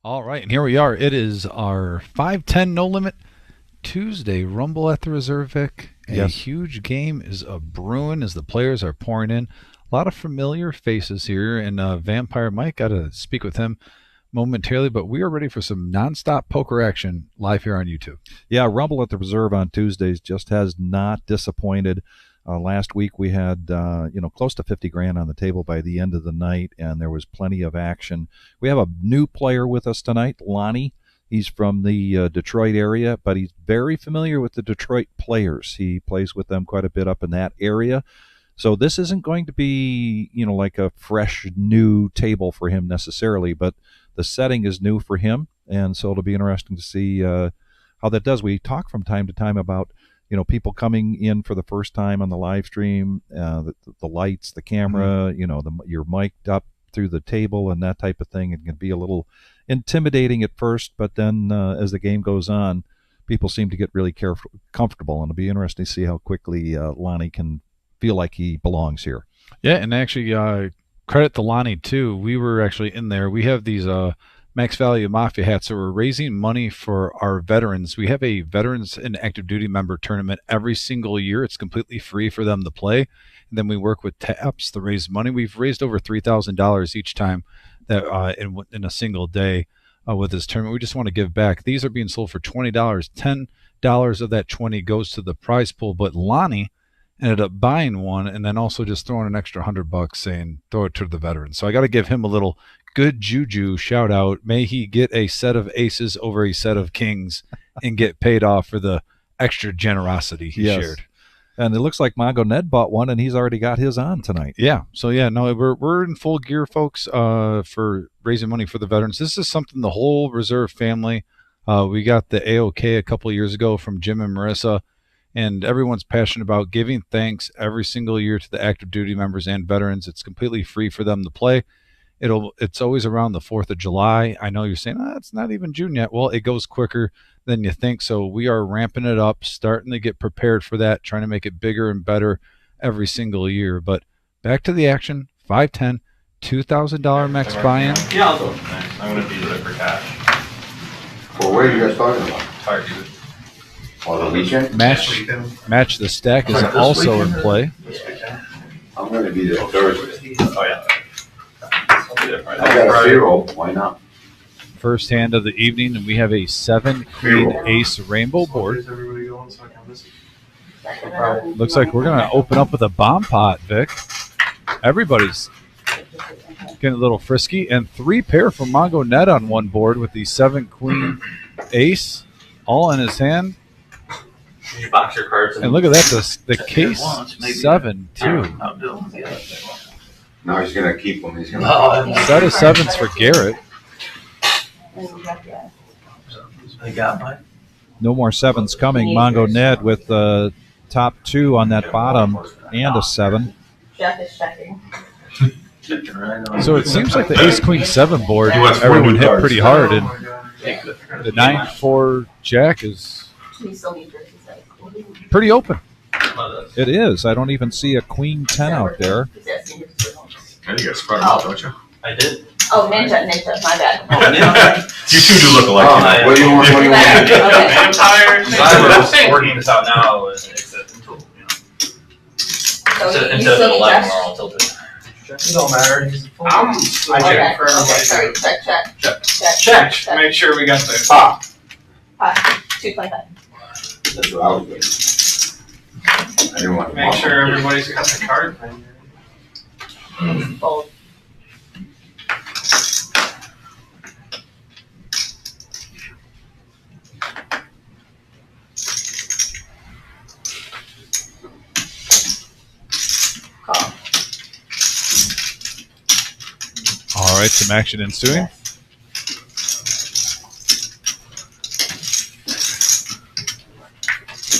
All right, and here we are. It is our 5:10 No Limit Tuesday Rumble at the Reserve, Vic. A huge game is a brewing as the players are pouring in. A lot of familiar faces here, and Vampire Mike, got to speak with him momentarily, but we are ready for some nonstop poker action live here on YouTube. Yeah, Rumble at the Reserve on Tuesdays just has not disappointed. Last week we had close to 50 grand on the table by the end of the night, and there was plenty of action. We have a new player with us tonight, Lonnie. He's from the Detroit area, but he's very familiar with the Detroit players. He plays with them quite a bit up in that area. So this isn't going to be, like a fresh new table for him necessarily, but the setting is new for him, and so it'll be interesting to see how that does. We talk from time to time about people coming in for the first time on the live stream, the lights, the camera, you're mic'd up through the table and that type of thing. It can be a little intimidating at first, but then as the game goes on, people seem to get really comfortable, and it'll be interesting to see how quickly Lonnie can feel like he belongs here. Yeah, and actually credit to Lonnie, too. We were actually in there. We have these Max Value Mafia hats, so we're raising money for our veterans. We have a Veterans and Active Duty member tournament every single year. It's completely free for them to play. And then we work with TAPS to raise money. We've raised over $3,000 each time that in a single day with this tournament. We just want to give back. These are being sold for $20. $10 of that 20 goes to the prize pool, but Lonnie ended up buying one and then also just throwing an extra $100 saying throw it to the veterans. So I got to give him a little good juju shout out. May he get a set of aces over a set of kings and get paid off for the extra generosity he shared. And it looks like Mongo Ned bought one, and he's already got his on tonight. Yeah. So yeah, no, we're in full gear, folks, for raising money for the veterans. This is something the whole Reserve family. We got the AOK a couple of years ago from Jim and Marissa, and everyone's passionate about giving thanks every single year to the active duty members and veterans. It's completely free for them to play. It's always around the 4th of July. I know you're saying, it's not even June yet. Well, it goes quicker than you think. So we are ramping it up, starting to get prepared for that, trying to make it bigger and better every single year. But back to the action, 510, $2,000 max buy-in. Yeah, I'll go next. I'm going to be there for cash. Well, where are you guys talking about? Target. Oh, the weekend? Match the stack is also in play. I'm going to be there Thursday. Oh, yeah. I got a 0. Why not? First hand of the evening, and we have a 7-queen ace rainbow board. Looks like we're going to open up with a bomb pot, Vic. Everybody's getting a little frisky, and 3 pair from Mongo Ned on one board with the 7-queen ace all in his hand. Did you box your cards? And look at that, the case 7 too. No, he's going to keep them. He's going to Set of 7s for Garrett. I got mine. No more 7s coming. Mongo Ned with the top 2 on that bottom and a 7. Jeff is checking. So it seems like the ace-queen 7 board, everyone hit pretty hard, and the 9-4 jack is pretty open. It is. I don't even see a queen 10 out there. I think you guys spread them out, don't you? I did. Oh, ninja, my bad. You two do look alike. What do you want? What do you want? Vampires. I'm working this out now. It's a tool, Instead of 11, we're all tilted. It don't matter. I check for everybody. Sorry, check. Make sure we got the pop. 225. That's what I was doing. I didn't want to Make sure everybody's got the card. Fold. Call. All right, some action ensuing.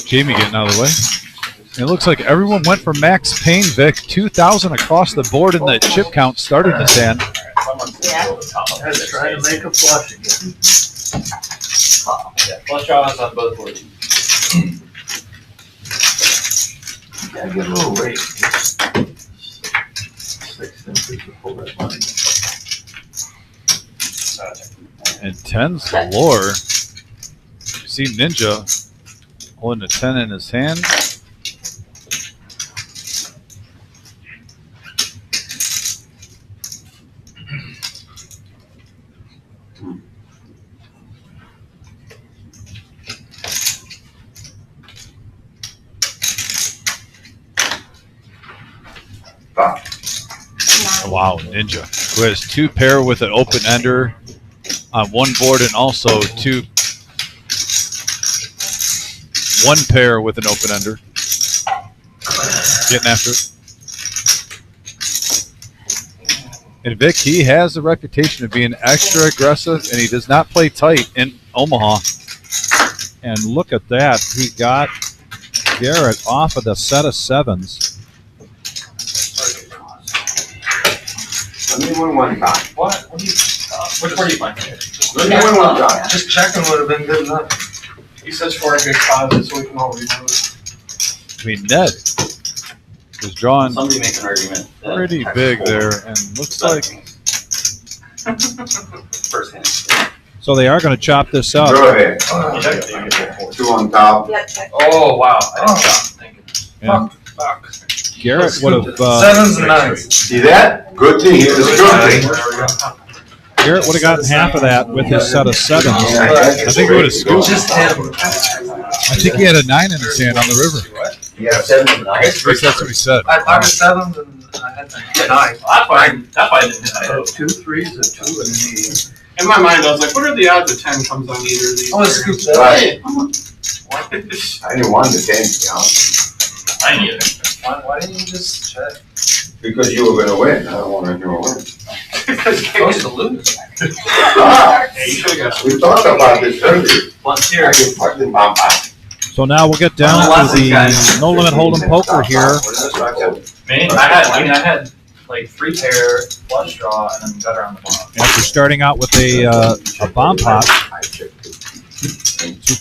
Jamie getting out of the way. And it looks like everyone went for Max Payne, Vic. 2,000 across the board in the chip count starting this hand. Yeah. Let's try to make a flush again. Yeah, flush draws on both boards. Gotta get a little weight. 6 inches to pull that money. And tens galore. You see Ninja holding a 10 in his hand. Wow, Ninja, who has 2 pair with an open ender on one board, and also 1 pair with an open ender. Getting after it. And Vic, he has a reputation of being extra aggressive, and he does not play tight in Omaha. And look at that. He got Garrett off of the set of sevens. Let me win one time. What? What do you, which one are you playing? Let me win one time. Just checking would have been good enough. He says for a good cause, so we can all remove. I mean, Ned is drawing Somebody make an argument. pretty big there, and looks like First hand. So they are going to chop this up. Go ahead. Two on top. Yep, check. Oh, wow. I didn't stop. Thank you. And Fuck. Garrett would have Sevens and nines. See that? Good thing. It's a good thing. Garrett would have gotten half of that with his set of sevens. I think he would have scooped. Just him. I think he had a 9 in his hand on the river. Yeah, 7 and 9. At least that's what he said. I got sevens and I had nine. That's why I didn't hit my head. 2 threes, a 2 and an 8. In my mind, I was like, what are the odds a 10 comes on either of these? I want to scoop that. Right. I didn't want the 10, to be honest. I need it. Why didn't you just check? Because you were gonna win. I don't want you to win. Supposed to lose. Ah, Yeah, you should have got we talked about this earlier. Once I here. get fucking bomb out. So now we'll get down to the no limit hold'em poker here. Man, I had like 3 pair, flush draw, and then gutter on the bottom. After starting out with a bomb pot, 2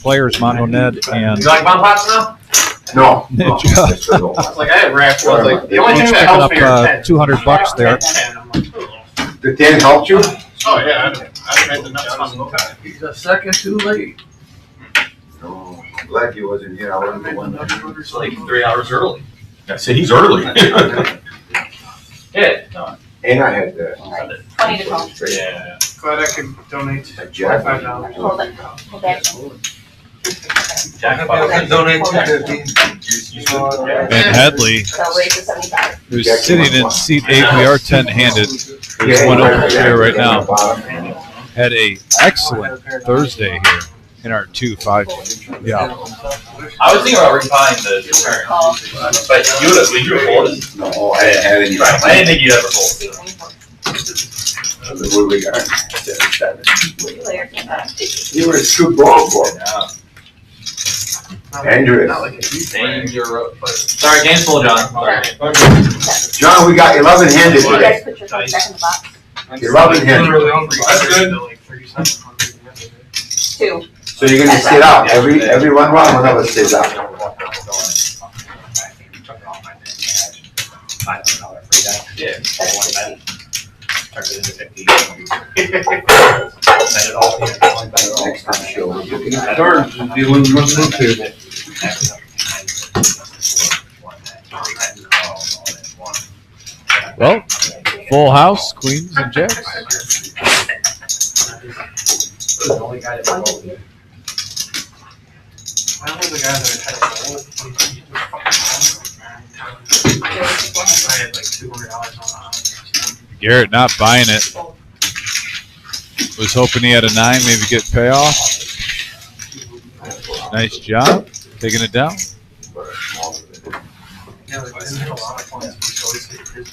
players, Mondo Ned and You like bomb pots now? No. Ninja. Just a little. Like, I had racked. I was like, the only Each thing that picking helps up me are 10. $200 there. 10. I'm like, oh. The 10 helped you? Oh, yeah, I made the nuts on the He's a second too late. No, I'm glad he wasn't here. I wouldn't have won. It's like 3 hours early. I said he's early. Yeah. No. And I had the. 20 to 12. Yeah. Glad I could donate A jack. $25. Hold it. Hold that. Jack Maybe I can donate And Headley, So raise to 75. who's sitting in seat 8, we are 10-handed. There's one over here right now. Had a excellent Thursday here in our 2-5. Yeah. I was thinking about replying the turn, but you would have folded. No, I didn't have any. I didn't think you'd ever fold. What do we got? 7. Player came back. You were a scoop ball for me. Yeah. Dangerous. Sorry, game's full, John. Sorry. John, we got 11 handed You today. guys put your phone back in the box. 11 handed. That's good. 2. So you're gonna sit out. Every one of us sits out. Yeah. Next time she'll. Well, full house, queens and jacks. I was the guy that had a bowl. I had like $200 on the Garrett not buying it. Was hoping he had a 9, maybe get payoff. Nice job, taking it down. Yeah, like, didn't hit a lot of points. He's always hit his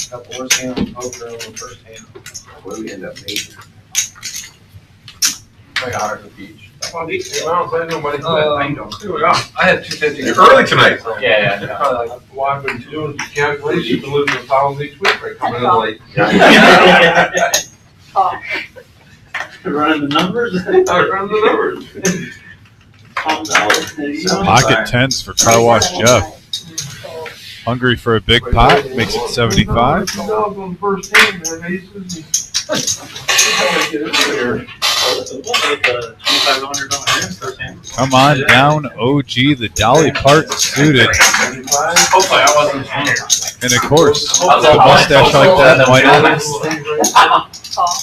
Got the worst hand on poker on the first hand. What do we end up making? Like $100 a piece. Well, these two rounds, I didn't know what it was. I know. Here we go. I had 250. You're early tonight. Yeah. Probably like, why would you do the calculation? You've been losing $1,000 each week, right? Coming in late. Oh. Running the numbers? Running the numbers. Pocket tens for Car Wash Jeff. Hungry for a big pot, makes it 75. Dog on the first team, man. Come on down, OG, the Dolly Parton suited. Hopefully I wasn't here. And of course, with a mustache like that, why not? Call.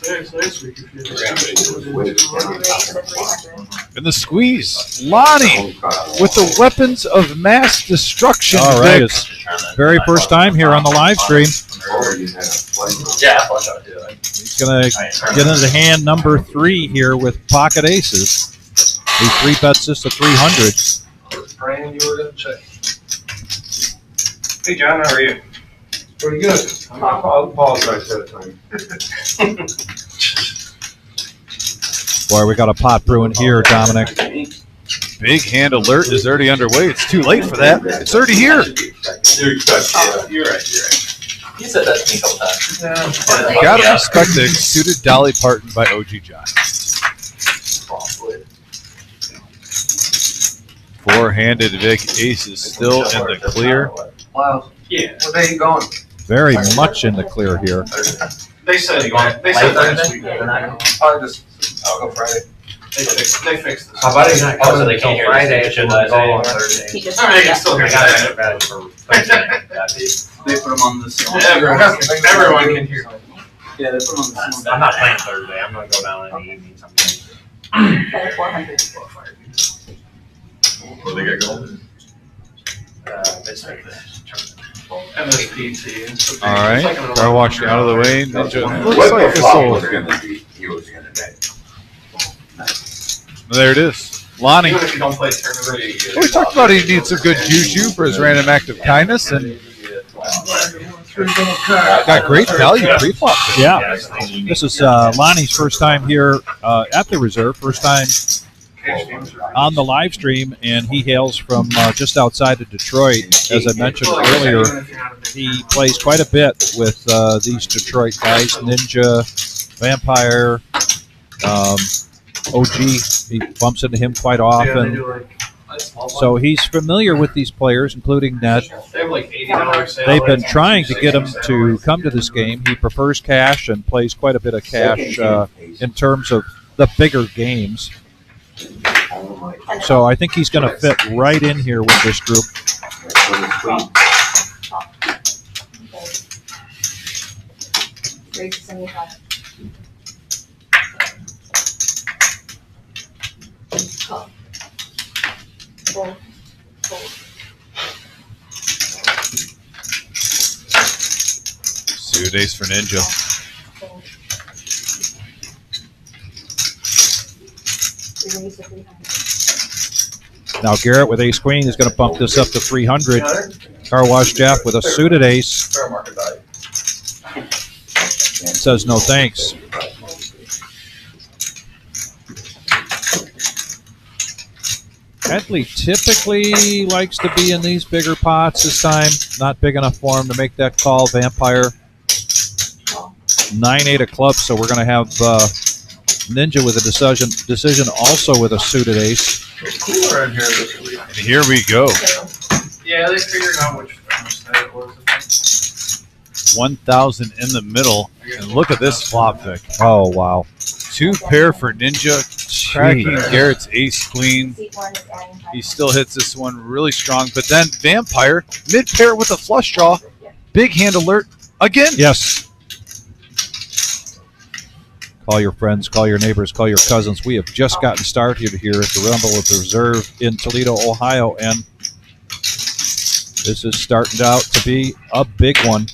Next week, if you Are you ready for the 300? And the squeeze, Lonnie, with the weapons of mass destruction. All right, Vic. it's very first time here on the live stream. Yeah, flush out too. He's going to get into hand number 3 here with pocket aces. He 3-bets this to 300. praying you were gonna check. Hey John, how are you? Pretty good. I'll apologize that time. Boy, we got a pot brewing here, Dominic. Big hand alert is already underway. It's too late for that. It's already here. You're right. You said that to me a couple times. Yeah. Gotta respect the suited Dolly Parton by OG John. Four-handed Vic ace is still in the clear. Wow. Yeah. What day you going? Very much in the clear here. They said They said next week. Probably just Oh, go Friday. They fixed this. How about it? Oh, so they can't hear Friday. Should I say on He Thursday? just. All right, I can still hear that. They put them on the. Everyone can hear. Yeah, they put them on the. I'm not playing Thursday. I'm gonna go down in the evening sometime. Better 400. What they got going? It's like this. MSPT. All right, Car Wash out of the way. Ninja. Looks What like the this flop will. was gonna be, he was gonna bet. There it is. Lonnie. Even if you don't play tournament, We talked about he needs some good juju for his random act of kindness, and got great value pre-flop. Yeah, this is Lonnie's first time here at the reserve, first time on the live stream, and he hails from just outside of Detroit. As I mentioned earlier, he plays quite a bit with these Detroit guys, Ninja, Vampire, OG. He bumps into him quite often. So he's familiar with these players, including Ned. they have like $80 sale. They've been trying to get him to come to this game. He prefers cash and plays quite a bit of cash in terms of the bigger games. So I think he's going to fit right in here with this group. Raise to 75. Call. Fold. Fold. Suited ace for Ninja. Fold. Raise to 300. Now Garrett with ace queen is going to bump this up to 300. Car Wash Jeff with a suited ace Fair market value. says no thanks. Headley typically likes to be in these bigger pots this time. Not big enough for him to make that call. Vampire 9-8 of clubs, so we're going to have Ninja with a decision also with a suited ace. Cooler in here this week. And here we go. Yeah, they figured out which thermostat it was. 1,000 in the middle. And look at this flop, Vic. Oh, wow. Two pair for Ninja. Cracking Garrett's ace queen. Seat 1 is adding 5. He still hits this one really strong. But then Vampire, mid pair with a flush draw. Big hand alert again. Yes. Call your friends, call your neighbors, call your cousins. We have just gotten started here at the Rumble of the Reserve in Toledo, Ohio, and this is starting out to be a big one.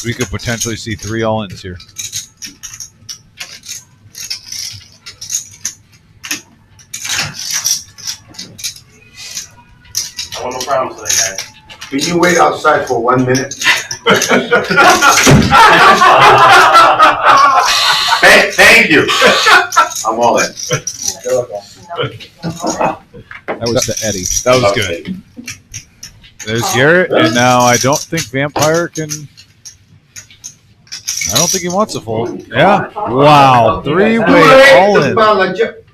We could potentially see 3 all-ins here. I want no problems with that guy. Can you wait outside for 1 minute? Thank you. I'm all in. That was to Eddie. That was good. There's Garrett, and now I don't think Vampire can I don't think he wants a fold. Yeah. Wow. Three-way all in.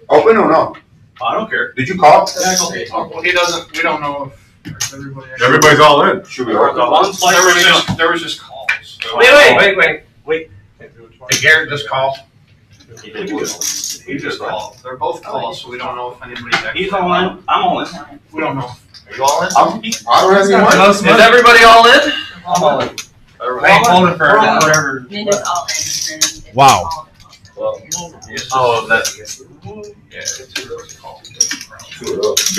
Open or no? I don't care. Did you call? Well, he doesn't, we don't know if everybody. Everybody's all in. Should we The open? one slice There was just calls. So- Wait. Did Garrett just call? He just called. They're both calls, so we don't know if anybody's actually. He's all in. I'm all in. We don't know. Are you all in? I don't have any money. Is everybody all in? I'm all in. Everybody all in? Whatever. Ninja's all in, and then. Wow. Oh, that. You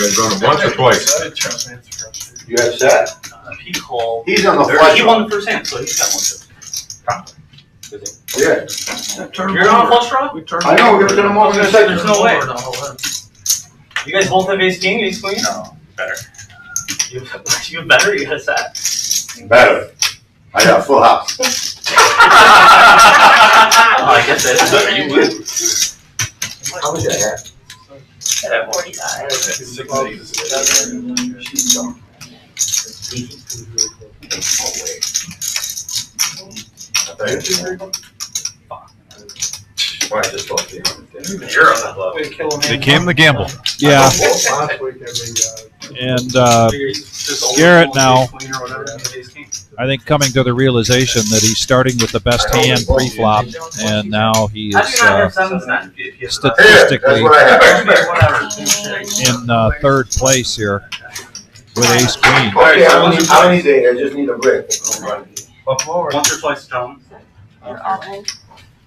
guys run it once or twice? Trust me, it's frustrating. You have set? He called. He's on the He flush. won the first hand, so he's got one too. Yeah. You're on a flush draw? I know, we're gonna turn them over in a second. There's no way. You guys both have ace king, ace queen? No. Better. You better? You got a set? Better. I got a full house. Oh, I guess that is better. You win. How much I have? At 45. Why, I just bought the You're on that level. They came the gamble. Yeah, Last week, and Just Garrett over now. ace queen or whatever, ace king. I think coming to the realization that he's starting with the best hand pre-flop, and now he How do you is not have sevens then? If you have Here, that's statistically what I have. Whatever. in third place here with ace queen. Okay, I don't need eight, I just need a brick. Once or twice, gentlemen. You're all in.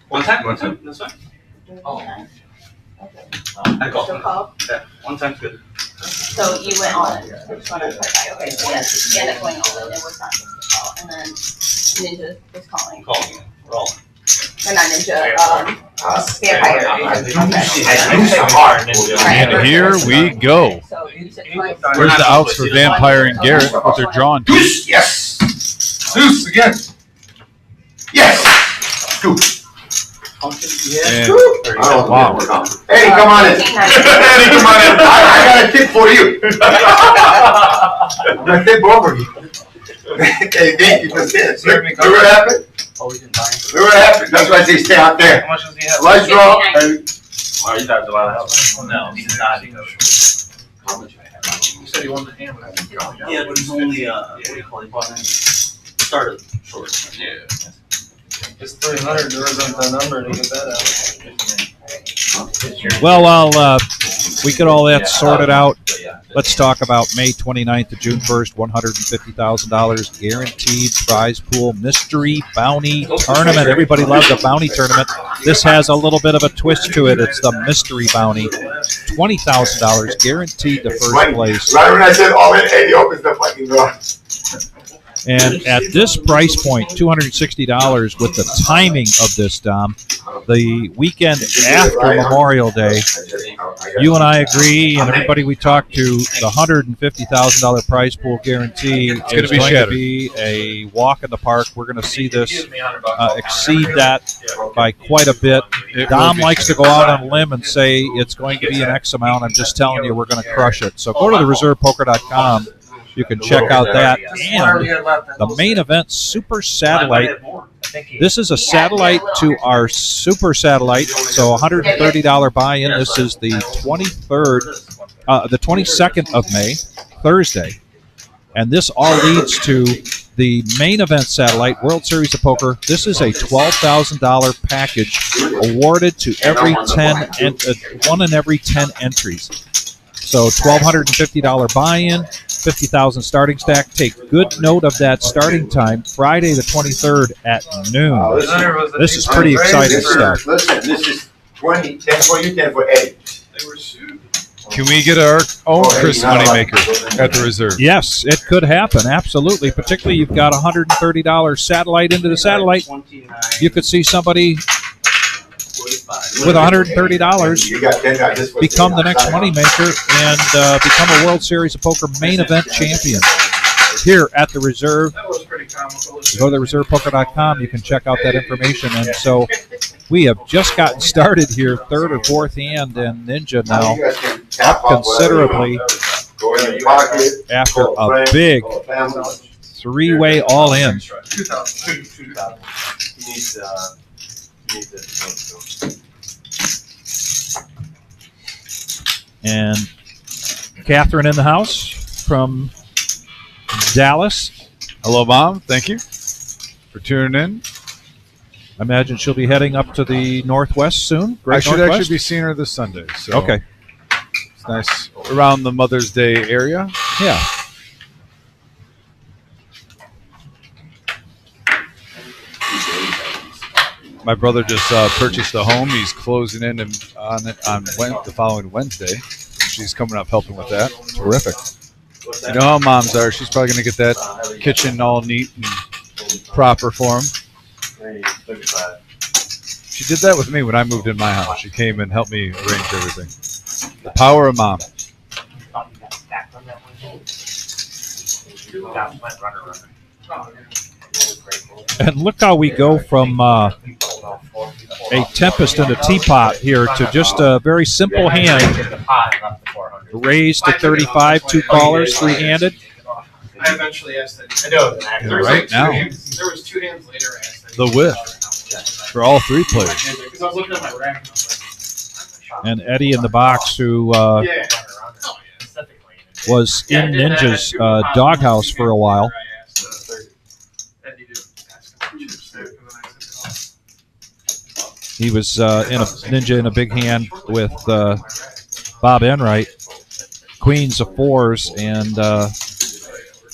One time? One time. That's fine. Oh. Okay. I call. Still call? Yeah, one time's good. So you went all in. I just want to clarify. Okay, so yes, you ended up going all in. It was not just a call. And then Ninja was calling. Call me. We're all in. Or not Ninja, Vampire. I do some hard. And here we go. So you said twice. Where's the outs for Vampire and Garrett? What they're drawing to? Deuce, yes! Deuce again! Yes! Deuce. And Wow. Eddie, come on in. Eddie, come on in. I got a tip for you. I'm gonna tip over you. Okay, thank you for this. Look what happened? Oh, we didn't buy him. Look what happened? That's why I say stay out there. How much does he have? Let's draw. Oh, you got a lot of help. No, he does not. You said you wanted the hand, but I think you only got Yeah, but he's only, what do you call it, bought in, started short. Yeah. It's 300, there isn't the number to get that out. Well, we get all that sorted out. Let's talk about May 29th to June 1st, $150,000 guaranteed prize pool mystery bounty tournament. Everybody loves a bounty tournament. This has a little bit of a twist to it. It's the mystery bounty. $20,000 guaranteed to first place. Right when I said all in, Eddie opens the fucking door. And at this price point, $260 with the timing of this, Dom, the weekend after Memorial Day, you and I agree, and everybody we talked to, the $150,000 prize pool guarantee is gonna be going to shattered. be a walk in the park. We're going to see this exceed that by quite a bit. Dom likes to go out on a limb and say it's going to be an X amount. I'm just telling you, we're going to crush it. So go to the reservepoker.com. You can check out that and the main event, Super Satellite. This is a satellite to our Super Satellite, so $130 buy-in. This is the 22nd of May, Thursday. And this all leads to the main event satellite, World Series of Poker. This is a $12,000 package awarded to every 10 and one in every 10 entries. So $1,250 buy-in, $50,000 starting stack. Take good note of that starting time, Friday the 23rd at noon. This is pretty exciting stuff. Listen, this is 20, 10 for you, 10 for Eddie. Can we get our own Chris Moneymaker at the reserve? Yes, it could happen, absolutely. Particularly you've got $130 satellite into the satellite. You could see somebody with $130 You got 10 guys. This was become the next moneymaker and become a World Series of Poker main event champion here at the Reserve. That was pretty comical. Go to reservepoker.com. You can check out that information. And so we have just gotten started here, third or fourth hand, and Ninja now You guys can tap up considerably Go in your pocket. after call a friends, big call family. three-way all in. 2,000. He needs it. And Catherine in the house from Dallas. Hello, Mom. Thank you for tuning in. I imagine she'll be heading up to the Northwest soon. I should Northwest? actually be seeing her this Sunday. So Okay. It's nice around the Mother's Day area. Yeah. My brother just purchased a home. He's closing in on it on the following Wednesday. She's coming up helping with that. Terrific. You know how moms are. She's probably going to get that kitchen all neat and proper for him. She did that with me when I moved in my house. She came and helped me arrange everything. The power of mom. And look how we go from a tempest in a teapot here to just a very simple hand. Raised to 35, two callers, three-handed. I eventually asked that. I know. There was Right like now. There was 2 hands later. I asked that. The whip for all three players. Because I was looking at my rack and I was like, And Eddie in the box, who yeah. was in Ninja's doghouse for a while. He was in a Ninja in a big hand with Bob Enright, queens of fours, and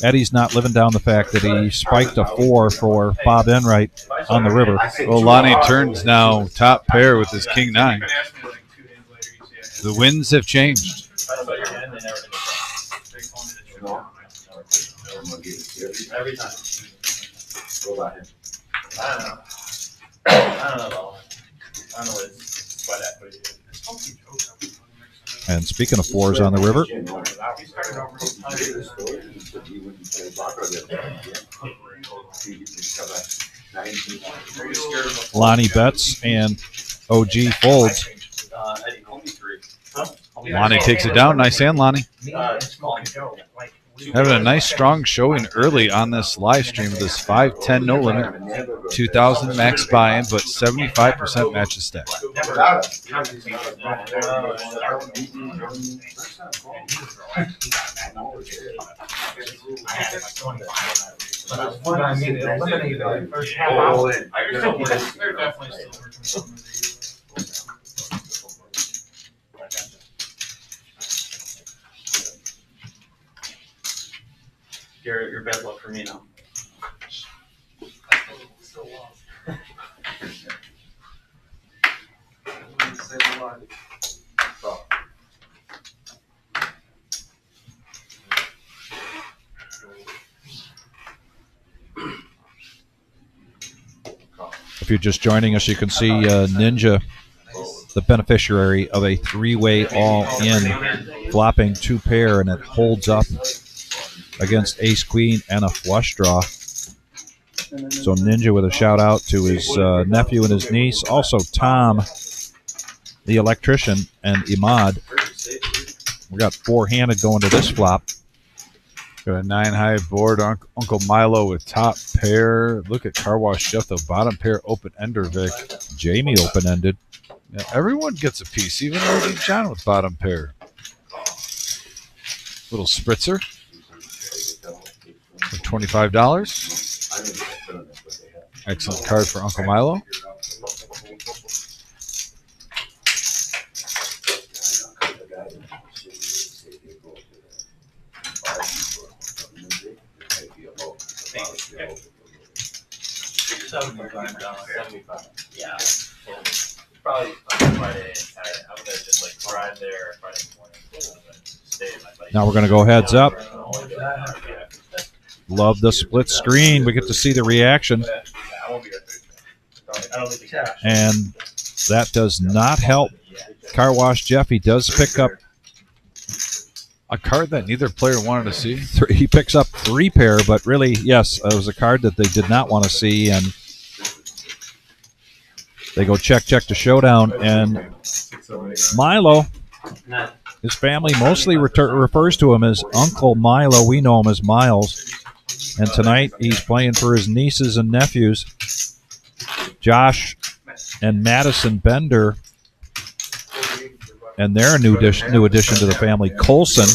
Eddie's not living down the fact that he spiked a 4 for Bob Enright on the river. Well, Lonnie turns now top pair with his king 9. The winds have changed. Every time. I don't know. I don't know what his sweat equity is. And speaking of fours on the river, Lonnie bets and OG folds. Lonnie takes it down. Nice hand, Lonnie. Having a nice, strong showing early on this live stream of this 5-10 no limit. 2,000 max buy-in, but 75% matches stack. Garrett, your bad luck for me now. If you're just joining us, you can see Ninja, the beneficiary of a three-way all-in, flopping 2 pair, and it holds up against ace queen and a flush draw. So Ninja with a shout out to his nephew and his niece, also Tom the electrician and Imad. We got 4-handed going to this flop. Got a 9-high board. Uncle Milo with top pair. Look at Car Wash Jeff, the bottom pair open ender Vic. Jamie open-ended. Yeah, everyone gets a piece, even OG John with bottom pair. Little spritzer for $25. Excellent card for Uncle Milo. Yeah. Probably on Friday and Saturday. I'm gonna just like drive there Friday morning and stay at my buddy's. Now we're going to go heads up. Love the split screen. We get to see the reaction. I won't be there Thursday. I don't think the cash. And that does not help Car Wash Jeff. He does pick up, A card that neither player wanted to see. he picks up 3 pair, but really, yes, it was a card that they did not want to see. And they go check to showdown. And Milo, his family mostly refers to him as Uncle Milo. We know him as Miles. And tonight he's playing for his nieces and nephews, Josh and Madison Bender, and they're a new addition to the family, Colson.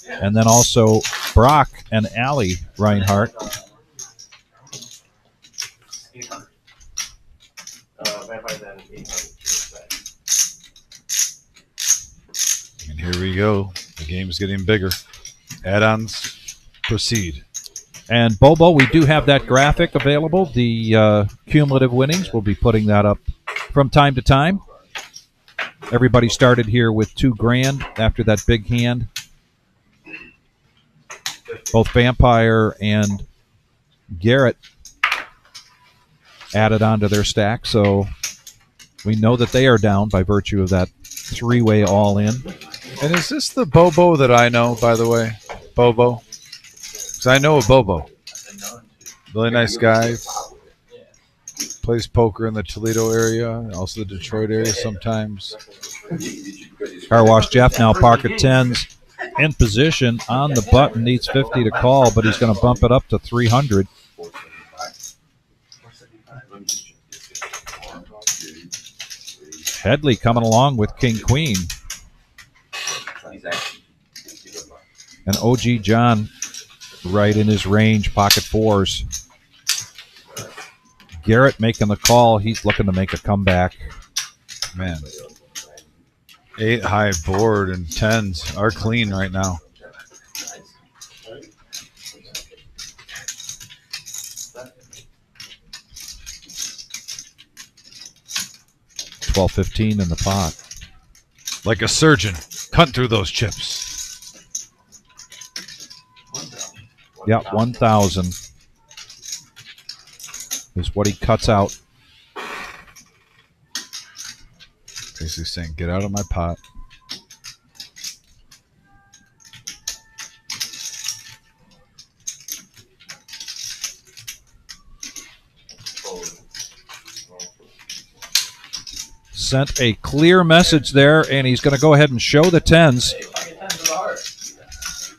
And then also Brock and Allie Reinhardt. And here we go. The game's getting bigger. Add-ons proceed. And Bobo, we do have that graphic available, the cumulative winnings. We'll be putting that up from time to time. Everybody started here with $2,000 after that big hand. Both Vampire and Garrett added onto their stack, so we know that they are down by virtue of that three-way all-in. And is this the Bobo that I know, by the way? Bobo? Because I know a Bobo. Really nice guy. Plays poker in the Toledo area, also the Detroit area sometimes. Car Wash Jeff now pocket 10s in position on the button, needs 50 to call, but he's going to bump it up to 300. Headley coming along with King Queen. And OG John right in his range, pocket 4s. Garrett making the call. He's looking to make a comeback. Man. 8 high board and 10s are clean right now. $12.15 in the pot. Like a surgeon, cut through those chips. Yep, 1,000 is what he cuts out. Basically saying, get out of my pot. Sent a clear message there, and he's going to go ahead and show the 10s.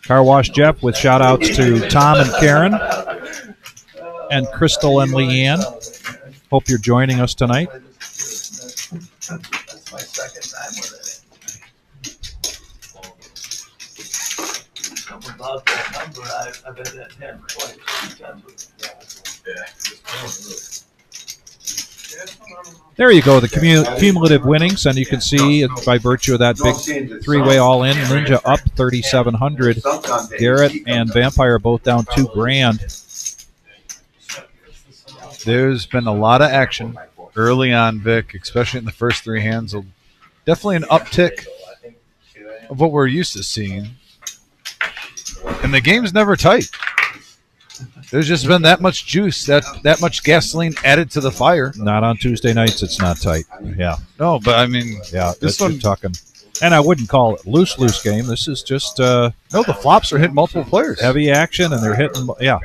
Car Wash Jeff with shout-outs to Tom and Karen and Crystal and Leanne. Hope you're joining us tonight. That's my second time with it. About that number, I've been at 10 twice. There you go, the cumulative winnings, and you can see by virtue of that big three-way all-in, Ninja up 3,700. Garrett and Vampire both down $2,000. There's been a lot of action early on, Vic, especially in the first 3 hands. Definitely an uptick of what we're used to seeing. And the game's never tight. There's just been that much juice, that much gasoline added to the fire. Not on Tuesday nights, it's not tight. Yeah. No, but I mean, yeah, this one talking. And I wouldn't call it loose game. This is just no, the flops are hitting multiple players. Heavy action, and they're hitting, yeah.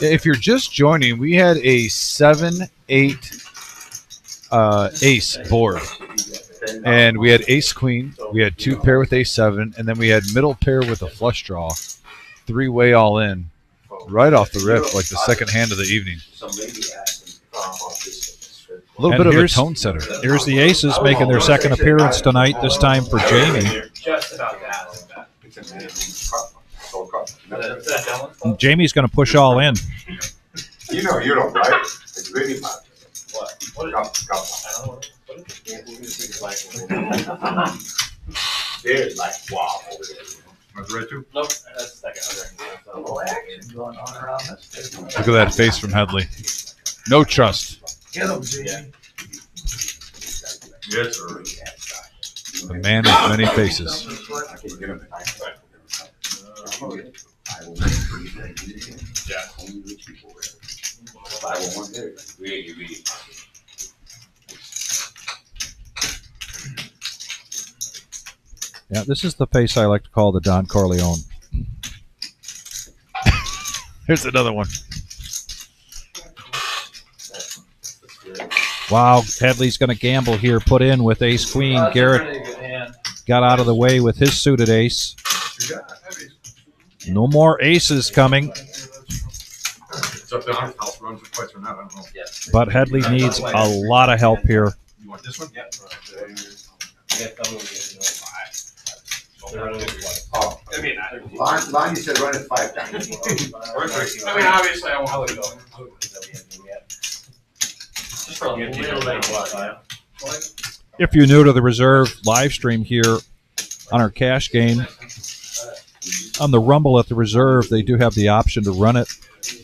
If you're just joining, we had a 7-8 ace board. And we had ace queen, we had 2 pair with ace 7, and then we had middle pair with a flush draw. 3-way all in. Right off the rip, like the second hand of the evening. A little bit of a tone setter. Here's the aces making their second appearance tonight, this time for Jamie. Just about that. And Jamie's going to push all in. You know you don't, right? It's really bad. There's like, wow. That's right too. Nope, that's the second. Going on around this. Look at that face from Headley. No trust. Get him, Jamie. Yes, sir. The man with many faces. Yeah, this is the face I like to call the Don Corleone. Here's another one. Wow, Headley's going to gamble here, put in with ace-queen. Garrett got out of the way with his suited ace. No more aces coming, It's up to our house runs it twice or not, I don't know. but Headley needs a lot of help here. You want this one? Oh, I mean, Lonnie said run it 5 times. obviously I want to go. Just for a little bit of blood. If you're new to the reserve live stream here on our cash game, on the Rumble at the reserve, they do have the option to run it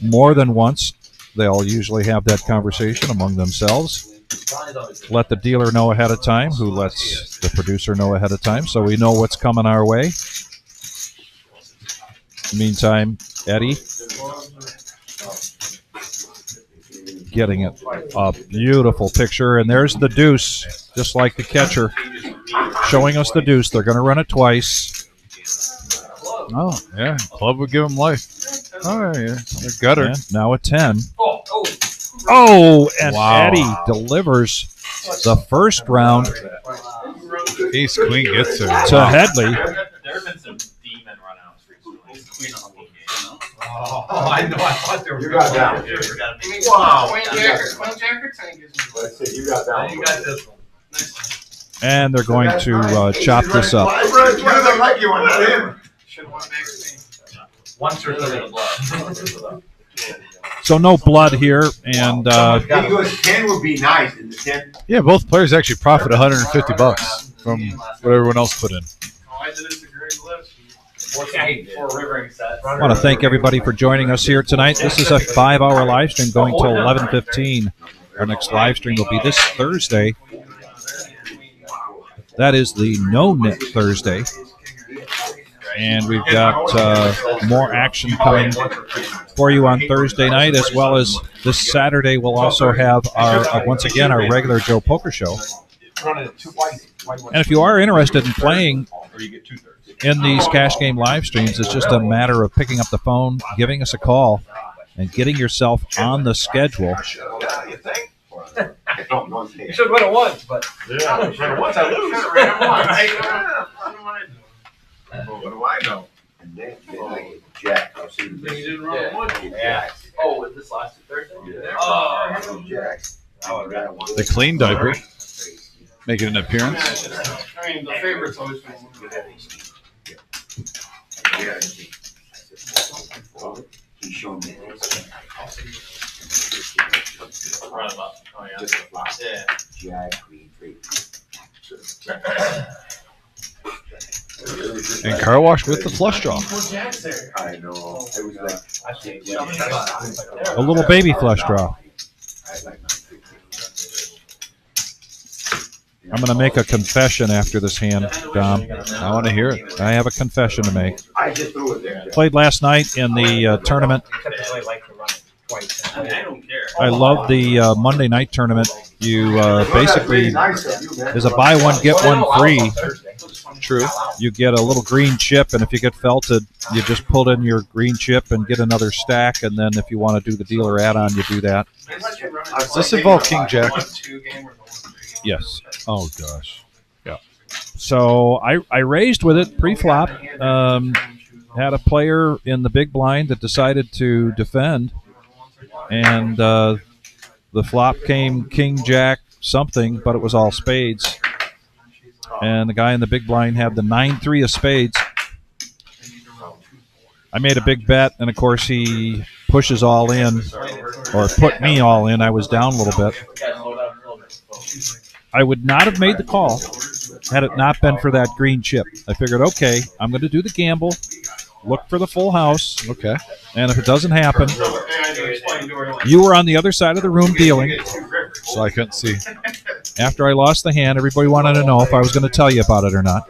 more than once. They'll usually have that conversation among themselves. Let the dealer know ahead of time, who lets the producer know ahead of time, so we know what's coming our way. Meantime, Eddie getting it a beautiful picture, and there's the deuce, just like the catcher, showing us the deuce. They're going to run it twice. Oh, yeah. Club would give him life. Oh, yeah. They're gutter. And now a 10. Oh, and Wow. Eddie delivers the first round Ace Queen gets her. to Headley. There have been some demon runouts recently. Queen on the game. Oh, I know, I thought they were. You got down. Wow. Queen Jacker tank is. Let's see, you got down. You got this one. And they're going to chop this up. You the lucky one, not him. Should have won next game. One circle of the blood. So no blood here, and He goes, 10 would be nice, and the 10. Yeah, both players actually profit $150 from what everyone else put in. All I did is a great list. Four rivering sets. I want to thank everybody for joining us here tonight. This is a 5-hour live stream going till 11:15. Our next live stream will be this Thursday. That is the No Net Thursday. And we've got more action coming for you on Thursday night, as well as this Saturday. We'll also have our once again our regular Joe Poker Show. And if you are interested in playing in these cash game live streams, it's just a matter of picking up the phone, giving us a call, and getting yourself on the schedule. You should win it once, but Yeah, once I lose. What do I know? And then like Jack. I'll see You didn't run one. yeah. Oh, was this last Thursday? Yeah. Oh. Jacks. The clean diaper making an appearance. I mean, the favorites always win. He showed me. Run them up. Oh, yeah. Just a flop. Yeah. Jack, queen, 3. And car wash with the flush draw. I know. It was like A little baby flush draw. I'm going to make a confession after this hand, Dom. I want to hear it. I have a confession to make. I just threw it there. Played last night in the tournament. I mean, I don't care. I love the Monday night tournament. You basically, there's a buy one, get one free. True. You get a little green chip, and if you get felted, you just pull in your green chip and get another stack, and then if you want to do the dealer add-on, you do that. Does this involve King Jack? Yes. Oh, gosh. Yeah. So I raised with it pre-flop. Had a player in the big blind that decided to defend, and the flop came King Jack something, but it was all spades. And the guy in the big blind had the 9-3 of spades. I made a big bet, and of course he pushes all in, or put me all in. I was down a little bit. I would not have made the call had it not been for that green chip. I figured, okay, I'm going to do the gamble, look for the full house, Okay. and if it doesn't happen, you were on the other side of the room dealing. So I couldn't see. After I lost the hand, everybody wanted to know if I was going to tell you about it or not.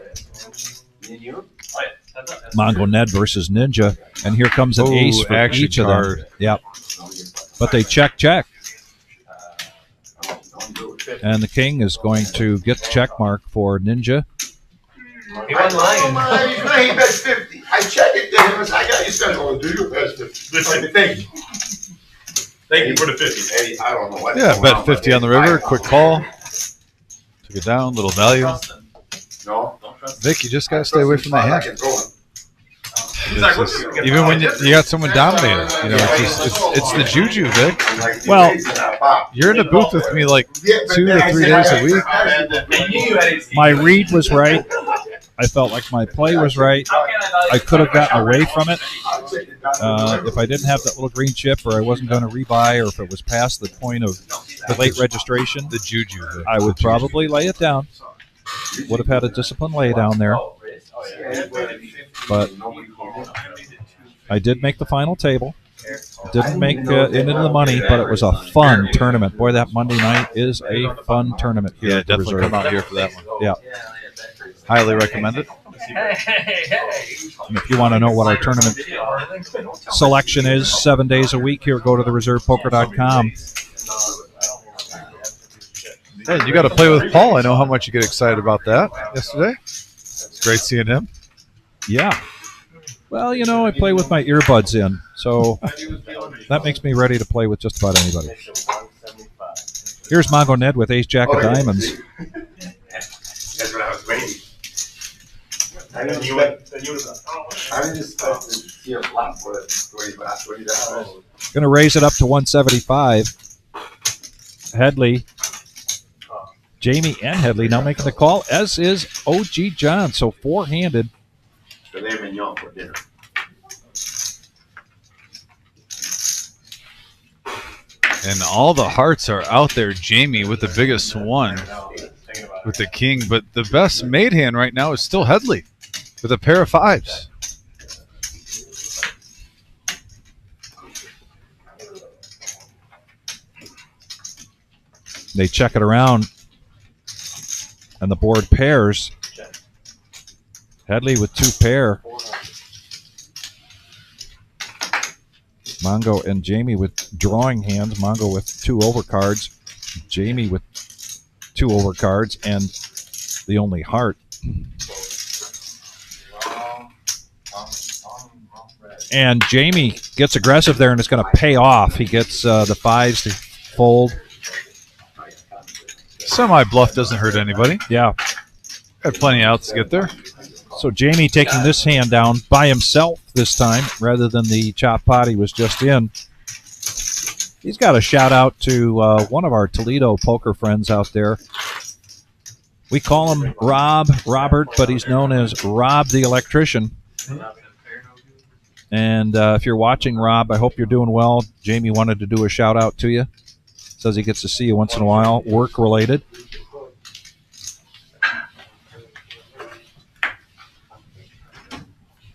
Mongo Ned versus Ninja, and here comes an ace for action each of card. them. Yep. But they check. And the king is going to get the check mark for Ninja. He won lying. He bet 50. I checked it to him. I got you special. Do you bet 50? Thank you. Thank you for the 50. Eddie, I don't know what. Yeah, bet 50 on the river. Quick call. Took it down. Little value. No. Vic, you just got to stay away from that hand. like, It's just, even when you got someone dominating, it's the juju, Vic. Well, You're in the booth with me like 2 to 3 days a week. my read was right. I felt like my play was right. I could have gotten away from it if I didn't have that little green chip, or I wasn't going to rebuy, or if it was past the point of the late registration. The juju, Vic. I would probably lay it down. Would have had a disciplined lay down there. But I did make the final table. Didn't make it into the money, but it was a fun tournament. Boy, that Monday night is a fun tournament here. Yeah, at the definitely Reserve. come out here for that one. Yeah. Highly recommend it. And if you want to know what our tournament selection is 7 days a week here, go to thereservepoker.com. Hey, you got to play with Paul. I know how much you get excited about that yesterday. It's great seeing him. Yeah. Well, I play with my earbuds in, so that makes me ready to play with just about anybody. Here's Mongo Ned with Ace Jack of Diamonds. That's what I was waiting. I didn't expect to see a flop for it. Going to raise it up to 175. Headley, Jamie and Headley now making the call, as is OG John. So four-handed. Filet mignon for dinner. And all the hearts are out there. Jamie with the biggest one with the king. But the best made hand right now is still Headley with a pair of fives. They check it around, and the board pairs. Headley with two pair. Mongo and Jamie with drawing hands. Mongo with two overcards. Jamie with two overcards and the only heart. And Jamie gets aggressive there, and it's going to pay off. He gets the fives to fold. Semi-bluff doesn't hurt anybody. Yeah. Got plenty of outs to get there. So Jamie taking this hand down by himself this time rather than the chop pot he was just in. He's got a shout out to one of our Toledo poker friends out there. We call him Robert, but he's known as Rob the Electrician. And if you're watching, Rob, I hope you're doing well. Jamie wanted to do a shout out to you. Says he gets to see you once in a while, work related.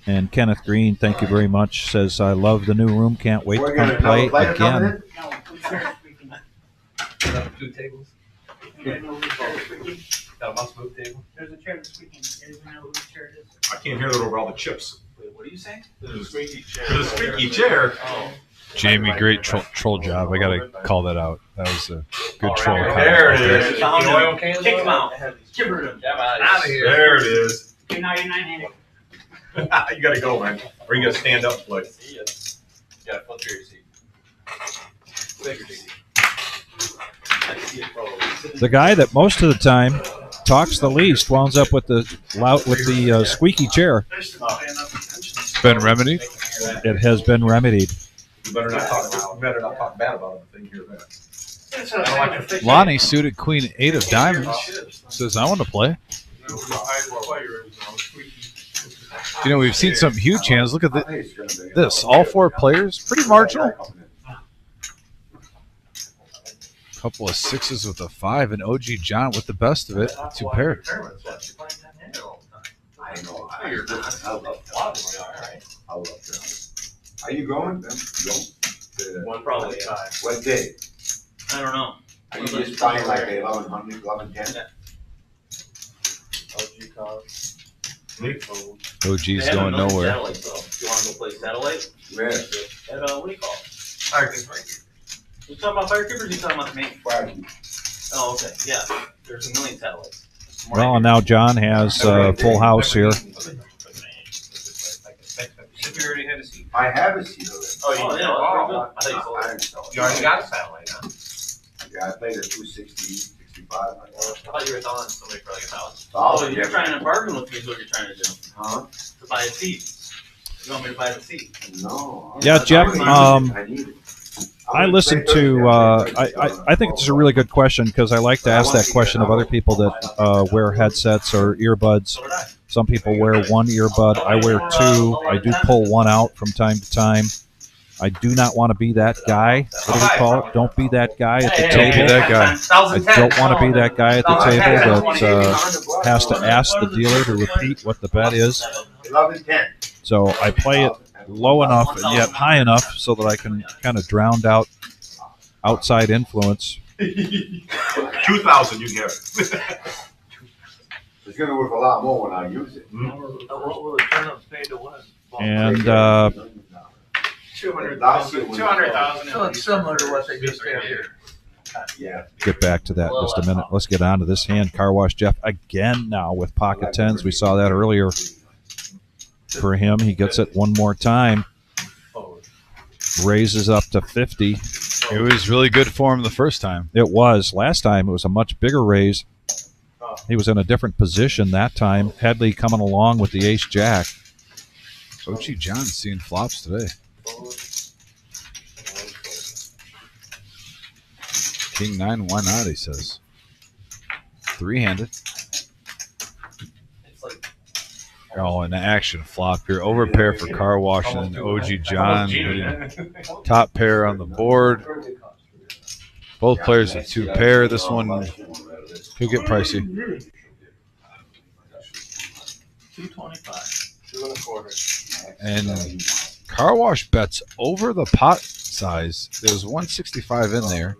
And Kenneth Green, thank you very much, says, I love the new room. Can't wait to come play again. Two tables. Got a must move table. There's a chair that's squeaking. Anyone know whose chair it is? I can't hear that over all the chips. Wait, what are you saying? There's a squeaky chair. There's a squeaky chair. Oh. Jamie, great troll job. I got to call that out. That was a good troll. There it is. Kick him out. Get rid of him. Out of here. There it is. Okay, now you're nine-handed. You gotta go, man. Or you gotta stand up, like. See ya. You gotta flip your seat. Flip your seat. The guy that most of the time talks the least winds up with the squeaky chair. It's been remedied. It has been remedied. You better not talk bad about anything here, man. Lonnie suited queen 8 of diamonds. Says, I want to play. We've seen some huge hands. Look at this. All four players, pretty marginal. Couple of sixes with a 5, and OG John with the best of it. Two pairs. I know. I love that. Are you going? One probably. What day? I don't know. Are you just buying like 1100, 1110? OG's going nowhere. You want to go play satellite? Where? At, what do you call it? Firekeeper. You talking about Firekeeper or you talking about the main? Friday. Oh, okay. Yeah. There's a million satellites. Well, and now John has full house here. You already had a seat. I have a seat already. Oh, yeah. I I thought you sold it. You already got a satellite, huh? Yeah, I played at 260, 65. I thought you were telling somebody for like $1,000. Oh, You're trying to bargain with me is what you're trying to do. Huh? To buy a seat. You want me to buy the seat? No. Yeah, Jeff, I need it. I listened to. I think it's a really good question because I like to ask that question of other people that wear headsets or earbuds. Some people wear one earbud. I wear two. I do pull one out from time to time. I do not want to be that guy. What do we call it? Don't be that guy at the Don't table. be that guy. I don't want to be that guy at the table that has to ask the dealer to repeat what the bet is. 11-10. So I play it low enough and yet high enough so that I can kind of drown out outside influence. 2,000, you get it. It's gonna work a lot more when I use it. What will the turnips pay to win? And 200,000. So it's similar to what they just did here. Yeah. get back to that in just a minute. Let's get on to this hand. Car Wash Jeff again now with pocket tens. We saw that earlier for him. He gets it one more time. Raises up to 50. It was really good for him the first time. It was. Last time it was a much bigger raise. He was in a different position that time. Headley coming along with the ace jack. Ochi John's seeing flops today. King 9, why not, he says. Three-handed. Oh, an action flop here. Over pair for Car Wash and OG John. Top pair on the board. Both players with two pair. This one could get pricey. 225. 2.25. And Car Wash bets over the pot size. There's 165 in there.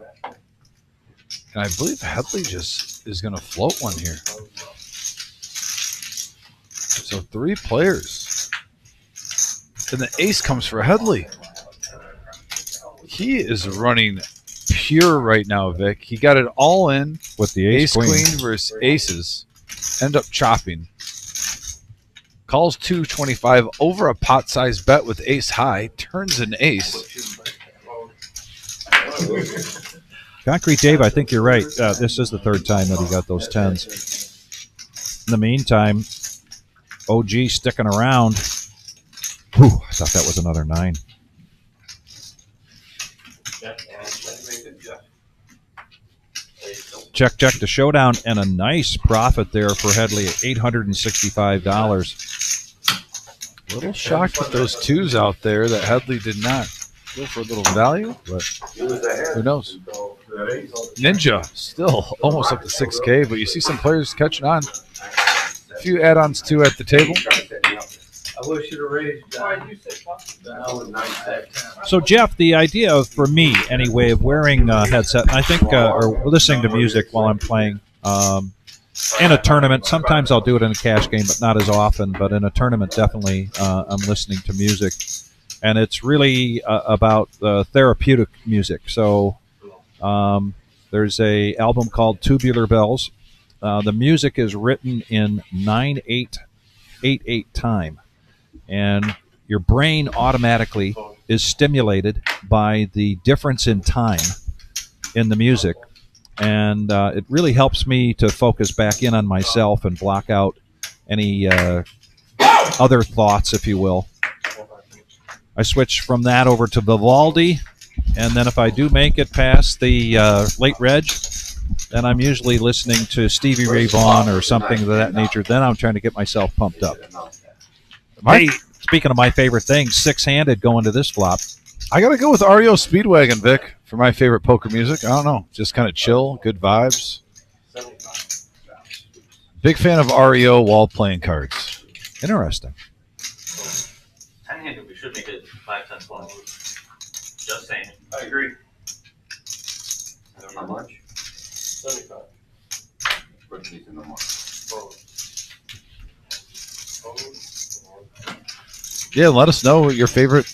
And I believe Headley just is going to float one here. So three players. And the ace comes for Headley. He is running pure right now, Vic. He got it all in with the ace queen versus aces. End up chopping. Calls 225 over a pot size bet with ace high. Turns an ace. Concrete Dave, I think you're right. This is the third time that he got those tens. In the meantime, OG sticking around. Whew, I thought that was another 9. Check the showdown, and a nice profit there for Headley at $865. A little shocked with those twos out there that Headley did not go for a little value, but who knows? Ninja still almost up to 6K, but you see some players catching on. A few add-ons too at the table. I wish you'd have raised So, Jeff, the idea for me, anyway, of wearing a headset, I think, or listening to music while I'm playing in a tournament, sometimes I'll do it in a cash game, but not as often. But in a tournament, definitely I'm listening to music. And it's really about therapeutic music. So there's a album called Tubular Bells. The music is written in 9/8/8/8 time. And your brain automatically is stimulated by the difference in time in the music. And it really helps me to focus back in on myself and block out any other thoughts, if you will. I switch from that over to Vivaldi, and then if I do make it past the late reg, then I'm usually listening to Stevie Ray Vaughan or something of that nature. Then I'm trying to get myself pumped up. Hey, speaking of my favorite thing, six-handed going to this flop. I got to go with REO Speedwagon, Vic, for my favorite poker music. I don't know. Just kind of chill, good vibes. Big fan of REO while playing cards. Interesting. 10-handed, we should make it 5, 10, 20. Just saying. I agree. How much? 75. Put these in the mark. Yeah, let us know your favorite.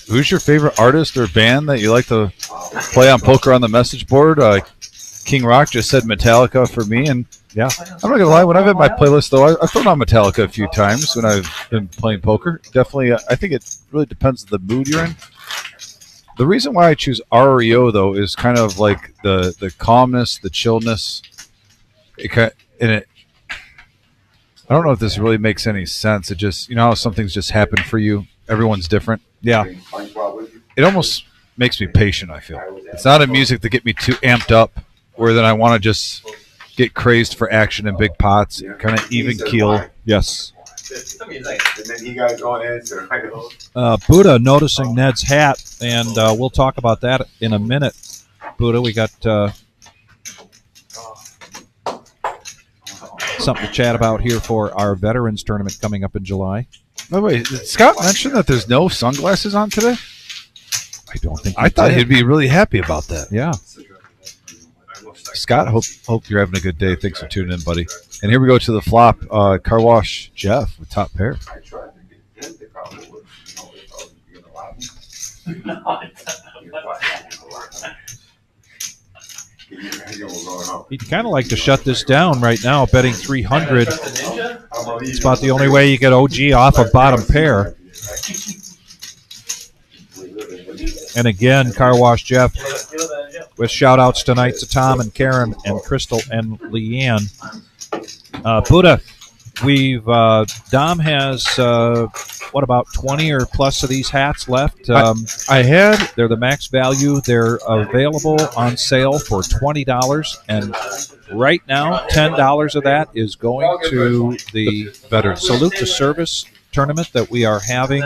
Who's your favorite artist or band that you like to play on poker on the message board? King Rock just said Metallica for me, and yeah, I'm not gonna lie. When I've had my playlist, though, I've thrown on Metallica a few times when I've been playing poker. Definitely, I think it really depends on the mood you're in. The reason why I choose REO though is kind of like the calmness, the chillness. I don't know if this really makes any sense. It just, you know how some things just happen for you? Everyone's different. Yeah. It almost makes me patient, I feel. It's not a music to get me too amped up where then I want to just get crazed for action and big pots, kind of even keel. Yes. And then he got going in, so I go. Buddha noticing Ned's hat, and we'll talk about that in a minute. Buddha, we got something to chat about here for our veterans tournament coming up in July. By the way, did Scott mention that there's no sunglasses on today? I don't think I thought he'd be really happy about that. Yeah. Scott, hope you're having a good day. Thanks for tuning in, buddy. And here we go to the flop. Car Wash Jeff with top pair. I tried to get him to come over, if I was being allowed. He'd kind of like to shut this down right now, betting 300. It's about the only way you get OG off a bottom pair. And again, Car Wash Jeff with shout-outs tonight to Tom and Karen and Crystal and Leanne. Buddha, Dom has, what, about 20 or plus of these hats left? They're the max value. They're available on sale for $20. And right now, $10 of that is going to the Veterans Salute to Service tournament that we are having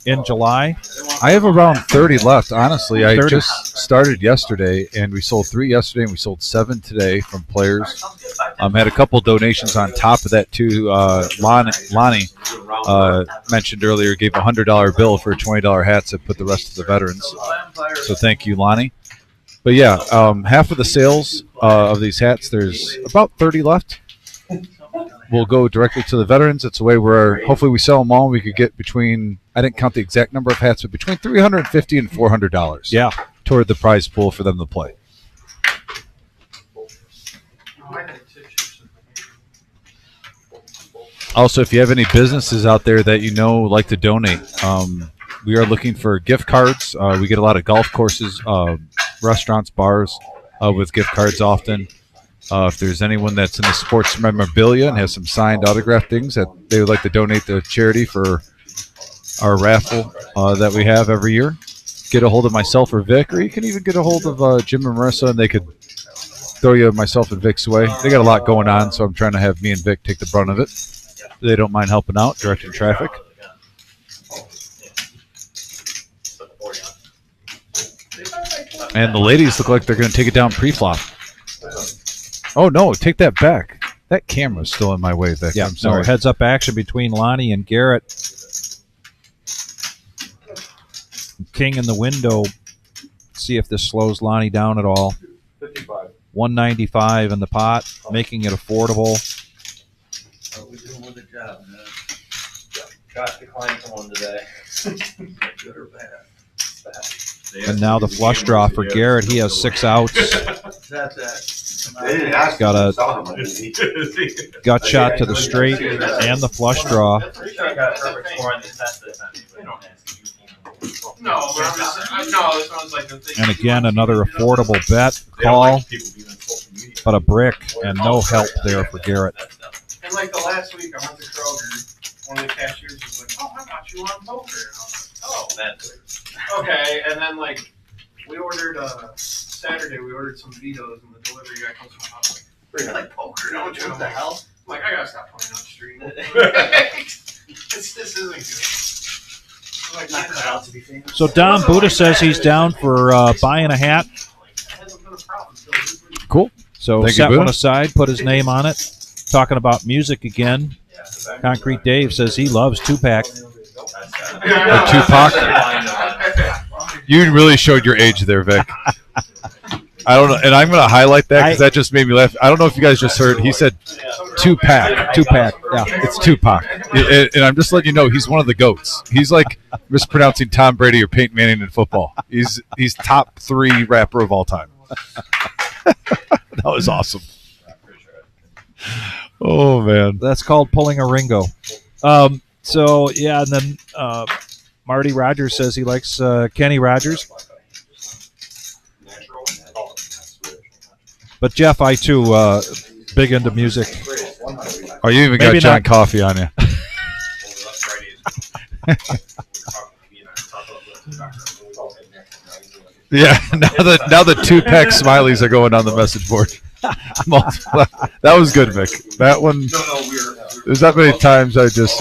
in July. I have around 30 left, honestly. 30. I just started yesterday, and we sold 3 yesterday, and we sold 7 today from players. Had a couple donations on top of that, too. Lonnie mentioned earlier, gave a $100 bill for $20 hats that put the rest of the veterans. So thank you, Lonnie. But, yeah, half of the sales of these hats, there's about 30 left. Will go directly to the veterans. It's a way where hopefully we sell them all. We could get between, I didn't count the exact number of hats, but between $350 and $400. Yeah, toward the prize pool for them to play. Also, if you have any businesses out there that you know like to donate, we are looking for gift cards. We get a lot of golf courses, restaurants, bars with gift cards often. If there's anyone that's in the sports memorabilia and has some signed autographed things that they would like to donate to charity for our raffle that we have every year, get a hold of myself or Vic, or you can even get a hold of Jim and Marissa, and they could throw you myself and Vic's way. They got a lot going on, so I'm trying to have me and Vic take the brunt of it. They don't mind helping out, directing traffic. And the ladies look like they're going to take it down pre-flop. Oh, no, take that back. That camera's still in my way, Vic. Yeah, I'm sorry. no, heads-up action between Lonnie and Garrett. King in the window. See if this slows Lonnie down at all. 55. 195 in the pot, making it affordable. How we doing with the job, man? Got declined from one today. Good or bad? Bad. And now the flush draw for Garrett. He has 6 outs. They didn't ask Got a me to sell them. gut shot to the straight and the flush draw. I'm pretty sure I got a perfect score on this test this time. They don't ask you. No, but I'm just, no, this one's like the thing. And again, another affordable bet. Call, but a brick and no help there for Garrett. And like the last week, I went to Kroger. One of the cashiers was like, "Oh, I got you on poker." And I was like, "Oh, That's okay." And then like we ordered Saturday, we ordered some Vitos, and the delivery guy comes from. I was like, "I like poker, don't you?" what the hell? I'm like, I gotta stop playing on stream. This isn't good. I'm like, Not cut out to be famous. So Don Buddha says he's down for buying a hat. hasn't been a problem until Cool. So Thank you, set Buddha. one aside, put his name on it. Talking about music again. Concrete Dave says he loves Tupac. Or Tupac. You really showed your age there, Vic. I don't know, and I'm going to highlight that because that just made me laugh. I don't know if you guys just heard. He said Tupac. Tupac, yeah. It's Tupac. And I'm just letting you know he's one of the GOATs. He's like mispronouncing Tom Brady or Peyton Manning in football. He's top 3 rapper of all time. That was awesome. Oh, man. That's called pulling a Ringo. So, yeah, and then Marty Rogers says he likes Kenny Rogers. But Jeff, I too, big into music. Oh, you even Maybe got John not. Coffee on you. Well, that's Friday. Yeah, now the 2-pack smileys are going on the message board. That was good, Vic. That one, there's that many times I just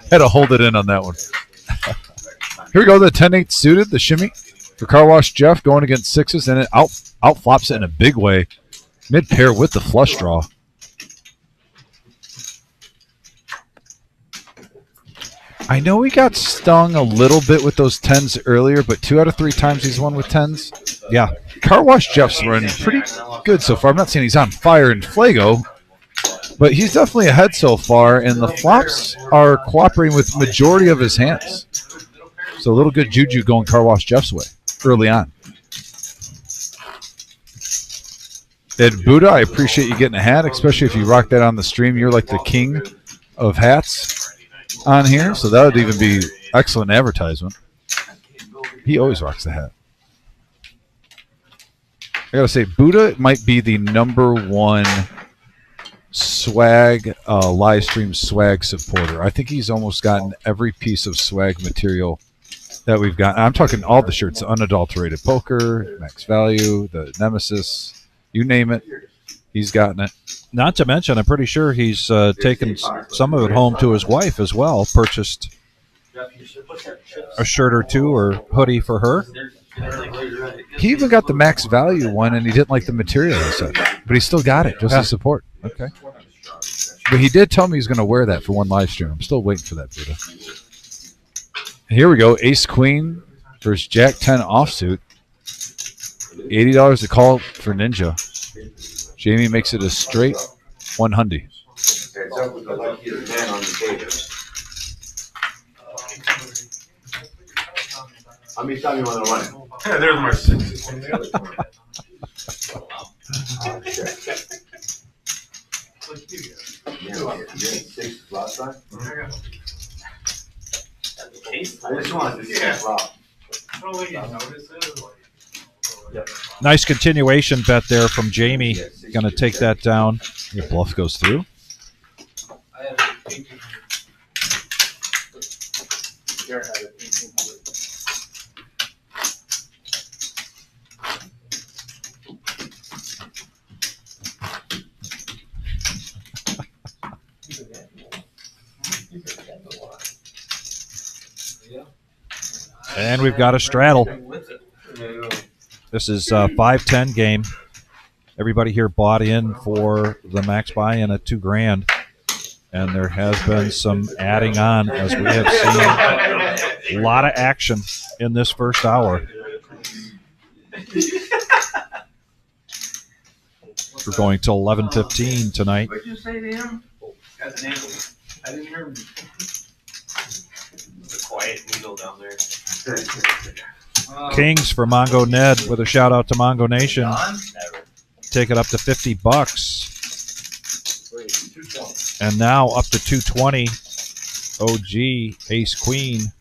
had to hold it in on that one. Here we go, the 10-8 suited, the shimmy for Car Wash Jeff going against sixes, and it out flops it in a big way. Mid pair with the flush draw. I know he got stung a little bit with those 10s earlier, but 2 out of 3 times he's won with 10s. Yeah. Car Wash Jeff's running pretty good so far. I'm not saying he's on fire in Flago, but he's definitely ahead so far, and the flops are cooperating with majority of his hands. So a little good juju going Car Wash Jeff's way early on. Ed Buddha, I appreciate you getting a hat, especially if you rock that on the stream. You're like the king of hats on here, so that would even be excellent advertisement. He always rocks the hat. I gotta say, Buddha might be the #1 swag, live stream swag supporter. I think he's almost gotten every piece of swag material that we've got. I'm talking all the shirts, the unadulterated poker, max value, the nemesis, you name it, he's gotten it. Not to mention, I'm pretty sure he's taken some of it home to his wife as well. Purchased a shirt or two or hoodie for her. He even got the max value one, and he didn't like the material, he said, but he still got it just to support. Okay. But he did tell me he's going to wear that for one live stream. I'm still waiting for that, Buddha. And here we go, Ace Queen versus Jack 10 offsuit. $80 to call for Ninja. Jamie makes it a straight 100. How many times you want to run? Yeah, there's my 6. Six last time? Case I just wanted to see that flop. I don't think you notice it. Like, Nice continuation bet there from Jamie. Going to take that down. Your bluff goes through. I have 1800. Garrett had it 1800. And we've got a straddle. This is a 5-10 game. Everybody here bought in for the max buy in at $2,000. And there has been some adding on as we have seen a lot of action in this first hour. We're going till 11:15 tonight. What'd you say to him? I didn't hear him. It's a quiet needle down there. Kings for Mongo Ned with a shout out to Mongo Nation. Never. Take it up to $50. And now up to 220. OG Ace Queen.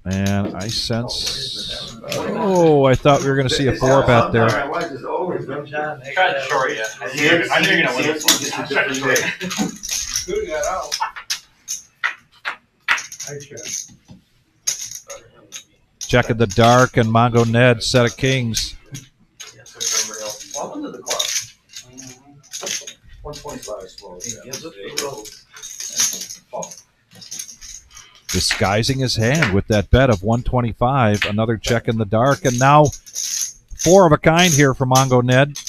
And I sense. Oh, I thought we were going to see a 4-bet there. Try to short you. I knew you were going to win this one. I tried to short you. Who got out? I checked. Check in the dark and Mongo Ned set of kings. Welcome to the club. 125 is slow. Disguising his hand with that bet of 125. Another check in the dark. And now 4 of a kind here for Mongo Ned.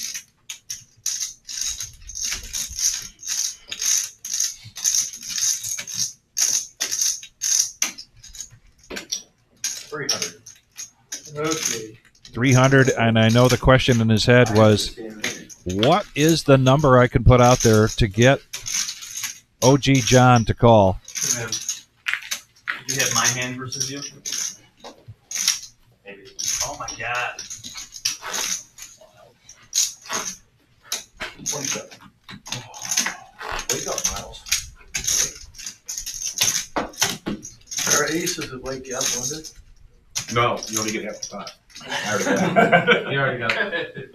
Okay. 300, and I know the question in his head was, what is the number I can put out there to get OG John to call? Did you hit my hand versus you? Maybe. Oh my god. 27. Wake up, Miles. Our aces would wake you up, wouldn't it? No, you only get half the time. You already got it.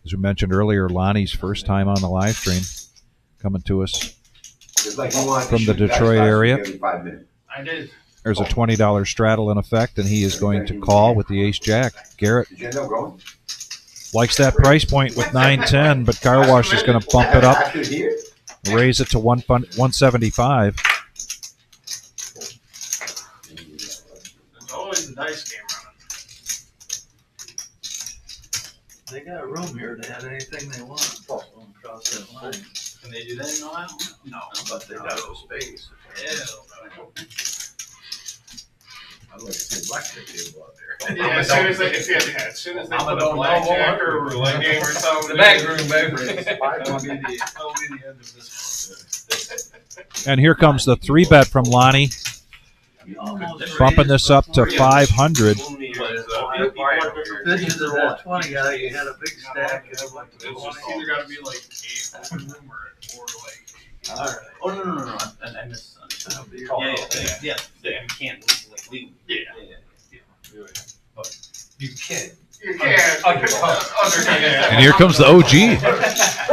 As we mentioned earlier, Lonnie's first time on the live stream, coming to us from the Detroit area. I did. There's a $20 straddle in effect, and he is going to call with the ace-jack. Garrett likes that price point with 910, but Car Wash is going to bump it up, raise it to 175. There's always the dice game running. They got room here to add anything they want. Across that line. Can they do that in Ohio? No, but they got no space. Hell no. I'd like to see blackjack table out there. Yeah, as soon as they put a blackjack or a roulette game or something. The back room, baby. That'll be the end of this one. And here comes the 3-bet from Lonnie, bumping this up to 500. Bitches of that 20 guy, you had a big stack. It's just either got to be like 8 room or like. All right. Oh no! I misunderstood. Yeah. You can't like leave. Yeah. But you can. You can't. And here comes the OG.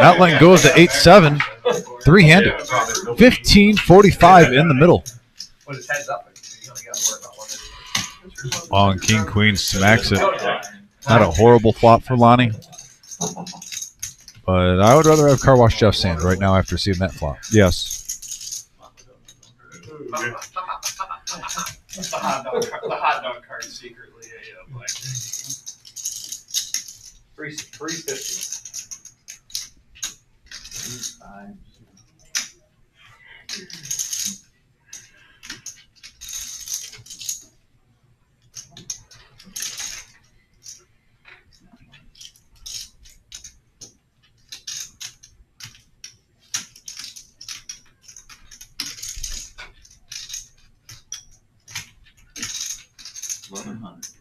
Not letting go of the 8-7. 3-handed. 1545 in the middle. When his head's up, you only got to worry about one of these. Oh, and King Queen smacks it. Not a horrible flop for Lonnie. But I would rather have Car Wash Jeff's hand right now after seeing that flop. Yes. The hot dog card secretly a blackjack. 350.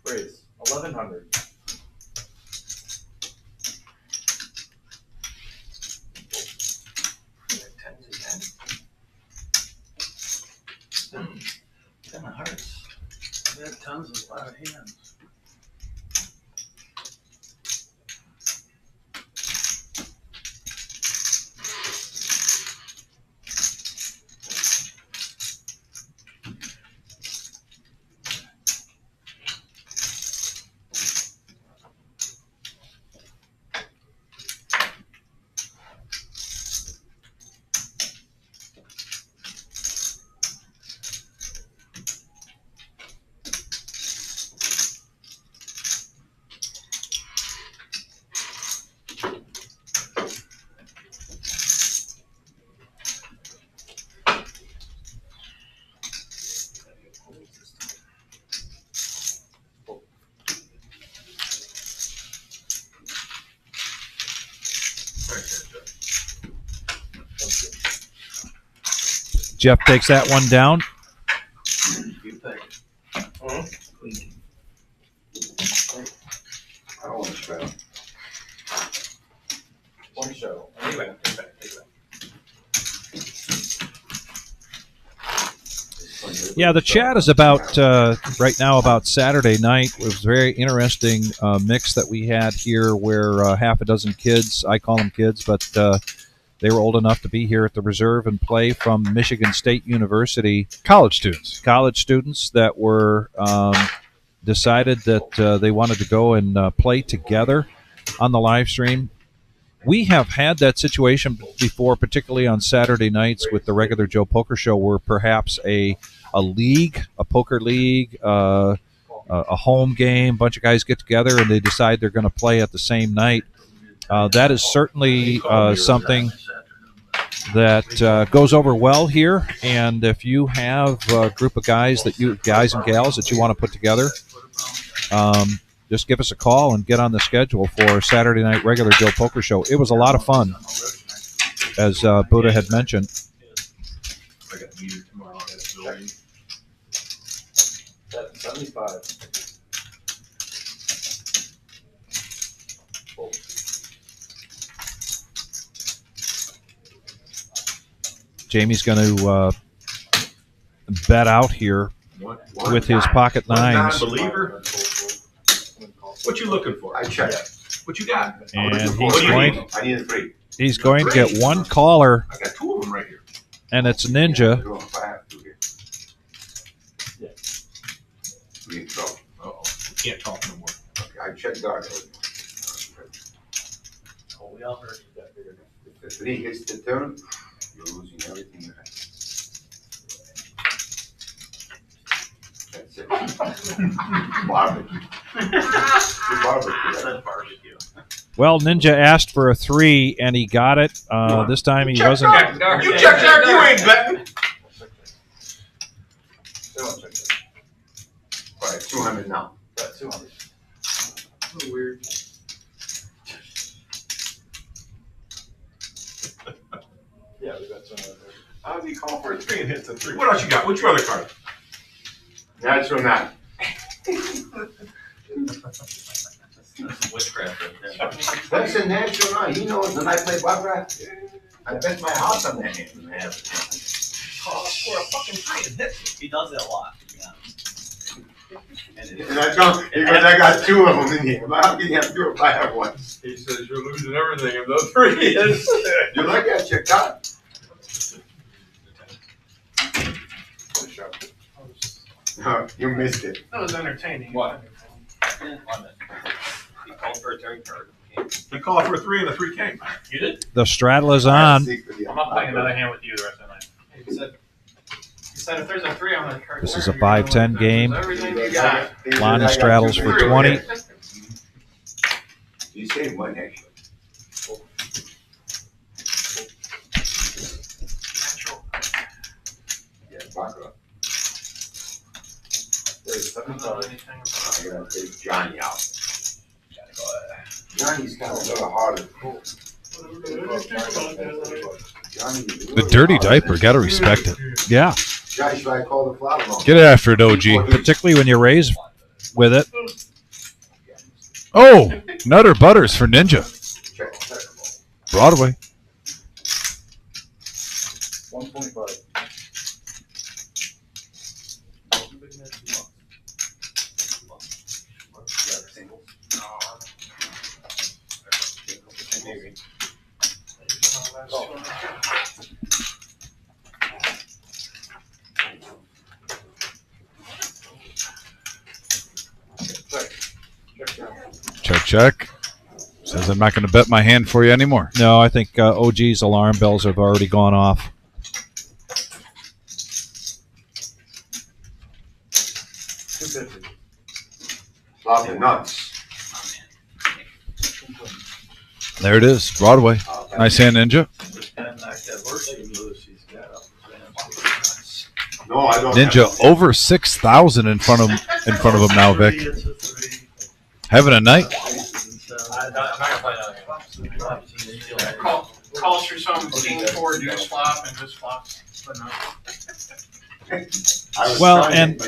Raise 1100. Ten of hearts. They had tons of a lot of hands. Jeff takes that one down. You think? I don't want to spell. One show. Anyway, take it back. Yeah, the chat is about right now about Saturday night. It was a very interesting mix that we had here where half a dozen kids, I call them kids, but they were old enough to be here at the reserve and play from Michigan State University. College students. College students that were decided that they wanted to go and play together on the live stream. We have had that situation before, particularly on Saturday nights with the regular Joe Poker Show, where perhaps a league, a poker league, a home game, a bunch of guys get together and they decide they're going to play at the same night. That is certainly something that goes over well here. And if you have a group of guys and gals that you want to put together, just give us a call and get on the schedule for Saturday night regular Joe Poker Show. It was a lot of fun, as Buddha had mentioned. I got a meeting tomorrow. 75. Jamie's going to bet out here. with his pocket nines, Non-believer. What you looking for? I checked. What you got? and What do you need? I need a 3. he's going to get one caller, I got 2 of them right here. and it's Ninja. If I have to here. We in trouble. Uh-oh. We can't talk no more. Okay, I checked guard. Oh, we all heard you got figured out. If the 3 hits the turn, you're losing everything you have. That's it. Barbecue. Barbecue. Said barbecue. Well, Ninja asked for a 3, and he got it. This time he wasn't. You checked out. You ain't betting. All right, 200 now. Got 200. Weird. Yeah, we got 200. How does he call for a 3 and hits a 3? What else you got? What's your other card? Natural 9. That's witchcraft right there. That's a natural 9. He knows when I play baccarat. I bet my house on that hand. Call for a fucking 3 and hits. He does it a lot, to be honest. And I don't, because I got 2 of them in here. How can you have 2 if I have 1? He says you're losing everything if those 3 is. You like that, check out. No, you missed it. That was entertaining. What? He called for a turn card. He called for a 3 and a 3 came. You did? The straddle is on. I'm not playing another hand with you the rest of the night. He said if there's a 3 on the card. This is a 5-10 game. Everything you got. Lonnie straddles for 20. You saved one actually. Natural. Yeah, baccarat. I don't know anything about I'm gonna take Johnny out. Johnny's kind of a little harder. Johnny, The dirty diaper, gotta respect it. Yeah, Johnny, should I call the flower on? Get after it, OG. particularly when you raise with it. Oh, Nutter Butters for Ninja. Check. Broadway. 125. Check, check. Says I'm not going to bet my hand for you anymore. No, I think OG's alarm bells have already gone off. Lots of nuts. There it is, Broadway. Nice hand, Ninja. No, I don't. Ninja over 6,000 in front of him now, Vic. Having a night. calls for some king 4 deuce flop and just flops, but no. Well, and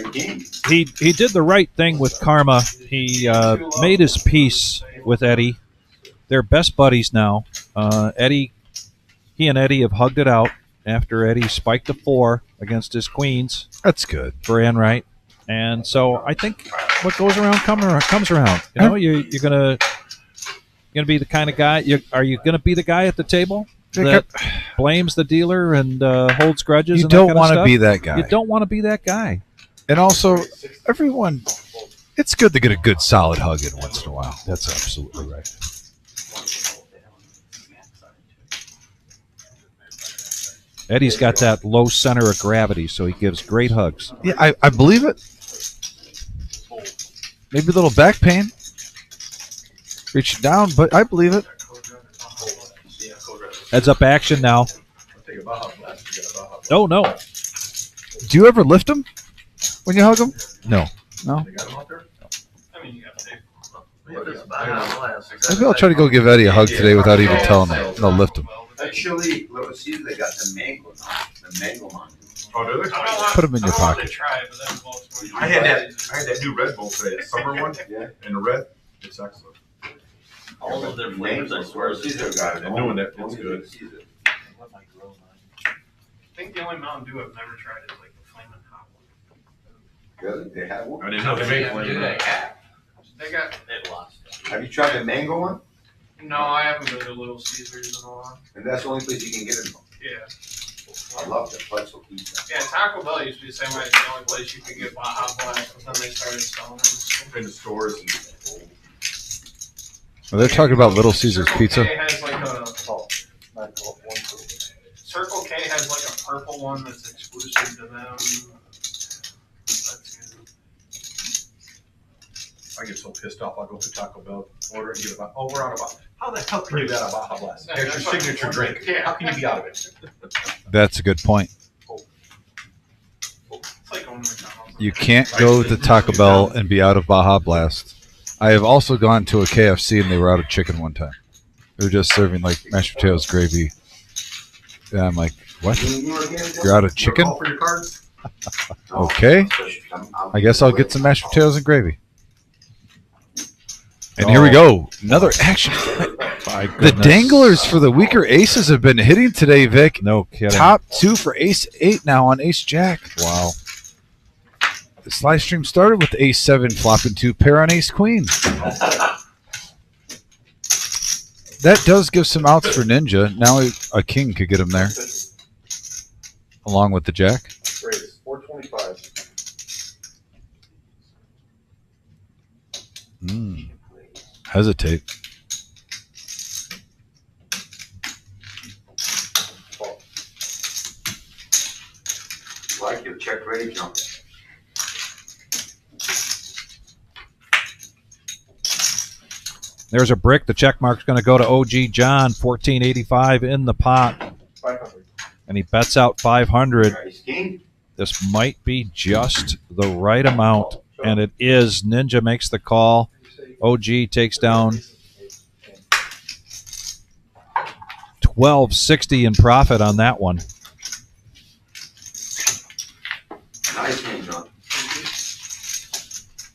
he did the right thing with Karma. He made his peace with Eddie. They're best buddies now. He and Eddie have hugged it out after Eddie spiked a 4 against his queens That's good. for Enright. And so I think what goes around comes around. You know, you're gonna be the kind of guy. Are you gonna be the guy at the table that blames the dealer and holds grudges? You and that don't kind of want to stuff? be that guy. You don't want to be that guy. And also, everyone, it's good to get a good solid hug in once in a while. That's absolutely right. Eddie's got that low center of gravity, so he gives great hugs. Yeah, I believe it. Maybe a little back pain. Reaching down, but I believe it. Heads up action now. Oh, no. Do you ever lift him when you hug him? No. No? I mean, you got to take. Maybe I'll try to go give Eddie a hug today without even telling him. I'll lift him. Actually, let's see, they got the mango now. The mango one. Oh, do they? Put 'em in your I wanted pocket. to try it, but then both I had that new Red Bull today, the summer one, Yeah. and the red. It's excellent. All of their flavors, I swear. Caesar got it. And doing it, it's good. Caesar. I think the only Mountain Dew I've never tried is like the Flamin' Hot one. Really? They have I one? didn't know they made one. They got. They've lost. Have you tried the mango one? No, I haven't been to Little Caesars in a while. And that's the only place you can get it from. Yeah. I love the pretzel pizza. Yeah, Taco Bell used to be the same way. It's the only place you could get Baja Blast, but then they started selling them. In the stores. Well, they're talking about Little Caesars Circle pizza. K has like a Circle K has like a purple one that's exclusive to them. That's good. I get so pissed off. I'll go to Taco Bell, order and get about. Oh, we're out of Baja. How the hell can you get out of Baja Blast? Yeah, There's your that's what- signature drink. Yeah. How can you be out of it? That's a good point. It's like going to McDonald's. You can't go to Taco Bell and be out of Baja Blast. I have also gone to a KFC and they were out of chicken one time. They were just serving like mashed potatoes, gravy. And I'm like, what? You're out of chicken? Call for your cards? Okay. I guess I'll get some mashed potatoes and gravy. And here we go. Another action. My The goodness. danglers for the weaker aces have been hitting today, Vic. No kidding. Top 2 for ace 8 now on ace jack. Wow. This live stream started with ace 7 flopping 2 pair on ace queen. That does give some outs for Ninja. Now a king could get him there, along with the jack. Great. 425. Hesitate. Like your check ready jump. There's a brick. The check mark's going to go to OG John, 1485 in the pot. 500. And he bets out 500. Ace king. This might be just the right amount. And it is. Ninja makes the call. OG takes down 1260 in profit on that one. Nice game, John.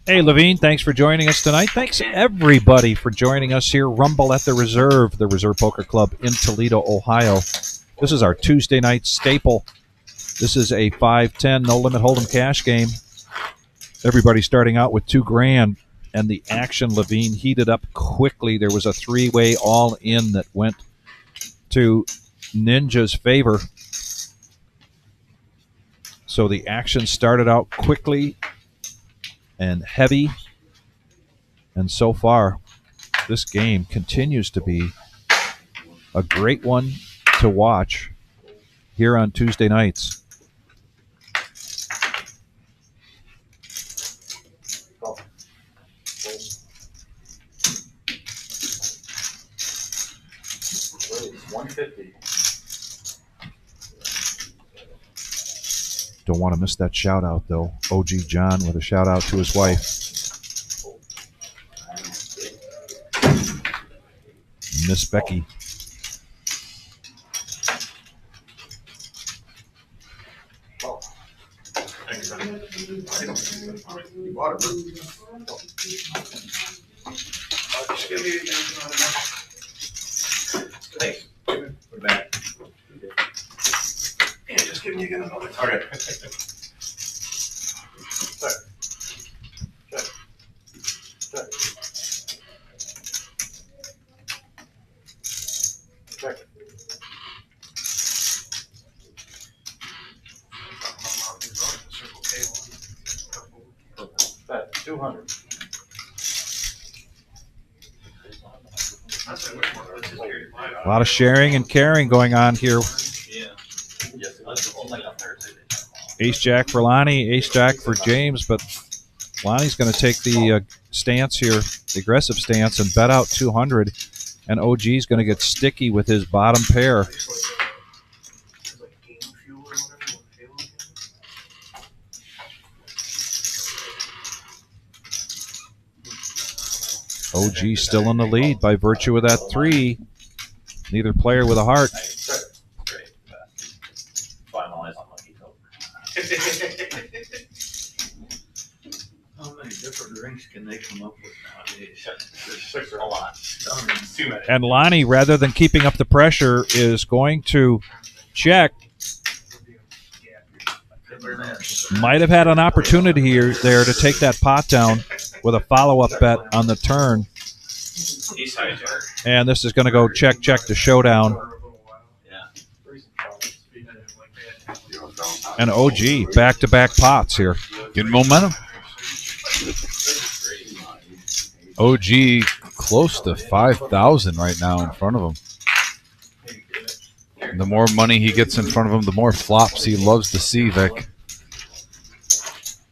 Hey, Levine, thanks for joining us tonight. Thanks, everybody, for joining us here. Rumble at the Reserve Poker Club in Toledo, Ohio. This is our Tuesday night staple. This is a 5-10 no-limit hold'em cash game. Everybody starting out with $2,000, and the action, Levine, heated up quickly. There was a three-way all-in that went to Ninja's favor. So the action started out quickly and heavy, and so far this game continues to be a great one to watch here on Tuesday nights. Don't want to miss that shout out though. OG John with a shout out to his wife, Miss Becky. You bought it, bro. Just give me Thanks. Put it back. yeah, just give me again another. Okay. That 200. A lot of sharing and caring going on here. Yeah. Yes, like a Thursday. Ace Jack for Lonnie, Ace Jack for James, but Lonnie's going to take the stance here, the aggressive stance, and bet out 200, and OG's going to get sticky with his bottom pair. OG still in the lead by virtue of that 3. Neither player with a heart. Great. Finalize on Lucky Token. How many different drinks can they come up with nowadays? There's 6 or a lot. Too many. And Lonnie, rather than keeping up the pressure, is going to check. Might have had an opportunity here there to take that pot down with a follow-up bet on the turn. And this is going to go check to showdown. And OG back-to-back pots here. Getting momentum. OG close to 5,000 right now in front of him. The more money he gets in front of him, the more flops he loves to see, Vic.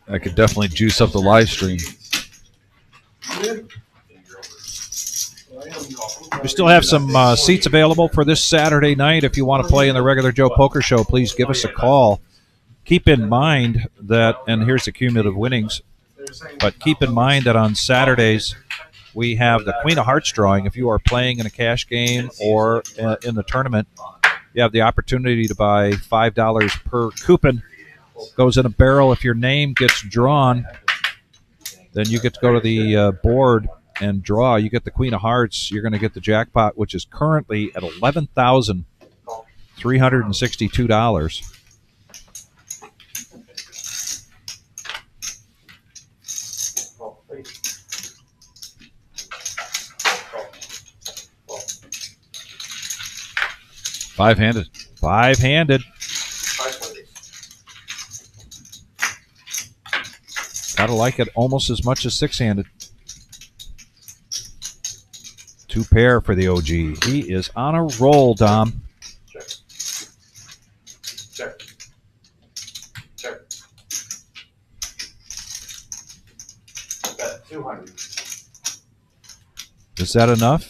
That could definitely juice up the live stream. We still have some seats available for this Saturday night. If you want to play in the Regular Joe Poker Show, please give us a call. Keep in mind that, and here's the cumulative winnings, but keep in mind that on Saturdays we have the Queen of Hearts drawing. If you are playing in a cash game or in the tournament, you have the opportunity to buy $5 per coupon. Goes in a barrel. If your name gets drawn, then you get to go to the board and draw. You get the Queen of Hearts. You're going to get the jackpot, which is currently at $11,362. Five-handed. Five-handed. Gotta like it almost as much as six-handed. Two pair for the OG. He is on a roll, Dom. Check. Bet 200. Is that enough?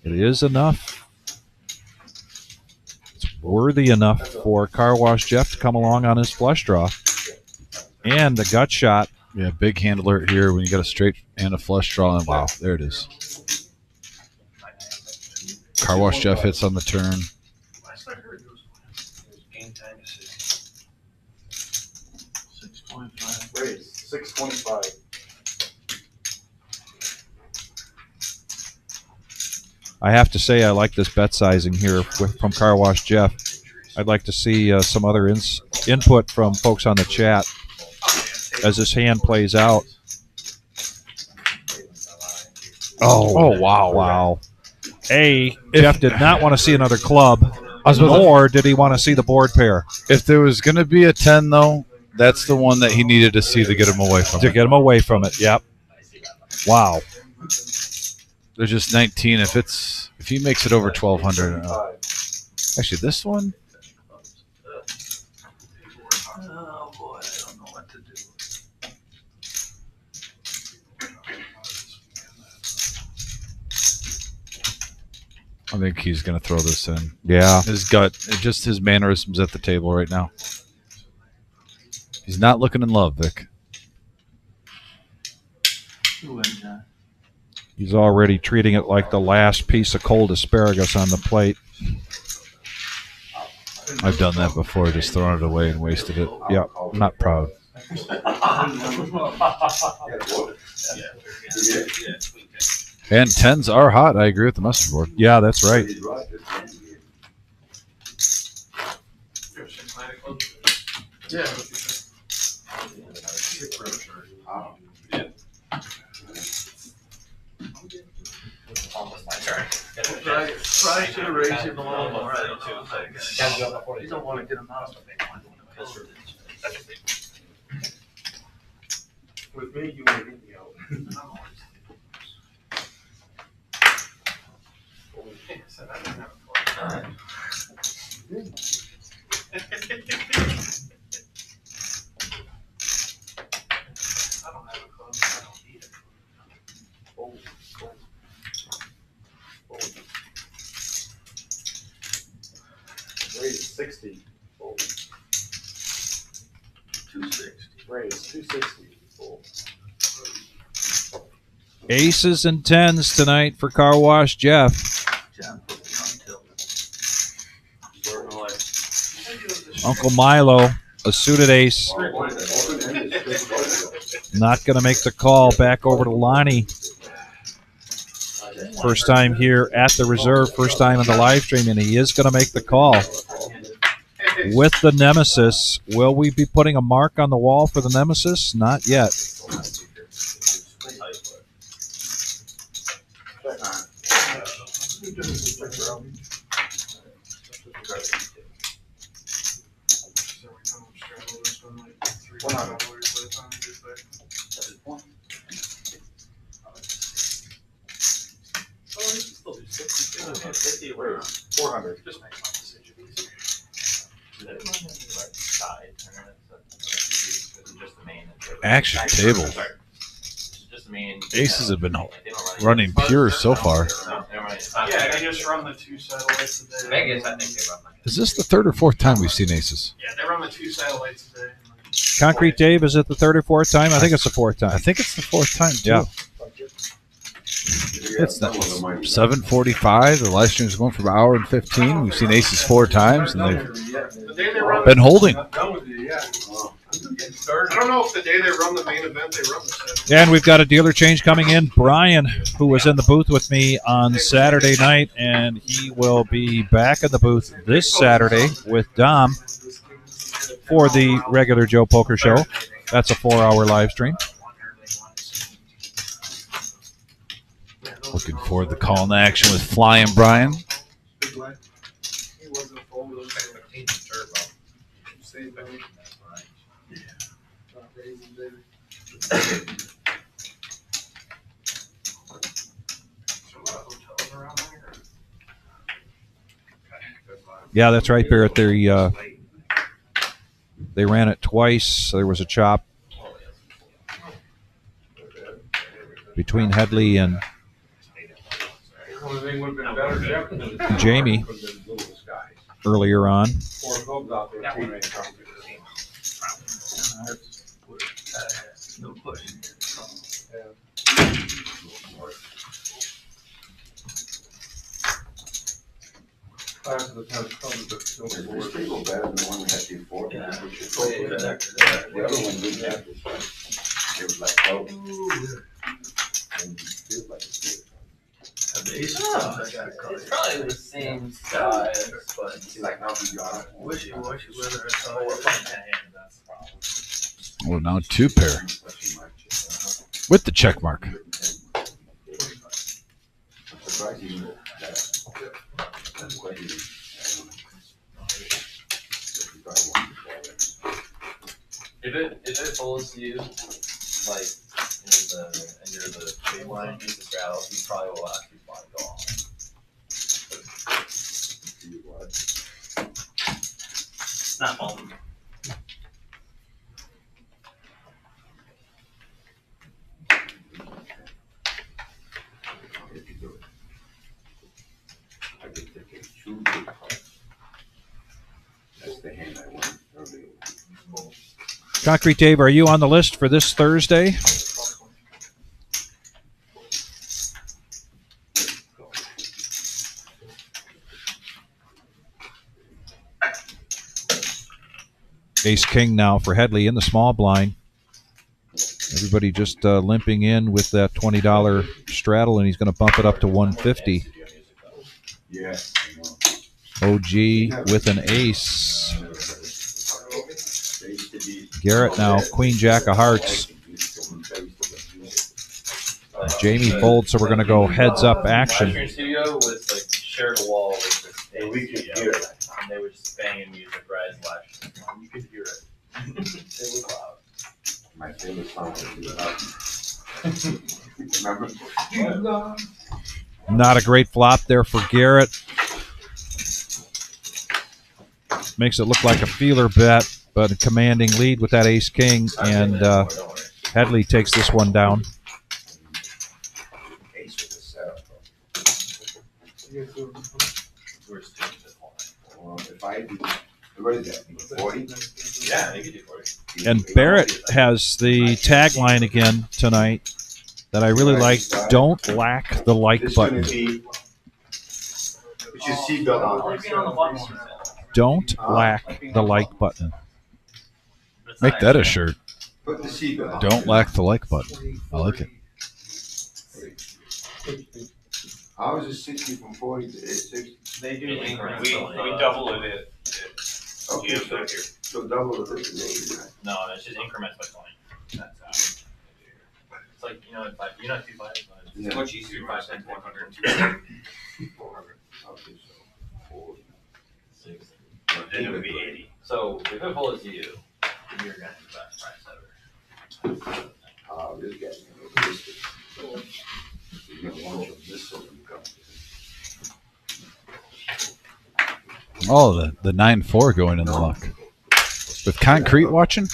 It is enough. It's worthy enough for Car Wash Jeff to come along on his flush draw. And the gut shot. Yeah, big hand alert here when you got a straight and a flush draw. And wow, there it is. Car Wash Jeff hits on the turn. Last I heard, it was game time decision. 6.5. Raise 625. I have to say I like this bet sizing here from Car Wash Jeff. I'd like to see some other input from folks on the chat as this hand plays out. Oh, wow. Wow. Jeff did not want to see another club, nor did he want to see the board pair. If there was going to be a 10, though, that's the one that he needed to see to get him away from it. To get him away from it, yep. Wow. There's just 19. If he makes it over 1,200. Actually, this one. Oh boy, I don't know what to do. I think he's going to throw this in. Yeah. His gut, just his mannerisms at the table right now. He's not looking in love, Vic. He's already treating it like the last piece of cold asparagus on the plate. I've done that before, just thrown it away and wasted it. Yeah, I'm not proud. And 10s are hot. I agree with the message board. Yeah, that's right. Yeah. Try to raise it a little more. You don't want to get them out. With me, you want to get me out. I don't have a club. I don't need it. Raise 60. 260. Raise 260. Aces and 10s tonight for Car Wash Jeff. Uncle Milo, a suited ace. Not going to make the call. Back over to Lonnie. First time here at the reserve, first time in the live stream, and he is going to make the call. with the Nemesis. Will we be putting a mark on the wall for the Nemesis? Not yet. Where? 400. Just makes my decision easier. Just the main. Action table. Just the main. Aces have been running pure so far. Yeah, they just run the 2 satellites a day. Vegas, I think they run like. Is this the third or fourth time we've seen aces? Yeah, they run the 2 satellites a day. Concrete Dave, is it the third or fourth time? I think it's the fourth time. I think it's the fourth time too. Yeah. It's not 7:45. The live stream's going for an hour and 15. We've seen aces 4 times, and they've The day they run been holding. I don't know if the day they run the main event, they run the satellite. And we've got a dealer change coming in. Brian, who was in the booth with me on Saturday night, and he will be back in the booth this Saturday with Dom for the regular Joe Poker Show. That's a 4-hour live stream. Looking forward to calling action with Flying Brian. Yeah, that's right, Barrett. They ran it twice. There was a chop between Headley and Jamie earlier on. Is this table better than the one we had before? The other one didn't have this one. It was like, oh. And it feels like it's good. It's probably the same size, but See, like now we got it. wishy-washy whether it's all we're playing that hand, that's the problem. Well, now 2 pair with the check mark. If it folds you, like and you're the big line piece of straddle, you probably will actually want to go on. It's not folding. That's the hand I want. Concrete Dave, are you on the list for this Thursday? Ace King now for Headley in the small blind. Everybody just limping in with that $20 straddle, and he's going to bump it up to 150. Yeah. OG with an ace. Garrett now, Queen Jack of Hearts. Jamie folds, so we're going to go heads up action. Live studio was like shared a wall with this studio, and they were just banging music right as live. You could hear it. It was loud. My favorite song is Remember? Not a great flop there for Garrett. Makes it look like a feeler bet, but a commanding lead with that ace king, and Headley takes this one down. What is that? 40? Yeah, you could do 40. And Barrett has the tagline again tonight that I really like. Don't lack the like This is going button. to be. Put your seatbelt on. Don't lack the like button. Make that a shirt. Put the seatbelt on. Don't lack the like button. I like it. How is it 60 from 40 to 60? They do We double it. Okay, so double the 50 days, right? No, that's just increments by 20. That's how. It's like, you know, if I, you know, 2 5, but it's Yeah. much easier. 5 times 100 and 400. Okay, so 4. 6. Then it would be 80. So if it follows you, you're gonna have the best price ever. This guy, this is. You're gonna want your missile to come. Oh, the 9-4 going in the luck. With Concrete watching?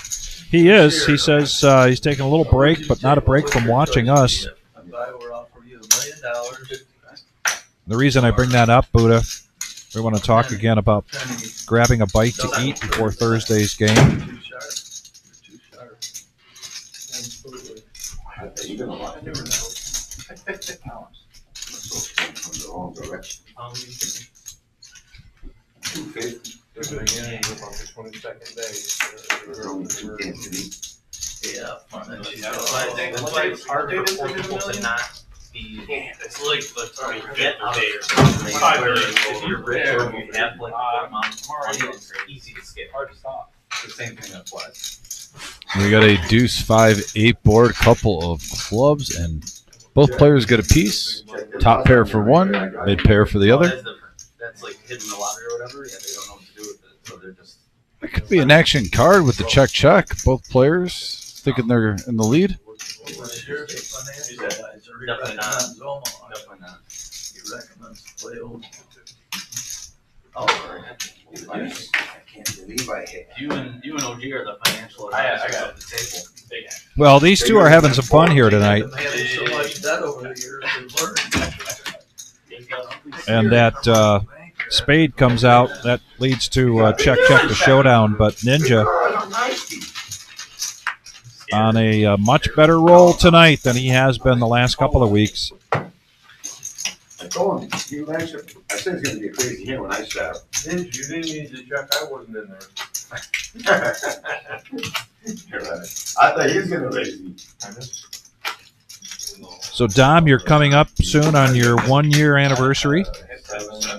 He is. He says he's taking a little break, but not a break from watching us. If I were offering you $1 million, The reason I bring that up, Buddha, we want to talk again about trying to get grabbing a bite to eat before Thursday's game. too sharp. You're too sharp. Absolutely. You're gonna want to never know. So from the wrong direction. 250. Again, about the 22nd day. There's only 2 games in each. Yeah, fun. And she's That's got why a lot that's of why it's hard for people to not be. It's like get out there. 5 million. If you're rich or you have like a amount of money, it's easy to skip. Hard to stop. The same thing applies. We got a deuce 5-8 board, couple of clubs, and both players get a piece. Top pair for one, mid pair for the Oh, other. that's different. That's like hitting the lottery or whatever. Yeah, they don't know what to do with it, so they're just. It could be an action card with the check. Both players thinking they're in the lead. Definitely not. Definitely not. He recommends play old. Oh, I can't believe I hit. you and OG are the financial advisors of the table. Big action. Well, these two are having some fun here tonight. They had so much debt over the years, they've learned. And that spade comes out. That leads to check the showdown. But Ninja on a much better roll tonight than he has been the last couple of weeks. I told him, you mentioned, I said it's gonna be a crazy year when I sat. You didn't need to check, I wasn't in there. You're right. I thought he was gonna raise me. So, Dom, you're coming up soon on your 1-year anniversary.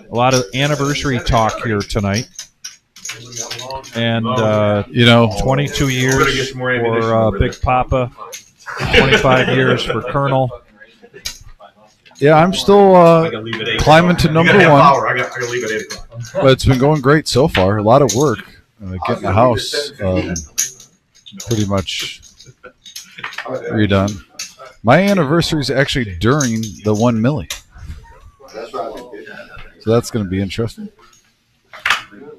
A lot of anniversary talk here tonight. And, You know, 22 years for Big Papa, 25 years for Colonel. yeah, I'm still climbing to number 1, I gotta leave at 8 o'clock. but it's been going great so far. A lot of work getting the house pretty much redone. My anniversary is actually during the 1 milli, That's right. so that's going to be interesting.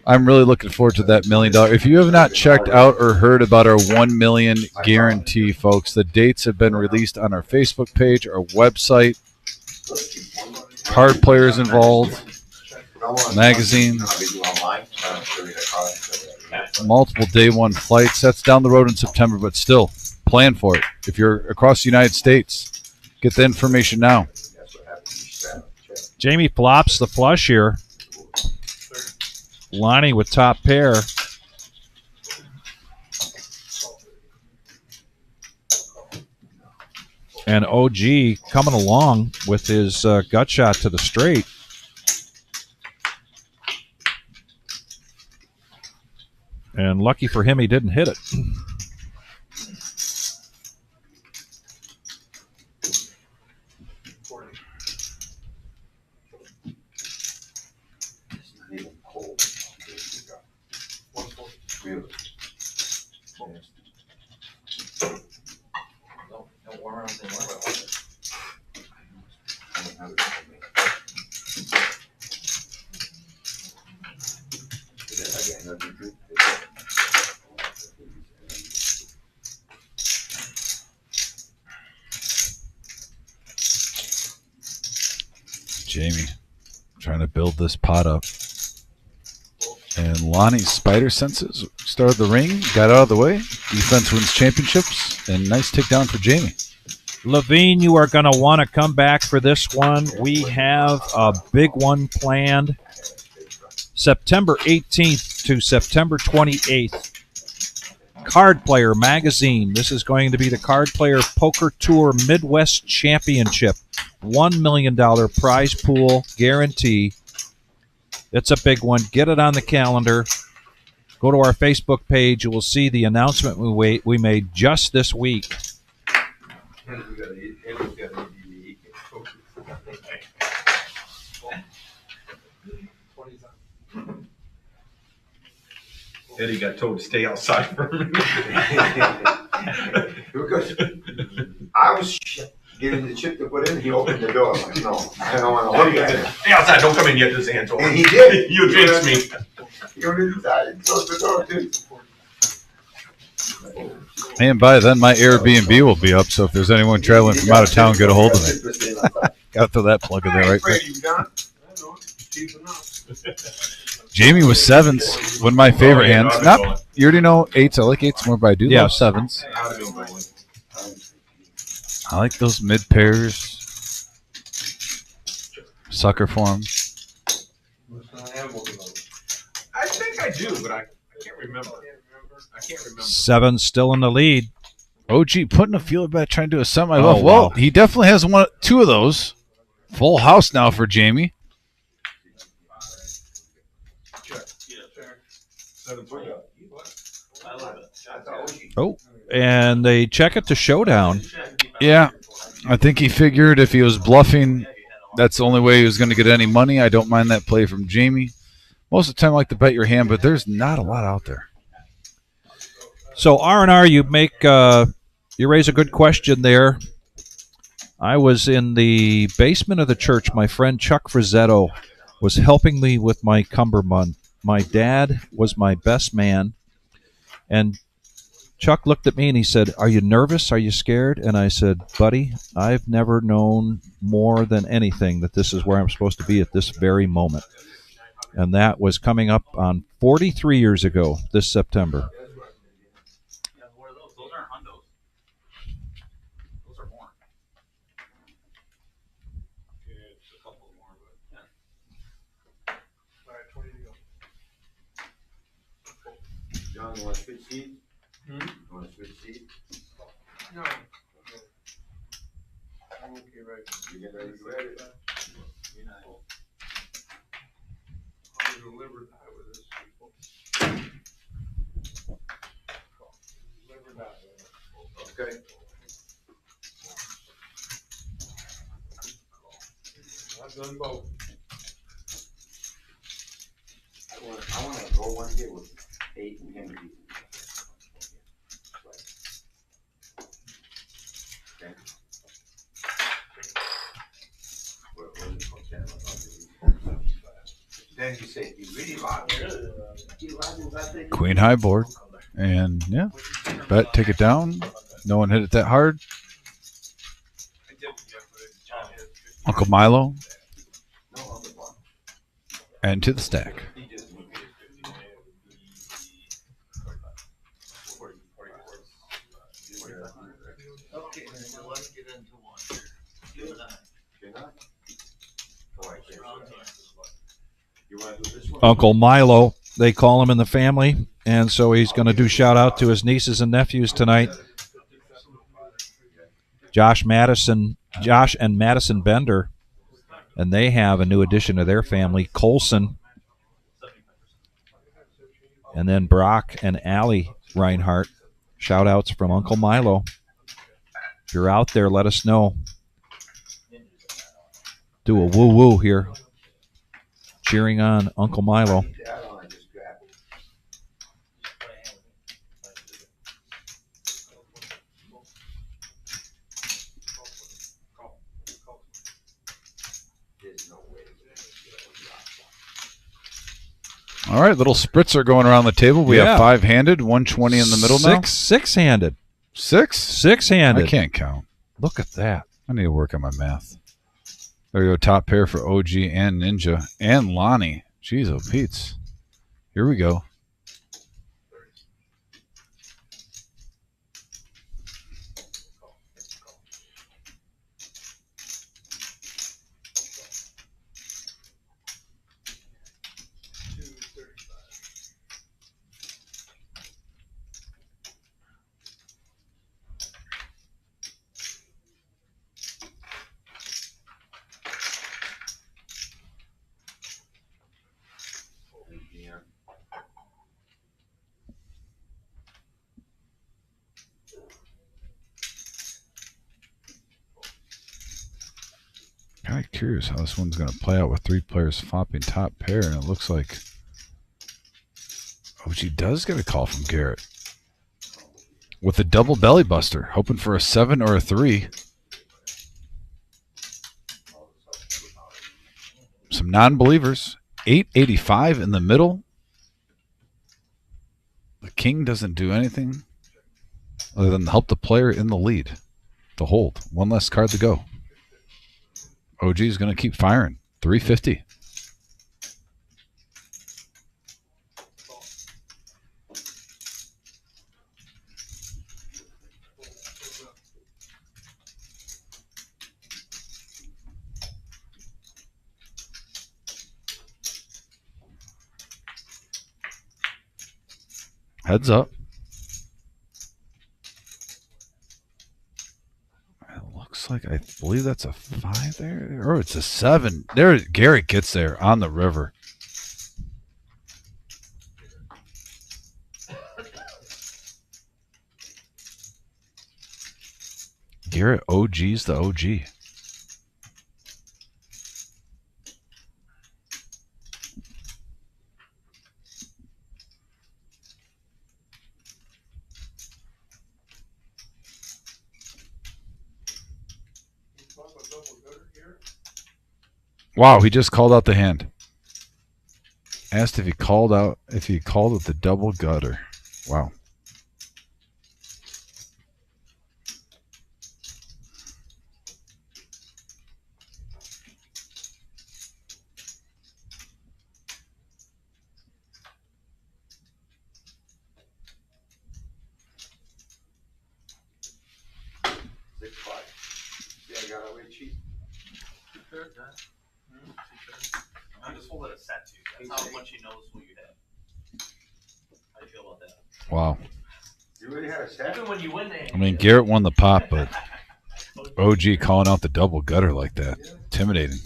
I'm really looking forward to that $1 million. If you have not checked out or heard about our 1 million guarantee, folks, the dates have been released on our Facebook page, our website. Card players involved, magazine, multiple day 1 flights. That's down the road in September, but still, plan for it. If you're across the United States, get the information now. Jamie flops the flush here. Lonnie with top pair. And OG coming along with his gut shot to the straight. And lucky for him, he didn't hit it. Don't warm around anymore. Jamie trying to build this pot up. And Lonnie's spider senses started the ring, got out of the way. Defense wins championships, and nice takedown for Jamie. Levine, you are going to want to come back for this one. We have a big one planned. September 18th to September 28th. Card Player Magazine. This is going to be the Card Player Poker Tour Midwest Championship. $1 million prize pool guarantee. It's a big one. Get it on the calendar. Go to our Facebook page. You will see the announcement we made just this week. Eddie got told to stay outside for a minute. Because I was getting the chip to put in, he opened the door. I'm like, no, I don't want to look at it. Stay outside, don't come in yet, this hand's over. And he did. You jinxed me. He went inside and closed the door too. And by then, my Airbnb will be up. So if there's anyone traveling from out of town, get a hold of me. Got to throw that plug in there, right? Afraid you, Don. I know, cheap enough. Jamie was sevens. One of my favorite hands. Not you already know eights. I like eights more, but I do love sevens. I like those mid pairs. Sucker for them. I think I do, but I can't remember. Seven still in the lead. OG putting a feeler back, trying to do a semi. Oh, Well, wow. he definitely has two of those. Full house now for Jamie. Oh, and they check it to showdown. Yeah, I think he figured if he was bluffing, that's the only way he was going to get any money. I don't mind that play from Jamie. Most of the time, I like to bet your hand, but there's not a lot out there. So R&R, you raise a good question there. I was in the basement of the church. My friend Chuck Frizzetto was helping me with my cummerbund. My dad was my best man, and Chuck looked at me and he said, "Are you nervous? Are you scared?" And I said, "Buddy, I've never known more than anything that this is where I'm supposed to be at this very moment." And that was coming up on 43 years ago this September. Those aren't hundos. Those are more. Yeah, it's a couple more, but yeah. All right, 20 to go. John, you want to switch seats? Hmm? You want to switch seats? No. I'm okay right now. You get ready to go ahead. I'll deliver that with this people. Deliver that. Okay. I've done both. I want to go one here with 8 and Henry. Okay. Then you say, you really like it. Queen high board. And yeah, bet, take it down. No one hit it that hard. Uncle Milo. And to the stack. Okay, so let's get into one here. You and I. You want to do this one? Uncle Milo, they call him in the family, and so he's going to do shout out to his nieces and nephews tonight. Josh and Madison Bender, and they have a new addition to their family, Colson, and then Brock and Allie Reinhardt. Shout outs from Uncle Milo. If you're out there, let us know. Do a woo woo here. Cheering on Uncle Milo. All right, little spritzer going around the table. We have 5-handed, 120 in the middle now. Six-handed. Six? Six-handed. I can't count. Look at that. I need to work on my math. There we go, top pair for OG and Ninja and Lonnie. Jeez, oh Pete's. Here we go. Kind of curious how this one's going to play out with 3 players flopping top pair, and it looks like OG does get a call from Garrett with a double belly buster, hoping for a 7 or a 3. Some non-believers. 885 in the middle. The king doesn't do anything other than help the player in the lead to hold. One less card to go. OG is going to keep firing. 350. Heads up. It looks like, I believe that's a 5 there. Or it's a 7. There, Garrett gets there on the river. Garrett OG's the OG. Wow, he just called out the hand. Asked if he called it the double gutter. Wow. I just hold it a set to. That's how much he knows what you have. How do you feel about that? Wow. You really had a set? Even when you win the I mean, Garrett won the pop, but OG calling out the double gutter like that. Intimidating.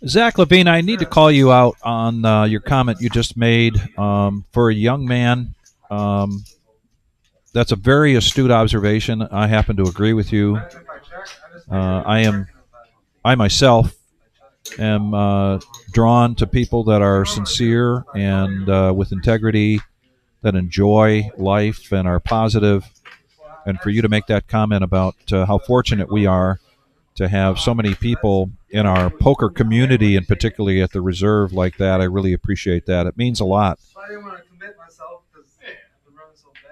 Zach Levine, I need to call you out on your comment you just made. For a young man, that's a very astute observation. I happen to agree with you. I myself am drawn to people that are sincere and with integrity, that enjoy life and are positive. And for you to make that comment about how fortunate we are to have so many people in our poker community, and particularly at the reserve like that, I really appreciate that. It means a lot.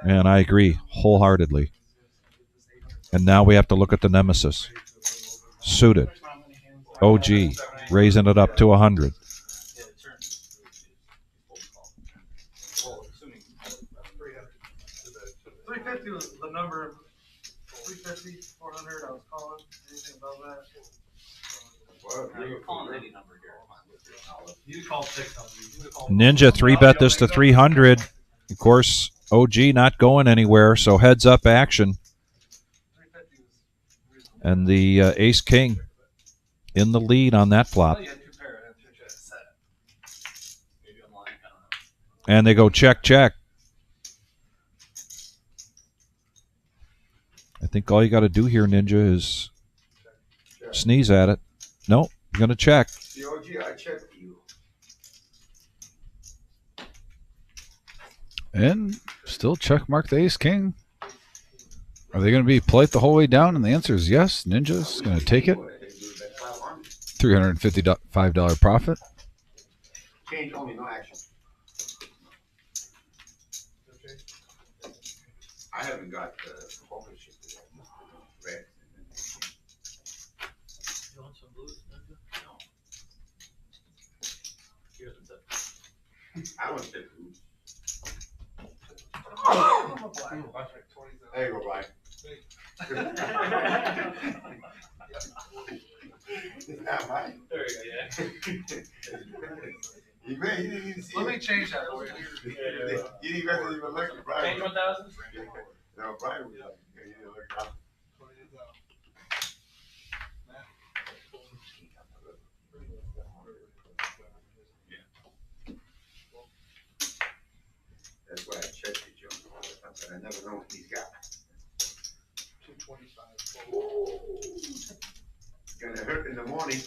And I agree wholeheartedly. And now we have to look at the nemesis. Suited. OG, raising it up to 100. 350 was the number. 350, 400. I was calling. Anything above that? You're calling any number here. You called 600. Ninja 3-bet this to 300. Of course, OG not going anywhere, so heads up action. And the ace king in the lead on that flop. And they go check, check. I think all you got to do here, Ninja, is sneeze at it. Nope, you're going to check. The OG, I checked you. And still check mark the ace king. Are they going to be polite the whole way down? And the answer is yes. Ninja's going to take it. $355 profit. Change only, no action. I haven't got the poker shit yet. Red. You want some blues? No. Here's the tip. I want to blues. There you go, Brian. It's not mine. There you go, yeah. You didn't even see Let me it. change that for you. You didn't even look at Brian. Change 1,000? No, Brian was like, you didn't look at That's why I checked it, Joe. But I never know what he's got. 225. Gonna hurt in the morning.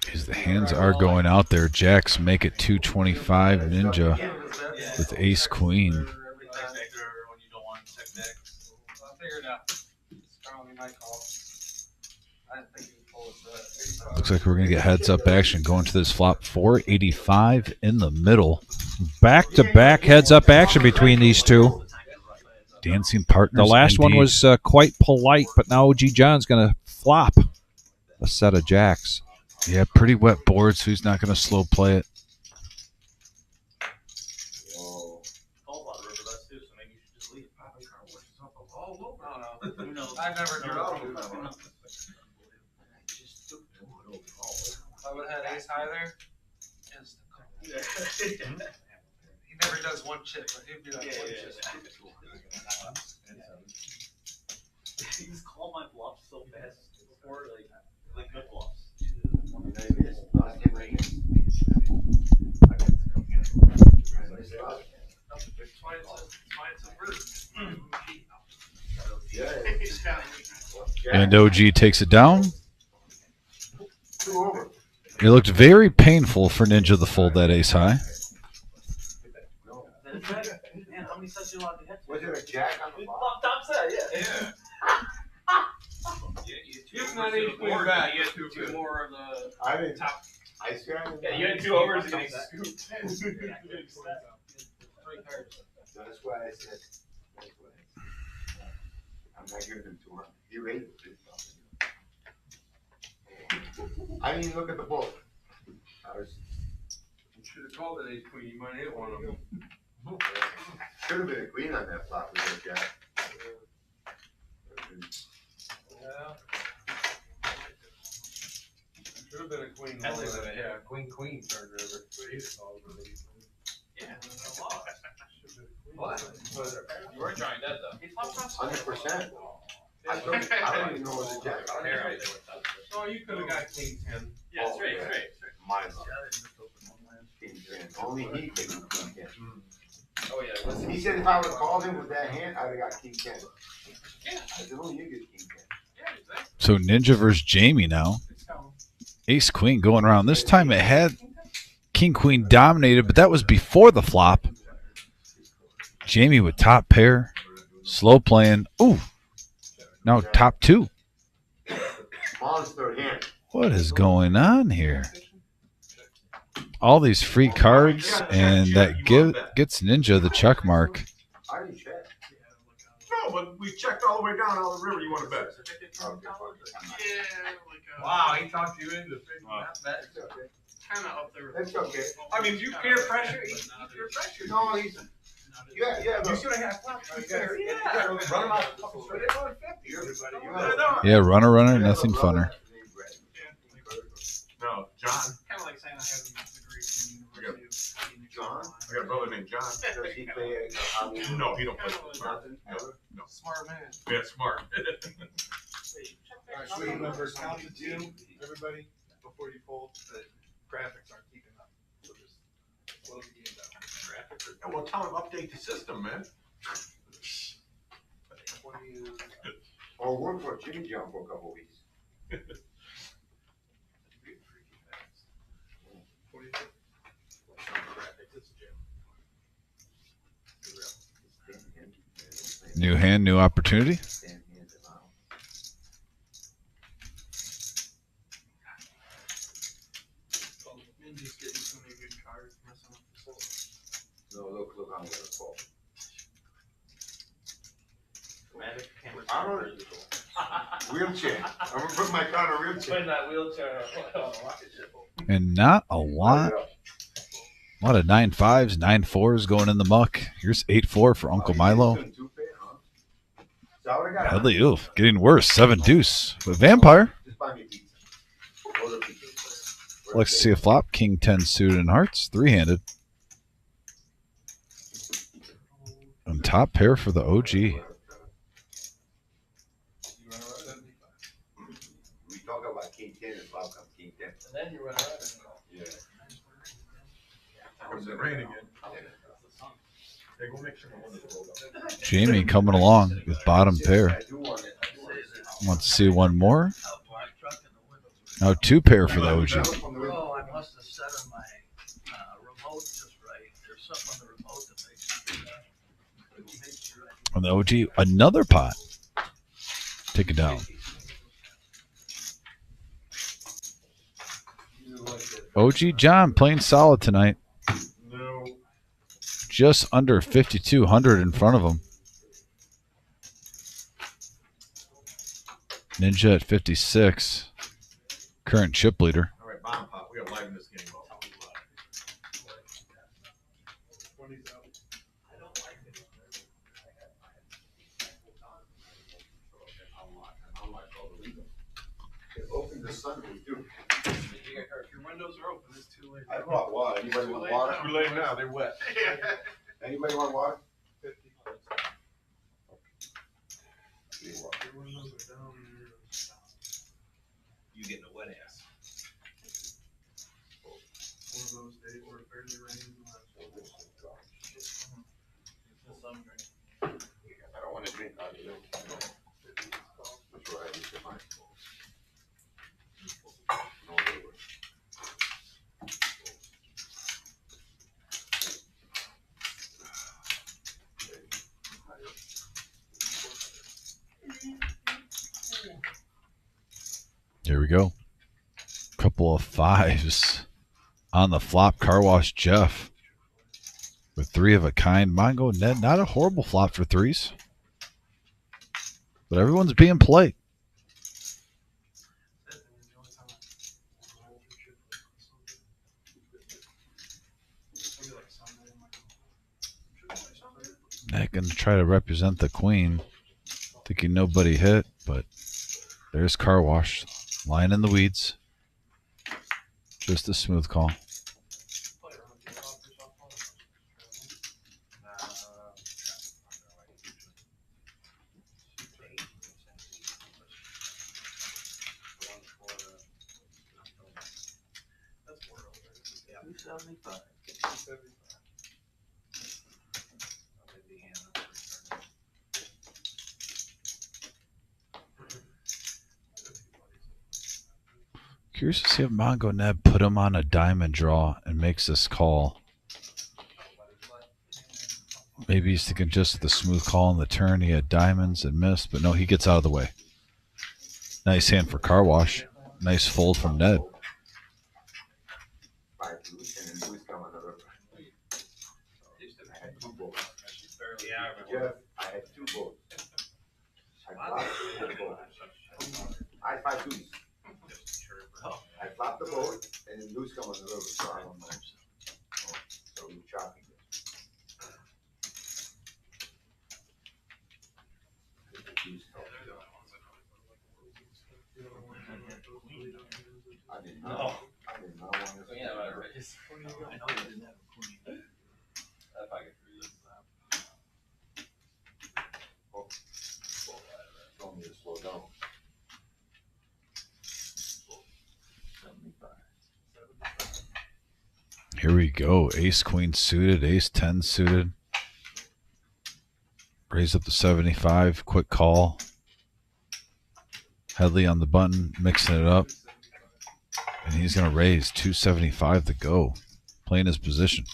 Because the hands are going out there. Jacks make it 225 Ninja with ace queen. When you don't want to check back. I figured out. It's probably my call. I didn't think he pulled it. Looks like we're going to get heads up action going to this flop. 485 in the middle. Back-to-back heads-up action between these two. Dancing partners. The last one indeed. was quite polite, but now OG John's going to flop a set of jacks. Yeah, pretty wet board, so he's not going to slow play it. I never drew. I would have had ace high there. He never does one chip, but he'd be like one chip. He's called my bluff so fast before, like good bluffs. And OG takes it down. It looked very painful for Ninja to fold that ace high. Man, how many sets you allowed to hit? Was it a jack on the flop? Top set, yeah. He's not even going back. You get two more of the I didn't. top. I swear. Yeah, you had 2 overs getting scooped. That's why I said. I'm not giving him 200. He rated it. I didn't even look at the book. I was. You should have called it ace queen. You might hit one of them. Should have been a queen on that flop with a jack. Should have been a queen. That's like that, yeah, queen turned over. Yeah, a lot. What? You were trying that though. 100%. I don't even know it was a jack. Oh, you could have got king 10. Yeah, straight. Mine. King 10. Only he could do king 10. Oh yeah. He said if I would have called him with that hand, I'd have got king 10. Yeah. I said, only you get king 10. Yeah, exactly. So Ninja versus Jamie now. Ace queen going around. This time it had king queen dominated, but that was before the flop. Jamie with top pair, slow playing. Ooh, now top 2. Mom's third hand. What is going on here? All these free cards, and that gets Ninja the check mark. I didn't check. No, but we checked all the way down out of the river. You want to bet? Wow, he talked you into figuring that bet. Kind of up there. That's okay. I mean, you peer pressure. He's peer pressure. No, he's. Yeah. You should have had flops right there. Yeah. Run him out fucking straight. Yeah, runner, nothing funner. No, John. Kind of like saying I have a degree from the University of John? I got a brother named John. Does he play No, he don't play. Nothing? No. Smart man. Yeah, smart. Alright, so remember, count to 2, everybody, before you fold. The graphics aren't keeping up. So just slow the game down. Yeah, well, tell him update the system, man. 20 Or work for Jimmy John for a couple of weeks. New hand, new opportunity. Ninja's getting so many good cards, messing up the system. No, look, I'm gonna fall. Magic camera. I don't wheelchair. I'm gonna put my car in a wheelchair. Putting that wheelchair on a rocket ship. And not a lot. A lot of 9-5s, 9-4s going in the muck. Here's 8-4 for Uncle Milo. Headley, ooh, getting worse. 7-deuce. But Vampire. Just buy me pizza. Order pizza. Let's see a flop. King 10 suited and hearts. 3-handed. And top pair for the OG. We talk about king 10 and flop comes king 10. And then you run out. Yeah. Comes the rain again. Okay, go make sure my windows are rolled up. Jamie coming along with bottom pair. Wants to see one more. Now 2 pair for the OG. Oh, I must have set on my remote just right. There's something on the remote that makes sure On the OG, another pot. Take it down. OG John playing solid tonight. No. Just under 5,200 in front of him. Ninja at 56. Current chip leader. All right, bomb pop. We got live in this game. Open the Sunday too. If your windows are open, it's too late. I brought water. Anybody want water? Too late now. They're wet. Anybody want water? Your windows are down. You getting a wet ass. One of those days where it barely rains. I don't want to drink out of it. That's right. I used to mine. No labor. Here we go. Couple of 5s on the flop. Car wash Jeff with 3 of a kind. Mongo Ned, not a horrible flop for 3s. But everyone's being played. Ned gonna try to represent the queen. Thinking nobody hit, but there's car wash. Lying in the weeds. Just a smooth call. Curious to see if Mongo Neb put him on a diamond draw and makes this call. Maybe he's thinking just the smooth call on the turn. He had diamonds and missed, but no, he gets out of the way. Nice hand for car wash. Nice fold from Ned. Jeff, I had 2 boats. I had 5 twos. I flopped the boat and then loose come on the river, so I don't know. So we chopping it. I did not. No. I did not want to. Yeah, whatever. I know you didn't have a queen. If I could read this. Told me to slow down. Here we go. Ace Queen suited. Ace 10 suited. Raise up to 75. Quick call. Headley on the button. Mixing it up. And he's going to raise 275 to go. Playing his position.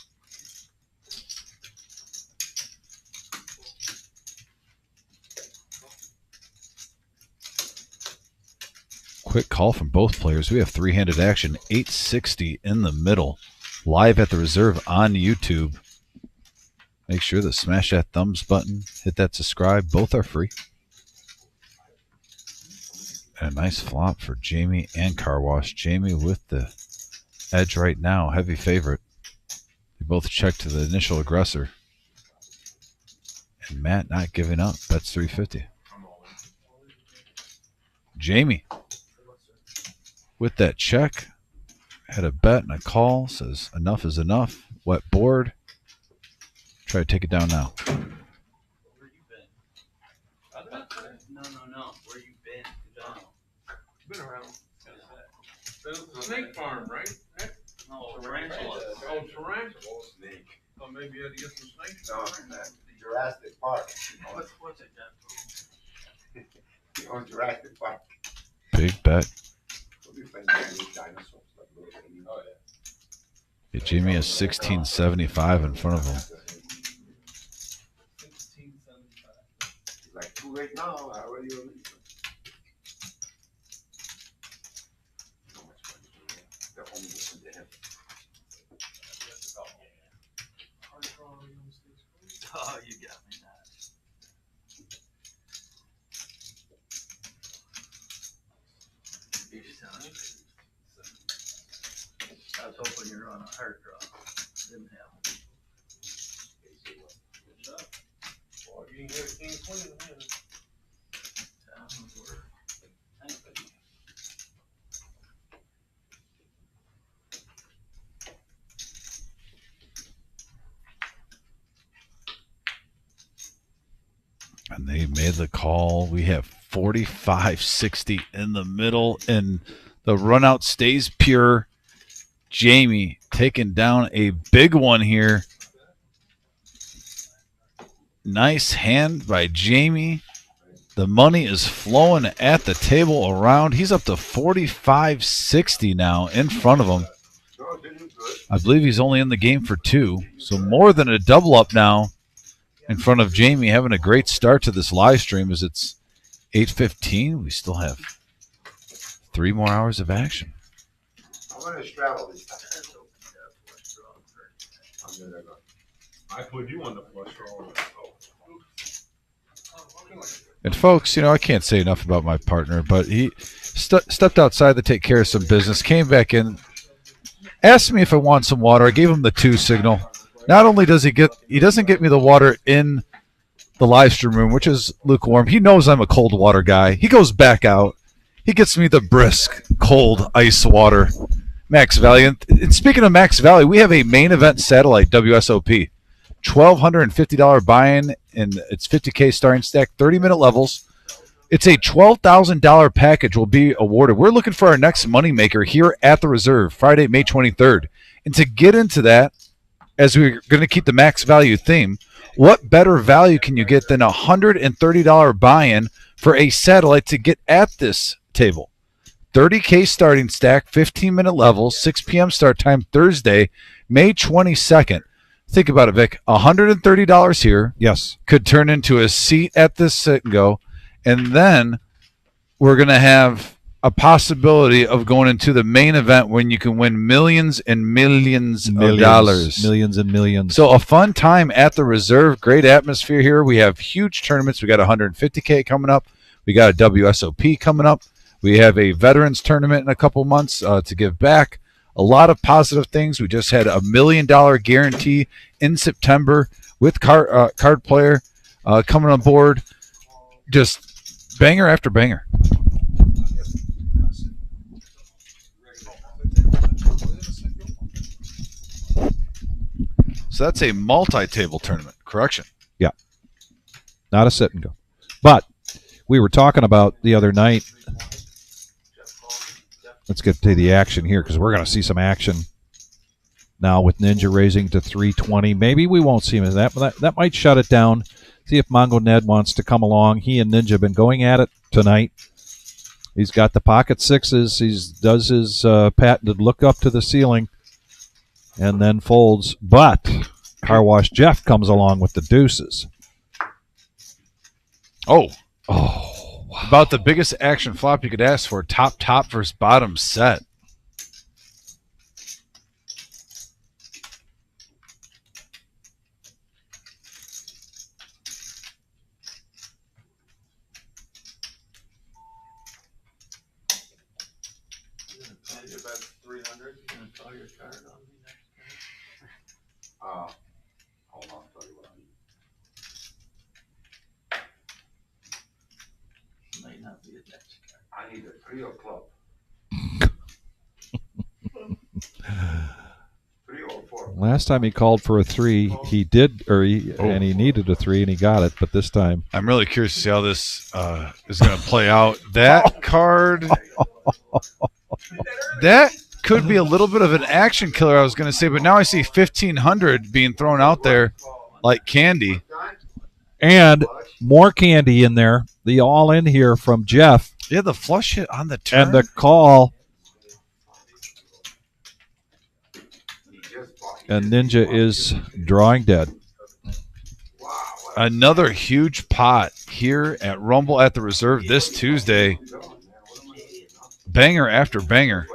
Quick call from both players. We have 3-handed action. 860 in the middle. Live at the reserve on YouTube. Make sure to smash that thumbs button. Hit that subscribe. Both are free. And a nice flop for Jamie and Car Wash. Jamie with the edge right now. Heavy favorite. They both check to the initial aggressor. And Matt not giving up. That's 350. Jamie with that check. Had a bet and a call. Says enough is enough. Wet board. Try to take it down now. Where you been? No. Where you been? Been around. Snake farm, right? No, tarantula. Oh, tarantula. Snake. Oh, maybe you had to get some snakes. No, Jurassic Park. What's it got? He owns Jurassic Park. Big bet. We'll be playing with dinosaurs. Like little babies. Oh, yeah. Yeah, Jamie has 1675 in front of him. 1675. He's like, too late now. I already released him. How much money do we have? The only listen to him. Oh, you got me now. I was hoping you were on a hard draw. Didn't happen. Good job. Well, you can get a king queen in a minute. And they made the call. We have 45-60 in the middle, and the run out stays pure. Jamie taking down a big one here. Nice hand by Jamie. The money is flowing at the table around. He's up to 45-60 now in front of him. I believe he's only in the game for 2, so more than a double up now in front of Jamie, having a great start to this live stream as it's 8:15. We still have 3 more hours of action. I'm going to straddle this time. I'm going to go. I put you on the flush draw. And folks, I can't say enough about my partner, but he stepped outside to take care of some business, came back in, asked me if I want some water. I gave him the 2 signal. Not only does he doesn't get me the water in the live stream room, which is lukewarm. He knows I'm a cold water guy. He goes back out. He gets me the brisk, cold ice water. Max Valley. And speaking of Max Valley, we have a main event satellite, WSOP. $1,250 buy-in, and it's 50K starting stack, 30-minute levels. It's a $12,000 package will be awarded. We're looking for our next moneymaker here at the Reserve, Friday, May 23rd. And to get into that, as we're going to keep the max value theme, what better value can you get than a $130 buy-in for a satellite to get at this table? 30K starting stack, 15-minute levels, 6 p.m. start time Thursday, May 22nd. Think about it, Vic. $130 here. Yes. Could turn into a seat at this sit and go. And then we're going to have a possibility of going into the main event when you can win millions and millions of dollars. Millions and millions. So a fun time at the Reserve. Great atmosphere here. We have huge tournaments. We got 150K coming up. We got a WSOP coming up. We have a veterans tournament in a couple months to give back. A lot of positive things. We just had $1 million guarantee in September with card player coming on board. Just banger after banger. So that's a multi-table tournament. Correction. Yeah. Not a sit and go. But we were talking about the other night. Let's get to the action here because we're going to see some action now with Ninja raising to 320. Maybe we won't see him as that, but that might shut it down. See if Mongo Ned wants to come along. He and Ninja have been going at it tonight. He's got the pocket sixes. He does his patented look up to the ceiling and then folds. But Car Wash Jeff comes along with the deuces. Oh. About the biggest action flop you could ask for. Top versus bottom set. Hold on, tell you what I need. Might not be a next card. I need a 3 o'clock. 3 or 4. Last time he called for a 3, he did, and he needed a 3, and he got it. But this time, I'm really curious to see how this is going to play out. That card could be a little bit of an action killer, I was going to say, but now I see 1,500 being thrown out there like candy. And more candy in there. The all in here from Jeff. Yeah, the flush hit on the turn. And the call. And Ninja is drawing dead. Another huge pot here at Rumble at the Reserve this Tuesday. Banger after banger.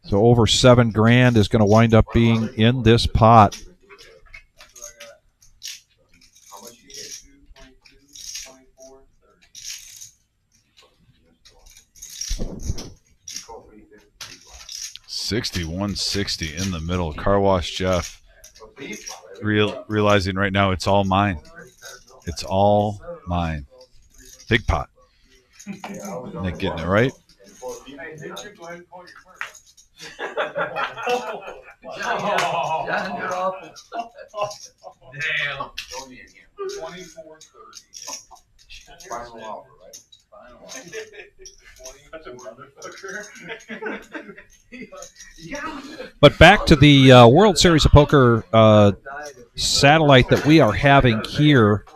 So over $7,000 is going to wind up being in this pot. $61.60 in the middle. Car Wash Jeff realizing right now it's all mine. It's all mine. Big pot. Nick getting it right. John, you're awful. Damn. 24.30. Final offer, right? Such a motherfucker. But back to the World Series of Poker satellite that we are having here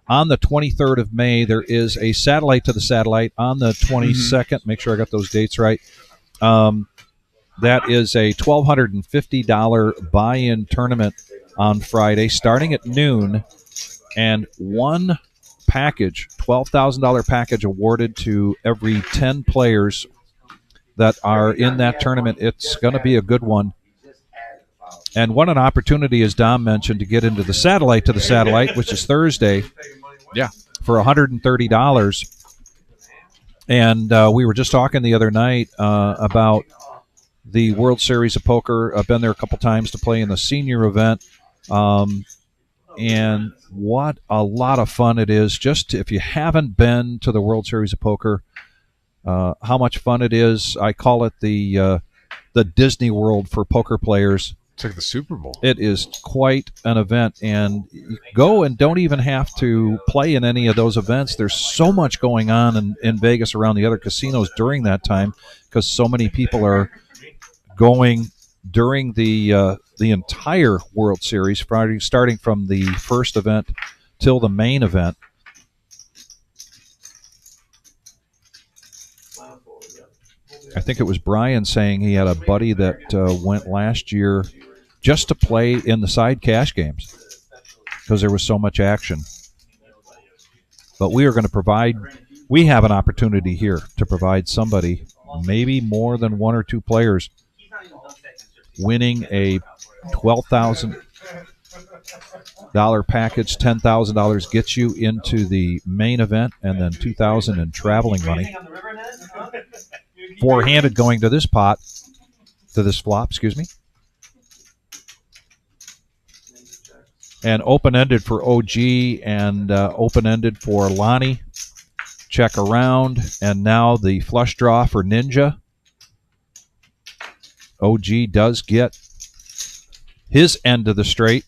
on the 23rd of May. There is a satellite to the satellite on the 22nd. Make sure I got those dates right. That is a $1,250 buy-in tournament on Friday starting at noon, and one package, $12,000 package awarded to every 10 players that are in that tournament. It's going to be a good one. And what an opportunity, as Dom mentioned, to get into the satellite to the satellite, which is Thursday, for $130. And we were just talking the other night about the World Series of Poker. I've been there a couple times to play in the senior event. And what a lot of fun it is. Just if you haven't been to the World Series of Poker, how much fun it is. I call it the Disney World for poker players. It's like the Super Bowl. It is quite an event, and you go and don't even have to play in any of those events. There's so much going on in Vegas around the other casinos during that time because so many people are going during the entire World Series, starting from the first event till the main event. I think it was Brian saying he had a buddy that went last year just to play in the side cash games because there was so much action. But we are going to provide, we have an opportunity here to provide somebody, maybe more than one or two players, winning a $12,000 package. $10,000 gets you into the main event, and then $2,000 in traveling money. Four-handed going to this pot, to this flop, excuse me. And open-ended for OG and open-ended for Lonnie. Check around, and now the flush draw for Ninja. OG does get his end of the straight.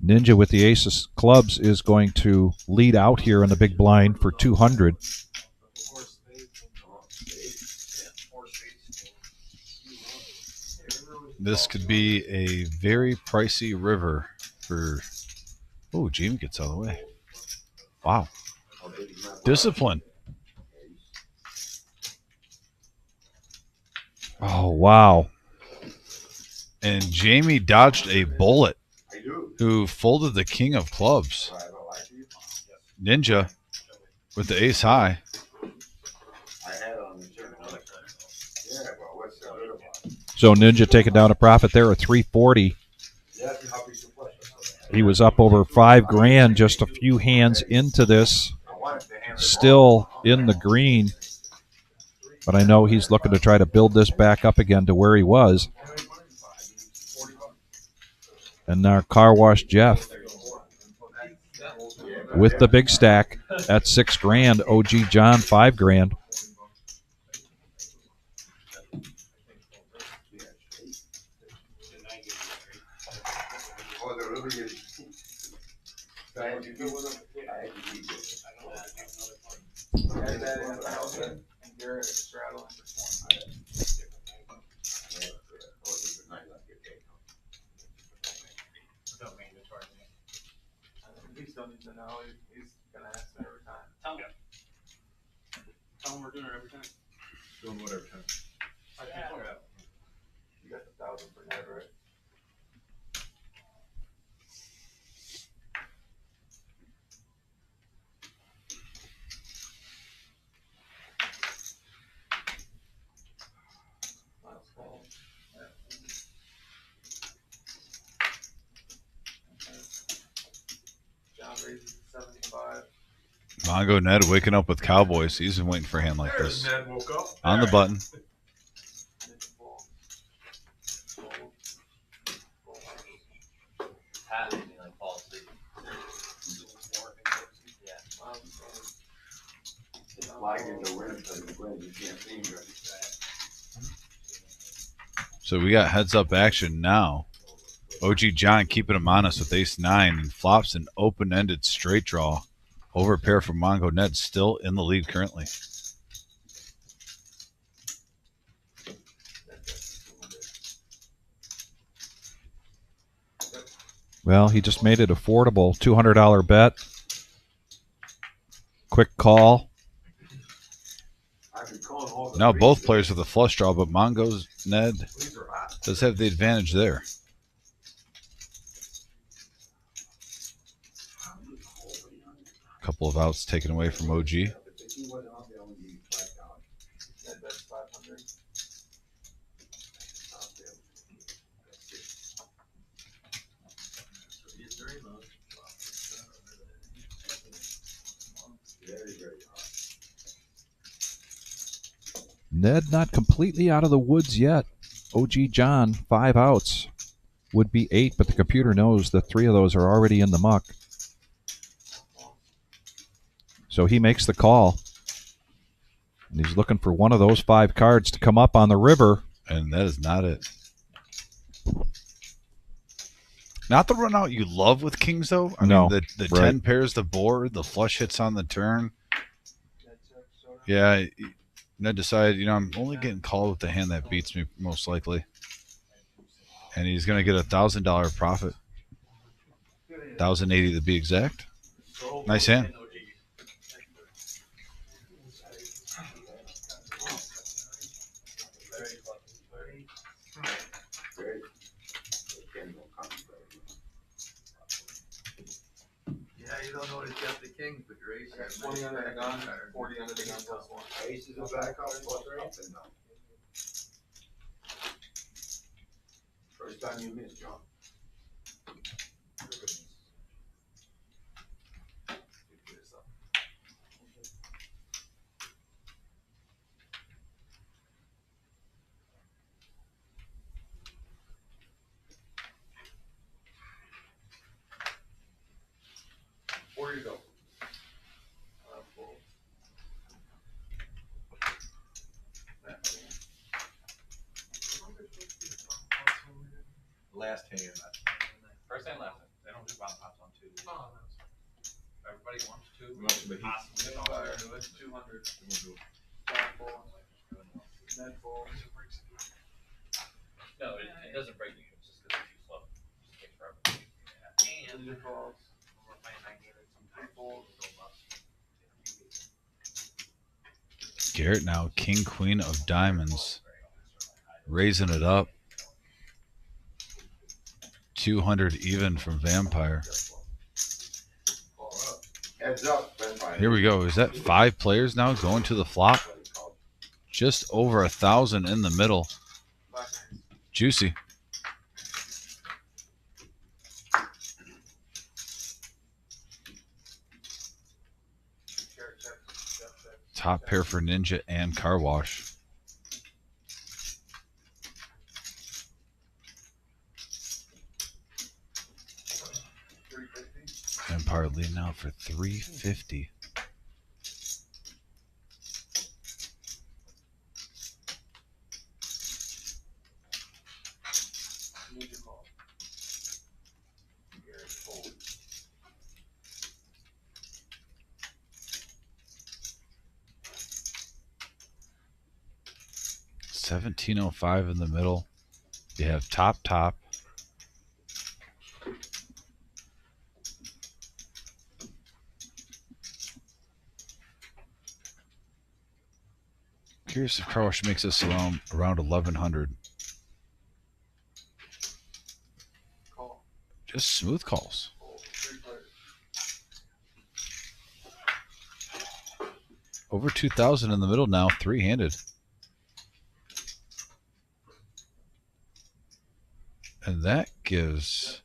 Ninja with the ace of clubs is going to lead out here in the big blind for 200. This could be a very pricey river for... Oh, Jamie gets out of the way. Wow. Discipline. Oh, wow. And Jamie dodged a bullet who folded the king of clubs. Ninja with the ace high. So Ninja taking down a profit there of 340. He was up over $5,000 just a few hands into this. Still in the green. But I know he's looking to try to build this back up again to where he was. And our car wash Jeff. with the big stack. That's $6,000. OG John, $5,000. Oh, there really is. I had to keep it. Add that in 1,000 and Garrett straddling for 20. Without mandatory. He still needs to know, he's gonna ask me every time. Tell him. Tell him we're doing it every time. Doing whatever time. You got the 1,000 for Ned, right? Last call. Yeah. John raises 75. Mongo Ned waking up with Cowboys. He's been waiting for a hand like There's this. Ned woke up. On the button. Pat made me like fall asleep. Yeah. It's flag in the wind, so you can't see him. So we got heads up action now. OG John keeping him honest with ace-9 and flops an open-ended straight draw. Over pair for Mongo Ned, still in the lead currently. Well, he just made it affordable. $200 bet. Quick call. Now both players with a flush draw, but Mongo's Ned does have the advantage there. Couple of outs taken away from OG. That's 500. Ned not completely out of the woods yet. OG John, 5 outs. Would be 8, but the computer knows that 3 of those are already in the muck. So he makes the call. And he's looking for one of those 5 cards to come up on the river. And that is not it. Not the run out you love with kings, though. I No, mean, the right. 10 pairs the board, the flush hits on the turn. Yeah, Ned decided, I'm only getting called with the hand that beats me most likely. And he's going to get $1,000 profit. 1,080 to be exact. Nice hand. Yeah, you don't know he's got the king, but your ace. I got 20 under the gun, 40 under the gun plus 1. Aces are back up, plus or up and down. First time you missed, John. Where you go? Last hand. First and last. They don't do bomb pops on 2. Everybody wants to. Possibly. It's 200. John full. Ned full. No, it doesn't break you. It's just because it's too slow. It just takes forever. Yeah. And your calls. We're playing 98 sometimes. Full. Garrett now king, queen of diamonds. Raising it up. 200 even from Vampire. Heads up, Vampire. Here we go. Is that 5 players now going to the flop? Just over 1,000 in the middle. Juicy. Top pair for Ninja and Car Wash. And Vampire lead now for 350. $17.05 in the middle. You have top. Curious if Car Wash makes this around 1100. Call. Just smooth calls. Three players. Over 2,000 in the middle now, three-handed. And that gives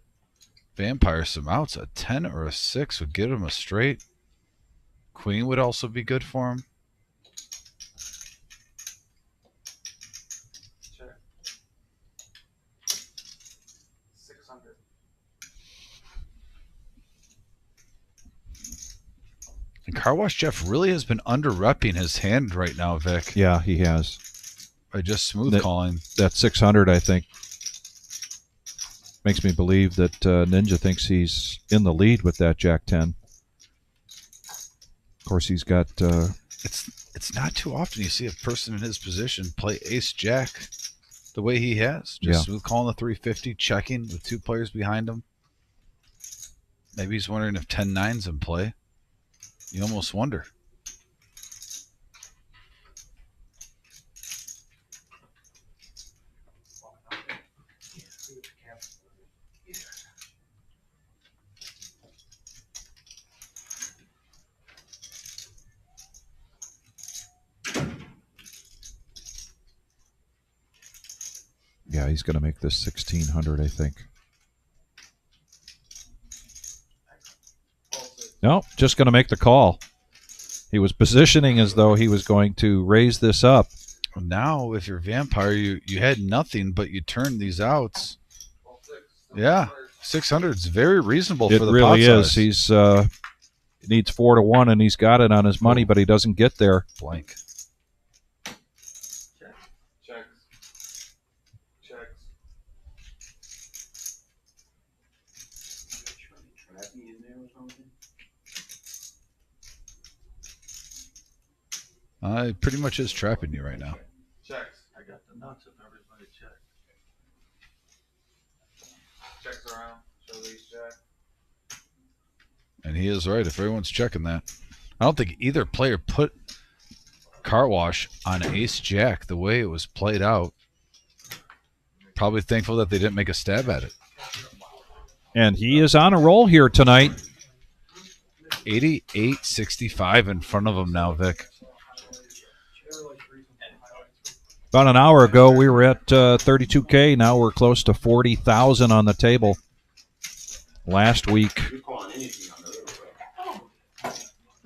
Vampire some outs. A 10 or a 6 would get him a straight. Queen would also be good for him. Check. 600. And Car Wash Jeff really has been under-repping his hand right now, Vic. Yeah, he has. By just smooth calling. That 600, I think, makes me believe that Ninja thinks he's in the lead with that Jack 10. Of course, he's got... It's not too often you see a person in his position play Ace Jack the way he has. Just smooth calling the 350, checking with two players behind him. Maybe he's wondering if 10-9's in play. You almost wonder. Yeah, he's going to make this 1,600, I think. No, just going to make the call. He was positioning as though he was going to raise this up. Well, now, if you're Vampire, you had nothing, but you turned these outs. Yeah, 600 is very reasonable for the pot size. It really is. He's he needs 4 to 1, and he's got it on his money, but he doesn't get there. Blank. Checks. Checks. It pretty much is trapping you right now. Checks. I got the nuts if everybody checked. Checks around. Show these jack. And he is right if everyone's checking that. I don't think either player put Car Wash on Ace Jack the way it was played out. Probably thankful that they didn't make a stab at it. And he is on a roll here tonight. 88-65 in front of him now, Vic. About an hour ago, we were at 32K. Now we're close to 40,000 on the table. Last week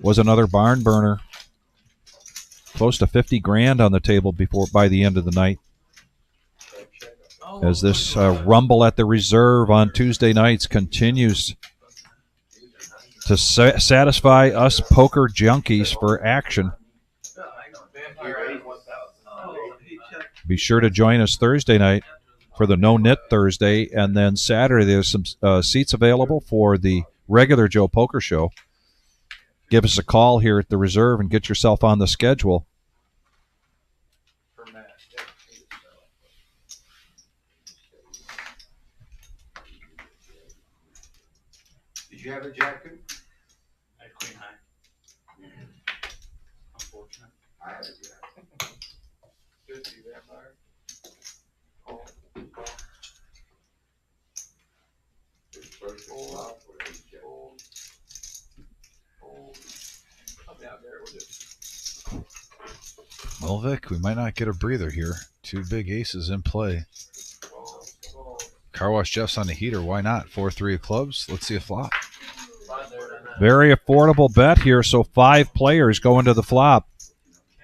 was another barn burner. Close to 50 grand on the table by the end of the night. As this rumble at the reserve on Tuesday nights continues to satisfy us poker junkies for action. Be sure to join us Thursday night for the No Knit Thursday, and then Saturday there's some seats available for the regular Joe Poker Show. Give us a call here at the reserve and get yourself on the schedule. Did you have a jacket? I had queen high. Unfortunate. I had a jacket. 50 Vampire. Call. Call. First flop with a jack. Fold. Fold. I'll be out there with it. Well, Vic, we might not get a breather here. Two big aces in play. Call. Call. Car Wash Jeff's on the heater. Why not? 4-3 of clubs. Let's see a flop. Very affordable bet here, so 5 players go into the flop.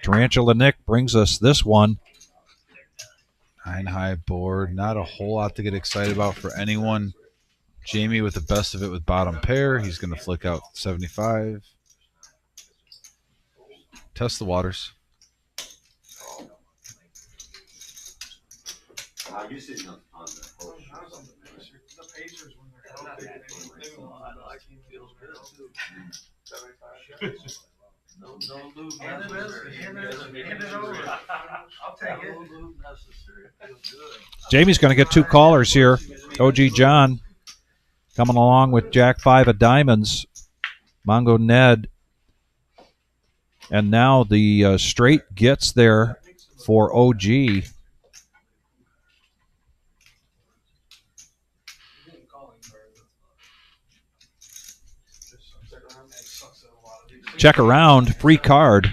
Tarantula Nick brings us this one. 9 high board. Not a whole lot to get excited about for anyone. Jamie with the best of it with bottom pair. He's going to flick out 75. Test the waters. You sitting on the horse. The Pacers when they're healthy, they like feels good too. 75. No lube Hand it necessary. over. Hand it over. I'll take No it. lube necessary. It feels good. Jamie's going to get 2 callers here. OG John coming along with Jack 5 of diamonds. Mongo Ned. And now the straight gets there for OG. Check around, free card.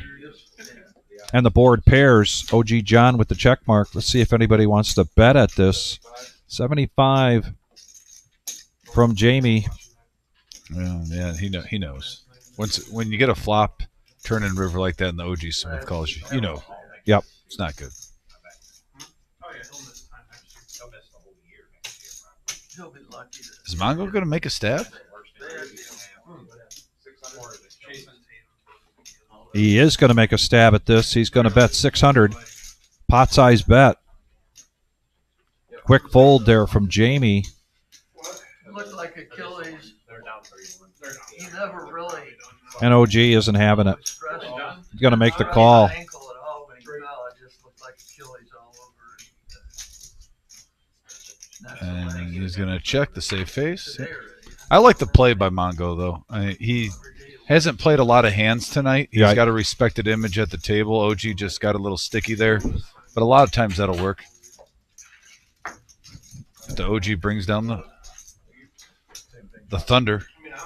And the board pairs. OG John with the check mark. Let's see if anybody wants to bet at this. 75 from Jamie. Well, yeah, he knows. When you get a flop turn in river like that and the OG Smith calls you, you know. Yep. It's not good. Oh yeah, he'll miss time next year. He'll miss the whole year next year. He'll be lucky. Is Mongo going to make a stab? He is going to make a stab at this. He's going to bet 600. Pot size bet. Quick fold there from Jamie. It looked like Achilles. They're down 31. He never really And OG isn't having it. stressed. He's going to make the call. Ankle at all when he fell. It just looked like Achilles all over. And he's going to check the safe face. Today already. I like the play by Mongo, though. He hasn't played a lot of hands tonight. He's Yeah. got a respected image at the table. OG just got a little sticky there. But a lot of times that'll work. If the OG brings down the thunder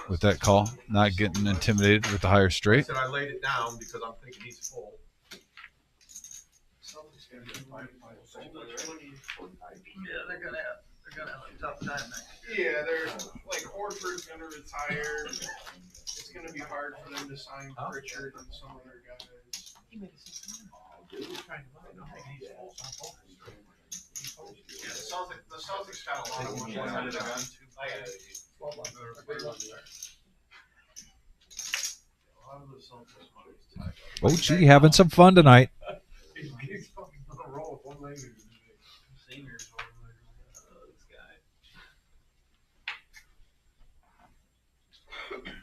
with that call, not getting intimidated with the higher I straight. said I laid it down because I'm thinking he's full. Yeah, they're gonna have a tough time next Yeah, they're like Horford's gonna retire. It's gonna be hard for them to sign Pritchard and some of their guys. Yeah, the Celtics got a lot of money out of the gun. OG having some fun tonight. He's fucking on a roll with one leg. seniors.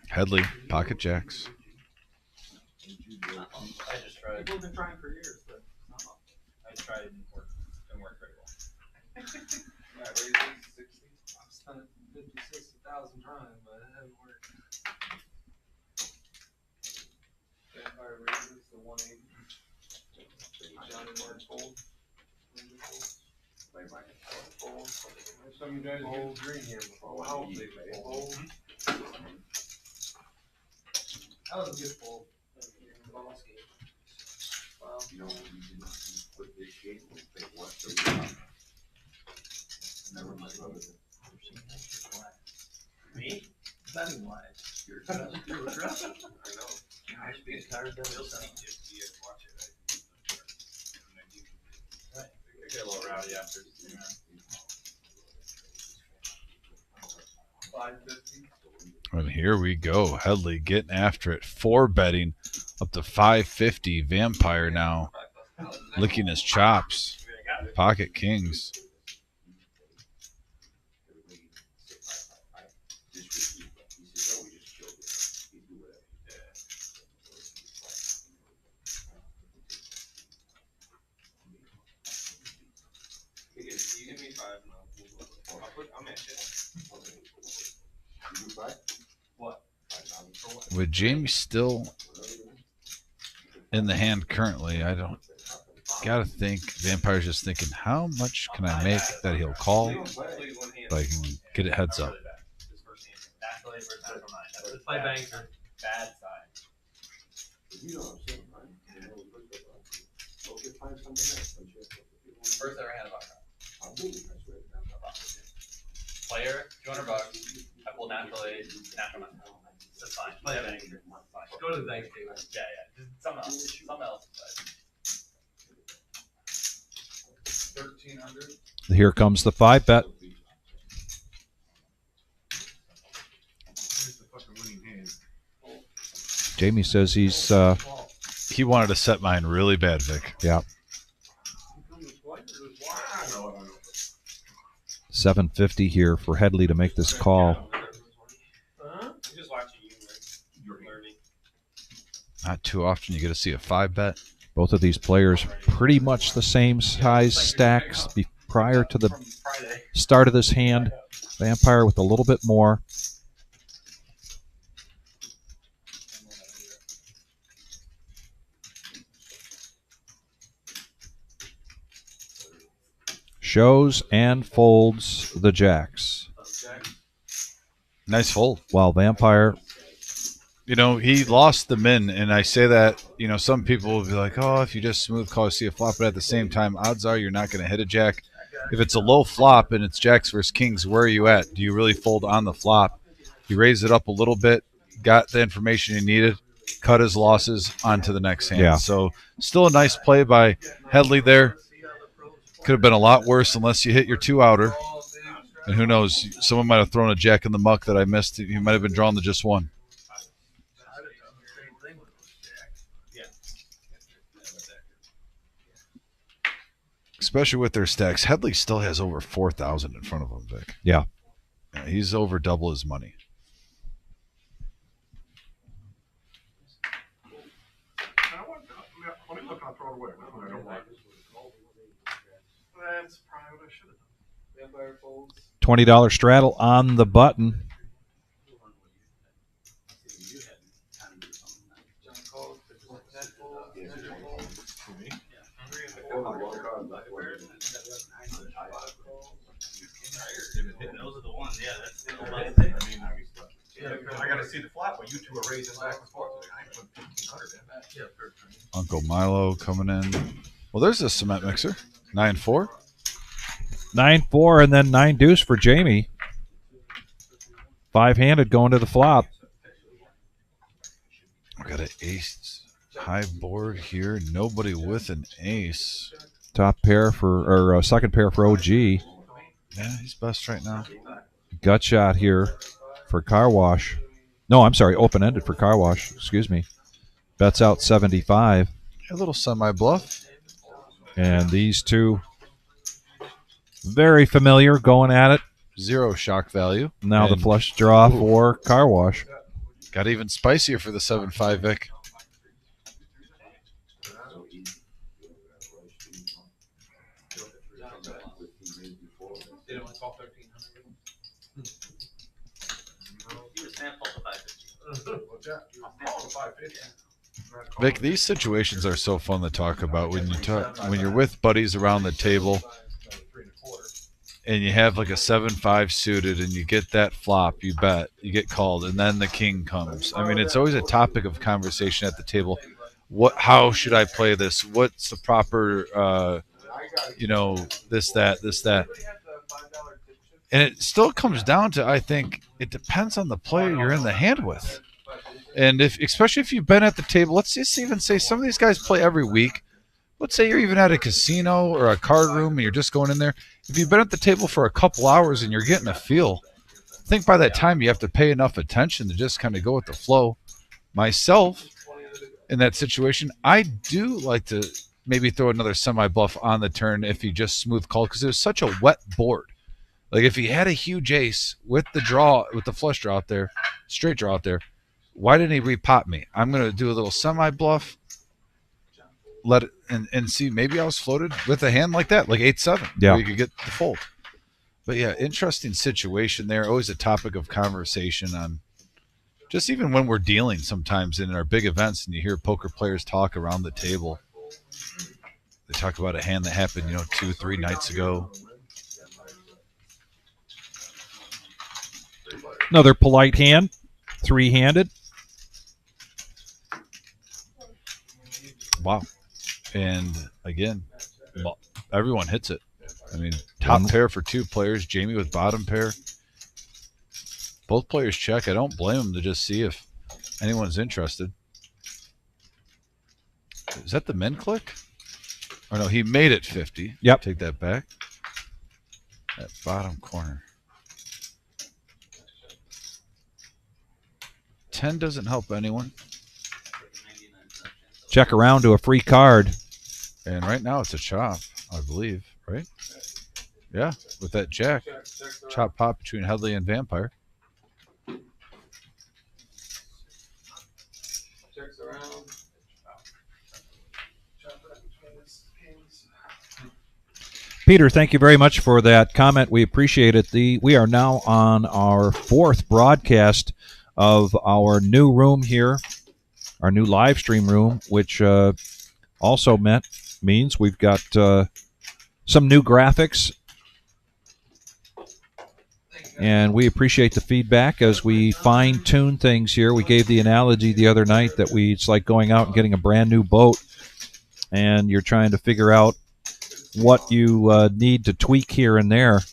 Headley, pocket jacks. I just tried. People have been trying for years, but I tried and didn't work very well. I raised it 60. I've spent 50, 60,000 trying, but it hasn't worked. Vampire raises the 180. Johnny Mark fold. Fold. Some of you guys get green here before. How they fold. That was a good fold. Wow. You know, you can put this shit and think what's the top. Never mind. Me? Betting wise, you're aggressive. I know. I should be tired of You'll this. see just be able to watch it. It get a little rowdy after. 550. And here we go. Headley getting after it. 4 betting up to 550. Vampire now licking his chops. Pocket kings. You give me 5 and I'll match it. What? With Jamie still in the hand currently, I don't gotta think Vampire's just thinking, how much can I make that he'll call, but I can get it heads up. Play banker. Bad side. You know what I'm saying, right? You know, go get find something else. Don't you? First ever hand of I'll do it. I swear. Player, $200. I pull naturally, natural. That's fine. Play a banker. Go to the bank table. Yeah, yeah. Just something else. Something else. 1300. Here comes the 5 bet. fucking winning hand. Jamie says he's He wanted to set mine really bad, Vic. yeah. 750 here for Headley to make this call. Just watching you learning. Not too often you get to see a 5-bet. Both of these players pretty much the same size stacks prior to the start of this hand. Vampire with a little bit more. Shows and folds the jacks. Nice fold. While Vampire, You know, he lost the min, and I say that, you know, some people will be like, oh, if you just smooth call, you see a flop, but at the same time, odds are you're not going to hit a jack. If it's a low flop and it's jacks versus kings, where are you at? Do you really fold on the flop? He raised it up a little bit, got the information he needed, cut his losses, on to the next hand. Yeah. So still a nice play by Headley there. Could have been a lot worse unless you hit your 2-outer. And who knows, someone might have thrown a jack in the muck that I missed. He might have been drawn to just one. Especially with their stacks. Headley still has over 4,000 in front of him, Vic. yeah. He's over double his money. Let me look, I'll throw it away. I don't want it. That's probably what I should have done. Vampire folds. $20 straddle on the button. John calls. Net folds. Measure folds. Those are the ones, yeah, that's I gotta see the flop, but you two are raising back and forth. I put 1,500 in. Uncle Milo coming in. Well, there's a cement mixer. 9-4. 9-4 and then 9 deuce for Jamie. 5-handed going to the flop. We got an ace high board here. Nobody with an ace. Top pair for, or second pair for OG. Yeah, he's best right now. Gut shot here for Car Wash. No, I'm sorry, open-ended for Car Wash. Excuse me. Bets out 75. A little semi-bluff. And these two, very familiar, going at it. Zero shock value. Now the And flush draw for Car Wash. got even spicier for the 7-5, Vic. Did it want to call 1,300? You were sampled the 550. What's that? I'm calling 550. Vic, these situations are so fun to talk about when you're with buddies around the table and you have like a 7-5 suited and you get that flop, you bet, you get called, and then the king comes. I mean, it's always a topic of conversation at the table. How should I play this? What's the proper, this, that. And it still comes down to, I think, it depends on the player you're in the hand with. And especially if you've been at the table, let's just even say some of these guys play every week. Let's say you're even at a casino or a card room and you're just going in there. If you've been at the table for a couple hours and you're getting a feel, I think by that time you have to pay enough attention to just kind of go with the flow. Myself, in that situation, I do like to maybe throw another semi-bluff on the turn if he just smooth called, because it was such a wet board. Like if he had a huge ace with the draw, with the flush draw out there, straight draw out there, why didn't he repop me? I'm going to do a little semi-bluff, let it, and see, maybe I was floated with a hand like that, like 8-7, yeah, where you could get the fold. But yeah, interesting situation there. Always a topic of conversation on just even when we're dealing sometimes in our big events and you hear poker players talk around the table. They talk about a hand that happened, 2-3 nights ago. Another polite hand, 3-handed. Wow. And again, everyone hits it. I mean, top pair for 2 players. Jamie with bottom pair. Both players check. I don't blame them to just see if anyone's interested. Is that the min click? Or no, he made it 50. Yep. Take that back. That bottom corner. 10 doesn't help anyone. Check around to a free card. And right now it's a chop, I believe, right? Yeah, with that jack. Chop pot between Headley and Vampire. Checks around. Chop that between his hands. Peter, thank you very much for that comment. We appreciate it. We are now on our 4th broadcast of our new room here, our new live stream room, which also means we've got some new graphics. And we appreciate the feedback as we fine-tune things here. We gave the analogy the other night that it's like going out and getting a brand new boat, and you're trying to figure out what you need to tweak here and there.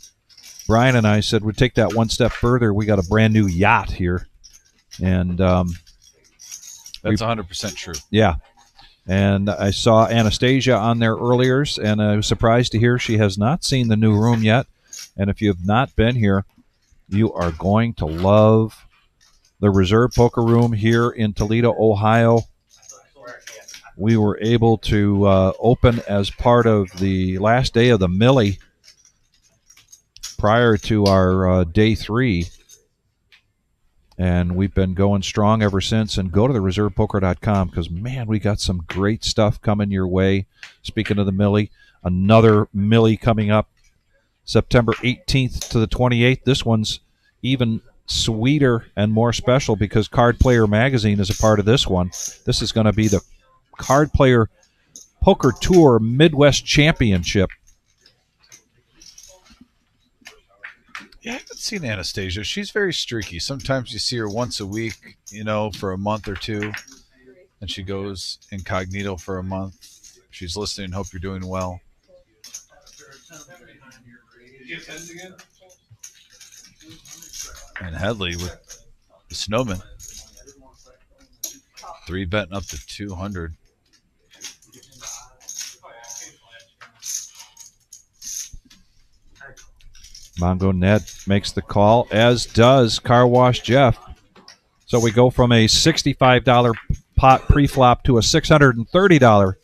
Brian and I said we'd take that one step further. We got a brand new yacht here. And that's 100% true. Yeah. And I saw Anastasia on there earlier, and I was surprised to hear she has not seen the new room yet. And if you have not been here, you are going to love the Reserve Poker Room here in Toledo, Ohio. We were able to open as part of the last day of the Millie prior to our day 3. And we've been going strong ever since. And go to thereservepoker.com because, man, we got some great stuff coming your way. Speaking of the Millie, another Millie coming up September 18th to the 28th. This one's even sweeter and more special because Card Player Magazine is a part of this one. This is going to be the Card Player Poker Tour Midwest Championship. Yeah, I haven't seen Anastasia. She's very streaky. Sometimes you see her once a week, for a month or two, and she goes incognito for a month. She's listening. Hope you're doing well. And Headley with the Snowman. 3 betting up to 200. Mongo Ned makes the call, as does Car Wash Jeff. So we go from a $65 pot pre-flop to a $630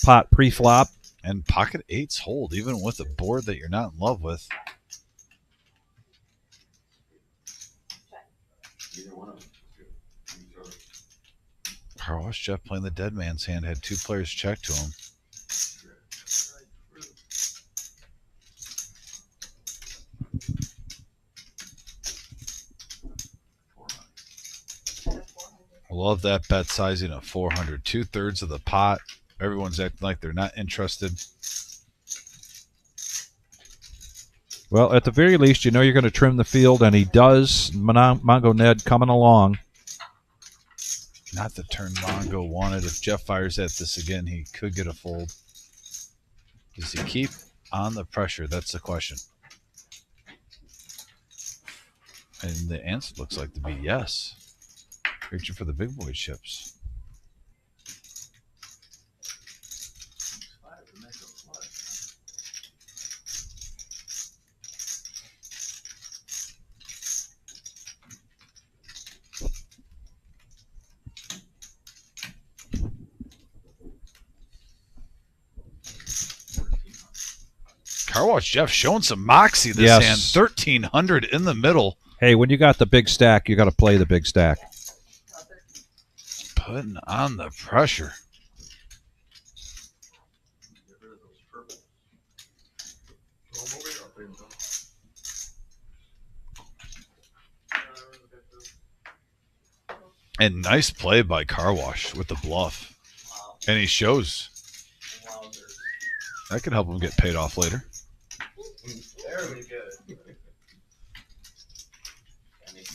pot pre-flop. And pocket 8s hold, even with a board that you're not in love with. Car Wash Jeff playing the dead man's hand, had 2 players check to him. I love that bet sizing of 400. 2/3 of the pot. Everyone's acting like they're not interested. Well, at the very least, you're going to trim the field, and he does. Mongo Ned coming along. Not the turn Mongo wanted. If Jeff fires at this again, he could get a fold. Does he keep on the pressure? That's the question. And the answer looks like to be yes. Reaching for the big boy chips. Car Wash Jeff showing some moxie this hand. 1,300 in the middle. Hey, when you got the big stack, you got to play the big stack. Putting on the pressure. And nice play by Car Wash with the bluff. And he shows. That could help him get paid off later. Very good.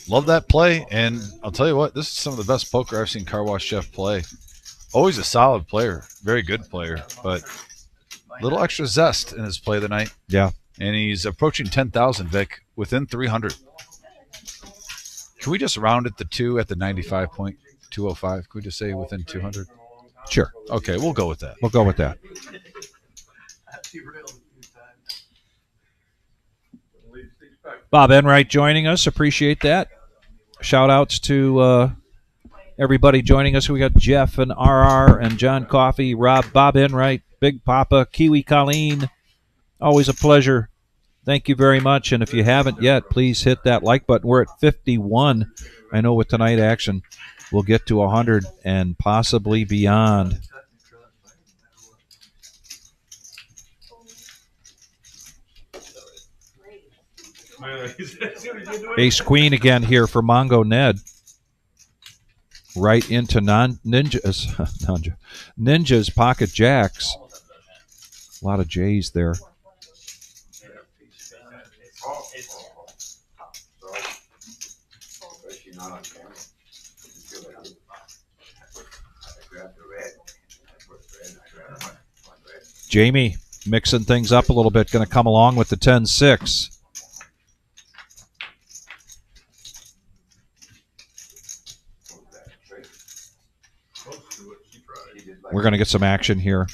Love that play, and I'll tell you what, this is some of the best poker I've seen Car Wash Jeff play. Always a solid player, very good player, but a little extra zest in his play tonight. Yeah. And he's approaching 10,000, Vic, within 300. Can we just round it to 2 at the 95.205? Can we just say within 200? Sure. Okay, we'll go with that. We'll go with that. Bob Enright joining us. Appreciate that. shout outs to everybody joining us. We got Jeff and RR and John Coffey, Rob, Bob Enright, Big Papa, Kiwi Colleen. Always a pleasure. Thank you very much. And if you haven't yet, please hit that like button. We're at 51. I know with tonight action, we'll get to 100 and possibly beyond. Ace Queen again here for Mongo Ned. Right into Ninja's pocket jacks. A lot of J's there. Jamie mixing things up a little bit. Going to come along with the 10-6. We're going to get some action here.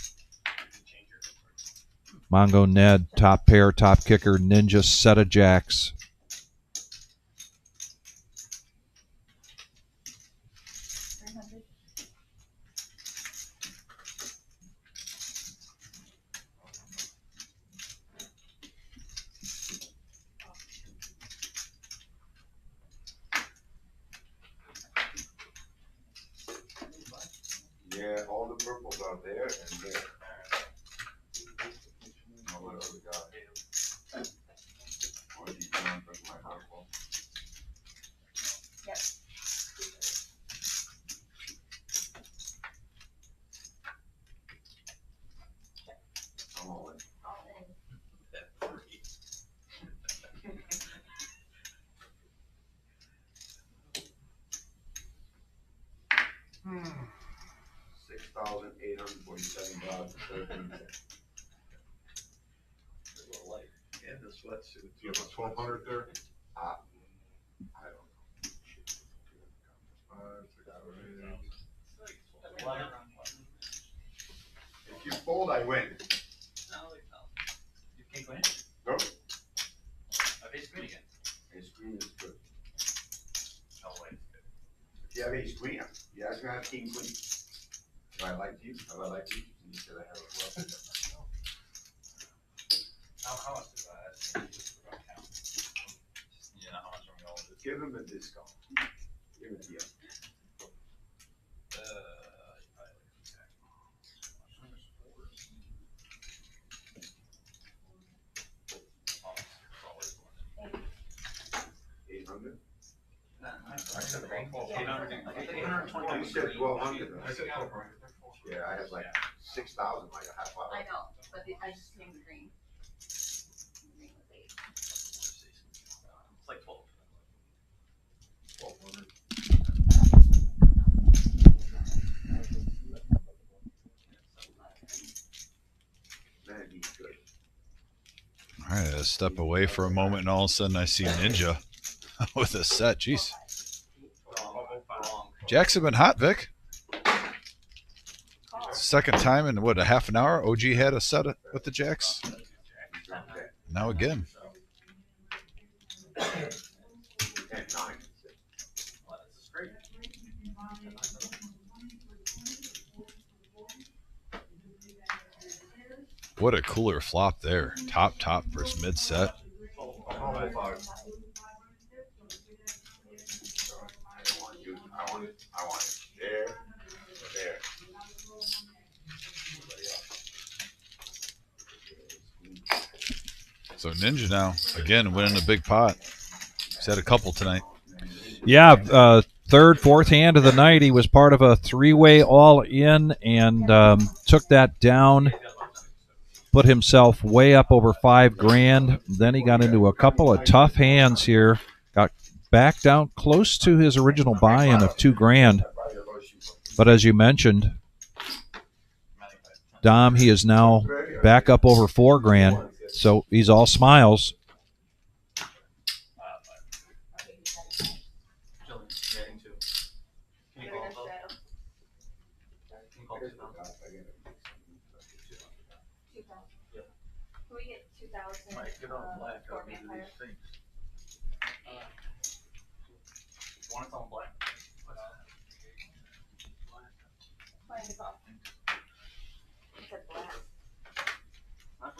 Mongo Ned, top pair, top kicker, Ninja set of jacks. Yeah, all the purples are there and there. No other guy. Or is he going for my purple? Yep. I'm all in. All in. $6,847.13. And the sweatsuit. You have a 1,200 there? I don't know. If you fold, I win. You can't win? No, Ace queen again. ace queen is good. No way. It's good. If you have ace queen, you ask me to have king queen. Do I like you? Have I liked you? And you said I have as well. How much is that? You know how much I'm going to Give him a discount. Give him a deal. $800? You said 1,200. I said 1,200. Yeah, I have like 6,000, like a half hour. I know, but I just came green. Green was 8. It's like 12. 1,200. Man, he's good. All right, I step away for a moment, and all of a sudden I see Ninja with a set. Jeez. Jacks have been hot, Vic. Second time in, what, a half an hour? OG had a set with the Jacks. Now again. 10-9. What a cooler flop there. Top versus mid set. I don't want you. I want it there, there. So Ninja now, again, winning a big pot. He's had a couple tonight. Yeah, third, fourth hand of the night. He was part of a three-way all-in and took that down, put himself way up over $5,000. Then he got into a couple of tough hands here, got back down close to his original buy-in of $2,000. But as you mentioned, Dom, he is now back up over $4,000. So he's all smiles. Can we get 2,000? Might get on black for on these vampire? things. Want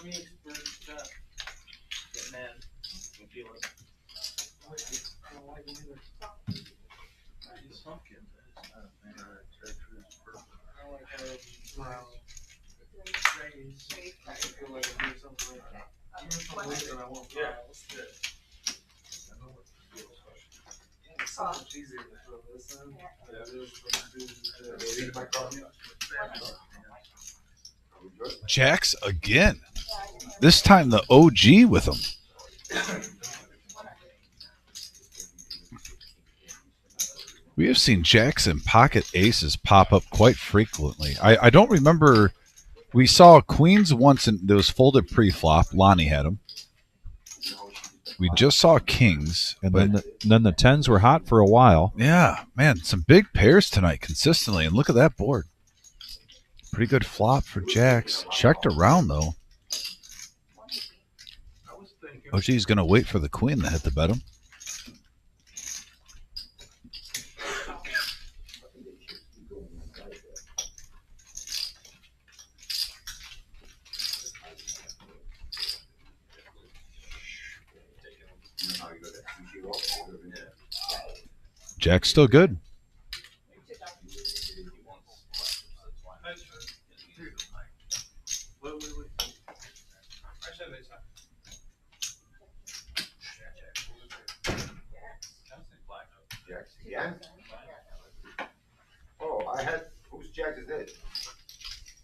Let me experience that. Get mad. And feel it. I don't like them either. Some kids, it's not a fan of that treacherous person. I don't like how they smile. Raise. I feel like I'm doing something like that. Even if I'm losing, I won't cry. Let's do it. I know what the deal is. Yeah, it's so much easier to throw this in. Yeah, it is. Leave my car. Jacks again. This time the OG with them. We have seen jacks and pocket aces pop up quite frequently. I don't remember. We saw queens once and there was folded pre-flop. Lonnie had them. We just saw kings. And but then the tens were hot for a while. yeah, man, some big pairs tonight consistently. And look at that board. Pretty good flop for jacks. Checked around, though. OG's going to wait for the queen to hit the bottom. Jack's still good. Jacks again? Oh, I had, whose jack is it?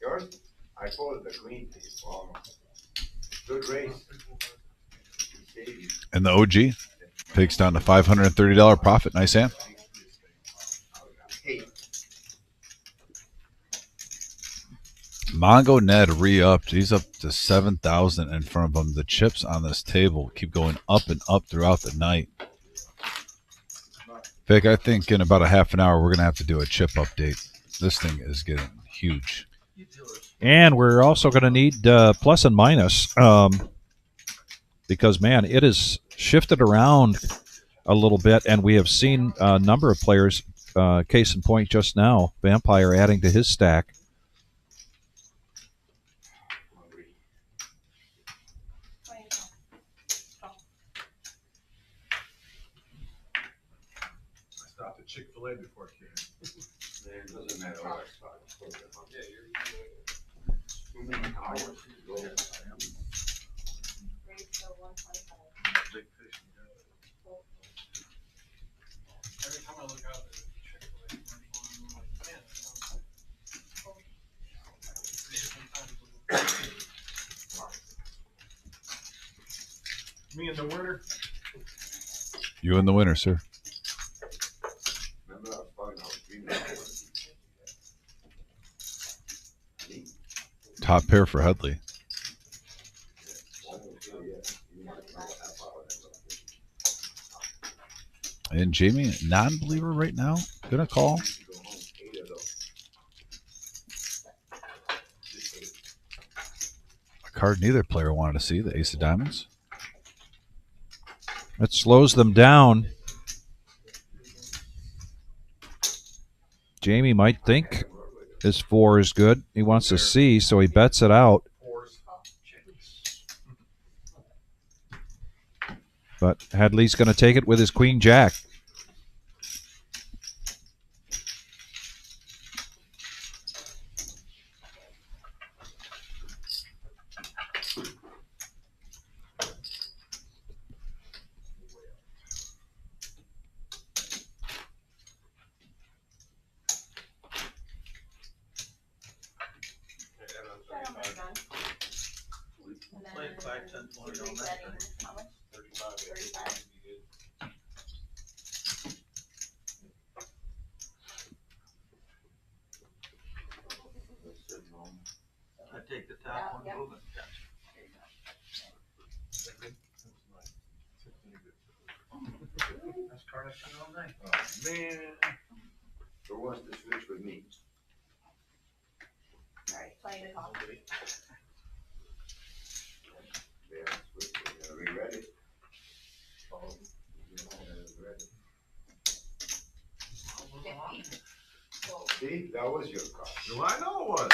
Yours? I folded the queen to you. Oh, good race. And the OG takes down to $530 profit. Nice hand. Hey, Mongo Ned re-upped. He's up to 7,000 in front of him. The chips on this table keep going up and up throughout the night. Vic, I think in about a half an hour we're going to have to do a chip update. This thing is getting huge. And we're also going to need plus and minus because, man, it has shifted around a little bit, and we have seen a number of players, case in point just now, Vampire adding to his stack. Stopped at Chick-fil-A before it came. it doesn't matter. All right, fine. Too many hours to go. Big fish. Every time I look out at Chick-fil-A commercial, I'm like, man, that sounds like 3 different times. Me and the winner. You in the winner, sir. Remember, I was talking about green light. Top pair for Headley. And Jamie, non-believer right now, gonna call. A card neither player wanted to see, the Ace of Diamonds. It slows them down. Jamie might think his 4 is good. He wants to see, so he bets it out. But Hadley's going to take it with his queen jack. Play 5, 10, 20 on that thing. 35. I take the top one, move it. That's card I spent all night. Oh, man. Who wants to switch with me? Alright, play the call. Yeah, switch. Are we ready? Fifty. See, that was your card. Well, I know it was.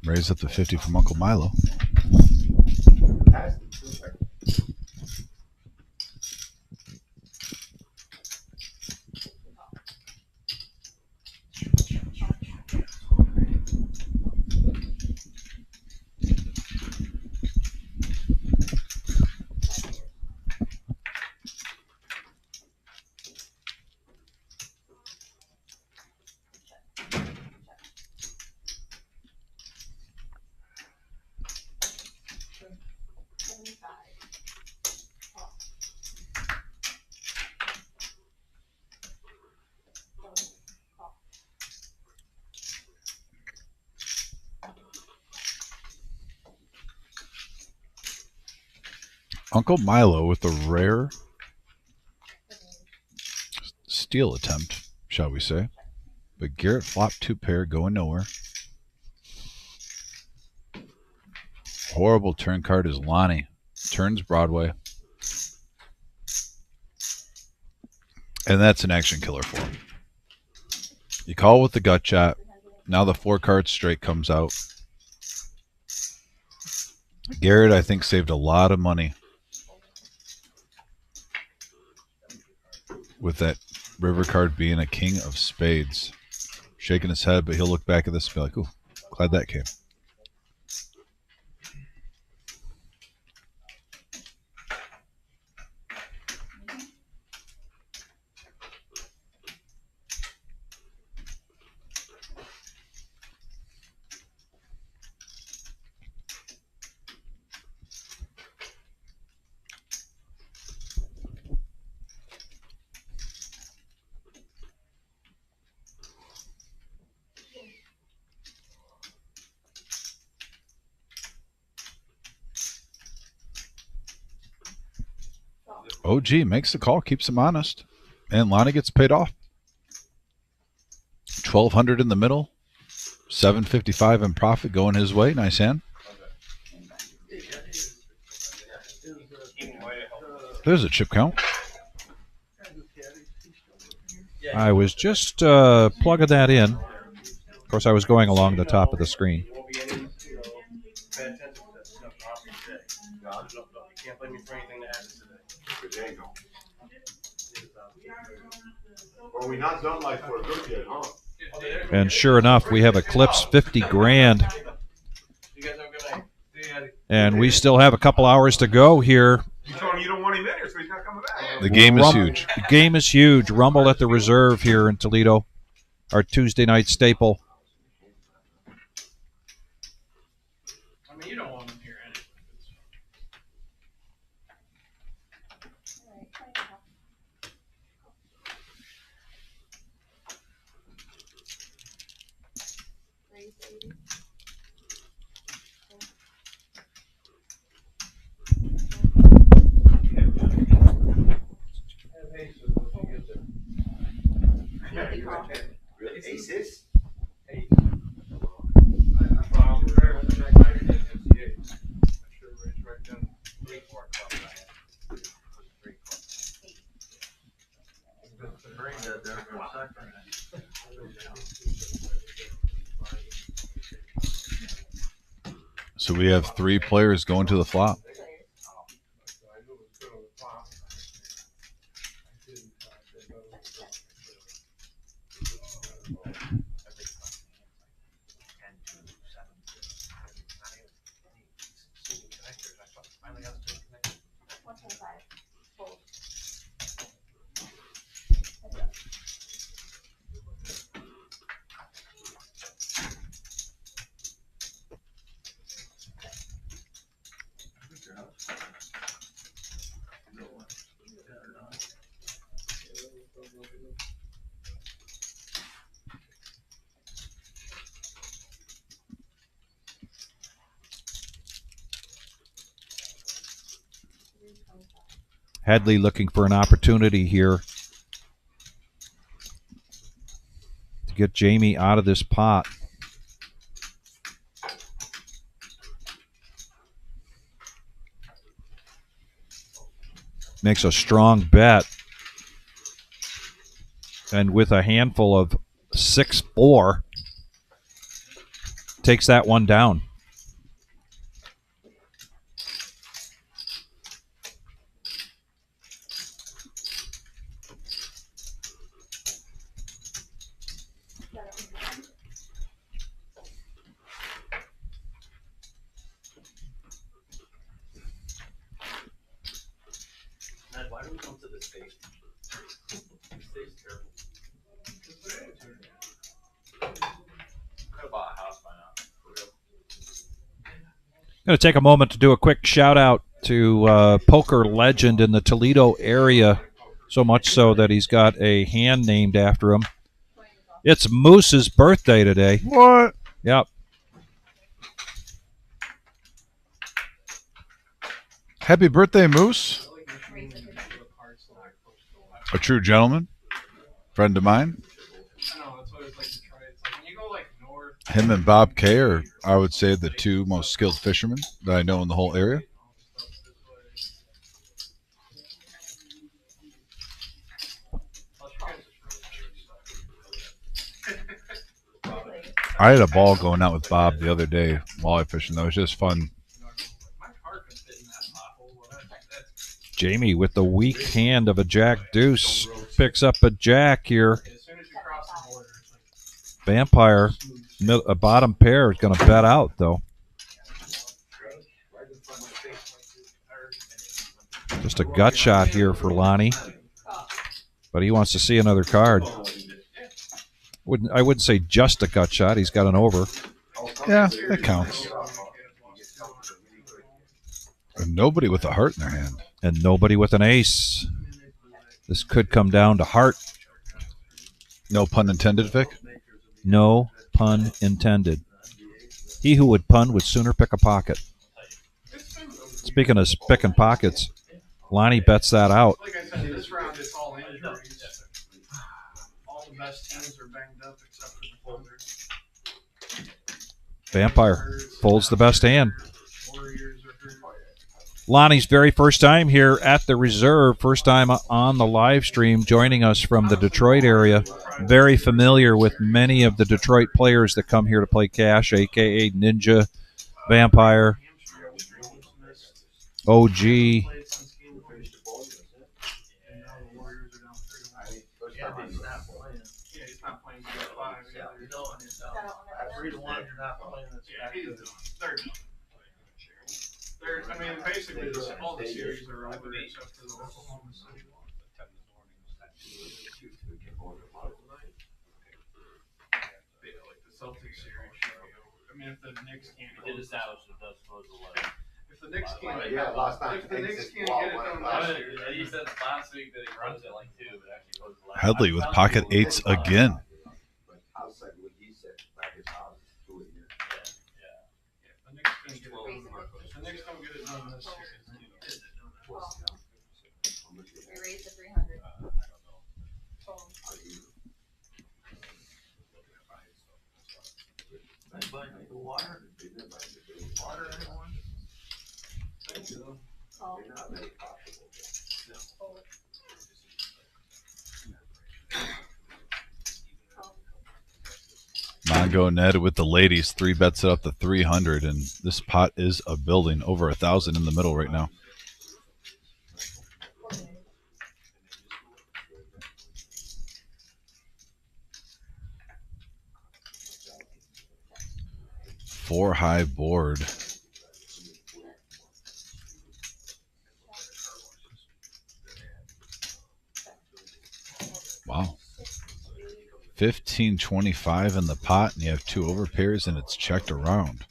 Raise up the 50 from Uncle Milo. Uncle Milo with a rare steal attempt, shall we say. But Garrett flopped 2 pair, going nowhere. Horrible turn card is Lonnie. Turns Broadway. And that's an action killer for him. You call with the gut shot. Now the 4 card straight comes out. Garrett, I think, saved a lot of money with that river card being a king of spades. Shaking his head, but he'll look back at this and be like, ooh, glad that came. OG makes the call, keeps him honest, and Lonnie gets paid off. 1,200 in the middle, 755 in profit going his way. Nice hand. There's a chip count. I was just plugging that in. Of course, I was going along the top of the screen. Can't blame me for anything that happens today. Well, we not done like for a good yet, huh? And sure enough, we have eclipsed 50 grand. And we still have a couple hours to go here. You told him you don't want him in here, so he's not coming back. The game is huge. The game is huge. Rumble at the Reserve here in Toledo. Our Tuesday night staple. I mean, you don't want them here anyway. Really? Aces? So we have 3 players going to the flop. Hadley looking for an opportunity here to get Jamie out of this pot. Makes a strong bet. And with a handful of 6-4, takes that one down. Man, why do we come to this station? This station's terrible. Could have bought a house by now. For real. I'm going to take a moment to do a quick shout out to poker legend in the Toledo area, so much so that he's got a hand named after him. It's Moose's birthday today. What? Yep. Happy birthday, Moose. A true gentleman. Friend of mine. I know, that's what it's like to try. It's like when you go like north. Him and Bob Kay are, I would say, the two most skilled fishermen that I know in the whole area. I had a ball going out with Bob the other day walleye fishing. That was just fun. My car could fit in that pothole. Well, that's Jamie with the weak hand of a jack deuce picks up a jack here. as soon as you cross the border, it's like Vampire, a bottom pair is going to bet out though. Just a gut shot here for Lonnie, but he wants to see another card. I wouldn't say just a gut shot. He's got an over. Yeah, that counts. And nobody with a heart in their hand. And nobody with an ace. This could come down to heart. No pun intended, Vic? No pun intended. He who would pun would sooner pick a pocket. Speaking of picking pockets, Lonnie bets that out. like I said, this round it's all injuries. All the best teams are banged up except for the holders. Vampire folds the best hand. Warriors are hurt. Lonnie's very first time here at the reserve, first time on the live stream, joining us from the Detroit area. Very familiar with many of the Detroit players that come here to play cash, a.k.a. Ninja, Vampire, OG. Yeah, he's not playing. Yeah, he's not playing G5. Yeah, you know, and it's 3-1, you're not playing this Yeah, back he's to third. I mean, basically, all the series are over except for the Oklahoma City one. Yeah, like the Celtics series should be over. I mean, if the Knicks can't Did close, establish that that's supposed to let. if the Knicks can't, Yeah, last time. if the Knicks can't get it done last year, He said last week that he runs it like 2, but actually goes to last. Headley with pocket eights again. But outside what he said, like his house, do it here. if the Knicks can't get it done, if the Knicks don't get it done this series, then you get it done. We raised to 300. anybody need the water? Water, anyone? Oh, They're not very profitable. Mongo Ned with the ladies, 3 bets it up to 300, and this pot is a building over 1,000 in the middle right now. Four high board. Wow. 15-25 in the pot, and you have 2 overpairs, and it's checked around.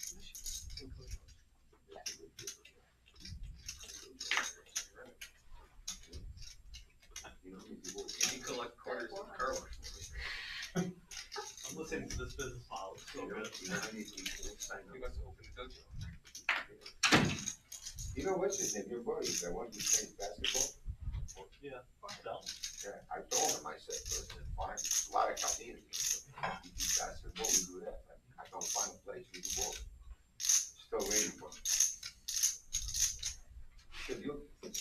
You collect quarters in car wash. I'm listening to this business model. It's so good. You know what's his name? Your buddy, the one who plays basketball? Yeah. Yeah, I told him, I said, listen, fine, a lot of communities. We do basketball, we do that, but I don't find a place we do both. Still waiting for him.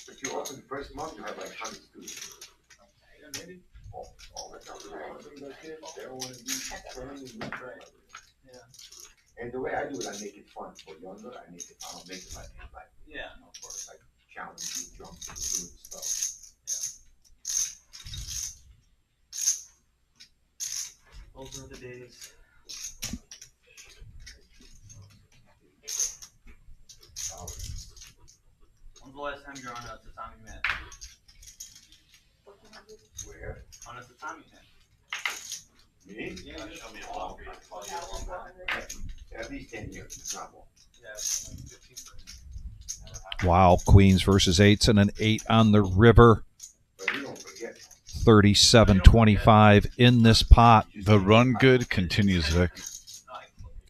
But you open the first month, you have like 100 students. All the time. They don't want to be turned and returned. And the way I do it, I make it fun. For younger, I don't make it like Yeah, no, of course. like challenging, jumping, doing stuff. Those were the days. When's the last time you were on a tatami mat? Where? On a tatami mat. Me? Yeah, show me a long At least 10 years. It's not more. Yeah, 15. Wow, queens versus eights and an 8 on the river. But you don't forget. 37-25 in this pot. The run good continues, Vic.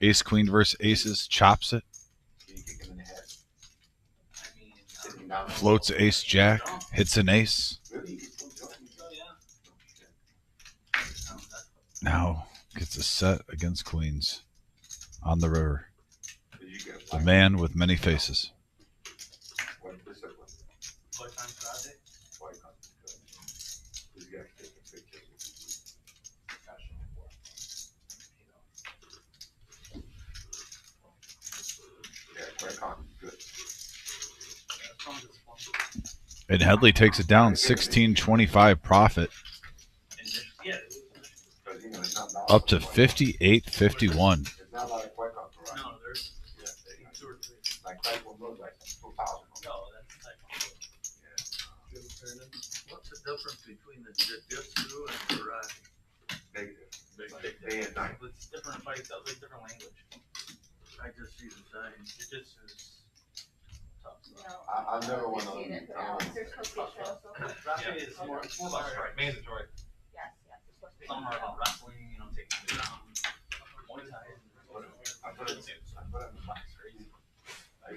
Ace queen versus aces, chops it. You kick him in the head. I mean, Sitting down. Floats ace jack, hits an ace. Really? You can still jump. oh yeah. Now gets a set against queens on the river. Did you get a The black- man with many faces. What discipline? What time karate? Why not? Because you got to take a picture with discussion before. Yeah, quite calm. Good. And Headley takes it down 16-25 profit Yeah. Because, you know, it's not loud. up to 58-51. It's not like quite calm karate. No, there's Yeah, two or three. like Taekwondo, like 2,000. No, that's like. What's the difference between the jiu-jitsu and karate? Big day and night. It's different fights, that's like different language. I just see the same. Jiu-jitsu is tough. I never went on. There's supposed to be a show, so. Karate is more about strike. Mandatory. Yes, yes, there's supposed to be. Some are about wrestling, you know, taking it down. Muay Thai. I put it in the box. I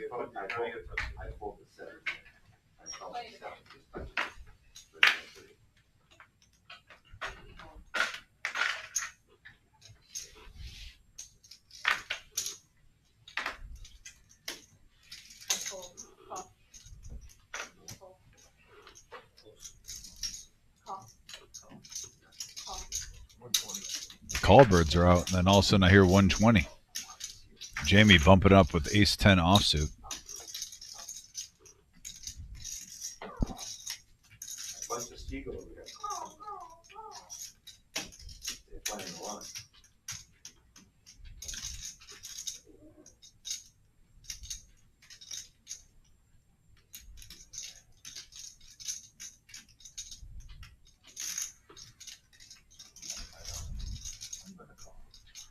pulled the seven. I felt the seven. Call birds are out, and then all of a sudden I hear 120. Jamie bumping up with ace 10 offsuit. Bunch of seagull over there. They're playing a lot.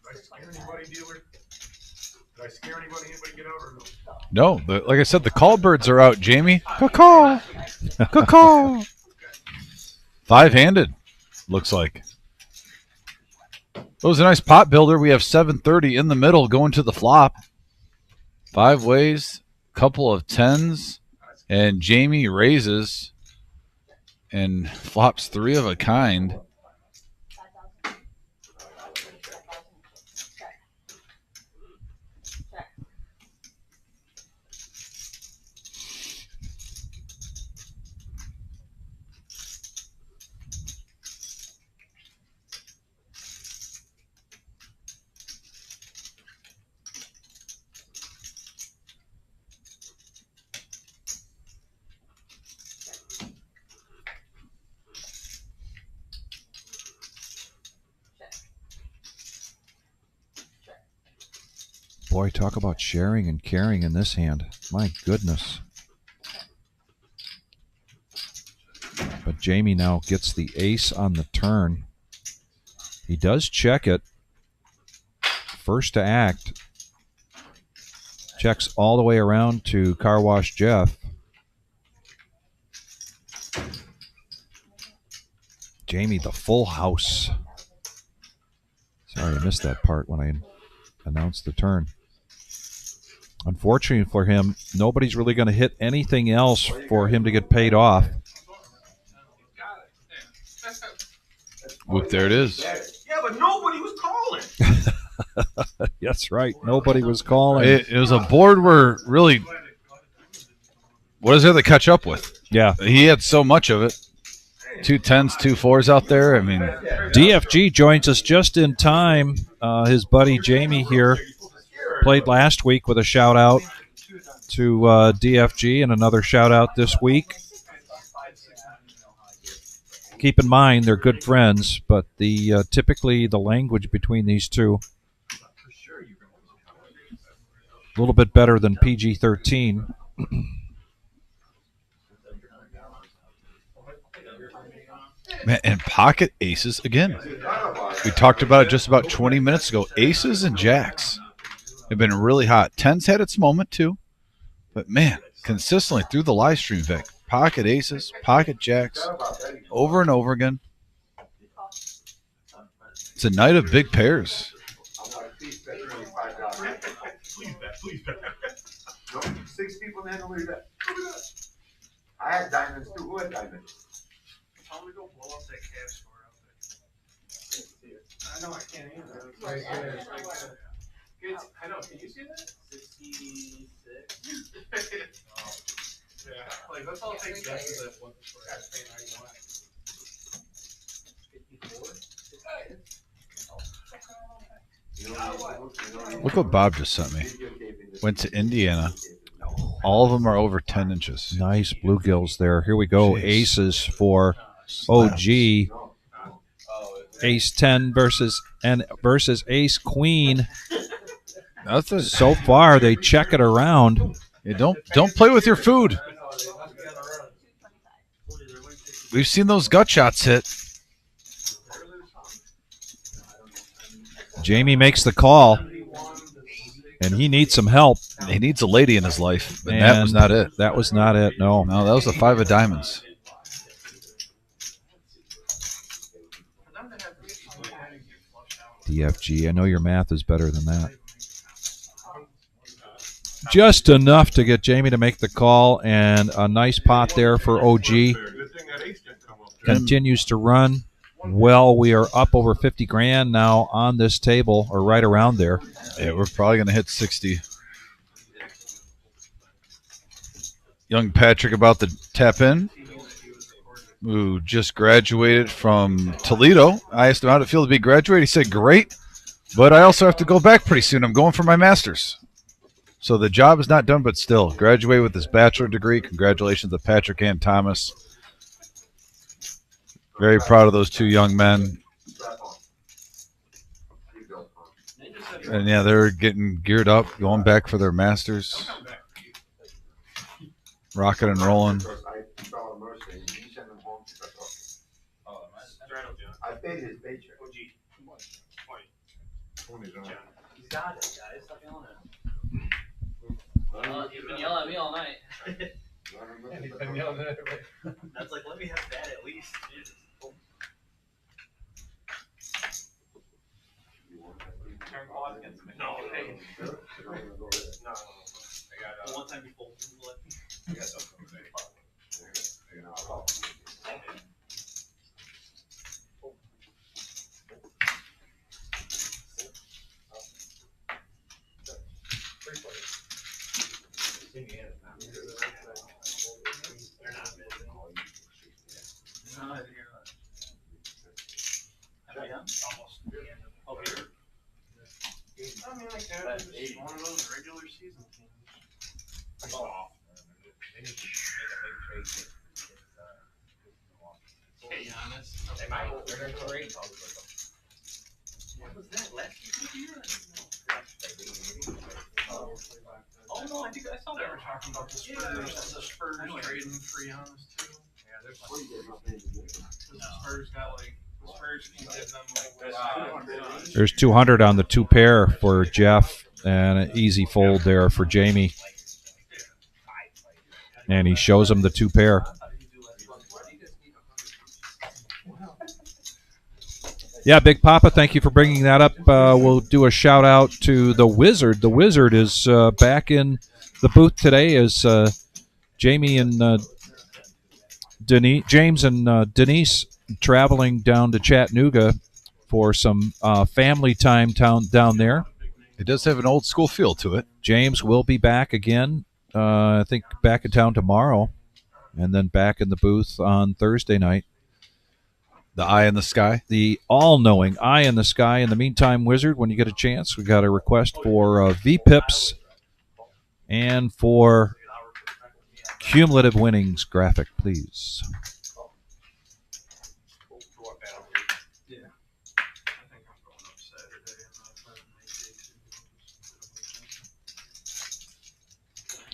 Did I scare anybody, dealer? Did I scare anybody? Anybody get out or no? No, like I said, the call birds are out, Jamie. Caw-caw. Caw-caw. Five-handed, looks like. It was a nice pot builder. We have 730 in the middle going to the flop. 5 ways, couple of tens, and Jamie raises and flops 3 of a kind. Boy, talk about sharing and caring in this hand. My goodness. But Jamie now gets the ace on the turn. He does check it. First to act. Checks all the way around to Car Wash Jeff. Jamie, the full house. Sorry, I missed that part when I announced the turn. Unfortunately for him, nobody's really going to hit anything else for him to get paid off. Whoop, there it is. Yeah, but nobody was calling. That's right. Nobody was calling. It was a board where really, what is there to catch up with? Yeah. He had so much of it. 2 10s, 2 4s out there. I mean, DFG joins us just in time. His buddy Jamie here played last week with a shout out to DFG and another shout out this week. Keep in mind they're good friends, but typically the language between these two a little bit better than PG-13. Man, and pocket aces again. We talked about it just about 20 minutes ago. Aces and jacks have been really hot. Tens had its moment too, but man, consistently through the live stream, Vic, pocket aces, pocket jacks, over and over again. It's a night of big pairs. Please bet. No, 6 people there, nobody bet. I had diamonds too. Who had diamonds? Tell me to go blow up that cash score out there. I know I can't either. I know, can you see that? 66. Yeah, like that's all it takes guesses at what the score is. 54. Look what Bob just sent me. Went to Indiana. All of them are over 10 inches. Nice bluegills there. Here we go. Jeez. Aces for OG. Ace 10 versus Ace Queen. So far, they check it around. Yeah, don't play with your food. We've seen those gut shots hit. Jamie makes the call, and he needs some help. He needs a lady in his life, but that was not it. That was not it, no. No, that was the 5 of diamonds. DFG, I know your math is better than that. Just enough to get Jamie to make the call, and a nice pot there for OG. Continues to run. Well, we are up over 50 grand now on this table, or right around there. Yeah, we're probably going to hit 60. Young Patrick about to tap in, who just graduated from Toledo. I asked him how it feel to be graduated. He said, great, but I also have to go back pretty soon. I'm going for my master's. So the job is not done, but still, graduate with his bachelor degree. Congratulations to Patrick and Thomas. Very proud of those two young men. And yeah, they're getting geared up, going back for their masters. Rocking and rolling. I paid his paycheck. He's got it, guys. Stop yelling at him. You've been yelling at me all night. That's like, let me have that at least. Jesus. Turn pause against me. No, hey. No. I got one time you fold. I got something to say. I mean, like, it's one of those regular season teams. Hey, Giannis. They might. They're going to trade. What was that? Last year? Oh, no, I think I saw they were talking about the Spurs trading for Giannis, too. Yeah, there's the Spurs got, like, the Spurs can give them, like, There's 200 on the two pair for Jeff, and an easy fold there for Jamie. And he shows him the two pair. Yeah, Big Papa, thank you for bringing that up. We'll do a shout out to the Wizard. The Wizard is back in the booth today as Jamie and James and Denise traveling down to Chattanooga for some family time down there. It does have an old school feel to it. James will be back again, I think back in town tomorrow, and then back in the booth on Thursday night. The eye in the sky. The all-knowing eye in the sky. In the meantime, Wizard, when you get a chance, we got a request for V-Pips and for cumulative winnings graphic, please.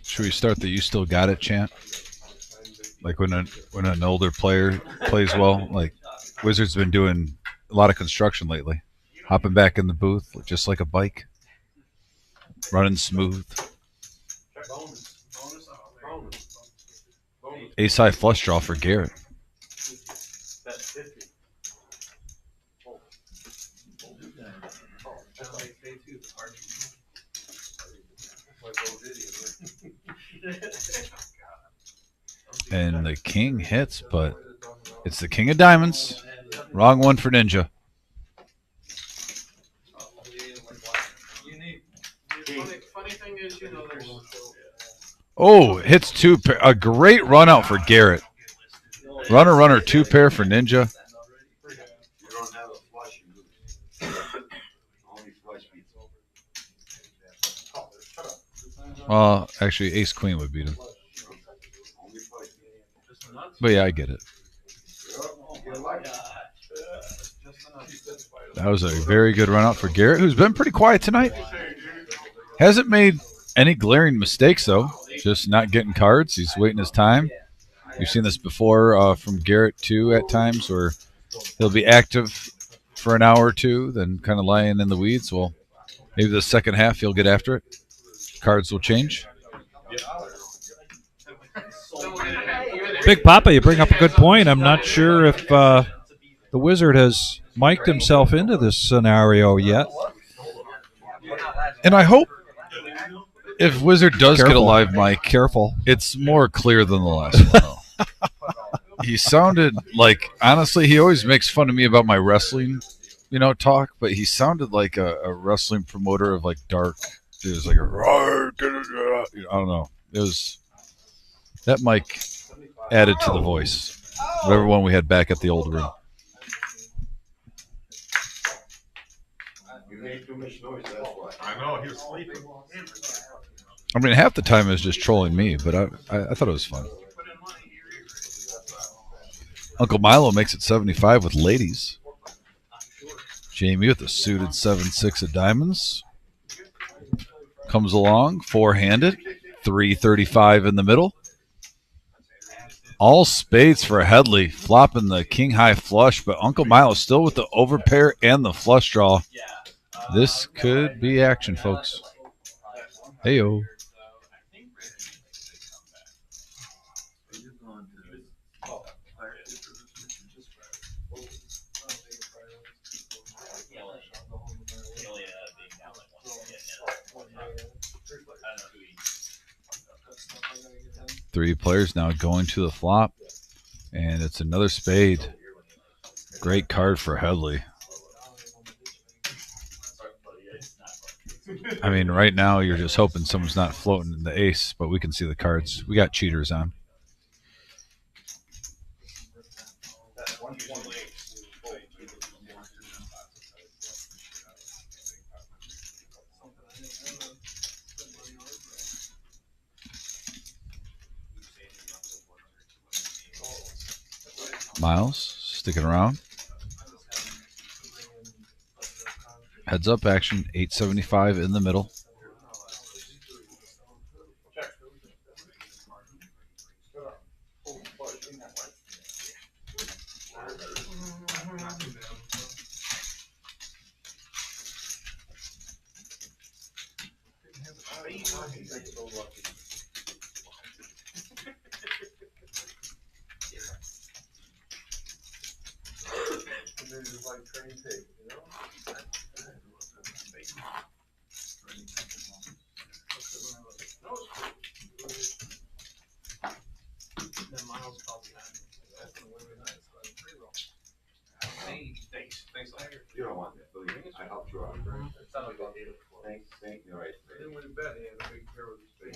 Should we start the "You Still Got It" chant? Like when an older player plays well. Like Wizards been doing a lot of construction lately, hopping back in the booth just like a bike, running smooth. Ace high flush draw for Garrett. And the king hits, but it's the king of diamonds. Wrong one for Ninja. Funny thing is, there's. Oh, hits two pair. A great run out for Garrett. Runner, two pair for Ninja. You don't have a flush, you lose. Only flush beats. Well, actually, ace queen would beat him. But yeah, I get it. That was a very good run out for Garrett, who's been pretty quiet tonight. Hasn't made any glaring mistakes, though. Just not getting cards. He's waiting his time. We've seen this before from Garrett, too, at times, where he'll be active for an hour or two, then kind of lying in the weeds. Well, maybe the second half he'll get after it. Cards will change. Big Papa, you bring up a good point. I'm not sure if the Wizard has mic'd himself into this scenario yet. And I hope if Wizard does get a live mic, careful, it's more clear than the last one. He sounded like, honestly, he always makes fun of me about my wrestling, talk, but he sounded like a wrestling promoter of like dark. It was like I don't know. It was that mic added to the voice. Whatever one we had back at the old room. You made too much noise, that's why. I know, he was sleeping. I mean, half the time it was just trolling me, but I thought it was fun. Uncle Milo makes it 75 with ladies. Jamie with a suited 7-6 of diamonds. Comes along, four-handed, 335 in the middle. All spades for Headley, flopping the king high flush, but Uncle Milo still with the overpair and the flush draw. This could be action, folks. Hey-o. Three players now going to the flop, and it's another spade. Great card for Headley. I mean, right now you're just hoping someone's not floating in the ace, but we can see the cards. We got cheaters on. Miles sticking around. Heads up action, 875 in the middle. You don't want that, believe me. I helped you out. Thank you, right. Then when bet, he had a big pair with his face.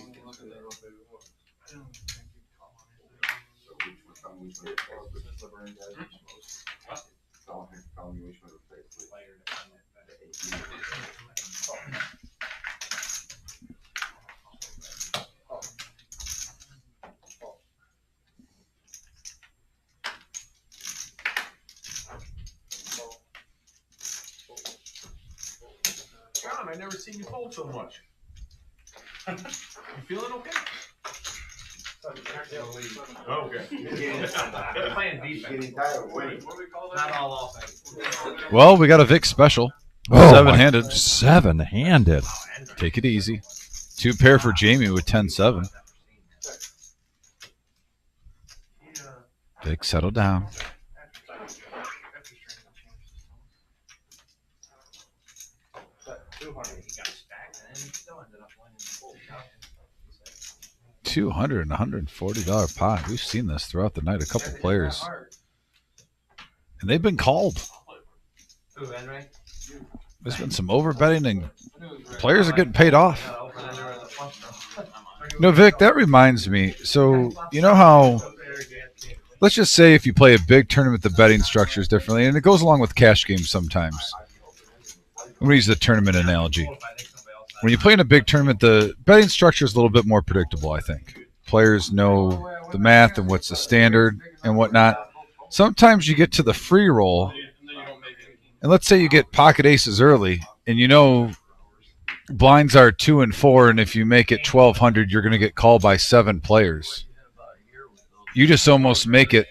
So which one? Tell me which one to play, please. John, I never seen you fold so much. You feeling okay? Okay. Playing defense. Getting tired of winning. Not all offense. Well, we got a Vic special. Oh, Seven-handed. Seven-handed. Take it easy. 2 pair for Jamie with 10-7. Vic, settle down. $200 and $140 pot. We've seen this throughout the night. A couple players, and they've been called. There's been some overbetting, and players are getting paid off. No, Vic, that reminds me. So you know how? Let's just say if you play a big tournament, the betting structure is differently, and it goes along with cash games sometimes. I'm going to use the tournament analogy. When you play in a big tournament, the betting structure is a little bit more predictable, I think. Players know the math and what's the standard and whatnot. Sometimes you get to the free roll, and let's say you get pocket aces early, and you know blinds are 2 and 4, and if you make it 1,200, you're going to get called by 7 players. You just almost make it,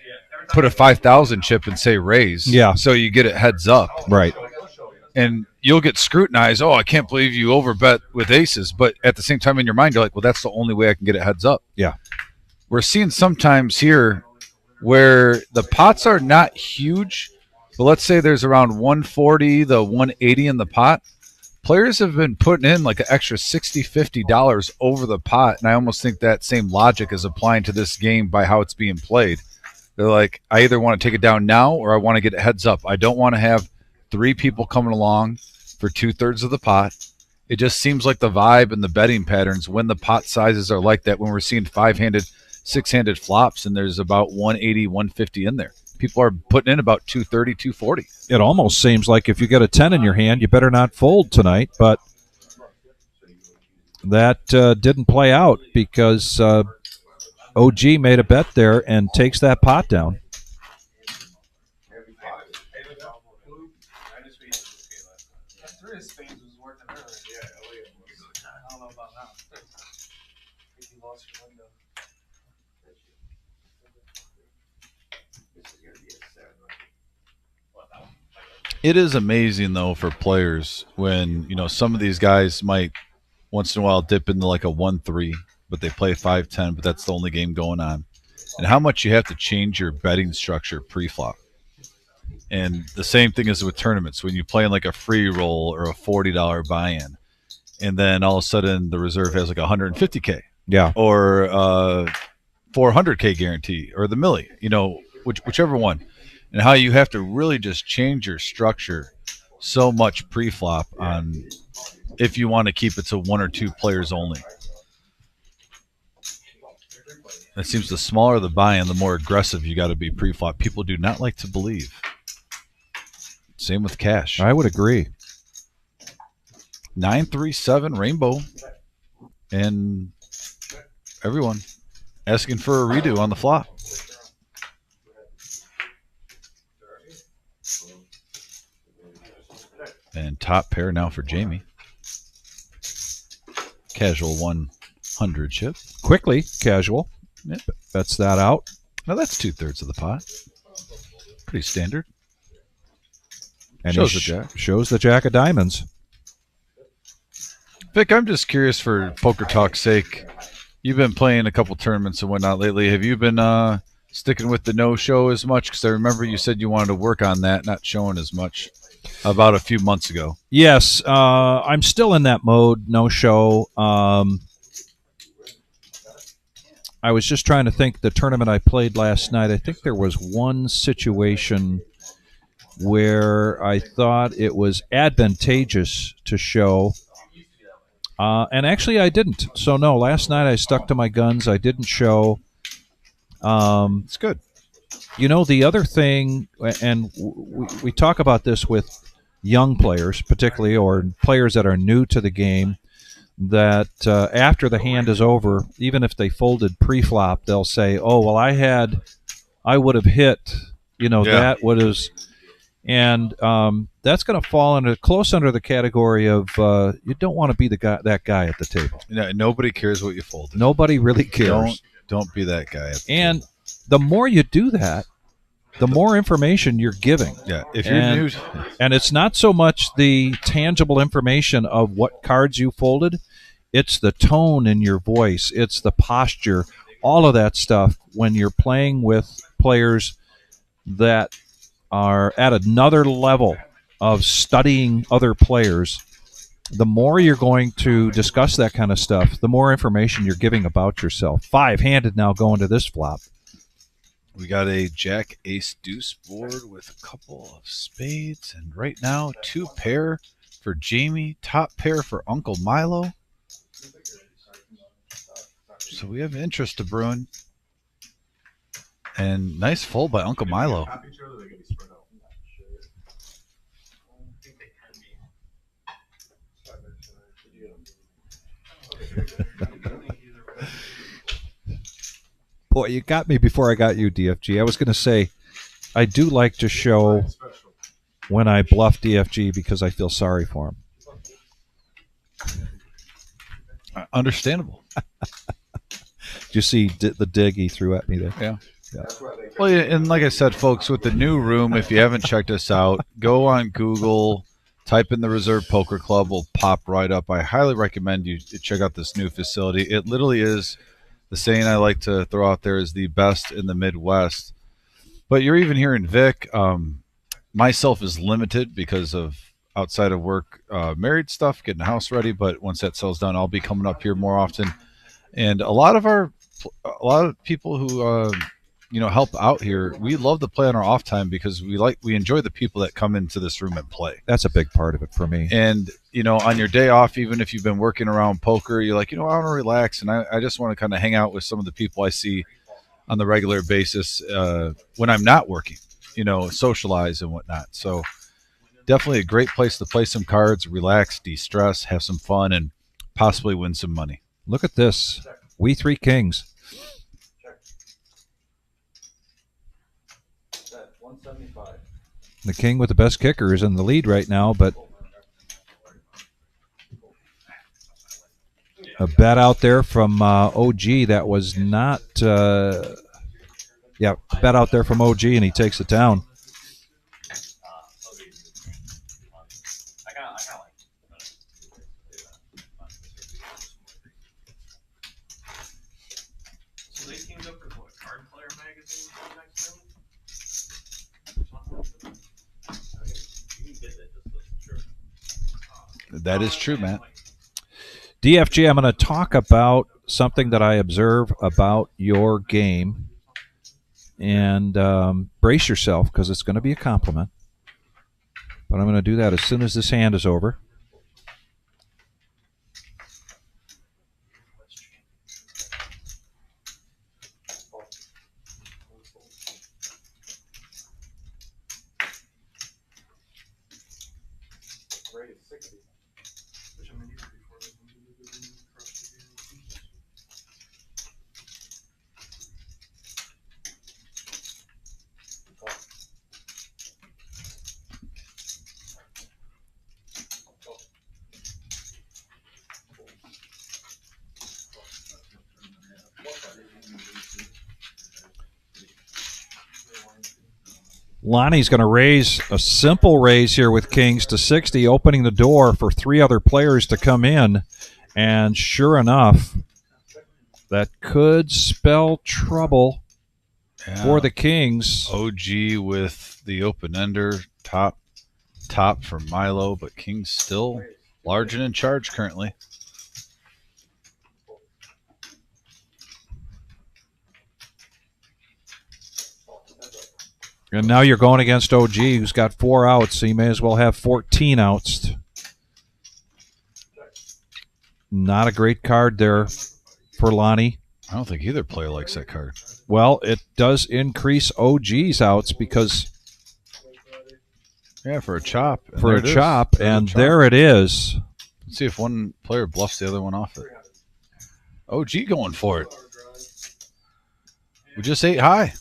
put a 5,000 chip and say raise. Yeah. So you get it heads up. Right. And you'll get scrutinized. Oh, I can't believe you overbet with aces. But at the same time in your mind, you're like, well, that's the only way I can get it heads up. Yeah. We're seeing sometimes here where the pots are not huge, but let's say there's around 140 to 180 in the pot. Players have been putting in like an extra $60, $50 over the pot. And I almost think that same logic is applying to this game by how it's being played. They're like, I either want to take it down now or I want to get it heads up. I don't want to have 3 people coming along for 2/3 of the pot. It just seems like the vibe and the betting patterns when the pot sizes are like that, when we're seeing 5-handed, 6-handed flops and there's about 180, 150 in there. People are putting in about 230, 240. It almost seems like if you get a 10 in your hand, you better not fold tonight. But that didn't play out because OG made a bet there and takes that pot down. It is amazing, though, for players when, you know, some of these guys might once in a while dip into like a 1-3, but they play 5-10, but that's the only game going on. And how much you have to change your betting structure pre-flop. And the same thing is with tournaments. When you play in like a free roll or a $40 buy-in, and then all of a sudden the reserve has like 150K. Yeah. Or 400K guarantee or the milli, you know, whichever one. And how you have to really just change your structure so much pre-flop on if you want to keep it to 1 or 2 players only. It seems the smaller the buy-in, the more aggressive you got to be pre-flop. People do not like to believe. Same with cash. I would agree. 937 Rainbow. And everyone asking for a redo on the flop. And top pair now for Jamie. Casual 100 chip. Quickly, casual. Yep. Bets that out. Now that's 2/3 of the pot. Pretty standard. And Shows he the jack. Shows the jack of diamonds. Vic, I'm just curious for poker talk's sake. You've been playing a couple tournaments and whatnot lately. Have you been sticking with the no-show as much? Because I remember you said you wanted to work on that, not showing as much about a few months ago. Yes, I'm still in that mode, no show. I was just trying to think the tournament I played last night. I think there was one situation where I thought it was advantageous to show. And actually I didn't. So, no, last night I stuck to my guns. I didn't show. It's good. You know, the other thing, and we talk about this with young players, particularly, or players that are new to the game, that after the hand is over, even if they folded pre-flop, they'll say, "Oh, well, I would have hit, that would have," and that's going to fall close under the category of you don't want to be that guy at the table. Nobody cares what you folded. Nobody really cares. Don't be that guy. And the more you do that, the more information you're giving. Yeah, if you're new, and it's not so much the tangible information of what cards you folded, it's the tone in your voice, it's the posture, all of that stuff. When you're playing with players that are at another level of studying other players, the more you're going to discuss that kind of stuff, the more information you're giving about yourself. 5-handed now going to this flop. We got a Jack Ace Deuce board with a couple of spades, and right now 2 pair for Jamie, top pair for Uncle Milo. So we have interest to brewing, and nice fold by Uncle Milo. Boy, you got me before I got you, DFG. I was going to say, I do like to show when I bluff DFG because I feel sorry for him. Understandable. Did you see the dig he threw at me there? Yeah. Well, yeah, and like I said, folks, with the new room, if you haven't checked us out, go on Google, type in the Reserve Poker Club, will pop right up. I highly recommend you check out this new facility. It literally is, the saying I like to throw out there is, the best in the Midwest. But you're even here in Vic. Myself is limited because of outside of work, married stuff, getting the house ready. But once that settles down, I'll be coming up here more often. And a lot of people who help out here, we love to play on our off time because we enjoy the people that come into this room and play. That's a big part of it for me. And on your day off, even if you've been working around poker, you're like, I want to relax, and I just want to kind of hang out with some of the people I see on the regular basis when I'm not working, socialize and whatnot. So definitely a great place to play some cards, relax, de-stress, have some fun, and possibly win some money. Look at this. We 3 kings. The king with the best kicker is in the lead right now, but a bet out there from OG that was not, bet out there from OG, and he takes it down. So they teamed up for what, Card Player magazine next time? That is true, Matt. DFG, I'm going to talk about something that I observe about your game, and brace yourself because it's going to be a compliment. But I'm going to do that as soon as this hand is over. Lonnie's going to raise a simple raise here with kings to 60, opening the door for 3 other players to come in. And sure enough, that could spell trouble for the kings. OG with the open-ender, top for Milo, but king's still large and in charge currently. And now you're going against OG, who's got 4 outs, so you may as well have 14 outs. Not a great card there for Lonnie. I don't think either player likes that card. Well, it does increase OG's outs because Yeah, for a chop. And for there a it is. chop, There's a and chop. there it is. Let's see if one player bluffs the other one off it. OG going for it. We just ate high.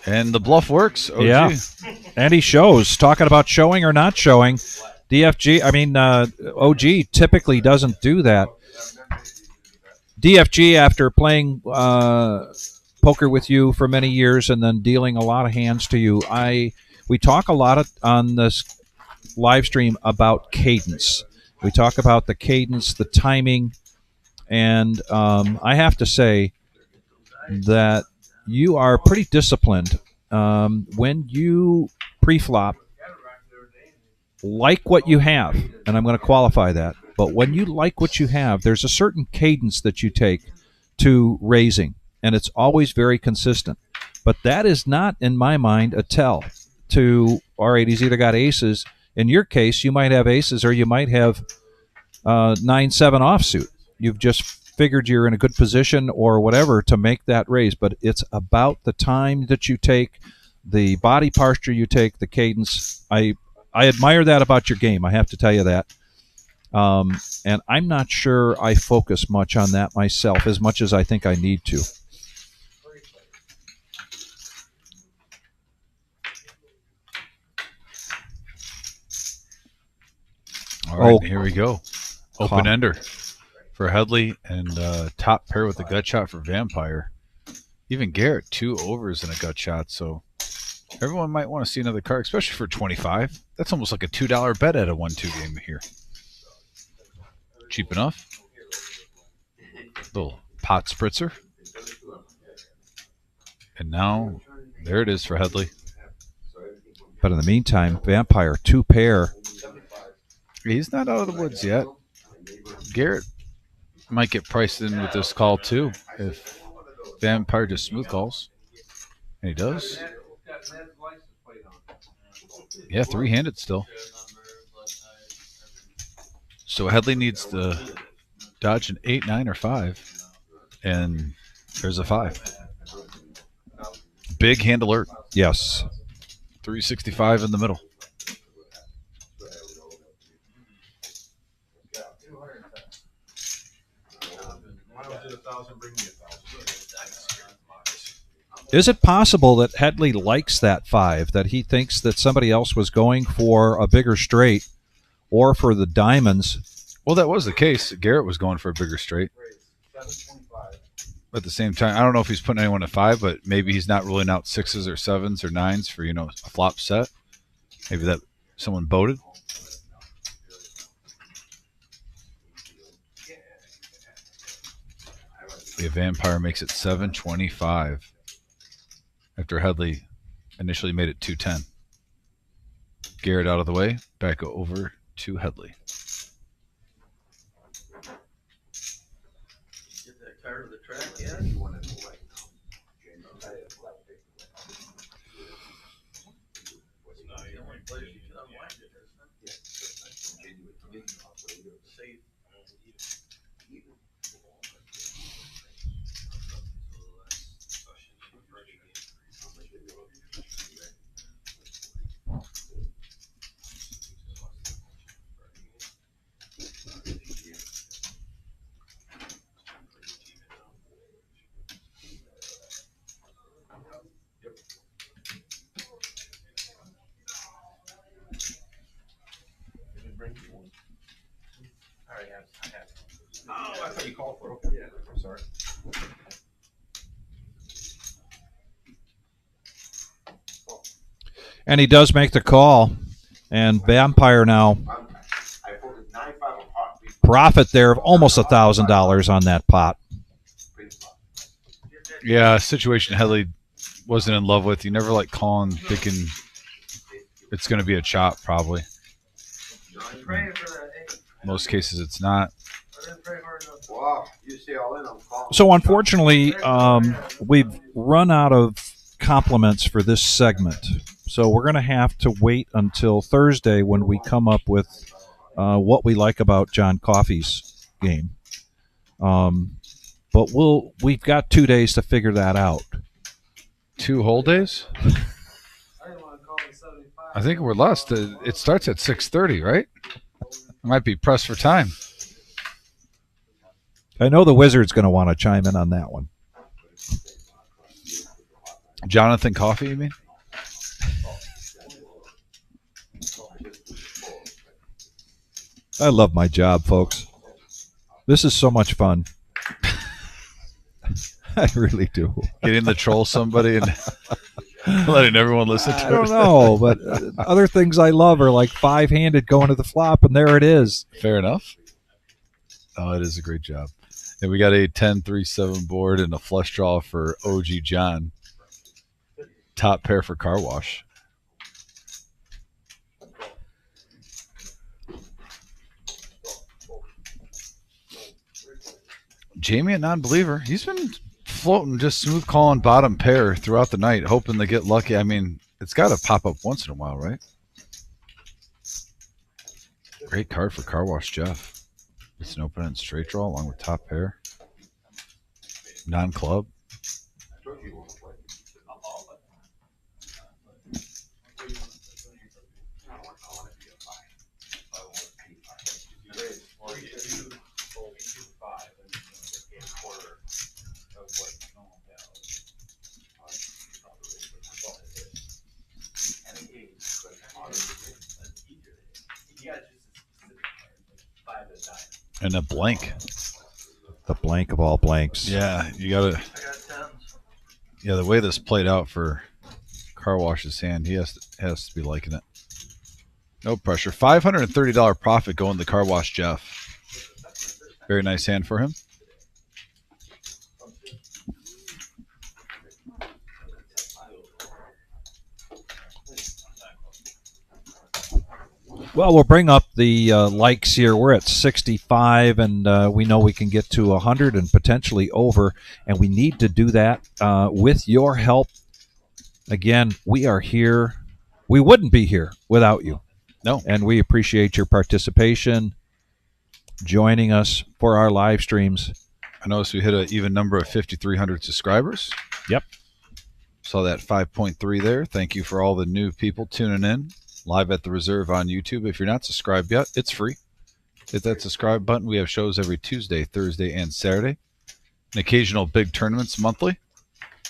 And the bluff works. OG. Yeah. And he shows. Talking about showing or not showing. OG typically doesn't do that. DFG, after playing poker with you for many years and then dealing a lot of hands to you, we talk a lot on this live stream about cadence. We talk about the cadence, the timing, and I have to say that you are pretty disciplined when you pre-flop. Like what you have, and I'm going to qualify that, but when you like what you have, there's a certain cadence that you take to raising, and it's always very consistent. But that is not, in my mind, a tell to, all right, he's either got aces. In your case, you might have aces or you might have 9-7 offsuit. You've just figured you're in a good position or whatever to make that raise, but it's about the time that you take, the body posture you take, the cadence. I admire that about your game. I have to tell you that. And I'm not sure I focus much on that myself as much as I think I need to. All right, here we go. Open ender for Headley and top pair with a gut shot for Vampire. Even Garrett, 2 overs and a gut shot, so everyone might want to see another card, especially for 25. That's almost like a $2 bet at a 1-2 game here. Cheap enough. Little pot spritzer. And now, there it is for Headley. But in the meantime, Vampire, 2 pair. He's not out of the woods yet. Garrett might get priced in with this call, too, if Vampire just smooth calls. And he does. Yeah, 3-handed still. So Headley needs to dodge an 8, 9, or 5. And there's a 5. Big hand alert. Yes. 365 in the middle. Is it possible that Headley likes that 5, that he thinks that somebody else was going for a bigger straight or for the diamonds? Well, that was the case. Garrett was going for a bigger straight. At the same time, I don't know if he's putting anyone at 5, but maybe he's not ruling out 6s or 7s or 9s for, a flop set. Maybe that someone boated. The Vampire makes it 725 after Headley initially made it 210. Garrett out of the way, back over to Headley. Get that card to the track yet? The only place you can unwind it, isn't it? Safe. Oh, I thought you called for it. Okay, yeah, I'm sorry. And he does make the call. And Vampire now profit there of almost $1,000 on that pot. Yeah, a situation Headley wasn't in love with. You never like calling thinking it's going to be a chop, probably. Most cases it's not. So unfortunately, we've run out of compliments for this segment. So we're going to have to wait until Thursday when we come up with what we like about John Coffey's game. but we've got 2 days to figure that out. 2 whole days? I think we're less. It starts at 6:30, right? I might be pressed for time. I know the Wizard's going to want to chime in on that one. Jonathan Coffee, you mean? I love my job, folks. This is so much fun. I really do. Getting to troll somebody and letting everyone listen to it. I don't know, but other things I love are like 5-handed going to the flop, and there it is. Fair enough. Oh, it is a great job. And we got a 10-3-7 board and a flush draw for OG John. Top pair for car wash. Jamie at non-believer. He's been floating just smooth calling bottom pair throughout the night, hoping to get lucky. I mean, it's got to pop up once in a while, right? Great card for car wash Jeff. It's an open and straight draw along with top pair. Non-club. And a blank. The blank of all blanks. Yeah, you got to. Yeah, the way this played out for car wash's hand, he has to be liking it. No pressure. $530 profit going to car wash Jeff. Very nice hand for him. Well, we'll bring up the likes here. We're at 65, and we know we can get to 100 and potentially over, and we need to do that with your help. Again, we are here. We wouldn't be here without you. No. And we appreciate your participation, joining us for our live streams. I noticed we hit an even number of 5,300 subscribers. Yep. Saw that 5.3 there. Thank you for all the new people tuning in. Live at the Reserve on YouTube. If you're not subscribed yet, it's free. Hit that subscribe button. We have shows every Tuesday, Thursday, and Saturday. And occasional big tournaments monthly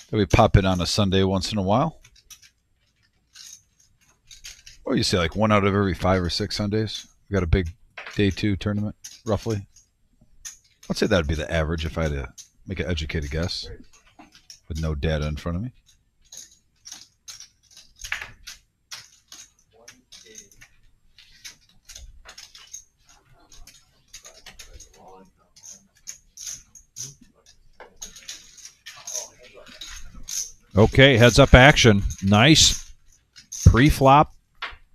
that we pop in on a Sunday once in a while. What do you say, like 1 out of every 5 or 6 Sundays? We got a big day 2 tournament, roughly. I'd say that would be the average if I had to make an educated guess with no data in front of me. Okay, heads up action. Nice pre-flop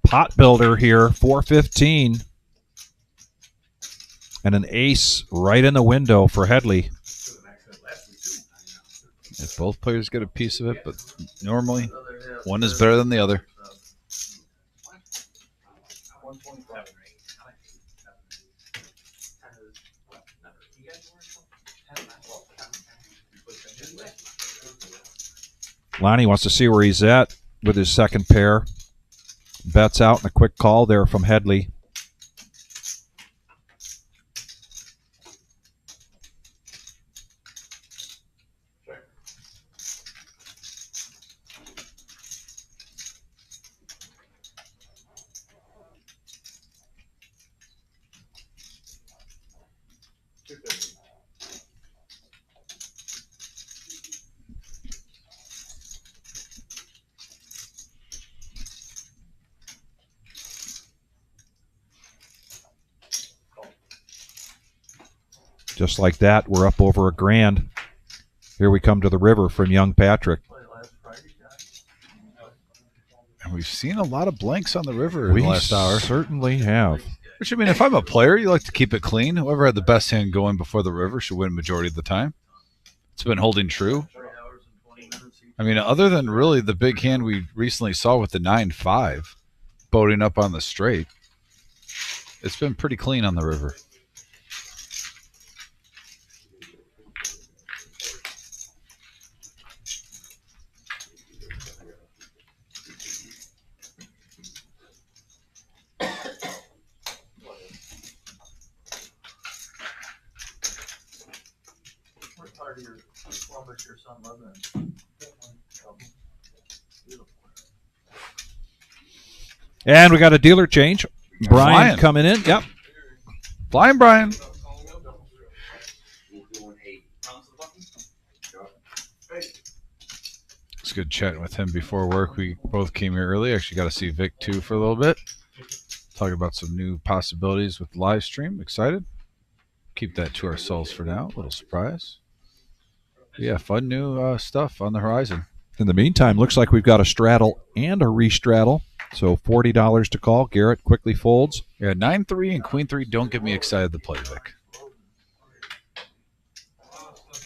pot builder here, 415. And an ace right in the window for Headley. If both players get a piece of it, but normally one is better than the other. Lonnie wants to see where he's at with his second pair. Bets out and a quick call there from Headley. Just like that, we're up over $1,000. Here we come to the river from young Patrick. And we've seen a lot of blanks on the river in We the last hour. certainly have. Which, I mean, if I'm a player, you like to keep it clean. Whoever had the best hand going before the river should win majority of the time. It's been holding true. I mean, other than really the big hand we recently saw with the 9-5 boating up on the straight, it's been pretty clean on the river. of your Columbus, your son lives in? Beautiful. And we got a dealer change. Brian Flying. coming in. Yep. Flying Brian. It's good chatting with him before work. We both came here early. Actually got to see Vic too for a little bit. Talk about some new possibilities with live stream. Excited. Keep that to ourselves for now. A little surprise. Yeah, fun new stuff on the horizon. In the meantime, looks like we've got a straddle and a restraddle. So $40 to call. Garrett quickly folds. Yeah, 9-3 and Queen 3 don't get me excited to play, Vic.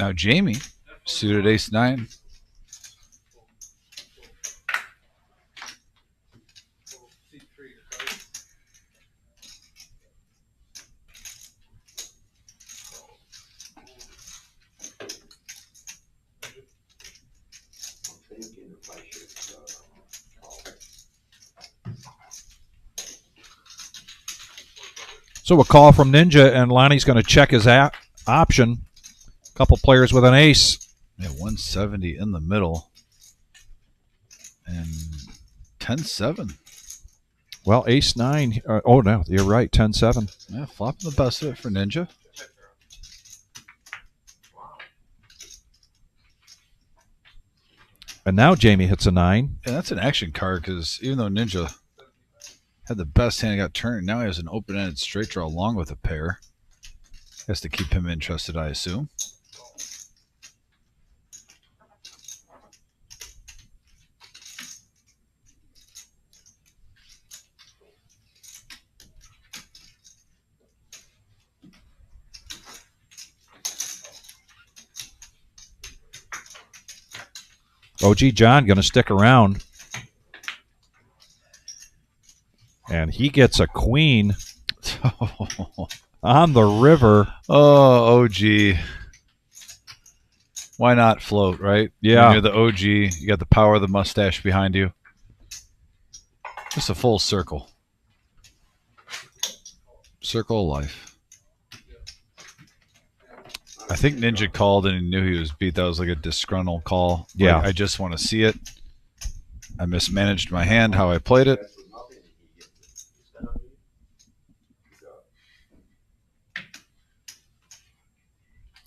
Now Jamie, suited Ace 9. So a call from Ninja, and Lonnie's going to check his option. A couple players with an ace. Yeah, 170 in the middle. And 10-7. Well, ace 9. Oh, no, you're right, 10-7. Yeah, flopping the best of it for Ninja. And now Jamie hits a 9. Yeah, that's an action card because even though Ninja had the best hand, got turned, now he has an open-ended straight draw along with a pair. Has to keep him interested, I assume. OG John going to stick around. And he gets a queen on the river. Oh, OG. Why not float, right? Yeah. When you're the OG, you got the power of the mustache behind you. Just a full circle. Circle of life. I think Ninja called and he knew he was beat. That was like a disgruntled call. Yeah. Like, I just want to see it. I mismanaged my hand, how I played it.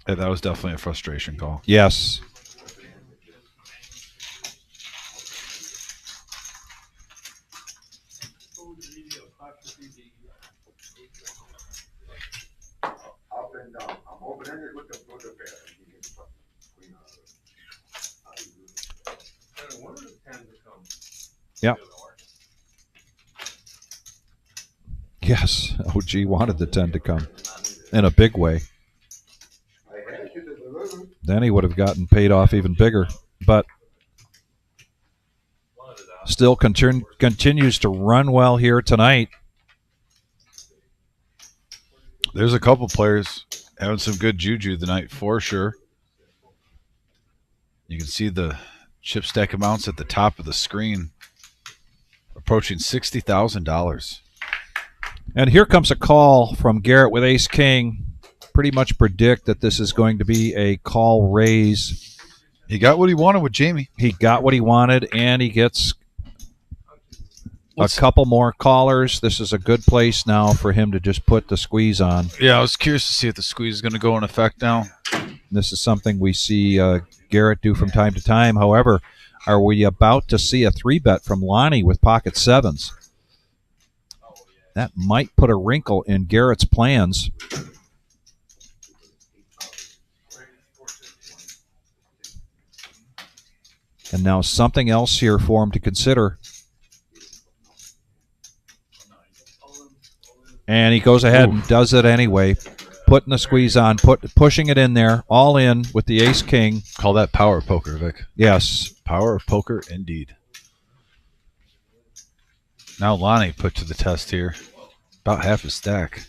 Yeah, that was definitely a frustration call. Yes. Up and down. I'm open-ended with the pair. Yep. Yes, OG wanted the 10 to come in a big way. Then he would have gotten paid off even bigger. But still continues to run well here tonight. There's a couple players having some good juju tonight for sure. You can see the chip stack amounts at the top of the screen approaching $60,000. And here comes a call from Garrett with ace king. Pretty much predict that this is going to be a call raise. He got what he wanted with Jamie. He got what he wanted, and he gets a couple more callers. This is a good place now for him to just put the squeeze on. Yeah, I was curious to see if the squeeze is going to go in effect now. This is something we see Garrett do from time to time. However, are we about to see a 3-bet from Lonnie with pocket sevens? That might put a wrinkle in Garrett's plans. And now something else here for him to consider. And he goes ahead and does it anyway. Putting the squeeze on, pushing it in there, all in with the ace-king. Call that power poker, Vic. Yes. Power of poker indeed. Now Lonnie put to the test here. About half his stack.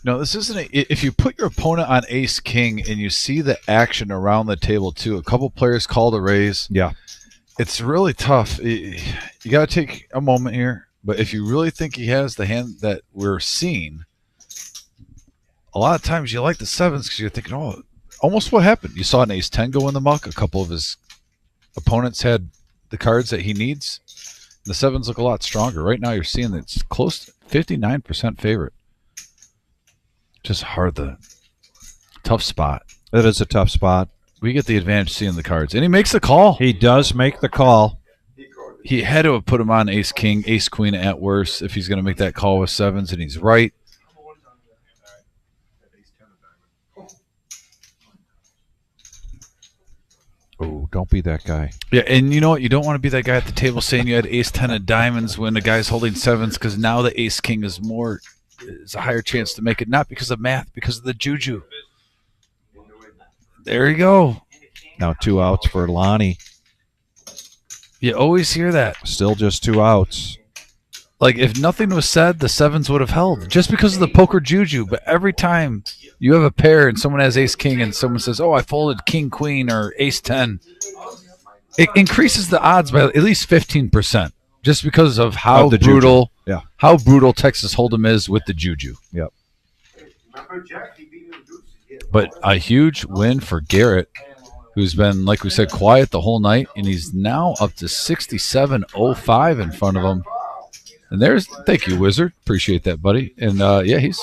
No, this isn't. If you put your opponent on ace king and you see the action around the table too, a couple players called a raise. Yeah. It's really tough. You got to take a moment here. But if you really think he has the hand that we're seeing, a lot of times you like the sevens because you're thinking, oh, almost what happened. You saw an ace 10 go in the muck. A couple of his opponents had the cards that he needs. The sevens look a lot stronger. Right now you're seeing that it's close to 59% favorite. Just hard, the tough spot. That is a tough spot. We get the advantage seeing the cards. And he makes the call. He does make the call. He had to have put him on ace king, ace queen at worst if he's going to make that call with sevens, and he's right. Oh, don't be that guy. Yeah, and you know what? You don't want to be that guy at the table saying you had ace 10 of diamonds when the guy's holding sevens, because now the ace king is a higher chance to make it, not because of math, because of the juju. There you go. Now 2 outs for Lonnie. You always hear that. Still just 2 outs. Like, if nothing was said, the sevens would have held just because of the poker juju. But every time you have a pair and someone has ace king and someone says, oh, I folded king queen or ace 10, it increases the odds by at least 15% just because of how brutal, how brutal Texas Hold'em is with the juju. Yep. But a huge win for Garrett, who's been, like we said, quiet the whole night, and he's now up to 67.05 in front of him. And thank you, Wizard. Appreciate that, buddy. And yeah, he's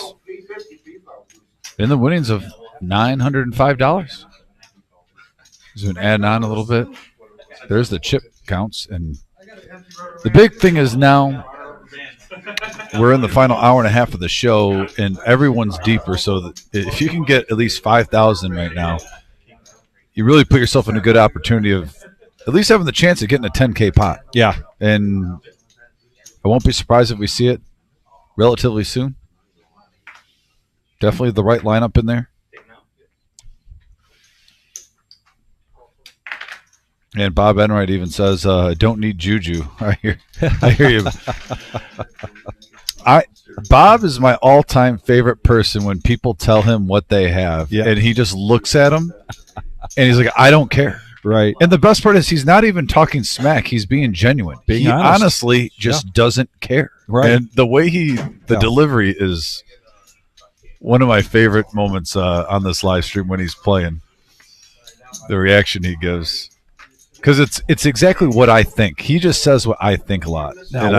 in the winnings of $905. He's been adding on a little bit. There's the chip counts. And the big thing is now we're in the final hour and a half of the show, and everyone's deeper. So that if you can get at least 5,000 right now, you really put yourself in a good opportunity of at least having the chance of getting a 10K pot. Yeah. And I won't be surprised if we see it relatively soon. Definitely the right lineup in there. And Bob Enright even says, "I don't need juju." I hear you. Bob is my all-time favorite person when people tell him what they have, and he just looks at them, and he's like, "I don't care." Right. And the best part is he's not even talking smack. He's being genuine. Being he honest. honestly just doesn't care. Right. And the way the delivery is one of my favorite moments on this live stream when he's playing. The reaction he gives. Because it's exactly what I think. He just says what I think a lot. Now and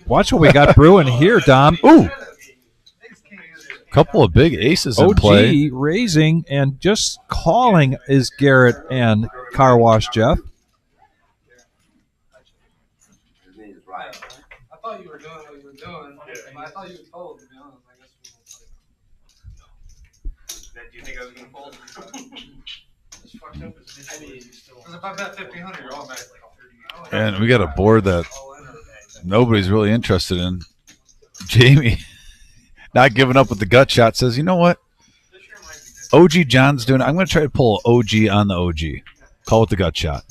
watch what we got brewing here, Dom. Ooh. Couple of big aces in OG play. raising and just calling is Garrett and Car Wash Jeff. I thought you were doing what you were doing. I thought you would fold, to be honest. I guess we will. Do you think I was going to fold? It's fucked up. Because if I bet 1,500, you're automatically 30. And we got a board that nobody's really interested in. Jamie, not giving up with the gut shot, says, you know what? OG John's doing it. I'm going to try to pull OG on the OG. Call with the gut shot.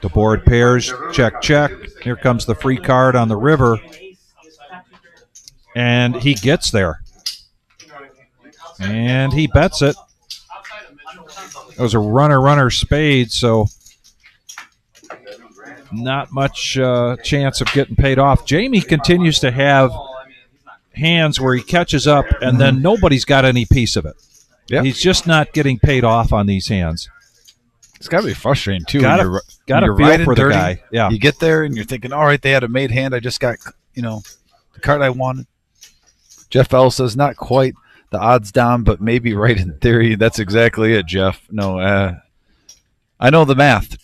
The board pairs, check, check. Here comes the free card on the river. And he gets there. And he bets it. It was a runner spade, so not much chance of getting paid off. Jamie continues to have hands where he catches up, and then nobody's got any piece of it. Yep. He's just not getting paid off on these hands. It's got to be frustrating, too. Got when to you're feel riding for the dirty. guy. Yeah. You get there, and you're thinking, all right, they had a made hand. I just got, the card I wanted. Jeff L. says, not quite the odds down, but maybe right in theory. That's exactly it, Jeff. No, I know the math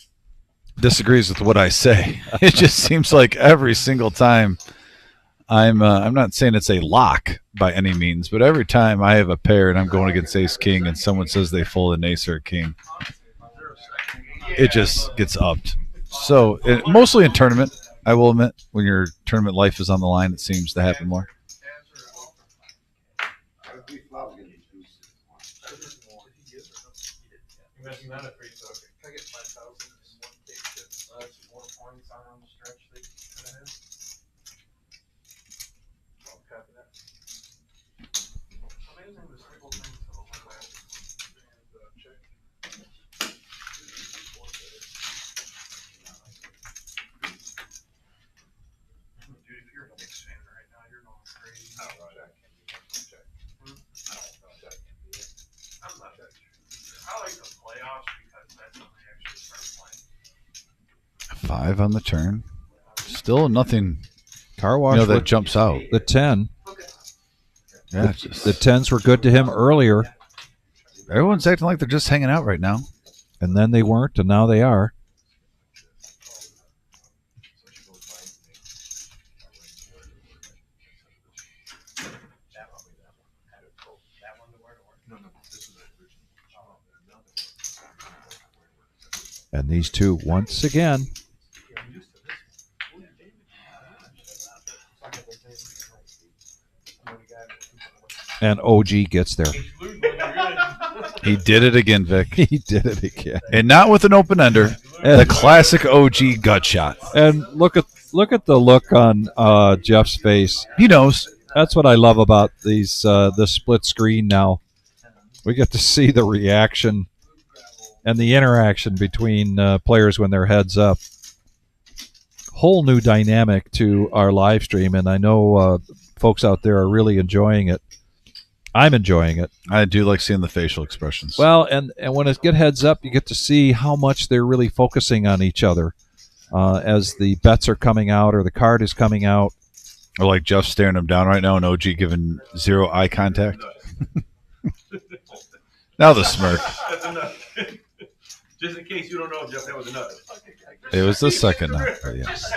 disagrees with what I say. It just seems like every single time I'm not saying it's a lock by any means, but every time I have a pair and I'm going against ace king and someone says they fold an ace or a king, it just gets upped. So mostly in tournament, I will admit, when your tournament life is on the line, it seems to happen more. That's when they actually start playing. 5 on the turn. Still nothing, Car wash that with jumps out. the 10. Yeah, The 10s were good to him earlier, everyone's acting like they're just hanging out right now. and then they weren't, and now they are. And these two, once again, and OG gets there. He did it again, Vic. He did it again. And not with an open ender. The classic OG gut shot. And look at the look on Jeff's face. He knows. That's what I love about these the split screen now. We get to see the reaction and the interaction between players when their heads up. Whole new dynamic to our live stream, and I know folks out there are really enjoying it. I'm enjoying it. I do like seeing the facial expressions. Well, and when it get heads up, you get to see how much they're really focusing on each other as the bets are coming out or the card is coming out. Or like Jeff staring him down right now and OG giving 0 eye contact. Now the smirk. That's enough. Just in case you don't know, Jeff, that was enough. It was the second now. But yes.